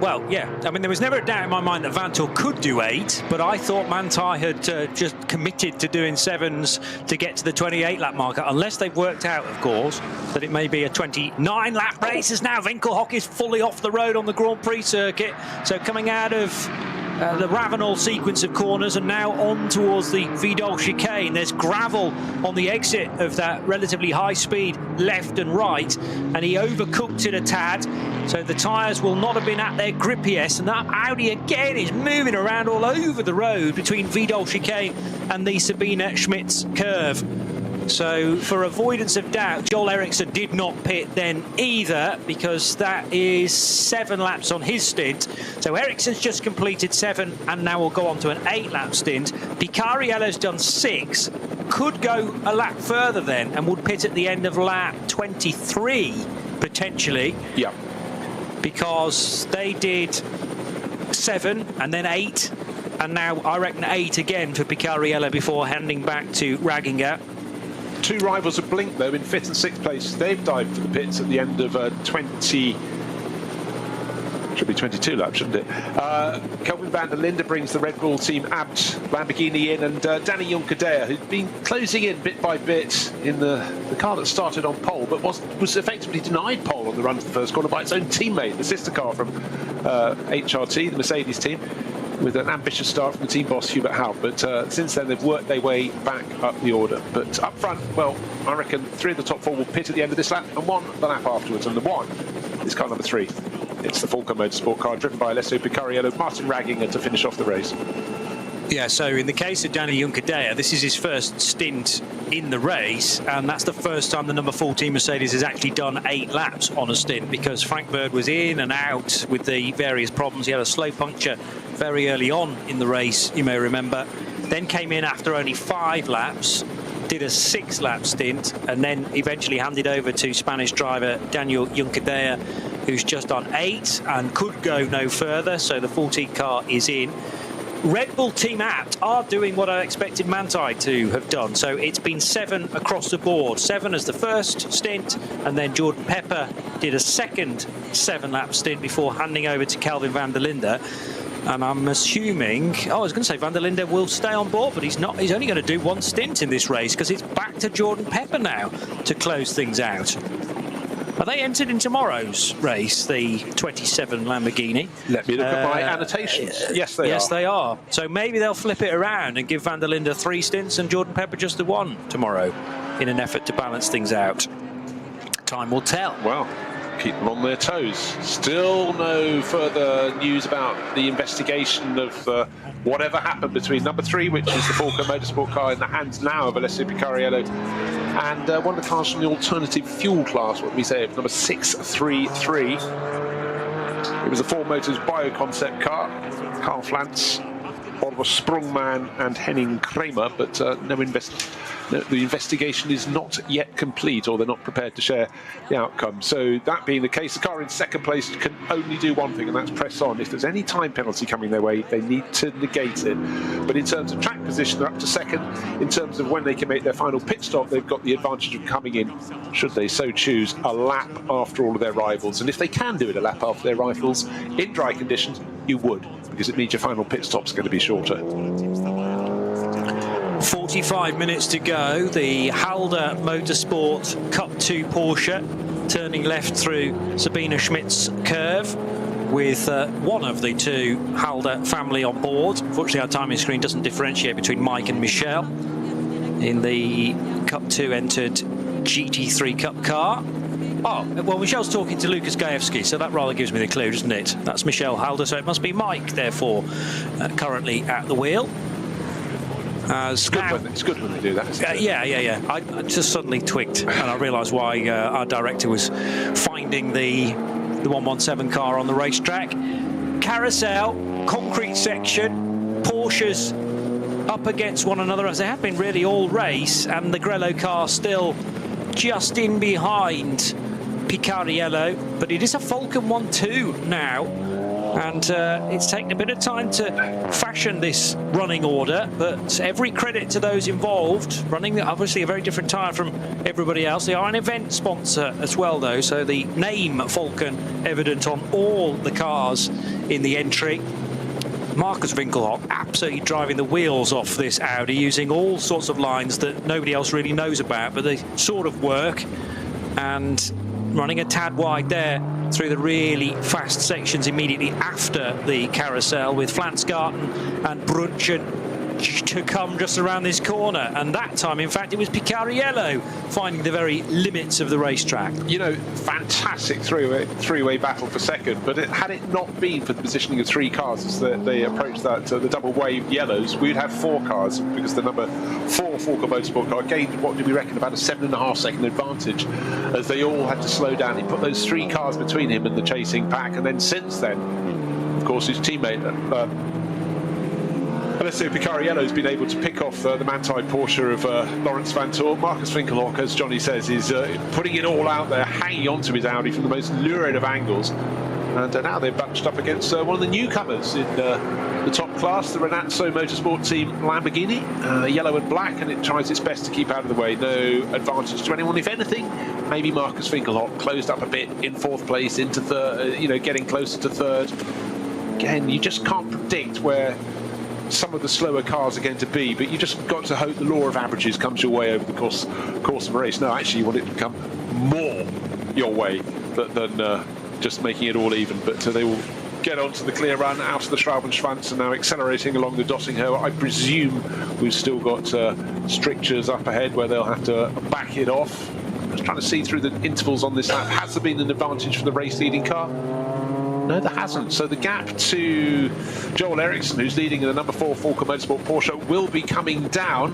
Well, yeah. I mean, there was never a doubt in my mind that Vantor could do 8, but I thought Manthey had just committed to doing 7s to get to the 28-lap marker, unless they've worked out, of course, that it may be a 29-lap race, as now Winkelhock is fully off the road on the Grand Prix circuit. So coming out of the Ravenel sequence of corners and now on towards the Vidal chicane. There's gravel on the exit of that relatively high speed left and right, and he overcooked it a tad, so the tyres will not have been at their grippiest, and that Audi again is moving around all over the road between Vidal chicane and the Sabine Schmitz curve. So, for avoidance of doubt, Joel Eriksson did not pit then either, because that is 7 laps on his stint. So Eriksson's just completed 7 and now will go on to an 8-lap stint. Picariello's done 6, could go a lap further then and would pit at the end of lap 23, potentially. Yeah. Because they did 7 and then 8, and now I reckon 8 again for Picariello before handing back to Ragginger. 2 rivals of Blink, though, in 5th and 6th place. They've dived for the pits at the end of 20... Should be 22 laps, shouldn't it? Kelvin van der Linde brings the Red Bull team Abt Lamborghini in, and Danny Juncadea, who's been closing in bit by bit in the car that started on pole, but was effectively denied pole on the run to the first corner by its own teammate, the sister car from HRT, the Mercedes team, with an ambitious start from the team boss Hubert Haupt. But since then they've worked their way back up the order. But up front, well, I reckon 3 of the top 4 will pit at the end of this lap and 1 the lap afterwards, and the 1 is car number 3. It's the Falco Motorsport car driven by Alessio Picariello, Martin Ragginger to finish off the race. Yeah, so in the case of Danny Juncadea, this is his first stint in the race, and that's the first time the number 14 Mercedes has actually done 8 laps on a stint, because Frank Bird was in and out with the various problems. He had a slow puncture very early on in the race, you may remember, then came in after only 5 laps, did a 6-lap stint, and then eventually handed over to Spanish driver Daniel Juncadea, who's just on 8 and could go no further, so the 14 car is in. Red Bull Team Abt are doing what I expected Manthey to have done. So it's been 7 across the board. 7 as the first stint, and then Jordan Pepper did a second 7-lap stint before handing over to Kelvin van der Linde. And I'm assuming, I was going to say van der Linde will stay on board, but he's not. He's only going to do 1 stint in this race, because it's back to Jordan Pepper now to close things out. Are they entered in tomorrow's race, the 27 Lamborghini? Let me look at my annotations. Yes, they are. Yes, they are. So maybe they'll flip it around and give van der Linde 3 stints and Jordan Pepper just the 1 tomorrow, in an effort to balance things out. Time will tell. Well, keep them on their toes. Still no further news about the investigation of whatever happened between number 3, which is the Falco Motorsport car in the hands now of Alessio Picariello, and one of the cars from the alternative fuel class, what we say, number 633. It was a Ford Motors bio-concept car. Karl Flantz, Oliver Sprungman and Henning Kramer, but the investigation is not yet complete, or they're not prepared to share the outcome. So that being the case, the car in second place can only do one thing, and that's press on. If there's any time penalty coming their way, they need to negate it. But in terms of track position, they're up to second. In terms of when they can make their final pit stop, they've got the advantage of coming in, should they so choose, a lap after all of their rivals. And if they can do it a lap after their rivals in dry conditions, you would, because it means your final pit stop's going to be shorter. 45 minutes to go. The Halder Motorsport Cup 2 Porsche turning left through Sabine Schmidt's curve with one of the 2 Halder family on board. Unfortunately, our timing screen doesn't differentiate between Mike and Michelle. In the Cup 2 entered GT3 Cup car. Oh, well, Michelle's talking to Lucas Gajewski, so that rather gives me the clue, doesn't it? That's Michelle Halder, so it must be Mike, therefore, currently at the wheel. It's good when they do that. Yeah. I just suddenly twigged, and I realised why our director was finding the 117 car on the racetrack. Carousel, concrete section, Porsches up against one another, as they have been really all race, and the Grello car still just in behind Picariello, but it is a Falcon 1-2 now. And it's taken a bit of time to fashion this running order, but every credit to those involved, running obviously a very different tyre from everybody else. They are an event sponsor as well, though, so the name Falcon evident on all the cars in the entry. Marcus Winkelhock absolutely driving the wheels off this Audi, using all sorts of lines that nobody else really knows about, but they sort of work, and running a tad wide there through the really fast sections immediately after the carousel, with Flansgarten and Brunchen to come just around this corner, and that time, in fact, it was Picariello finding the very limits of the racetrack. You know, fantastic three-way battle for second, but had it not been for the positioning of 3 cars as they approached that the double wave yellows, we'd have 4 cars, because the number 4 Falco Motorsport car gained, what did we reckon, about a 7.5 second advantage, as they all had to slow down. He put those 3 cars between him and the chasing pack, and then since then, of course, his teammate Alessio Picariello has been able to pick off the Manthey Porsche of Laurens Vanthoor. Marcus Winkelhock, as Johnny says, is putting it all out there, hanging on to his Audi from the most lurid of angles. And now they're bunched up against one of the newcomers in the top class, the Renazzo Motorsport Team Lamborghini, yellow and black, and it tries its best to keep out of the way. No advantage to anyone. If anything, maybe Marcus Winkelhock closed up a bit in 4th place, into third, getting closer to 3rd. Again, you just can't predict where some of the slower cars are going to be, but you just got to hope the law of averages comes your way over the course of a race. No, actually, you want it to come more your way than just making it all even. But they will get onto the clear run out of the Schraubenschwanz and now accelerating along the Dottinghoe. I presume we've still got strictures up ahead where they'll have to back it off. I was trying to see through the intervals on this lap. Has there been an advantage for the race leading car? No, there hasn't. So the gap to Joel Eriksson, who's leading in the number 4 Falco Motorsport Porsche, will be coming down.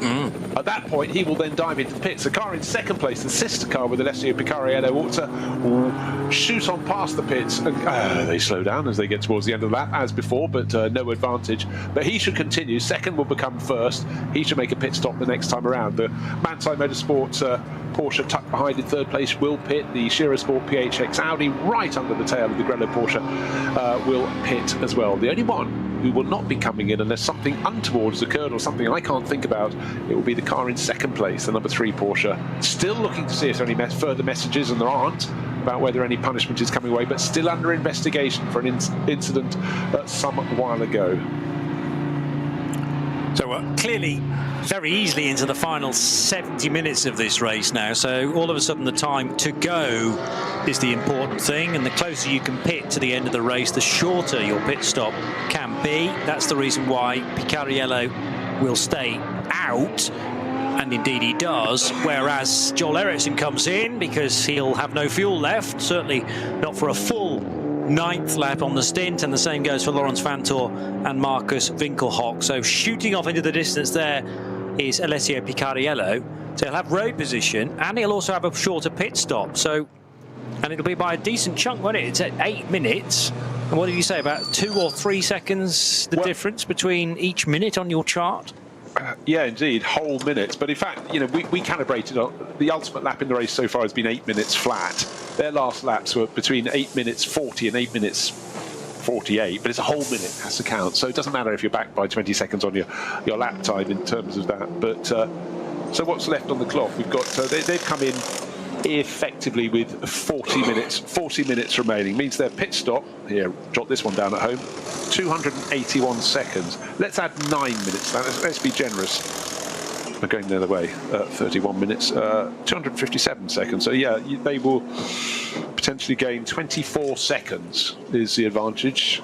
At that point, he will then dive into the pits. The car in 2nd place, the sister car with Alessio Picariello, ought to shoot on past the pits. And they slow down as they get towards the end of the lap, as before, but no advantage. But he should continue. 2nd will become 1st. He should make a pit stop the next time around. The Manthey Motorsport Porsche tucked behind in 3rd place will pit. The Sport PHX Audi right under the tail of the Grello Porsche will pit as well. The only one who will not be coming in unless something untoward has occurred or something I can't think about, it will be the car in 2nd place, the number 3 Porsche. Still looking to see if there are any further messages, and there aren't, about whether any punishment is coming away, but still under investigation for an incident some while ago. So clearly very easily into the final 70 minutes of this race now, so all of a sudden the time to go is the important thing, and the closer you can pit to the end of the race, the shorter your pit stop can be. That's the reason why Picariello will stay out, and indeed he does, whereas Joel Eriksson comes in because he'll have no fuel left, certainly not for a full 9th lap on the stint, and the same goes for Laurens Vanthoor and Marcus Winkelhock. So shooting off into the distance there is Alessio Picariello. So he'll have road position, and he'll also have a shorter pit stop. So, and it'll be by a decent chunk, won't it? It's at 8 minutes. And what did you say, about 2 or 3 seconds, the difference between each minute on your chart? Yeah, indeed, whole minutes. But in fact, we calibrated the ultimate lap in the race so far has been 8 minutes flat. Their last laps were between 8 minutes 40 and 8 minutes 48, but it's a whole minute has to count. So it doesn't matter if you're back by 20 seconds on your lap time in terms of that. But so what's left on the clock? We've got they've come in effectively with 40 minutes remaining. Means their pit stop, here, jot this one down at home, 281 seconds. Let's add 9 minutes. Let's be generous. We're going the other way, 31 minutes, 257 seconds. So yeah, they will potentially gain 24 seconds is the advantage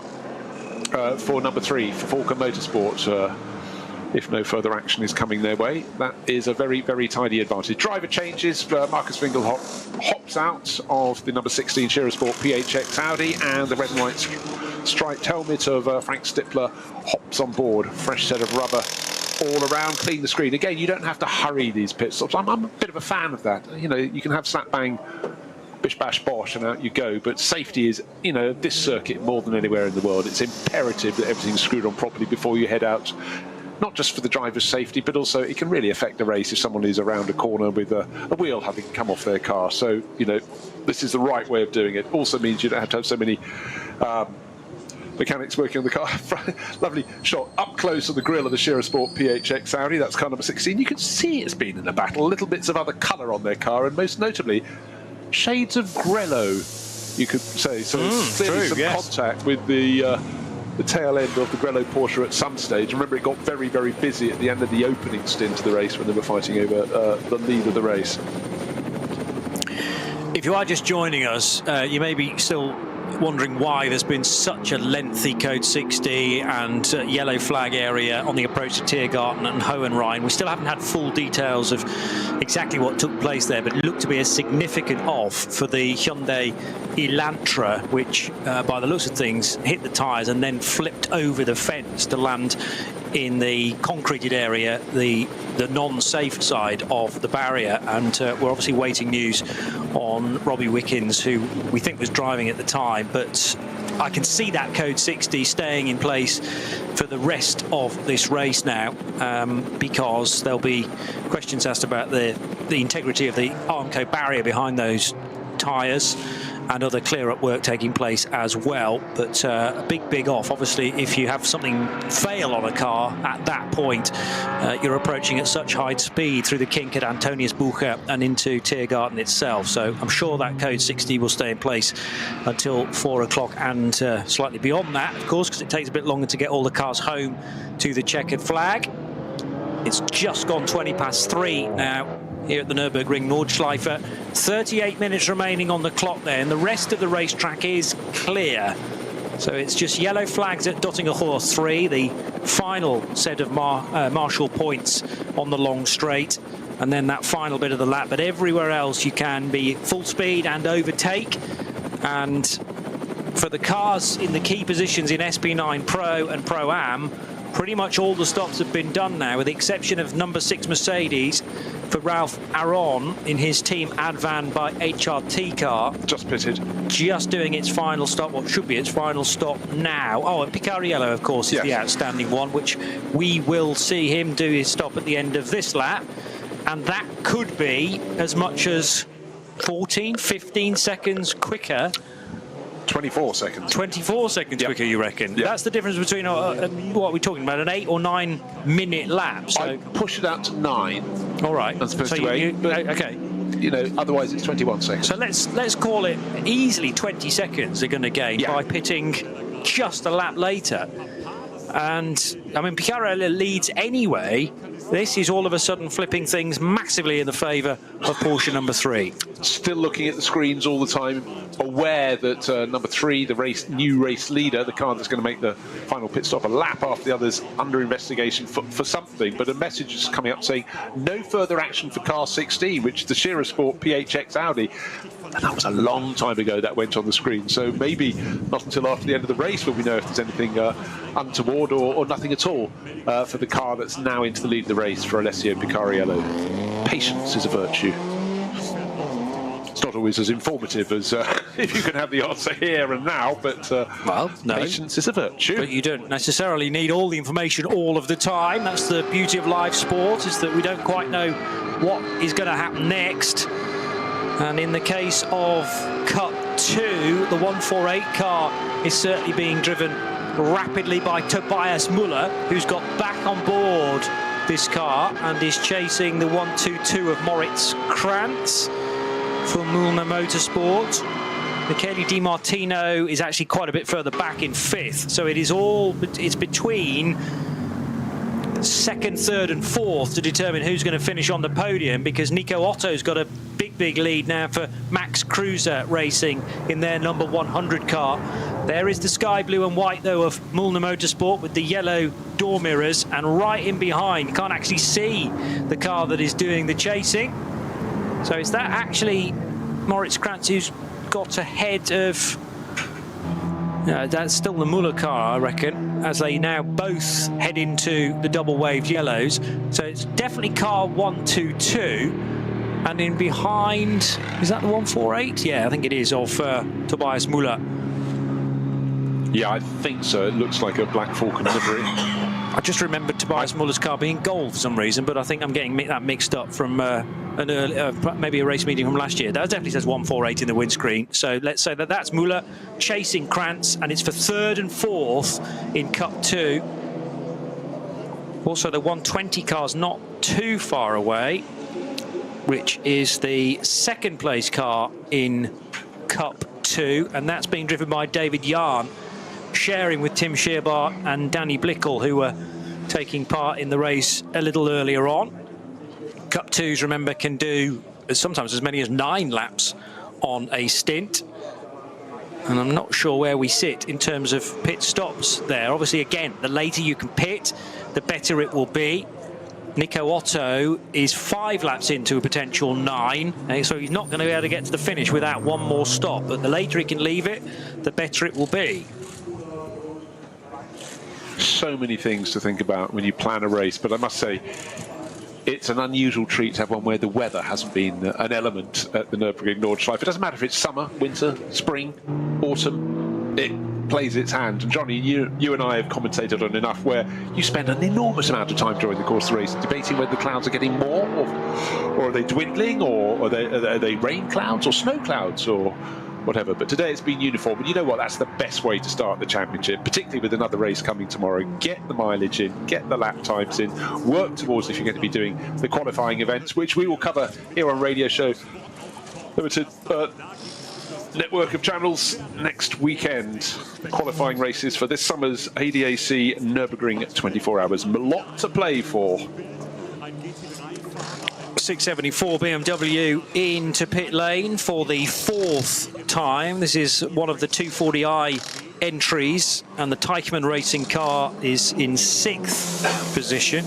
for number 3, for Falcon Motorsport. If no further action is coming their way, that is a very, very tidy advantage. Driver changes. Marcus Winkelhock hops out of the number 16 Sport PHX Audi, and the red and white striped helmet of Frank Stippler hops on board. Fresh set of rubber all around, clean the screen. Again, you don't have to hurry these pit stops. I'm a bit of a fan of that. You can have slap bang, bish bash bosh, and out you go. But safety is, this circuit more than anywhere in the world, it's imperative that everything's screwed on properly before you head out. Not just for the driver's safety, but also it can really affect the race if someone is around a corner with a wheel having come off their car. So, this is the right way of doing it. Also means you don't have to have so many mechanics working on the car. Lovely shot up close on the grille of the Sport PHX Audi. That's car number 16. You can see it's been in a battle. Little bits of other colour on their car, and most notably, shades of Grello, you could say. So there's clearly some contact with the tail end of the Grello Porsche at some stage. Remember, it got very, very busy at the end of the opening stint of the race when they were fighting over the lead of the race. If you are just joining us, you may be still wondering why there's been such a lengthy Code 60 and yellow flag area on the approach to Tiergarten and Hohenrhein. We still haven't had full details of exactly what took place there, but it looked to be a significant off for the Hyundai Elantra, which by the looks of things hit the tyres and then flipped over the fence to land in the concreted area, the non-safe side of the barrier. And we're obviously waiting news on Robbie Wickens, who we think was driving at the time, but I can see that Code 60 staying in place for the rest of this race now, because there'll be questions asked about the integrity of the Armco barrier behind those tyres and other clear-up work taking place as well. But a big off. Obviously, if you have something fail on a car at that point, you're approaching at such high speed through the kink at Antoniusbucher and into Tiergarten itself. So I'm sure that Code 60 will stay in place until 4 o'clock and slightly beyond that, of course, because it takes a bit longer to get all the cars home to the checkered flag. It's just gone 20 past 3 now here at the Nürburgring Nordschleife. 38 minutes remaining on the clock there, and the rest of the racetrack is clear. So it's just yellow flags at Dottingerhor 3, the final set of marshal points on the long straight, and then that final bit of the lap. But everywhere else you can be full speed and overtake. And for the cars in the key positions in SP9 Pro and Pro-Am, pretty much all the stops have been done now, with the exception of number 6 Mercedes for Ralph Aron in his team Advan by HRT car. Just pitted. Just doing its final stop, what should be its final stop now. Oh, and Picariello, of course, is the outstanding one, which we will see him do his stop at the end of this lap. And that could be as much as 14, 15 seconds quicker. 24 seconds. 24 seconds quicker, you reckon? That's the difference between, what are we talking about, an 8 or 9 minute lap? So I push it out to 9. All right. As opposed to 8. But, okay. You know, otherwise it's 21 seconds. So let's call it easily 20 seconds they're going to gain by pitting just a lap later. And, I mean, Picariello leads anyway. This is all of a sudden flipping things massively in the favour of Porsche number 3. Still looking at the screens all the time, aware that number 3, the new race leader, the car that's going to make the final pit stop a lap after the others, under investigation for something. But a message is coming up saying no further action for car 16, which is the Shearer Sport PHX Audi. And that was a long time ago that went on the screen. So maybe not until after the end of the race will we know if there's anything untoward or nothing at all for the car that's now into the lead of the race for Alessio Picariello. Patience is a virtue. It's not always as informative as if you can have the answer here and now, but well, no. Patience is a virtue. But you don't necessarily need all the information all of the time. That's the beauty of live sport, is that we don't quite know what is going to happen next. And in the case of Cup 2, the 148 car is certainly being driven rapidly by Tobias Müller, who's got back on board this car and is chasing the 122 of Moritz Krantz for Mühlner Motorsport. Michele Di Martino is actually quite a bit further back in 5th, so it's between 2nd, 3rd and 4th to determine who's going to finish on the podium, because Nico Otto's got a big lead now for Max Kruse Racing in their number 100 car. There is the sky blue and white though of Mühlner Motorsport with the yellow door mirrors, and right in behind, you can't actually see the car that is doing the chasing. So is that actually Moritz Krantz who's got ahead of... that's still the Müller car, I reckon, as they now both head into the double-waved yellows. So it's definitely car 122. And in behind, is that the 148? Yeah, I think it is, of Tobias Müller. Yeah, I think so. It looks like a Black Falcon livery. I just remembered Tobias Müller's car being gold for some reason, but I think I'm getting that mixed up from an early, maybe a race meeting from last year. That definitely says 148 in the windscreen. So let's say that that's Müller chasing Krantz, and it's for 3rd and 4th in Cup 2. Also, the 120 car's not too far away, which is the 2nd place car in Cup 2, and that's being driven by David Jahn, sharing with Tim Scheerbart and Danny Blickel, who were taking part in the race a little earlier on. Cup 2s, remember, can do sometimes as many as 9 laps on a stint. And I'm not sure where we sit in terms of pit stops there. Obviously, again, the later you can pit, the better it will be. Nico Otto is 5 laps into a potential 9, so he's not going to be able to get to the finish without one more stop. But the later he can leave it, the better it will be. So many things to think about when you plan a race, but I must say, it's an unusual treat to have one where the weather hasn't been an element at the Nürburgring Nordschleife. It doesn't matter if it's summer, winter, spring, autumn, it plays its hand. And Johnny, you and I have commentated on enough where you spend an enormous amount of time during the course of the race debating whether the clouds are getting more, or are they dwindling, or are they rain clouds or snow clouds or whatever. But today it's been uniform, and you know what, that's the best way to start the championship, particularly with another race coming tomorrow. Get the mileage in, get the lap times in, work towards if you're going to be doing the qualifying events, which we will cover here on Radio Show Limited network of channels next weekend. Qualifying races for this summer's ADAC Nürburgring 24 Hours. A lot to play for. 674 BMW into pit lane for the 4th time. This is one of the 240i entries, and the Teichmann racing car is in 6th position.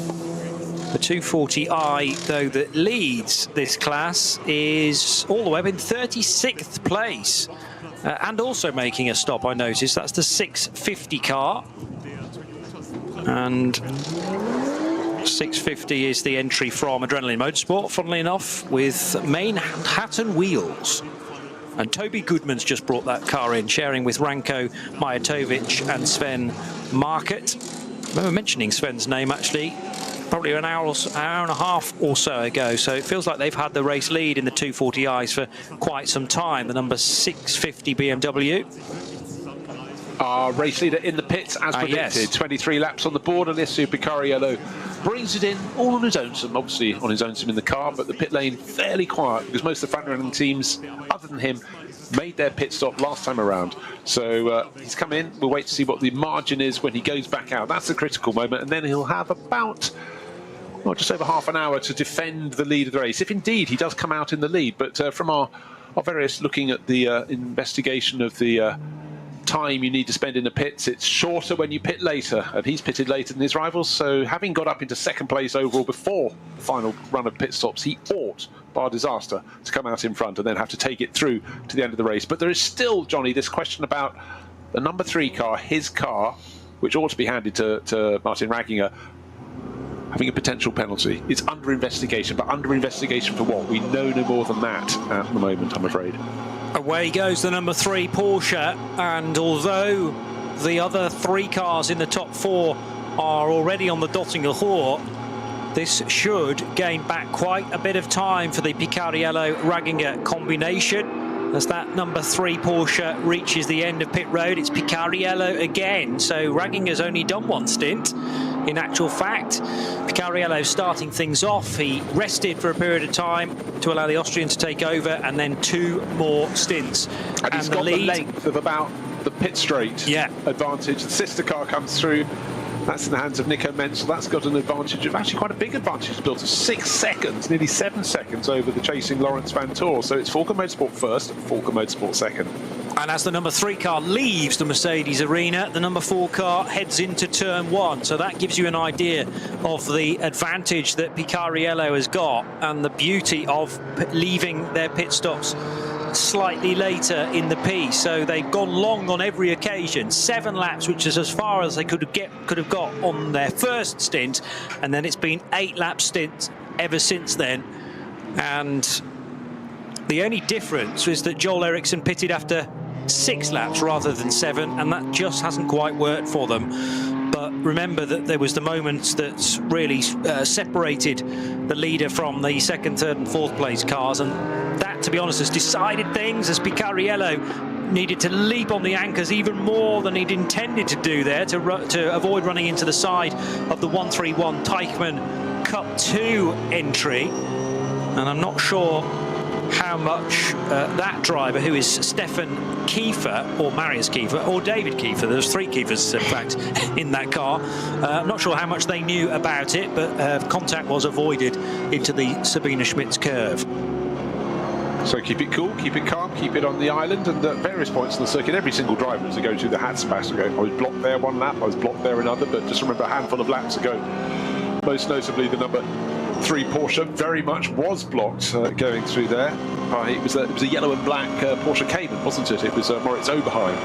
The 240i, though, that leads this class is all the way up in 36th place. And also making a stop, I noticed. That's the 650 car. And 650 is the entry from Adrenaline Motorsport, funnily enough, with Manhattan wheels. And Toby Goodman's just brought that car in, sharing with Ranko Majatovic and Sven Market. I remember mentioning Sven's name, actually, probably an hour and a half or so ago. So it feels like they've had the race lead in the 240i's for quite some time. The number 650 BMW. Our race leader in the pits, as predicted. Yes. 23 laps on the board. Alessio Picariello brings it in all on his own. Obviously on his own in the car, but the pit lane fairly quiet because most of the front-running teams, other than him, made their pit stop last time around. So he's come in. We'll wait to see what the margin is when he goes back out. That's the critical moment, and then he'll have about, well, just over half an hour to defend the lead of the race, if indeed he does come out in the lead. But from our various looking at the investigation of the time you need to spend in the pits, it's shorter when you pit later, and he's pitted later than his rivals. So having got up into 2nd place overall before the final run of pit stops, he ought, bar disaster, to come out in front and then have to take it through to the end of the race. But there is still, Johnny, this question about the number 3 car, his car, which ought to be handed to Martin Ragginger, having a potential penalty. It's under investigation, but under investigation for what? We know no more than that at the moment, I'm afraid. Away goes the number 3 Porsche, and although the other 3 cars in the top 4 are already on the Dottinger Hohe, this should gain back quite a bit of time for the Picariello-Ragginger combination. As that number 3 Porsche reaches the end of pit road, it's Picariello again. So Ragginger's only done 1 stint. In actual fact, Picariello starting things off. He rested for a period of time to allow the Austrian to take over, and then 2 more stints. And he's got the length of about the pit straight advantage. The sister car comes through. That's in the hands of Nico Menzel. That's got an advantage of, actually quite a big advantage. It's built of 6 seconds, nearly 7 seconds over the chasing Lawrence Van Toor. So it's Falken Motorsport first, Falken Motorsport second. And as the number 3 car leaves the Mercedes arena, the number 4 car heads into turn 1. So that gives you an idea of the advantage that Picariello has got, and the beauty of leaving their pit stops slightly later in the piece. So they've gone long on every occasion. 7 laps, which is as far as they could have got on their first stint, and then it's been 8 lap stints ever since then. And the only difference was that Joel Eriksson pitted after 6 laps rather than 7, and that just hasn't quite worked for them. But remember that there was the moments that really separated the leader from the 2nd, 3rd and 4th place cars, and that, to be honest, has decided things, as Picariello needed to leap on the anchors even more than he'd intended to do there to avoid running into the side of the 131 Teichmann Cup 2 entry. And I'm not sure how much that driver, who is Stefan Kiefer, or Marius Kiefer, or David Kiefer, there's 3 Kiefers in fact in that car. I'm not sure how much they knew about it, but contact was avoided into the Sabine Schmitz curve. So keep it cool, keep it calm, keep it on the island, and at various points on the circuit, every single driver as they go through the Hatzpass, go, I was blocked there one lap, I was blocked there another, but just remember a handful of laps ago, most notably the number 3 Porsche very much was blocked going through there. It was a yellow and black Porsche Cayman, wasn't it? It was Moritz Oberheim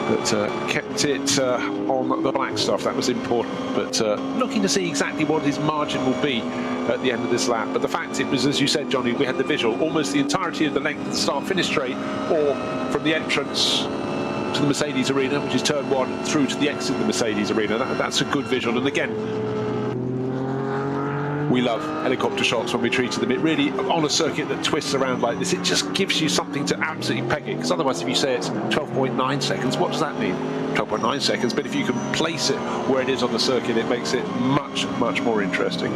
that kept it on the black stuff. That was important, but looking to see exactly what his margin will be at the end of this lap. But the fact it was, as you said, Johnny, we had the visual, almost the entirety of the length of the start-finish straight, or from the entrance to the Mercedes arena, which is turn 1, through to the exit of the Mercedes arena. That's a good visual. And again, we love helicopter shots when we treated them. It really, on a circuit that twists around like this, it just gives you something to absolutely peg it. Because otherwise, if you say it's 12.9 seconds, what does that mean? 12.9 seconds. But if you can place it where it is on the circuit, it makes it much, much more interesting.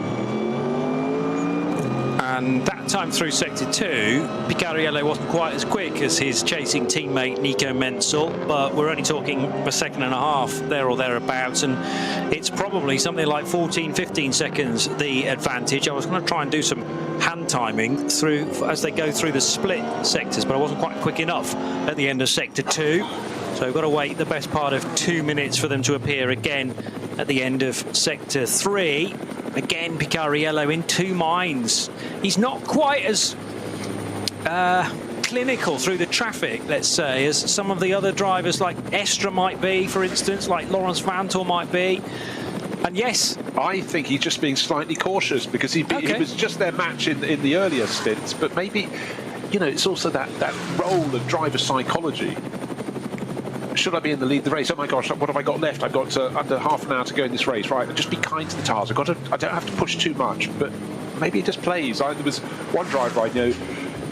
And that time through Sector 2, Picariello wasn't quite as quick as his chasing teammate Nico Menzel, but we're only talking a second and a half there or thereabouts, and it's probably something like 14-15 seconds the advantage. I was going to try and do some hand timing through as they go through the split sectors, but I wasn't quite quick enough at the end of Sector 2. So we've got to wait the best part of 2 minutes for them to appear again at the end of Sector 3. Again, Picariello in 2 minds. He's not quite as clinical through the traffic, let's say, as some of the other drivers like Estra might be, for instance, like Lawrence Vantor might be. And yes, I think he's just being slightly cautious because he was just their match in the earlier stints, but maybe, you know, it's also that role of driver psychology. Should I be in the lead of the race? Oh my gosh, what have I got left? I've got under half an hour to go in this race. Right, just be kind to the tyres. I don't have to push too much, but maybe it just plays. There was one driver I know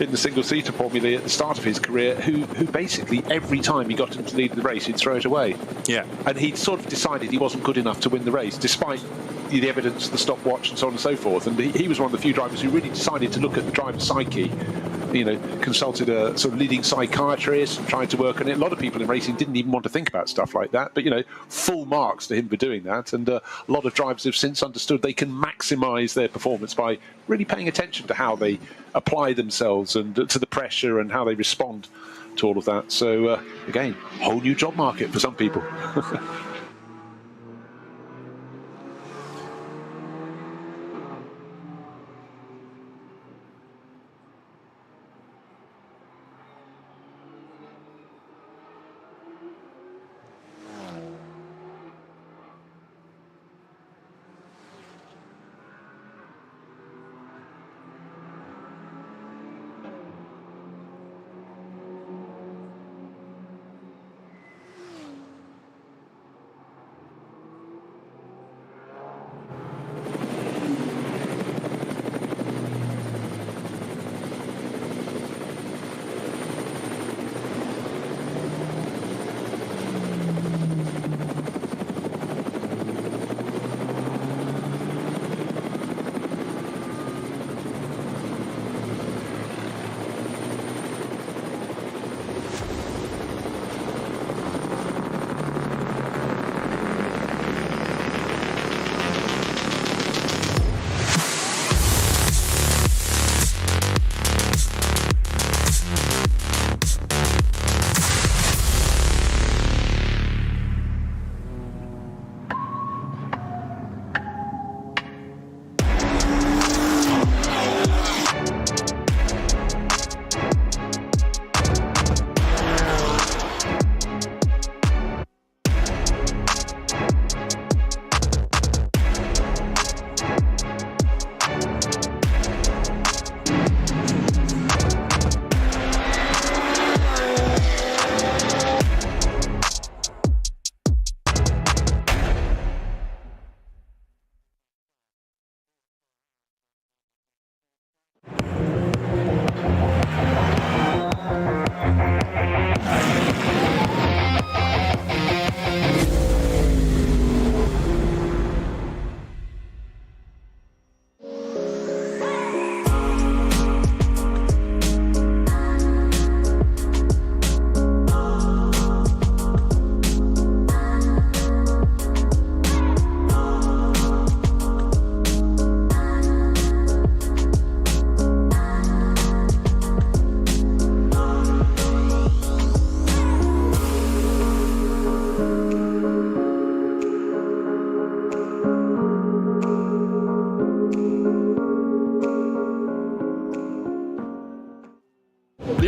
in the single-seater Formula at the start of his career who basically every time he got into the lead of the race, he'd throw it away. Yeah. And he'd sort of decided he wasn't good enough to win the race, despite the evidence, the stopwatch, and so on and so forth. And he was one of the few drivers who really decided to look at the driver's psyche. You know, consulted a sort of leading psychiatrist and tried to work on it. A lot of people in racing didn't even want to think about stuff like that, but, you know, full marks to him for doing that. And a lot of drivers have since understood they can maximise their performance by really paying attention to how they apply themselves and to the pressure and how they respond to all of that. So, again, whole new job market for some people.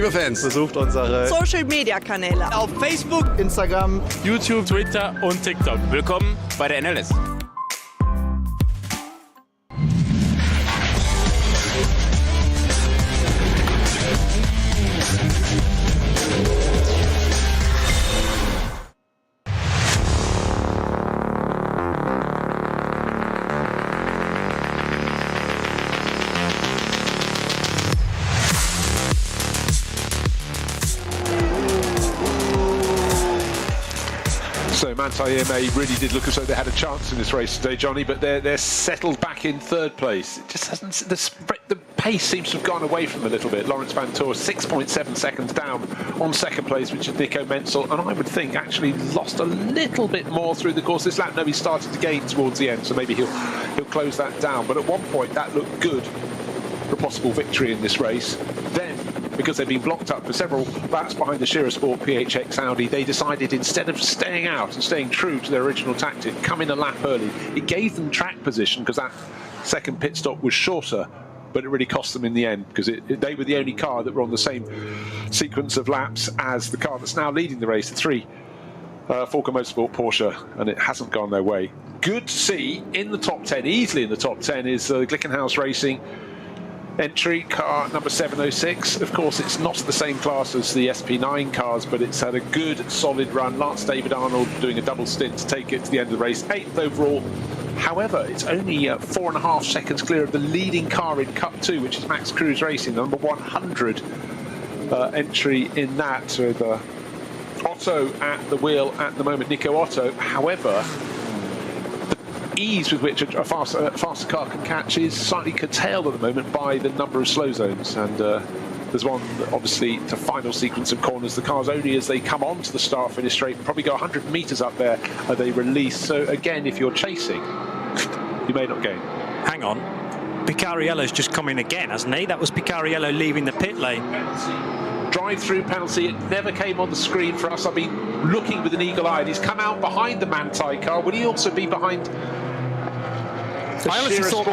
Liebe Fans, besucht unsere Social-Media-Kanäle auf Facebook, Instagram, YouTube, Twitter und TikTok. Willkommen bei der NLS. So Manthey EMA really did look as though they had a chance in this race today, Johnny, but they're settled back in third place. It just hasn't, the pace seems to have gone away from them a little bit. Lawrence Van Toor 6.7 seconds down on second place, which is Nico Menzel, and I would think actually lost a little bit more through the course this lap. No, he started to gain towards the end, so maybe he'll close that down. But at one point that looked good for a possible victory in this race. Then, because they'd been blocked up for several laps behind the Shearer Sport PHX Audi, they decided instead of staying out and staying true to their original tactic, come in a lap early. It gave them track position because that second pit stop was shorter, but it really cost them in the end because they were the only car that were on the same sequence of laps as the car that's now leading the race, the 3 Falken Motorsport Porsche, and it hasn't gone their way. Good to see in the top 10, easily in the top 10, is Glickenhaus Racing entry car number 706. Of course, it's not the same class as the SP9 cars, but it's had a good solid run. Lance David Arnold doing a double stint to take it to the end of the race, 8th overall. However, it's only 4.5 seconds clear of the leading car in Cup 2, which is Max Cruz Racing, the number 100 entry in that, with Otto at the wheel at the moment, Nico Otto. However, ease with which a faster car can catch is slightly curtailed at the moment by the number of slow zones, and there's one obviously the final sequence of corners. The cars only as they come onto the start finish straight probably go 100 meters up there are they release, so again if you're chasing you may not gain. Hang on, Picariello's just come in again, hasn't he? That was Picariello leaving the pit lane. Drive-through penalty, it never came on the screen for us. I've been looking with an eagle eye, and he's come out behind the Manthey car. Would he also be behind I honestly thought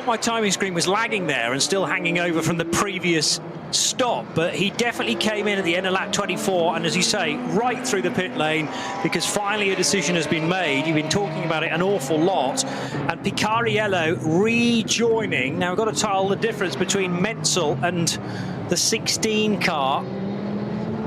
my timing screen was lagging there and still hanging over from the previous stop, but he definitely came in at the end of lap 24, and as you say, right through the pit lane, because finally a decision has been made. You've been talking about it an awful lot, and Picariello rejoining. Now we've got to tell the difference between Menzel and the 16 car.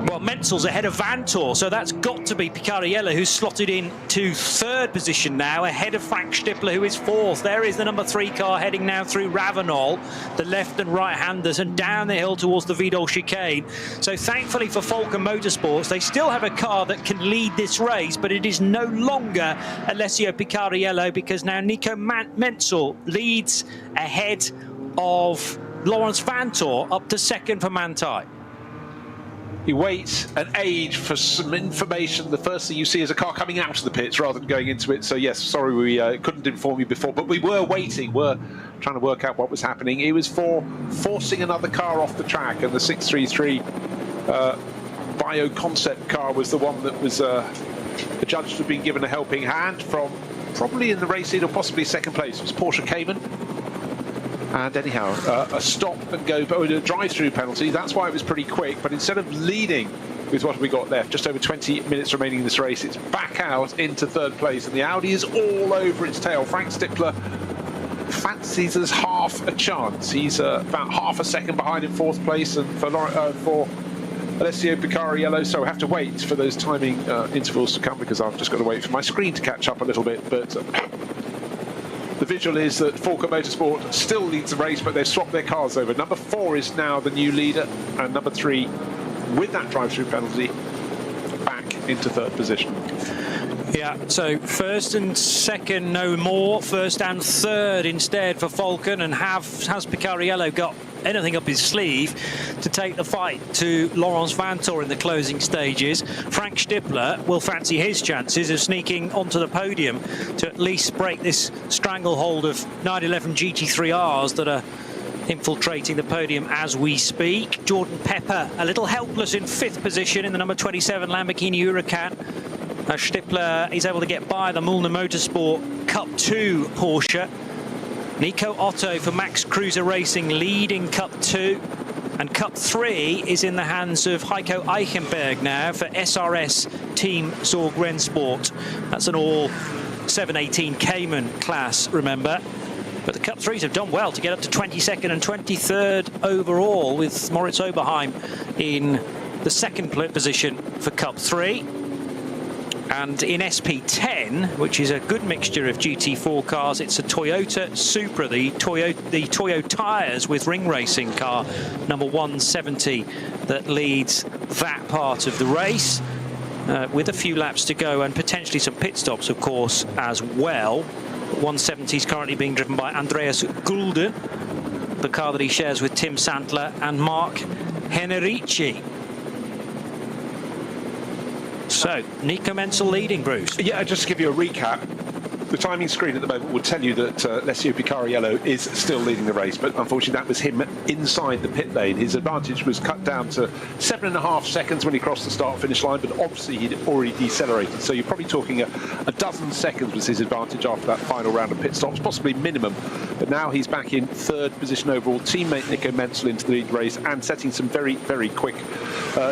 Well, Menzel's ahead of Vantor, so that's got to be Picariello, who's slotted in to third position now, ahead of Frank Stippler, who is fourth. There is the number 3 car heading now through Ravenol, the left and right-handers, and down the hill towards the Vidal chicane. So thankfully for Falken Motorsports, they still have a car that can lead this race, but it is no longer Alessio Picariello, because now Nico Menzel leads ahead of Lawrence Vantor up to second for Manthey. You wait an age for some information. The first thing you see is a car coming out of the pits rather than going into it. So yes, sorry we couldn't inform you before, but we were waiting. We're trying to work out what was happening. It was for forcing another car off the track, and the 633 Bio Concept car was the one that was adjudged to have been given a helping hand from probably in the race lead or possibly second place. It was Porsche Cayman. And anyhow, a stop and go, a drive-through penalty. That's why it was pretty quick. But instead of leading with what we got left, just over 20 minutes remaining in this race, it's back out into third place, and the Audi is all over its tail. Frank Stippler fancies there's half a chance. He's about half a second behind in fourth place, and for Alessio Picariello, so I have to wait for those timing intervals to come, because I've just got to wait for my screen to catch up a little bit. But the visual is that Falken Motorsport still leads the race, but they've swapped their cars over. Number 4 is now the new leader, and number 3, with that drive-through penalty, back into third position. Yeah, so first and second no more, first and third instead for Falken, and has Picariello got anything up his sleeve to take the fight to Laurence Vantor in the closing stages? Frank Stippler will fancy his chances of sneaking onto the podium to at least break this stranglehold of 911 GT3Rs that are infiltrating the podium as we speak. Jordan Pepper a little helpless in 5th position in the number 27 Lamborghini Huracan. Stippler is able to get by the Mullner Motorsport Cup 2 Porsche. Nico Otto for Max Cruiser Racing leading Cup 2. And Cup 3 is in the hands of Heiko Eichenberg now for SRS Team Zorg Rennsport. That's an all 718 Cayman class, remember. But the Cup 3s have done well to get up to 22nd and 23rd overall, with Moritz Oberheim in the second position for Cup 3. And in SP10, which is a good mixture of GT4 cars, it's a Toyota Supra, the Toyo tyres with ring racing car number 170 that leads that part of the race, with a few laps to go and potentially some pit stops, of course, as well. 170 is currently being driven by Andreas Gulden, the car that he shares with Tim Sandler and Mark Henrici. So, Nico Menzel leading, Bruce. Yeah, just to give you a recap, the timing screen at the moment will tell you that Alessio Picariello is still leading the race, but unfortunately that was him inside the pit lane. His advantage was cut down to 7.5 seconds when he crossed the start-finish line, but obviously he'd already decelerated. So you're probably talking a dozen seconds was his advantage after that final round of pit stops, possibly minimum. But now he's back in third position overall. Teammate Nico Menzel into the lead race and setting some very, very quick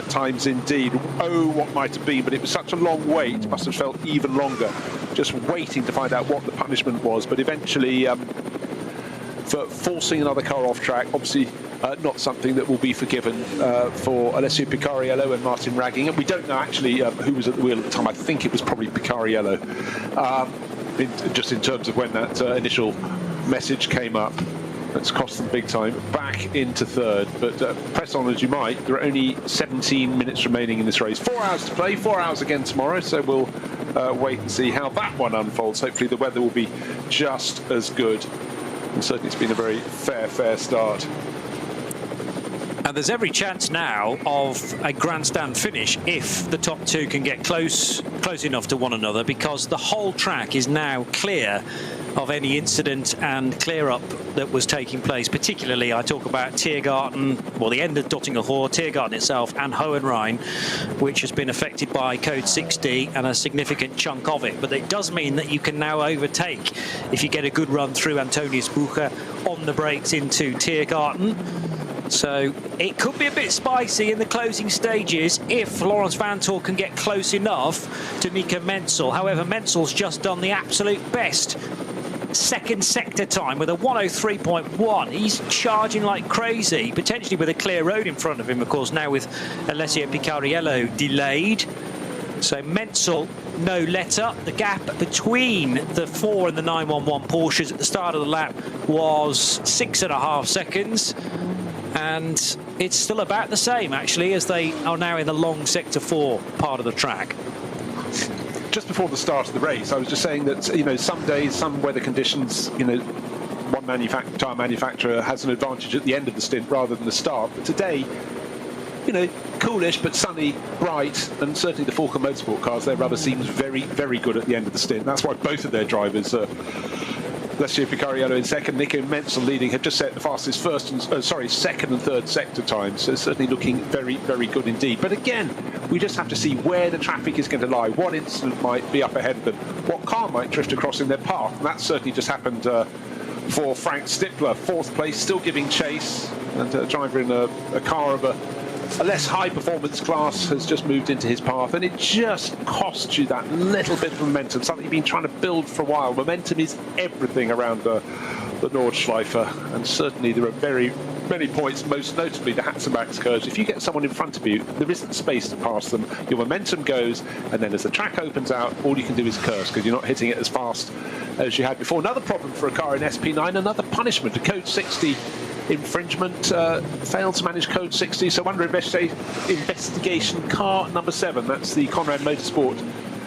times indeed. Oh, what might have been, but it was such a long wait. It must have felt even longer, just waiting to find out what the punishment was. But eventually, for forcing another car off track, obviously not something that will be forgiven for Alessio Picariello and Martin Ragging. And we don't know actually who was at the wheel at the time. I think it was probably Picariello, just in terms of when that initial message came up. That's cost them big time. Back into third, but press on as you might, there are only 17 minutes remaining in this race. 4 hours to play, 4 hours again tomorrow, so we'll wait and see how that one unfolds. Hopefully the weather will be just as good. And certainly it's been a very fair start. And there's every chance now of a grandstand finish if the top two can get close enough to one another, because the whole track is now clear of any incident and clear up that was taking place. Particularly, I talk about Tiergarten, well, the end of Dottinger Hoor, Tiergarten itself, and Hohenrhein, which has been affected by Code 60 and a significant chunk of it. But it does mean that you can now overtake if you get a good run through Antonius Bucher on the brakes into Tiergarten. So it could be a bit spicy in the closing stages if Laurens Vanthoor can get close enough to Nico Menzel. However, Menzel's just done the absolute best second sector time with a 1:03.1. He's charging like crazy, potentially with a clear road in front of him, of course, now with Alessio Picariello delayed. So Menzel no let up. The gap between the 4 and the 911 Porsches at the start of the lap was 6.5 seconds. And it's still about the same, actually, as they are now in the long sector 4 part of the track. Just before the start of the race, I was just saying that, you know, some days, some weather conditions, you know, one tyre manufacturer has an advantage at the end of the stint rather than the start. But today, you know, coolish but sunny, bright, and certainly the Falcon Motorsport cars, their rubber seems very, very good at the end of the stint. That's why both of their drivers, Alessio Picariello in second, Nico Menzel leading, have just set the fastest second and third sector times. So certainly looking very, very good indeed. But again, we just have to see where the traffic is going to lie, what incident might be up ahead of them, what car might drift across in their path. And that certainly just happened for Frank Stippler, fourth place, still giving chase, and a driver in a car of a less high-performance class has just moved into his path, and it just costs you that little bit of momentum, something you've been trying to build for a while. Momentum is everything around the Nordschleife, and certainly there are very many points, most notably the Hatzenbach's curves. If you get someone in front of you, there isn't space to pass them. Your momentum goes, and then as the track opens out, all you can do is curse, because you're not hitting it as fast as you had before. Another problem for a car in SP9, another punishment, a Code 60 infringement, failed to manage Code 60, so under investigation car number 7, that's the Conrad Motorsport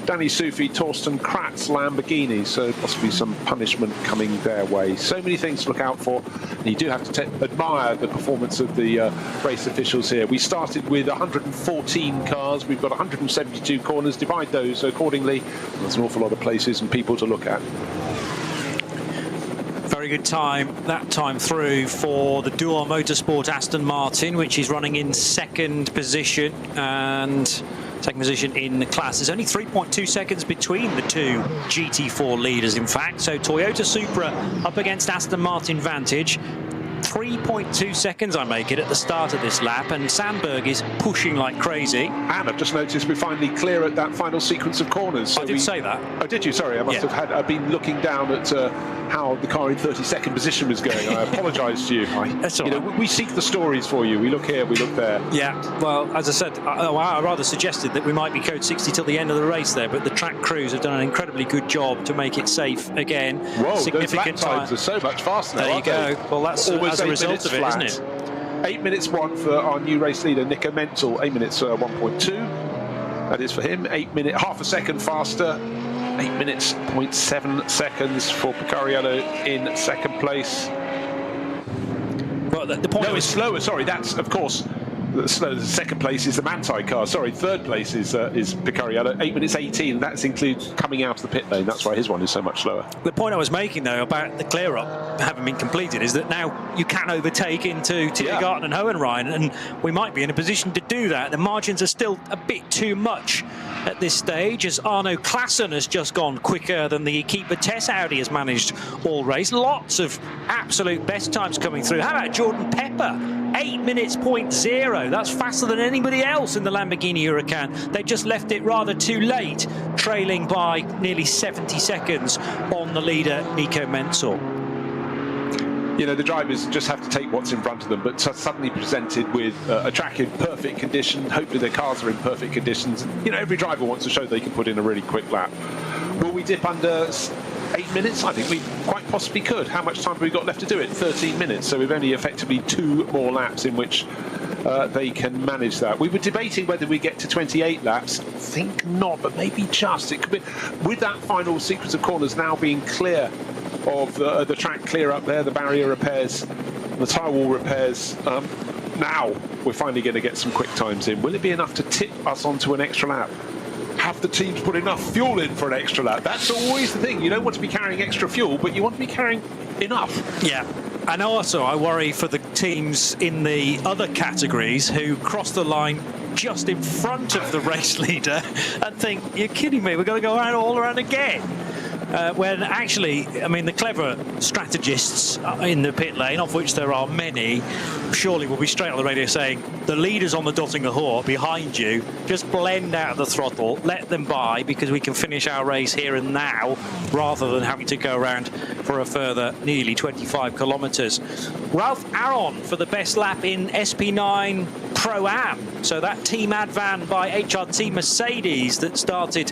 Danny Sufi, Torsten Kratz Lamborghini, so possibly some punishment coming their way. So many things to look out for, and you do have to admire the performance of the race officials here. We started with 114 cars, we've got 172 corners, divide those accordingly. There's an awful lot of places and people to look at. Very good time, that time through for the Dual Motorsport Aston Martin, which is running in second position, and second position in the class. There's only 3.2 seconds between the two GT4 leaders, in fact. So Toyota Supra up against Aston Martin Vantage. 3 3.2 seconds I make it at the start of this lap, and Sandberg is pushing like crazy. And I've just noticed we're finally clear at that final sequence of corners. So I did say that. Oh, did you? Sorry, I must have had. I've been looking down at how the car in 32nd position was going. I apologise to you. That's all right. We seek the stories for you. We look here, we look there. Yeah, well, as I said, I rather suggested that we might be code 60 till the end of the race there, but the track crews have done an incredibly good job to make it safe again. Whoa, significant those lap times are so much faster now, There you go. They? Well, that's as a result of it, flat. isn't it? 8 minutes 1 for our new race leader, Nico Menzel. 8 minutes 1.2. That is for him. 8 minute, half a second faster. 8 minutes 0.7 seconds for Picariello in second place. Well, the point it's slower. Sorry, that's of course the second place is the Manthey car. Sorry, third place is Picariello. 8 minutes 18. That includes coming out of the pit lane. That's why his one is so much slower. The point I was making though about the clear up having been completed is that now you can overtake into Tiergarten and Hohenrhein, and we might be in a position to do that. The margins are still a bit too much at this stage, as Arno Klassen has just gone quicker than the Equipe Tess Audi has managed all race. Lots of absolute best times coming through. How about Jordan Pepper? 8 minutes 0.0. That's faster than anybody else in the Lamborghini Huracan. They just left it rather too late, trailing by nearly 70 seconds on the leader, Nico Menzel. You know, the drivers just have to take what's in front of them, but suddenly presented with a track in perfect condition, hopefully their cars are in perfect conditions. You know, every driver wants to show they can put in a really quick lap. Will we dip under 8 minutes? I think we quite possibly could. How much time have we got left to do it? 13 minutes. So we've only effectively 2 more laps in which they can manage that. We were debating whether we get to 28 laps. I think not, but maybe just. It could be with that final sequence of corners now being clear of the track clear up there, the barrier repairs, the tyre wall repairs. Now we're finally going to get some quick times in. Will it be enough to tip us onto an extra lap? Have the teams put enough fuel in for an extra lap? That's always the thing. You don't want to be carrying extra fuel, but you want to be carrying enough. Yeah. And also I worry for the teams in the other categories who cross the line just in front of the race leader and think, you're kidding me, we're going to go all around again. When actually, I mean, the clever strategists in the pit lane, of which there are many, surely will be straight on the radio saying, the leaders on the Dottinger Hohe behind you, just blend out of the throttle, let them by, because we can finish our race here and now, rather than having to go around for a further nearly 25 kilometres. Ralph Aron for the best lap in SP9 Pro-Am. So that Team Advan by HRT Mercedes that started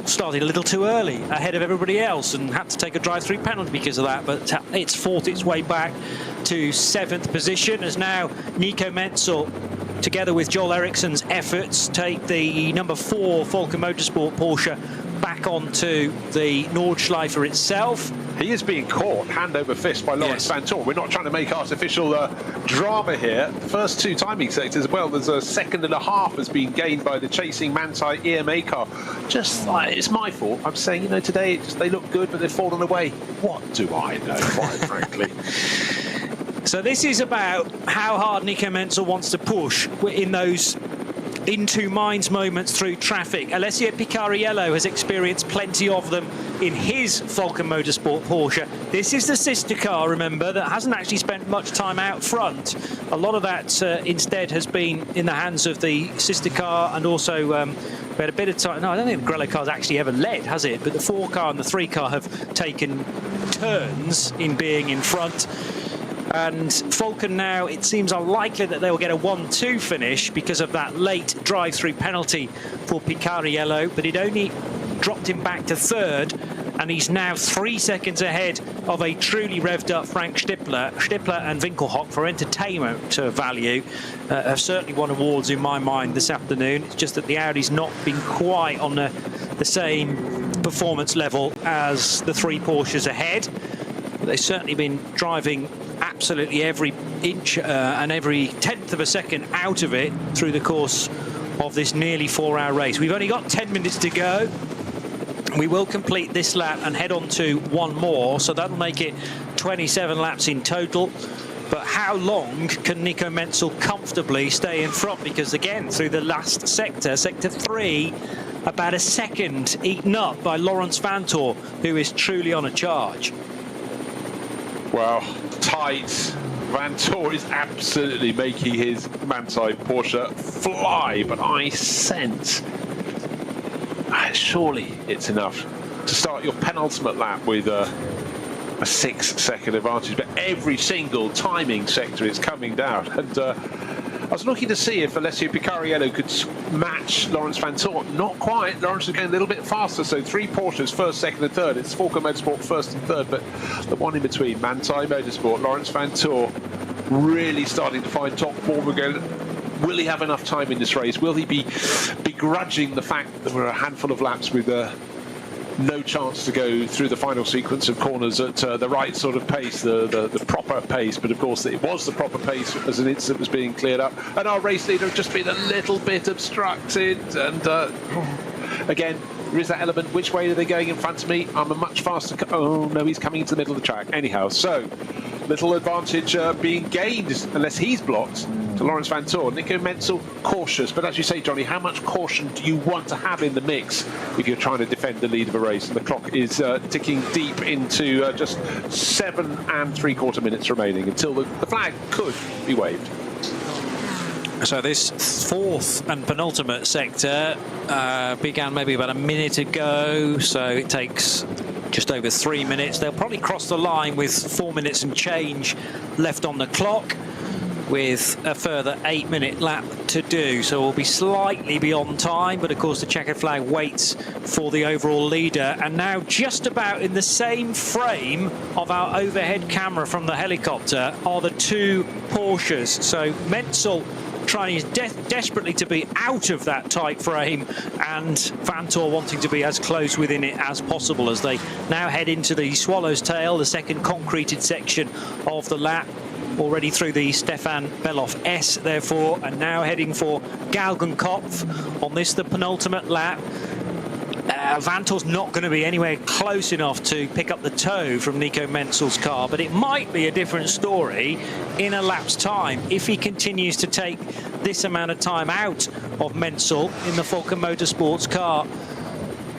started a little too early ahead of everybody else and had to take a drive-through penalty because of that, but it's fought its way back to 7th position as now Nico Menzel, together with Joel Ericsson's efforts, take the number 4 Volker Motorsport Porsche back onto the Nordschleife itself. He is being caught hand over fist by Lawrence Vanthoor. We're not trying to make artificial drama here. The first 2 timing sectors, well, there's a second and a half has been gained by the chasing Manthey EMA car. Just like, it's my fault. I'm saying, you know, today they look good, but they've fallen away. What do I know, quite frankly? So this is about how hard Nico Menzel wants to push in those into minds moments through traffic. Alessio Picariello has experienced plenty of them in his Volker Motorsport Porsche. This is the sister car, remember, that hasn't actually spent much time out front. A lot of that instead has been in the hands of the sister car, and also we had a bit of time. No, I don't think the Grello car's actually ever led, has it? But the 4 car and the 3 car have taken turns in being in front. And Volker now, it seems unlikely that they will get a 1-2 finish because of that late drive-through penalty for Picariello, but it only dropped him back to 3rd, and he's now 3 seconds ahead of a truly revved up Frank Stippler. Stippler and Winkelhock, for entertainment value, have certainly won awards in my mind this afternoon. It's just that the Audi's not been quite on the same performance level as the 3 Porsches ahead. But they've certainly been driving absolutely every inch and every 10th of a second out of it through the course of this nearly 4-hour race. We've only got 10 minutes to go. We will complete this lap and head on to 1 more, so that'll make it 27 laps in total. But how long can Nico Menzel comfortably stay in front? Because again, through the last sector, sector 3, about a second eaten up by Lawrence Vanthoor, who is truly on a charge. Well, tight. Vantor is absolutely making his Manthey Porsche fly, but I sense surely it's enough to start your penultimate lap with a 6-second advantage. But every single timing sector is coming down, and I was looking to see if Alessio Picariello could match Laurens Vanthoor. Not quite. Laurens is going a little bit faster, so 3 Porsches, first, second and third. It's Falco Motorsport first and third, but the one in between, Manthey Motorsport, Laurens Vanthoor, really starting to find top form again. Will he have enough time in this race? Will he be begrudging the fact that there were a handful of laps with no chance to go through the final sequence of corners at the right sort of pace, the proper pace? But of course it was the proper pace as an incident was being cleared up, and our race leader has just been a little bit obstructed. And again, there is that element, which way are they going in front of me? I'm a much faster oh no, he's coming into the middle of the track anyhow. So little advantage being gained, unless he's blocked, to Laurens Vanthoor. Nico Menzel cautious, but as you say, Johnny, how much caution do you want to have in the mix if you're trying to defend the lead of a race? And the clock is ticking deep into just 7 3/4 minutes remaining until the flag could be waved. So this fourth and penultimate sector began maybe about a minute ago, so it takes just over 3 minutes. They'll probably cross the line with 4 minutes and change left on the clock, with a further 8-minute lap to do. So we'll be slightly beyond time, but of course the checkered flag waits for the overall leader. And now just about in the same frame of our overhead camera from the helicopter are the 2 Porsches. So Menzel trying desperately to be out of that tight frame, and Vanthoor wanting to be as close within it as possible, as they now head into the Swallow's Tail, the second concreted section of the lap, already through the Stefan Beloff S, therefore, and now heading for Galgenkopf on this, the penultimate lap. Vanthoor's not going to be anywhere close enough to pick up the tow from Nico Menzel's car, but it might be a different story in a lap's time if he continues to take this amount of time out of Menzel in the Falcon Motorsports car.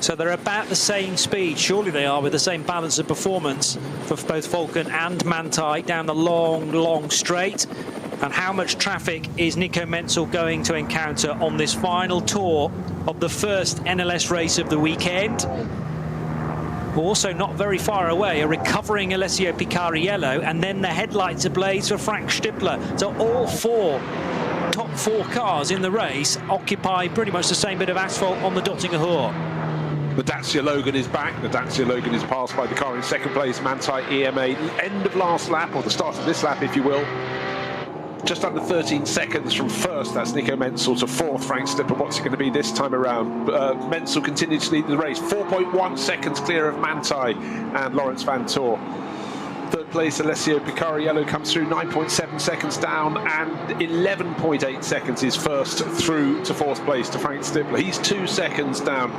So they're about the same speed, surely they are, with the same balance of performance for both Falcon and Manthey down the long straight. And how much traffic is Nico Menzel going to encounter on this final tour of the first NLS race of the weekend? Also not very far away, a recovering Alessio Picariello, and then the headlights ablaze for Frank Stippler. So all 4 top 4 cars in the race occupy pretty much the same bit of asphalt on the Dottinger Hoor. The Dacia Logan is back. The Dacia Logan is passed by the car in second place, Manthey EMA. End of last lap, or the start of this lap, if you will. Just under 13 seconds from first. That's Nico Menzel to fourth, Frank Stippler. What's it going to be this time around? Menzel continues to lead the race. 4.1 seconds clear of Manthey and Laurens Vanthoor. Third place, Alessio Picariello comes through, 9.7 seconds down, and 11.8 seconds is first through to fourth place to Frank Stippler. He's 2 seconds down.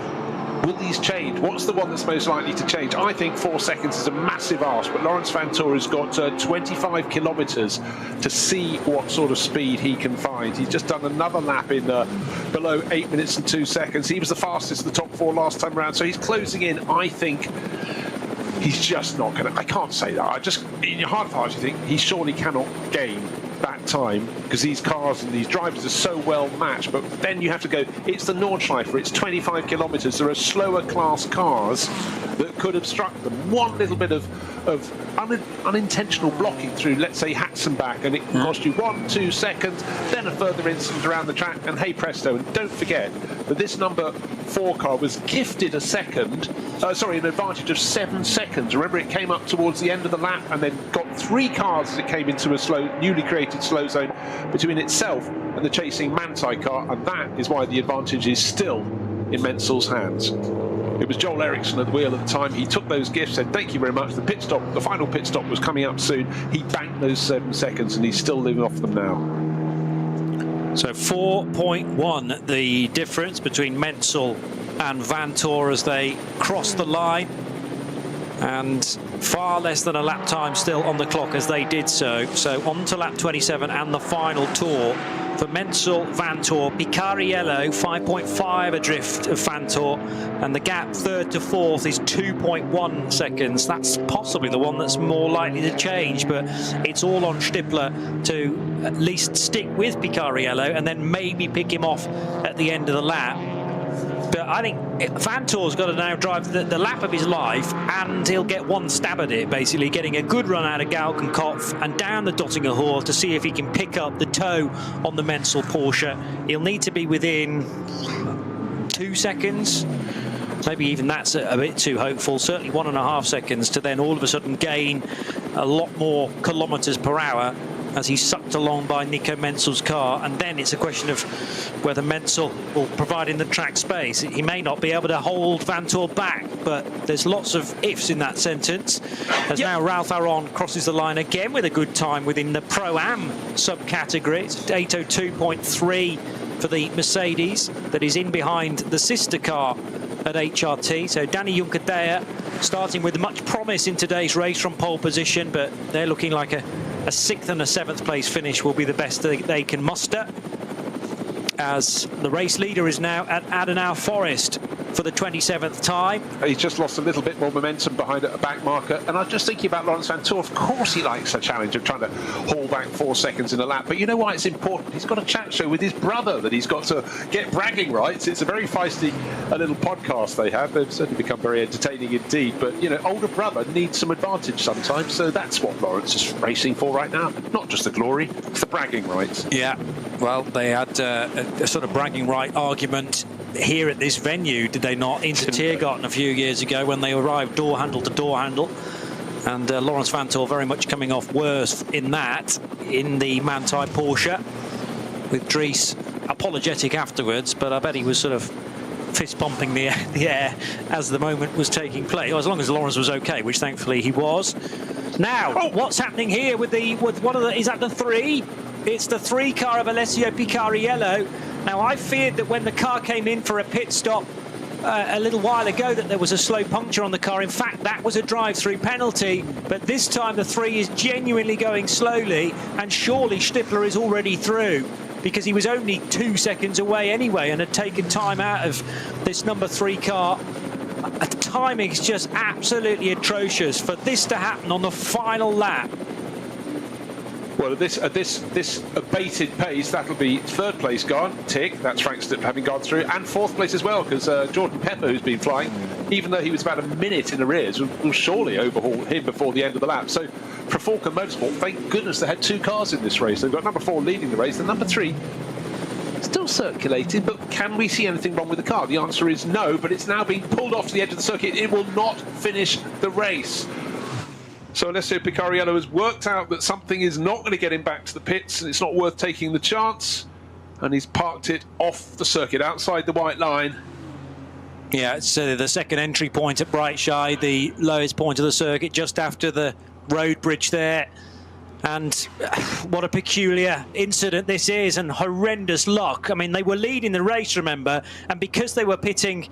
Will these change? What's the one that's most likely to change? I think 4 seconds is a massive ask, but Laurens Vanthoor has got 25 kilometres to see what sort of speed he can find. He's just done another lap in below 8 minutes and 2 seconds. He was the fastest of the top 4 last time around, so he's closing in. I think he's just not going to... I can't say that. In your heart of hearts, you think he surely cannot gain that time, because these cars and these drivers are so well matched. But then you have to go, it's the Nordschleife, it's 25 kilometres. There are slower class cars that could obstruct them. One little bit of unintentional blocking through, let's say, Hatzenbach, and it can cost you 1-2 seconds, then a further incident around the track, and hey presto. And don't forget that this number 4 car was gifted an advantage of 7 seconds. Remember, it came up towards the end of the lap and then got 3 cars as it came into a newly created slow zone between itself and the chasing Manthey car, and that is why the advantage is still in Menzel's hands. It was Joel Eriksson at the wheel at the time. He took those gifts, said thank you very much. The final pit stop was coming up soon. He banked those 7 seconds, and he's still living off them now. So 4.1 the difference between Menzel and Vanthoor as they cross the line. and far less than a lap time still on the clock as they did so. So on to lap 27 and the final tour for Menzel, Vanthoor, Picariello 5.5 adrift of Vanthoor, and the gap third to fourth is 2.1 seconds. That's possibly the one that's more likely to change, but it's all on Stippler to at least stick with Picariello and then maybe pick him off at the end of the lap. But I think Vanthoor's got to now drive the lap of his life, and he'll get one stab at it, basically getting a good run out of Galkenkopf and down the Dottinger Hoor to see if he can pick up the toe on the Menzel Porsche. He'll need to be within 2 seconds. Maybe even that's a bit too hopeful. Certainly 1.5 seconds to then all of a sudden gain a lot more kilometres per hour as he's sucked along by Nico Menzel's car. And then it's a question of whether Menzel will provide in the track space. He may not be able to hold Vanthoor back, but there's lots of ifs in that sentence. As now Ralph Aron crosses the line again with a good time within the Pro-Am subcategory. It's 8:02.3 for the Mercedes that is in behind the sister car at HRT. So Danny Juncadella starting with much promise in today's race from pole position, but they're looking like a 6th and a 7th place finish will be the best they can muster, as the race leader is now at Adenauer Forest for the 27th time. He's just lost a little bit more momentum behind a back marker, and I'm just thinking about Laurens Vanthoor. Of course he likes a challenge of trying to haul back 4 seconds in a lap, but you know why it's important? He's got a chat show with his brother that he's got to get bragging rights. It's a very feisty little podcast they have. They've certainly become very entertaining indeed, but you know, older brother needs some advantage sometimes, so that's what Laurens is racing for right now. Not just the glory, it's the bragging rights. Yeah, well, they had a sort of bragging right argument here at this venue, did they not, into Tiergarten a few years ago when they arrived door handle to door handle, and Laurens Vanthoor very much coming off worse in that, in the Manthey Porsche, with Dries apologetic afterwards, but I bet he was sort of fist bumping the air as the moment was taking place, as long as Laurens was okay, which thankfully he was. Now, what's happening here with one of the, is that the 3? It's the 3 car of Alessio Picariello. Now, I feared that when the car came in for a pit stop a little while ago that there was a slow puncture on the car. In fact, that was a drive-through penalty, but this time the 3 is genuinely going slowly, and surely Stippler is already through, because he was only 2 seconds away anyway and had taken time out of this number 3 car. The timing is just absolutely atrocious for this to happen on the final lap. Well, at this abated pace, that'll be 3rd place gone, tick. That's Frank Stippler having gone through, and 4th place as well, because Jordan Pepper, who's been flying, even though he was about a minute in arrears, will surely overhaul him before the end of the lap. So for Falken Motorsport, thank goodness they had 2 cars in this race. They've got number 4 leading the race, and number 3 still circulating, but can we see anything wrong with the car? The answer is no, but it's now being pulled off to the edge of the circuit. It will not finish the race. So Alessio Picariello has worked out that something is not going to get him back to the pits, and it's not worth taking the chance, and he's parked it off the circuit outside the white line. Yeah, it's the second entry point at Brightshire, the lowest point of the circuit, just after the road bridge there. And what a peculiar incident this is, and horrendous luck. I mean, they were leading the race, remember, and because they were pitting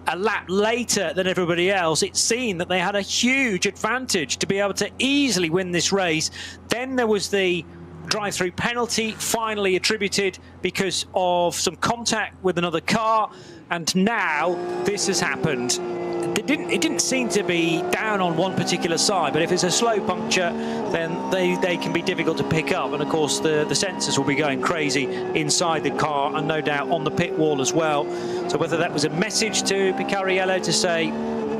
a lap later than everybody else, it seemed that they had a huge advantage to be able to easily win this race. Then there was the drive-through penalty finally attributed because of some contact with another car, and now this has happened. It didn't seem to be down on one particular side, but if it's a slow puncture, then they can be difficult to pick up, and of course the sensors will be going crazy inside the car and no doubt on the pit wall as well. So whether that was a message to Picariello to say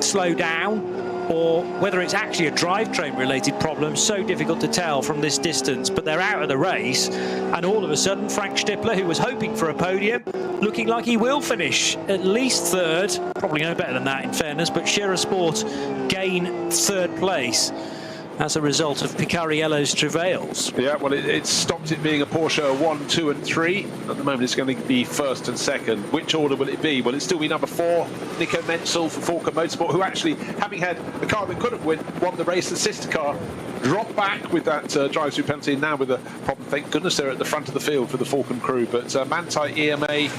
slow down, or whether it's actually a drivetrain related problem, so difficult to tell from this distance. But they're out of the race, and all of a sudden Frank Stippler, who was hoping for a podium, looking like he will finish at least 3rd, probably no better than that in fairness, but Scherer Sport gain 3rd place as a result of Picariello's travails. Yeah, well, it stopped it being a Porsche 1, 2 and 3. At the moment it's going to be 1st and 2nd. Which order will it be? Will it still be number 4, Nico Menzel for Falken Motorsport, who actually, having had a car that could have won the race, the sister car, dropped back with that drive-through penalty, and now with a problem. Thank goodness they're at the front of the field for the Falken crew. But Manthey EMA,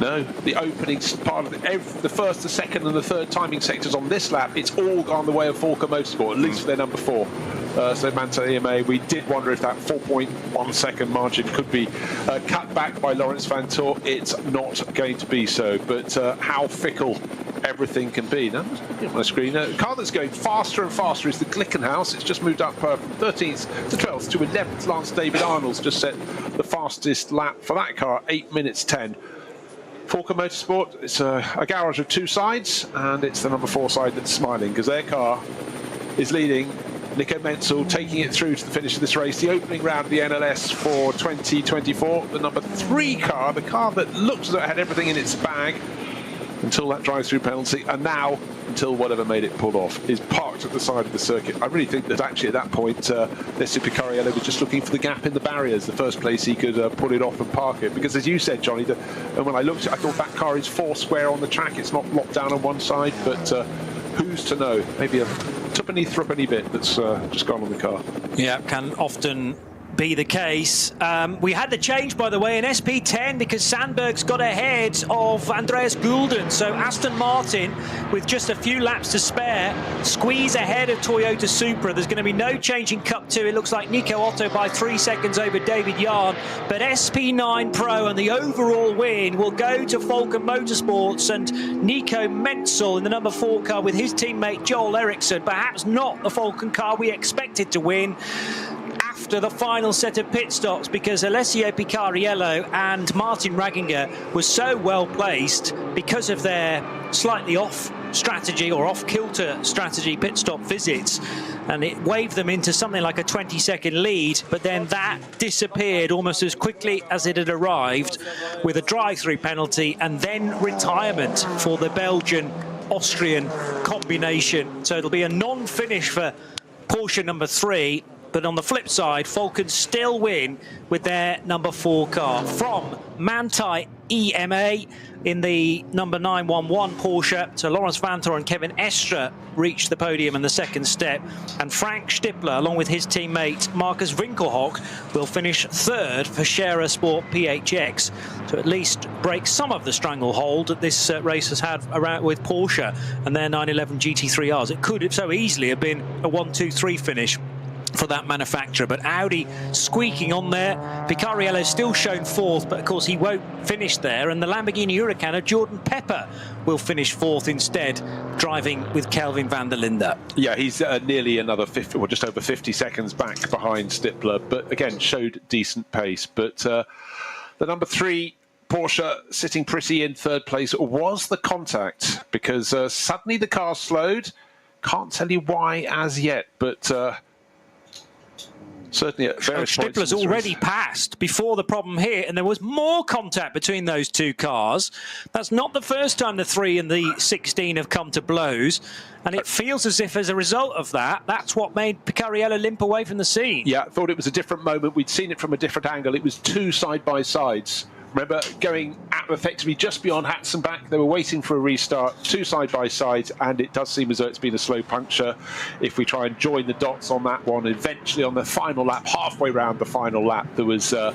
No, the opening part of the first, the second and the third timing sectors on this lap, it's all gone the way of Falcon Motorsport, at least for their number 4. So Manta EMA, we did wonder if that 4.1 second margin could be cut back by Lawrence Van Toor. It's not going to be so, but how fickle everything can be. Now, on my screen, a car that's going faster and faster is the Glickenhaus. It's just moved up from 13th to 12th to 11th. Lance David Arnold's just set the fastest lap for that car, 8 minutes 10. Falcon Motorsport, it's a garage of 2 sides, and it's the number 4 side that's smiling because their car is leading. Nico Menzel taking it through to the finish of this race. The opening round of the NLS for 2024. The number 3 car, the car that looked as though it had everything in its bag until that drive-through penalty, and now, until whatever made it pull off, is parked at the side of the circuit. I really think that actually at that point, Alessio Picariello was just looking for the gap in the barriers, the first place he could pull it off and park it. Because as you said, Johnny, and when I looked at it, I thought that car is 4 square on the track. It's not locked down on one side, but who's to know? Maybe a tuppeny bit that's just gone on the car. Yeah, can often be the case. We had the change, by the way, in SP10 because Sandberg's got ahead of Andreas Gulden. So Aston Martin, with just a few laps to spare, squeeze ahead of Toyota Supra. There's going to be no change in Cup 2. It looks like Nico Otto by 3 seconds over David Yarn. But SP9 Pro and the overall win will go to Falcon Motorsports and Nico Menzel in the number 4 car with his teammate Joel Eriksson. Perhaps not the Falcon car we expected to win after the final set of pit stops, because Alessio Picariello and Martin Ragginger were so well placed because of their slightly off strategy or off-kilter strategy pit stop visits, and it waved them into something like a 20-second lead, but then that disappeared almost as quickly as it had arrived with a drive-through penalty and then retirement for the Belgian-Austrian combination. So it'll be a non-finish for Porsche number 3. But on the flip side, Falcons still win with their number 4 car. From Manthey EMA in the number 911 Porsche, so Lawrence Van Toor and Kevin Estre reached the podium in the second step. And Frank Stippler, along with his teammate Marcus Winkelhock, will finish 3rd for Scherer Sport PHX. To at least break some of the stranglehold that this race has had around with Porsche and their 911 GT3Rs. It could have so easily have been a 1-2-3 finish for that manufacturer, but Audi squeaking on there. Picariello still shown 4th, but of course he won't finish there, and the Lamborghini Huracan, Jordan Pepper, will finish 4th instead, driving with Kelvin van der Linde. Yeah, he's nearly another 50, or just over 50 seconds back behind Stippler, but again showed decent pace. But the number 3 Porsche sitting pretty in 3rd place was the contact, because suddenly the car slowed. Can't tell you why as yet, but certainly at various points. Stippler's already passed before the problem hit, and there was more contact between those 2 cars. That's not the first time the 3 and the 16 have come to blows, and it feels as if as a result of that, that's what made Picariello limp away from the scene. Yeah, I thought it was a different moment. We'd seen it from a different angle. It was 2 side-by-sides. Remember, going at effectively just beyond Hatzenbach, they were waiting for a restart, 2 side-by-sides, and it does seem as though it's been a slow puncture. If we try and join the dots on that one, eventually on the final lap, halfway round the final lap, there was the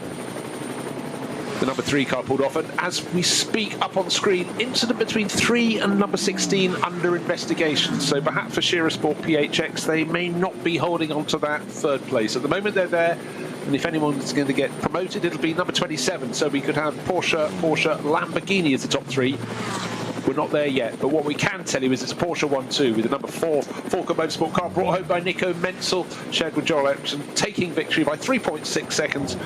number 3 car pulled off, and as we speak up on screen, incident between 3 and number 16 under investigation. So perhaps for Scherer Sport PHX, they may not be holding on to that 3rd place. At the moment, they're there. And if anyone's going to get promoted, it'll be number 27. So we could have Porsche, Lamborghini as the top 3. We're not there yet. But what we can tell you is it's a Porsche 1-2 with the number 4 Falcon Motorsport car brought home by Nico Menzel, shared with Joel Eriksson, taking victory by 3.6 seconds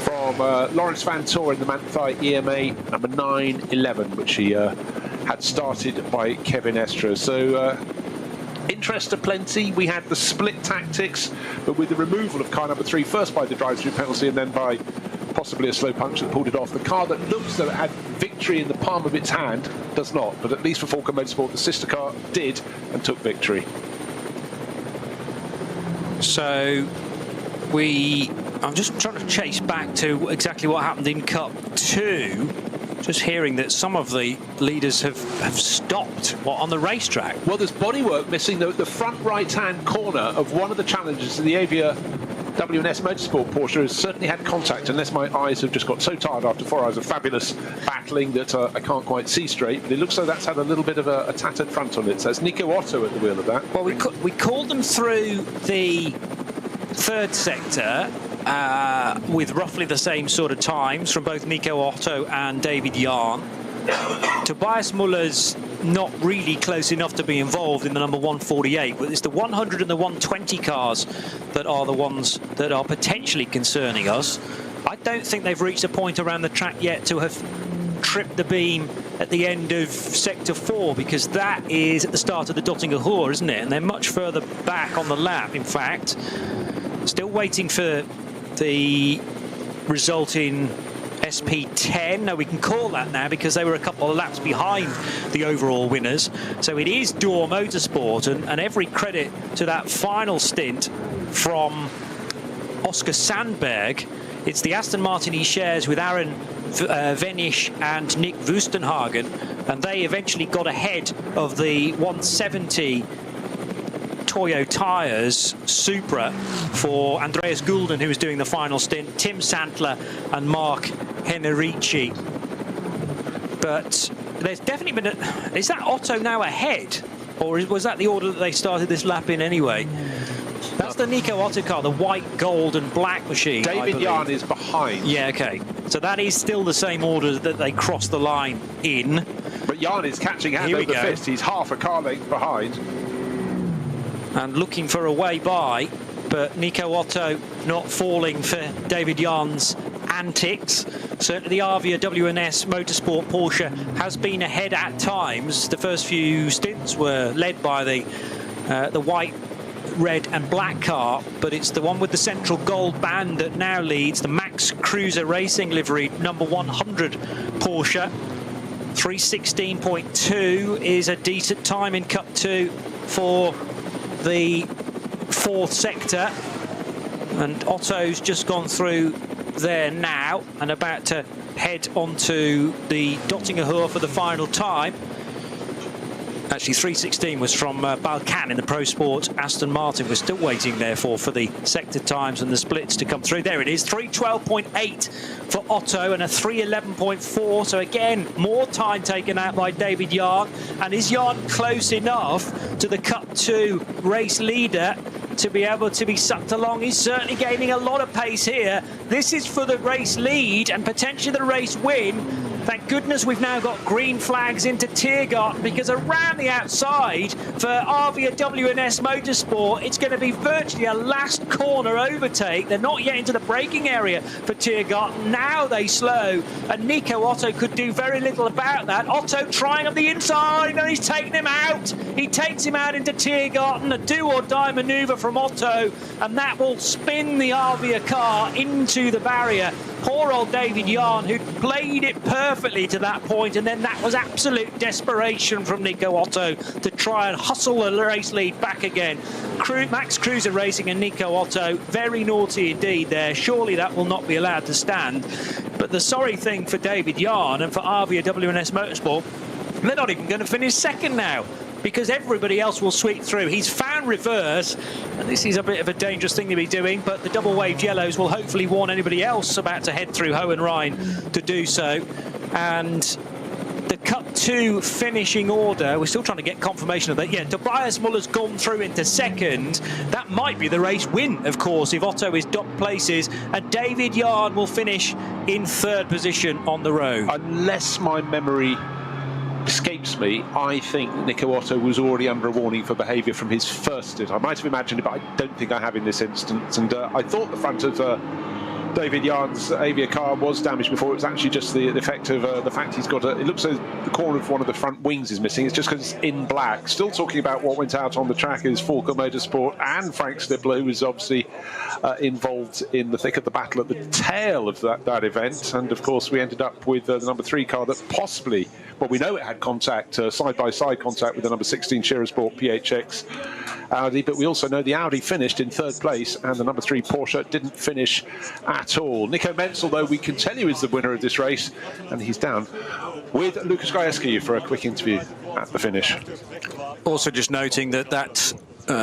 from Lawrence Van Toor in the Manthey EMA number 911, which he had started by Kevin Estre. So interest aplenty. We had the split tactics, but with the removal of car number 3, first by the drive-through penalty and then by possibly a slow puncture that pulled it off. The car that looks as though it had victory in the palm of its hand does not, but at least for Falcon Motorsport, the sister car did and took victory. So I'm just trying to chase back to exactly what happened in Cup 2. Just hearing that some of the leaders have stopped on the racetrack. Well, there's bodywork missing the front right-hand corner of one of the challenges in the Avia WNS Motorsport Porsche has certainly had contact, unless my eyes have just got so tired after 4 hours of fabulous battling that I can't quite see straight. But it looks like that's had a little bit of a tattered front on it. So it's Nico Otto at the wheel of that. Well, we called them through the third sector with roughly the same sort of times from both Nico Otto and David Jahn. Tobias Muller's not really close enough to be involved in the number 148, but it's the 100 and the 120 cars that are the ones that are potentially concerning us. I don't think they've reached a point around the track yet to have tripped the beam at the end of Sector 4, because that is at the start of the Dottinger Hoor, isn't it? And they're much further back on the lap, in fact. Still waiting for the result in SP10. No, we can call that now because they were a couple of laps behind the overall winners. So it is Door Motorsport, and every credit to that final stint from Oscar Sandberg. It's the Aston Martin he shares with Aaron Venish and Nick Wustenhagen, and they eventually got ahead of the 170 Toyo tyres Supra for Andreas Gulden, who was doing the final stint, Tim Santler and Mark Henerici. But there's definitely been is that Otto now ahead, or was that the order that they started this lap in anyway? That's the Nico Otto car, the white, gold and black machine. David Jahn is behind. Yeah, okay. So that is still the same order that they crossed the line in. But Jahn is catching hand over fist. He's half a car length behind. And looking for a way by, but Nico Otto not falling for David Jahn's antics. Certainly the Avia WNS Motorsport Porsche has been ahead at times. The first few stints were led by the white, red and black car, but it's the one with the central gold band that now leads, the Max Cruiser Racing livery number 100 Porsche. 3:16.2 is a decent time in Cup 2 for the fourth sector, and Otto's just gone through there now and about to head onto the Dottinger Hoor for the final time. Actually, 3:16 was from Balkan in the Pro Sport Aston Martin. We're still waiting, therefore, for the sector times and the splits to come through. There it is, 3:12.8 for Otto and a 3:11.4. So again, more time taken out by David Jahn. And is Jahn close enough to the Cup 2 race leader to be able to be sucked along? He's certainly gaining a lot of pace here. This is for the race lead and potentially the race win. Thank goodness we've now got green flags into Tiergarten, because around the outside for Avia WNS Motorsport, it's going to be virtually a last corner overtake. They're not yet into the braking area for Tiergarten. Now they slow, and Nico Otto could do very little about that. Otto trying on the inside, and he's taken him out. He takes him out into Tiergarten, a do-or-die manoeuvre from Otto, and that will spin the Avia car into the barrier. Poor old David Jahn, who played it perfectly to that point, and then that was absolute desperation from Nico Otto to try and hustle the race lead back again. Max Cruiser Racing and Nico Otto, very naughty indeed there. Surely that will not be allowed to stand. But the sorry thing for David Jahn and for Avia WNS Motorsport, they're not even going to finish second now, because everybody else will sweep through. He's found reverse, and this is a bit of a dangerous thing to be doing, but the double-waved yellows will hopefully warn anybody else about to head through Hohenrhein to do so. And the Cup 2 finishing order, we're still trying to get confirmation of that. Yeah, Tobias Muller's gone through into second. That might be the race win, of course, if Otto is docked places. And David Jahn will finish in third position on the road. Unless my memory escapes me, I think Nico Otto was already under a warning for behaviour from his first stint. I might have imagined it, but I don't think I have in this instance. And I thought the front of David Jahn's Avia car was damaged before. It was actually just the effect of the fact he's got it looks as the corner of one of the front wings is missing. It's just because it's in black. Still talking about what went out on the track is Falco Motorsport and Frank Stippler, who was obviously involved in the thick of the battle at the tail of that event. And of course we ended up with the number 3 car that possibly, well, we know it had contact, side-by-side contact with the number 16 Sport PHX Audi, but we also know the Audi finished in third place and the number 3 Porsche didn't finish at all. Nico Menzel, though, we can tell you is the winner of this race, and he's down with Lucas Gajewski for a quick interview at the finish. Also just noting that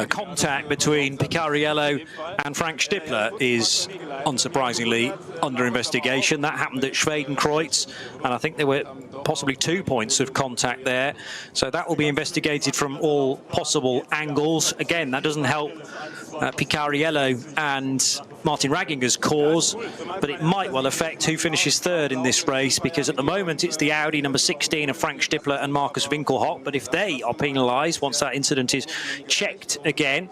contact between Picariello and Frank Stippler is unsurprisingly under investigation. That happened at Schwedenkreuz, and I think there were possibly 2 points of contact there. So that will be investigated from all possible angles. Again, that doesn't help Picariello and Martin Ragginger's cause, but it might well affect who finishes third in this race, because at the moment it's the Audi number 16 of Frank Stippler and Markus Winkelhock, but if they are penalised once that incident is checked again,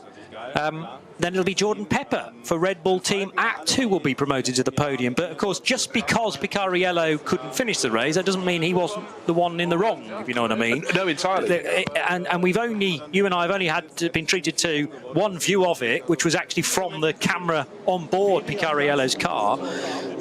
then it'll be Jordan Pepper for Red Bull Team Act who will be promoted to the podium. But of course, just because Picariello couldn't finish the race, that doesn't mean he wasn't the one in the wrong, if you know what I mean. No, entirely. And we've only, you and I have only been treated to one view of it, which was actually from the camera on board Picariello's car.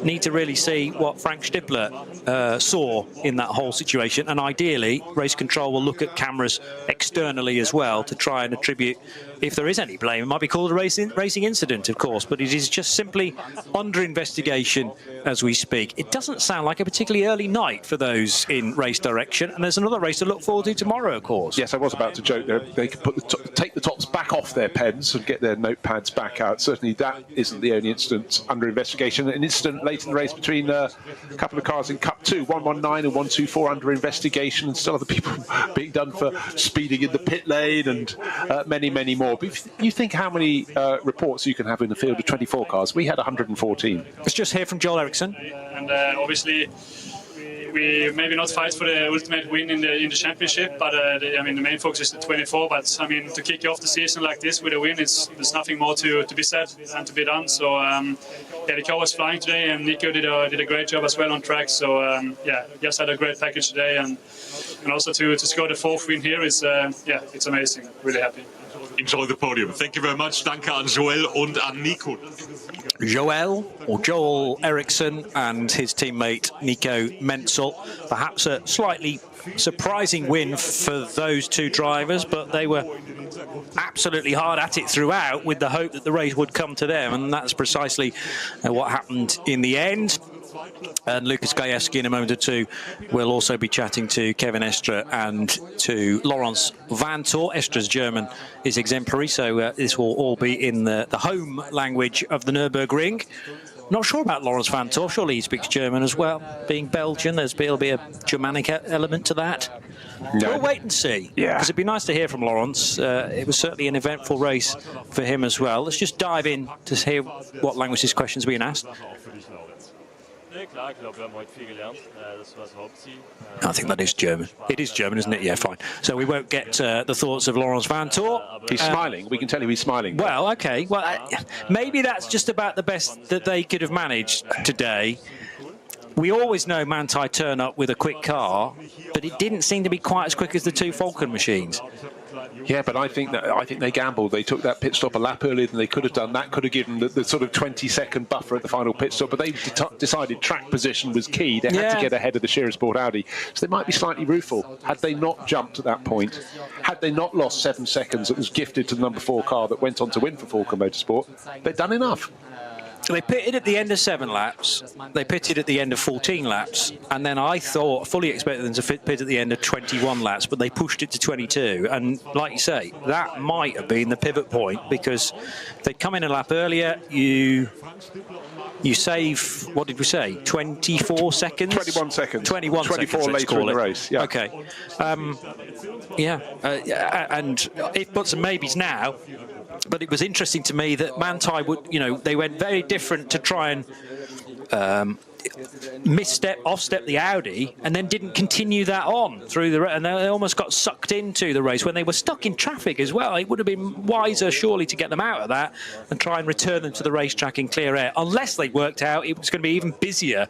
Need to really see what Frank Stippler saw in that whole situation, and ideally race control will look at cameras externally as well to try and attribute, if there is any blame. It might be called a racing incident, of course, but it is just simply under investigation as we speak. It doesn't sound like a particularly early night for those in race direction, and there's another race to look forward to tomorrow, of course. Yes, I was about to joke there. They could take the tops back off their pens and get their notepads back out. Certainly that isn't the only incident under investigation. An incident late in the race between a couple of cars in Cup 2, 119 and 124 under investigation, and still other people being done for speeding in the pit lane, and many, many more. But if you think how many reports you can have in the field of 24 cars, we had 114. Let's just hear from Joel Eriksson. And obviously, we maybe not fight for the ultimate win in the championship, but I mean the main focus is the 24. But I mean, to kick off the season like this with a win, there's nothing more to be said and to be done. So yeah, the car was flying today, and Nico did a great job as well on track. So yeah, just had a great package today, and also to score the 4th win here is yeah, it's amazing. Really happy. Enjoy the podium. Thank you very much. Danke an Joel und an Nico. Joel Eriksson and his teammate Nico Menzel. Perhaps a slightly surprising win for those two drivers, but they were absolutely hard at it throughout with the hope that the race would come to them, and that's precisely what happened in the end. And Lucas Gajewski in a moment or two will also be chatting to Kevin Estre and to Laurens Vanthoor. Estre's German is exemplary, so this will all be in the home language of the Nürburgring. Not sure about Laurens Vanthoor. Surely he speaks German as well. Being Belgian, there'll be a Germanic element to that. No. We'll wait and see. Yeah. Because it'd be nice to hear from Laurens. It was certainly an eventful race for him as well. Let's just dive in to hear what language this question's being asked. I think that is German. It is German, isn't it? Yeah, fine. So we won't get the thoughts of Laurens Vanthoor. He's smiling. We can tell you he's smiling. Well, okay. Well, maybe that's just about the best that they could have managed today. We always know Manthey turn up with a quick car, but it didn't seem to be quite as quick as the two Falcon machines. Yeah, but I think they gambled. They took that pit stop a lap earlier than they could have done. That could have given the sort of 20-second buffer at the final pit stop. But they decided track position was key. They had to get ahead of the Shearer Sport Audi. So they might be slightly rueful. Had they not jumped at that point, had they not lost 7 seconds that was gifted to the number 4 car that went on to win for Falcon Motorsport, they'd done enough. They pitted at the end of 7 laps, they pitted at the end of 14 laps, and then I fully expected them to pit at the end of 21 laps, but they pushed it to 22, and like you say, that might have been the pivot point, because they'd come in a lap earlier, you save, what did we say, 24 seconds? 21 seconds. 24 seconds, later in the race, yeah. Okay. And if buts and maybes now, but it was interesting to me that Manthey would, they went very different to try and offstep the Audi, and then didn't continue that on through the race, and they almost got sucked into the race when they were stuck in traffic as well. It would have been wiser, surely, to get them out of that and try and return them to the racetrack in clear air, unless they worked out it was going to be even busier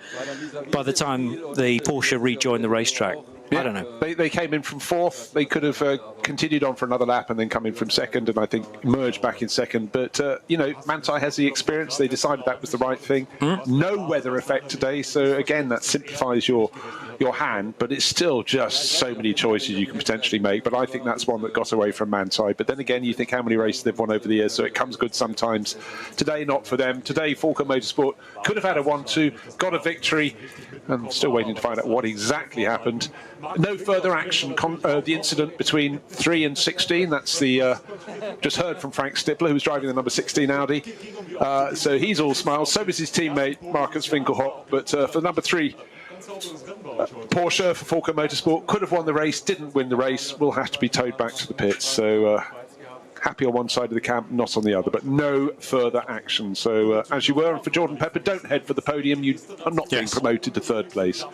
by the time the Porsche rejoined the racetrack. Yeah, I don't know. They came in from 4th. They could have continued on for another lap and then come in from 2nd, and I think merged back in 2nd. But, Manthey has the experience. They decided that was the right thing. No weather effect today. So, again, that simplifies your your hand, but it's still just so many choices you can potentially make. But I think that's one that got away from Manthey. But then again, you think how many races they've won over the years, so it comes good sometimes. Today, not for them. Today, Falco Motorsport could have had a 1-2, got a victory, and still waiting to find out what exactly happened. No further action. The incident between 3 and 16, that's the, just heard from Frank Stippler, who's driving the number 16 Audi. So he's all smiles. So is his teammate, Marcus Finkelhoff. But for number 3, Porsche for Falco Motorsport, could have won the race, didn't win the race, will have to be towed back to the pits. So happy on one side of the camp, not on the other, but no further action. So as you were, and for Jordan Pepper, don't head for the podium. You are not being promoted to 3rd place.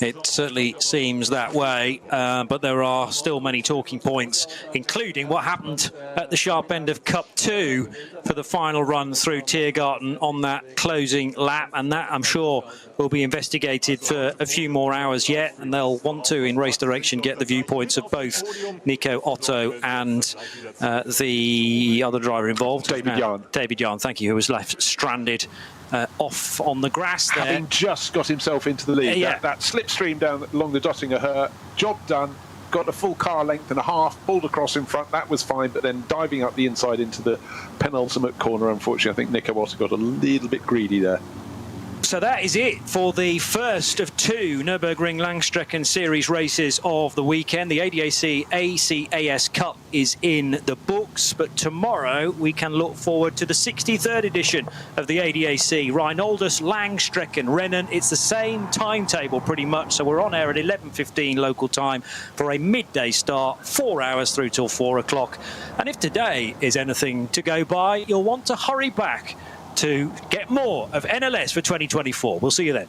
It certainly seems that way, but there are still many talking points, including what happened at the sharp end of Cup 2 for the final run through Tiergarten on that closing lap, and that, I'm sure, will be investigated for a few more hours yet, and they'll want to, in Race Direction, get the viewpoints of both Nico Otto and the other driver involved, David Yarn, thank you, who was left stranded off on the grass there. Having just got himself into the lead. Yeah. That slipstream down along the Dottinger Her, job done, got a full car length and a half, pulled across in front, that was fine, but then diving up the inside into the penultimate corner, unfortunately, I think Nico Otto got a little bit greedy there. So that is it for the first of 2 Nürburgring Langstrecken-Series races of the weekend. The ADAC ACAS Cup is in the books, but tomorrow we can look forward to the 63rd edition of the ADAC Rheinoldes Langstrecken Rennen. It's the same timetable pretty much, so we're on air at 11:15 local time for a midday start, 4 hours through till 4 o'clock. And if today is anything to go by, you'll want to hurry back to get more of NLS for 2024. We'll see you then.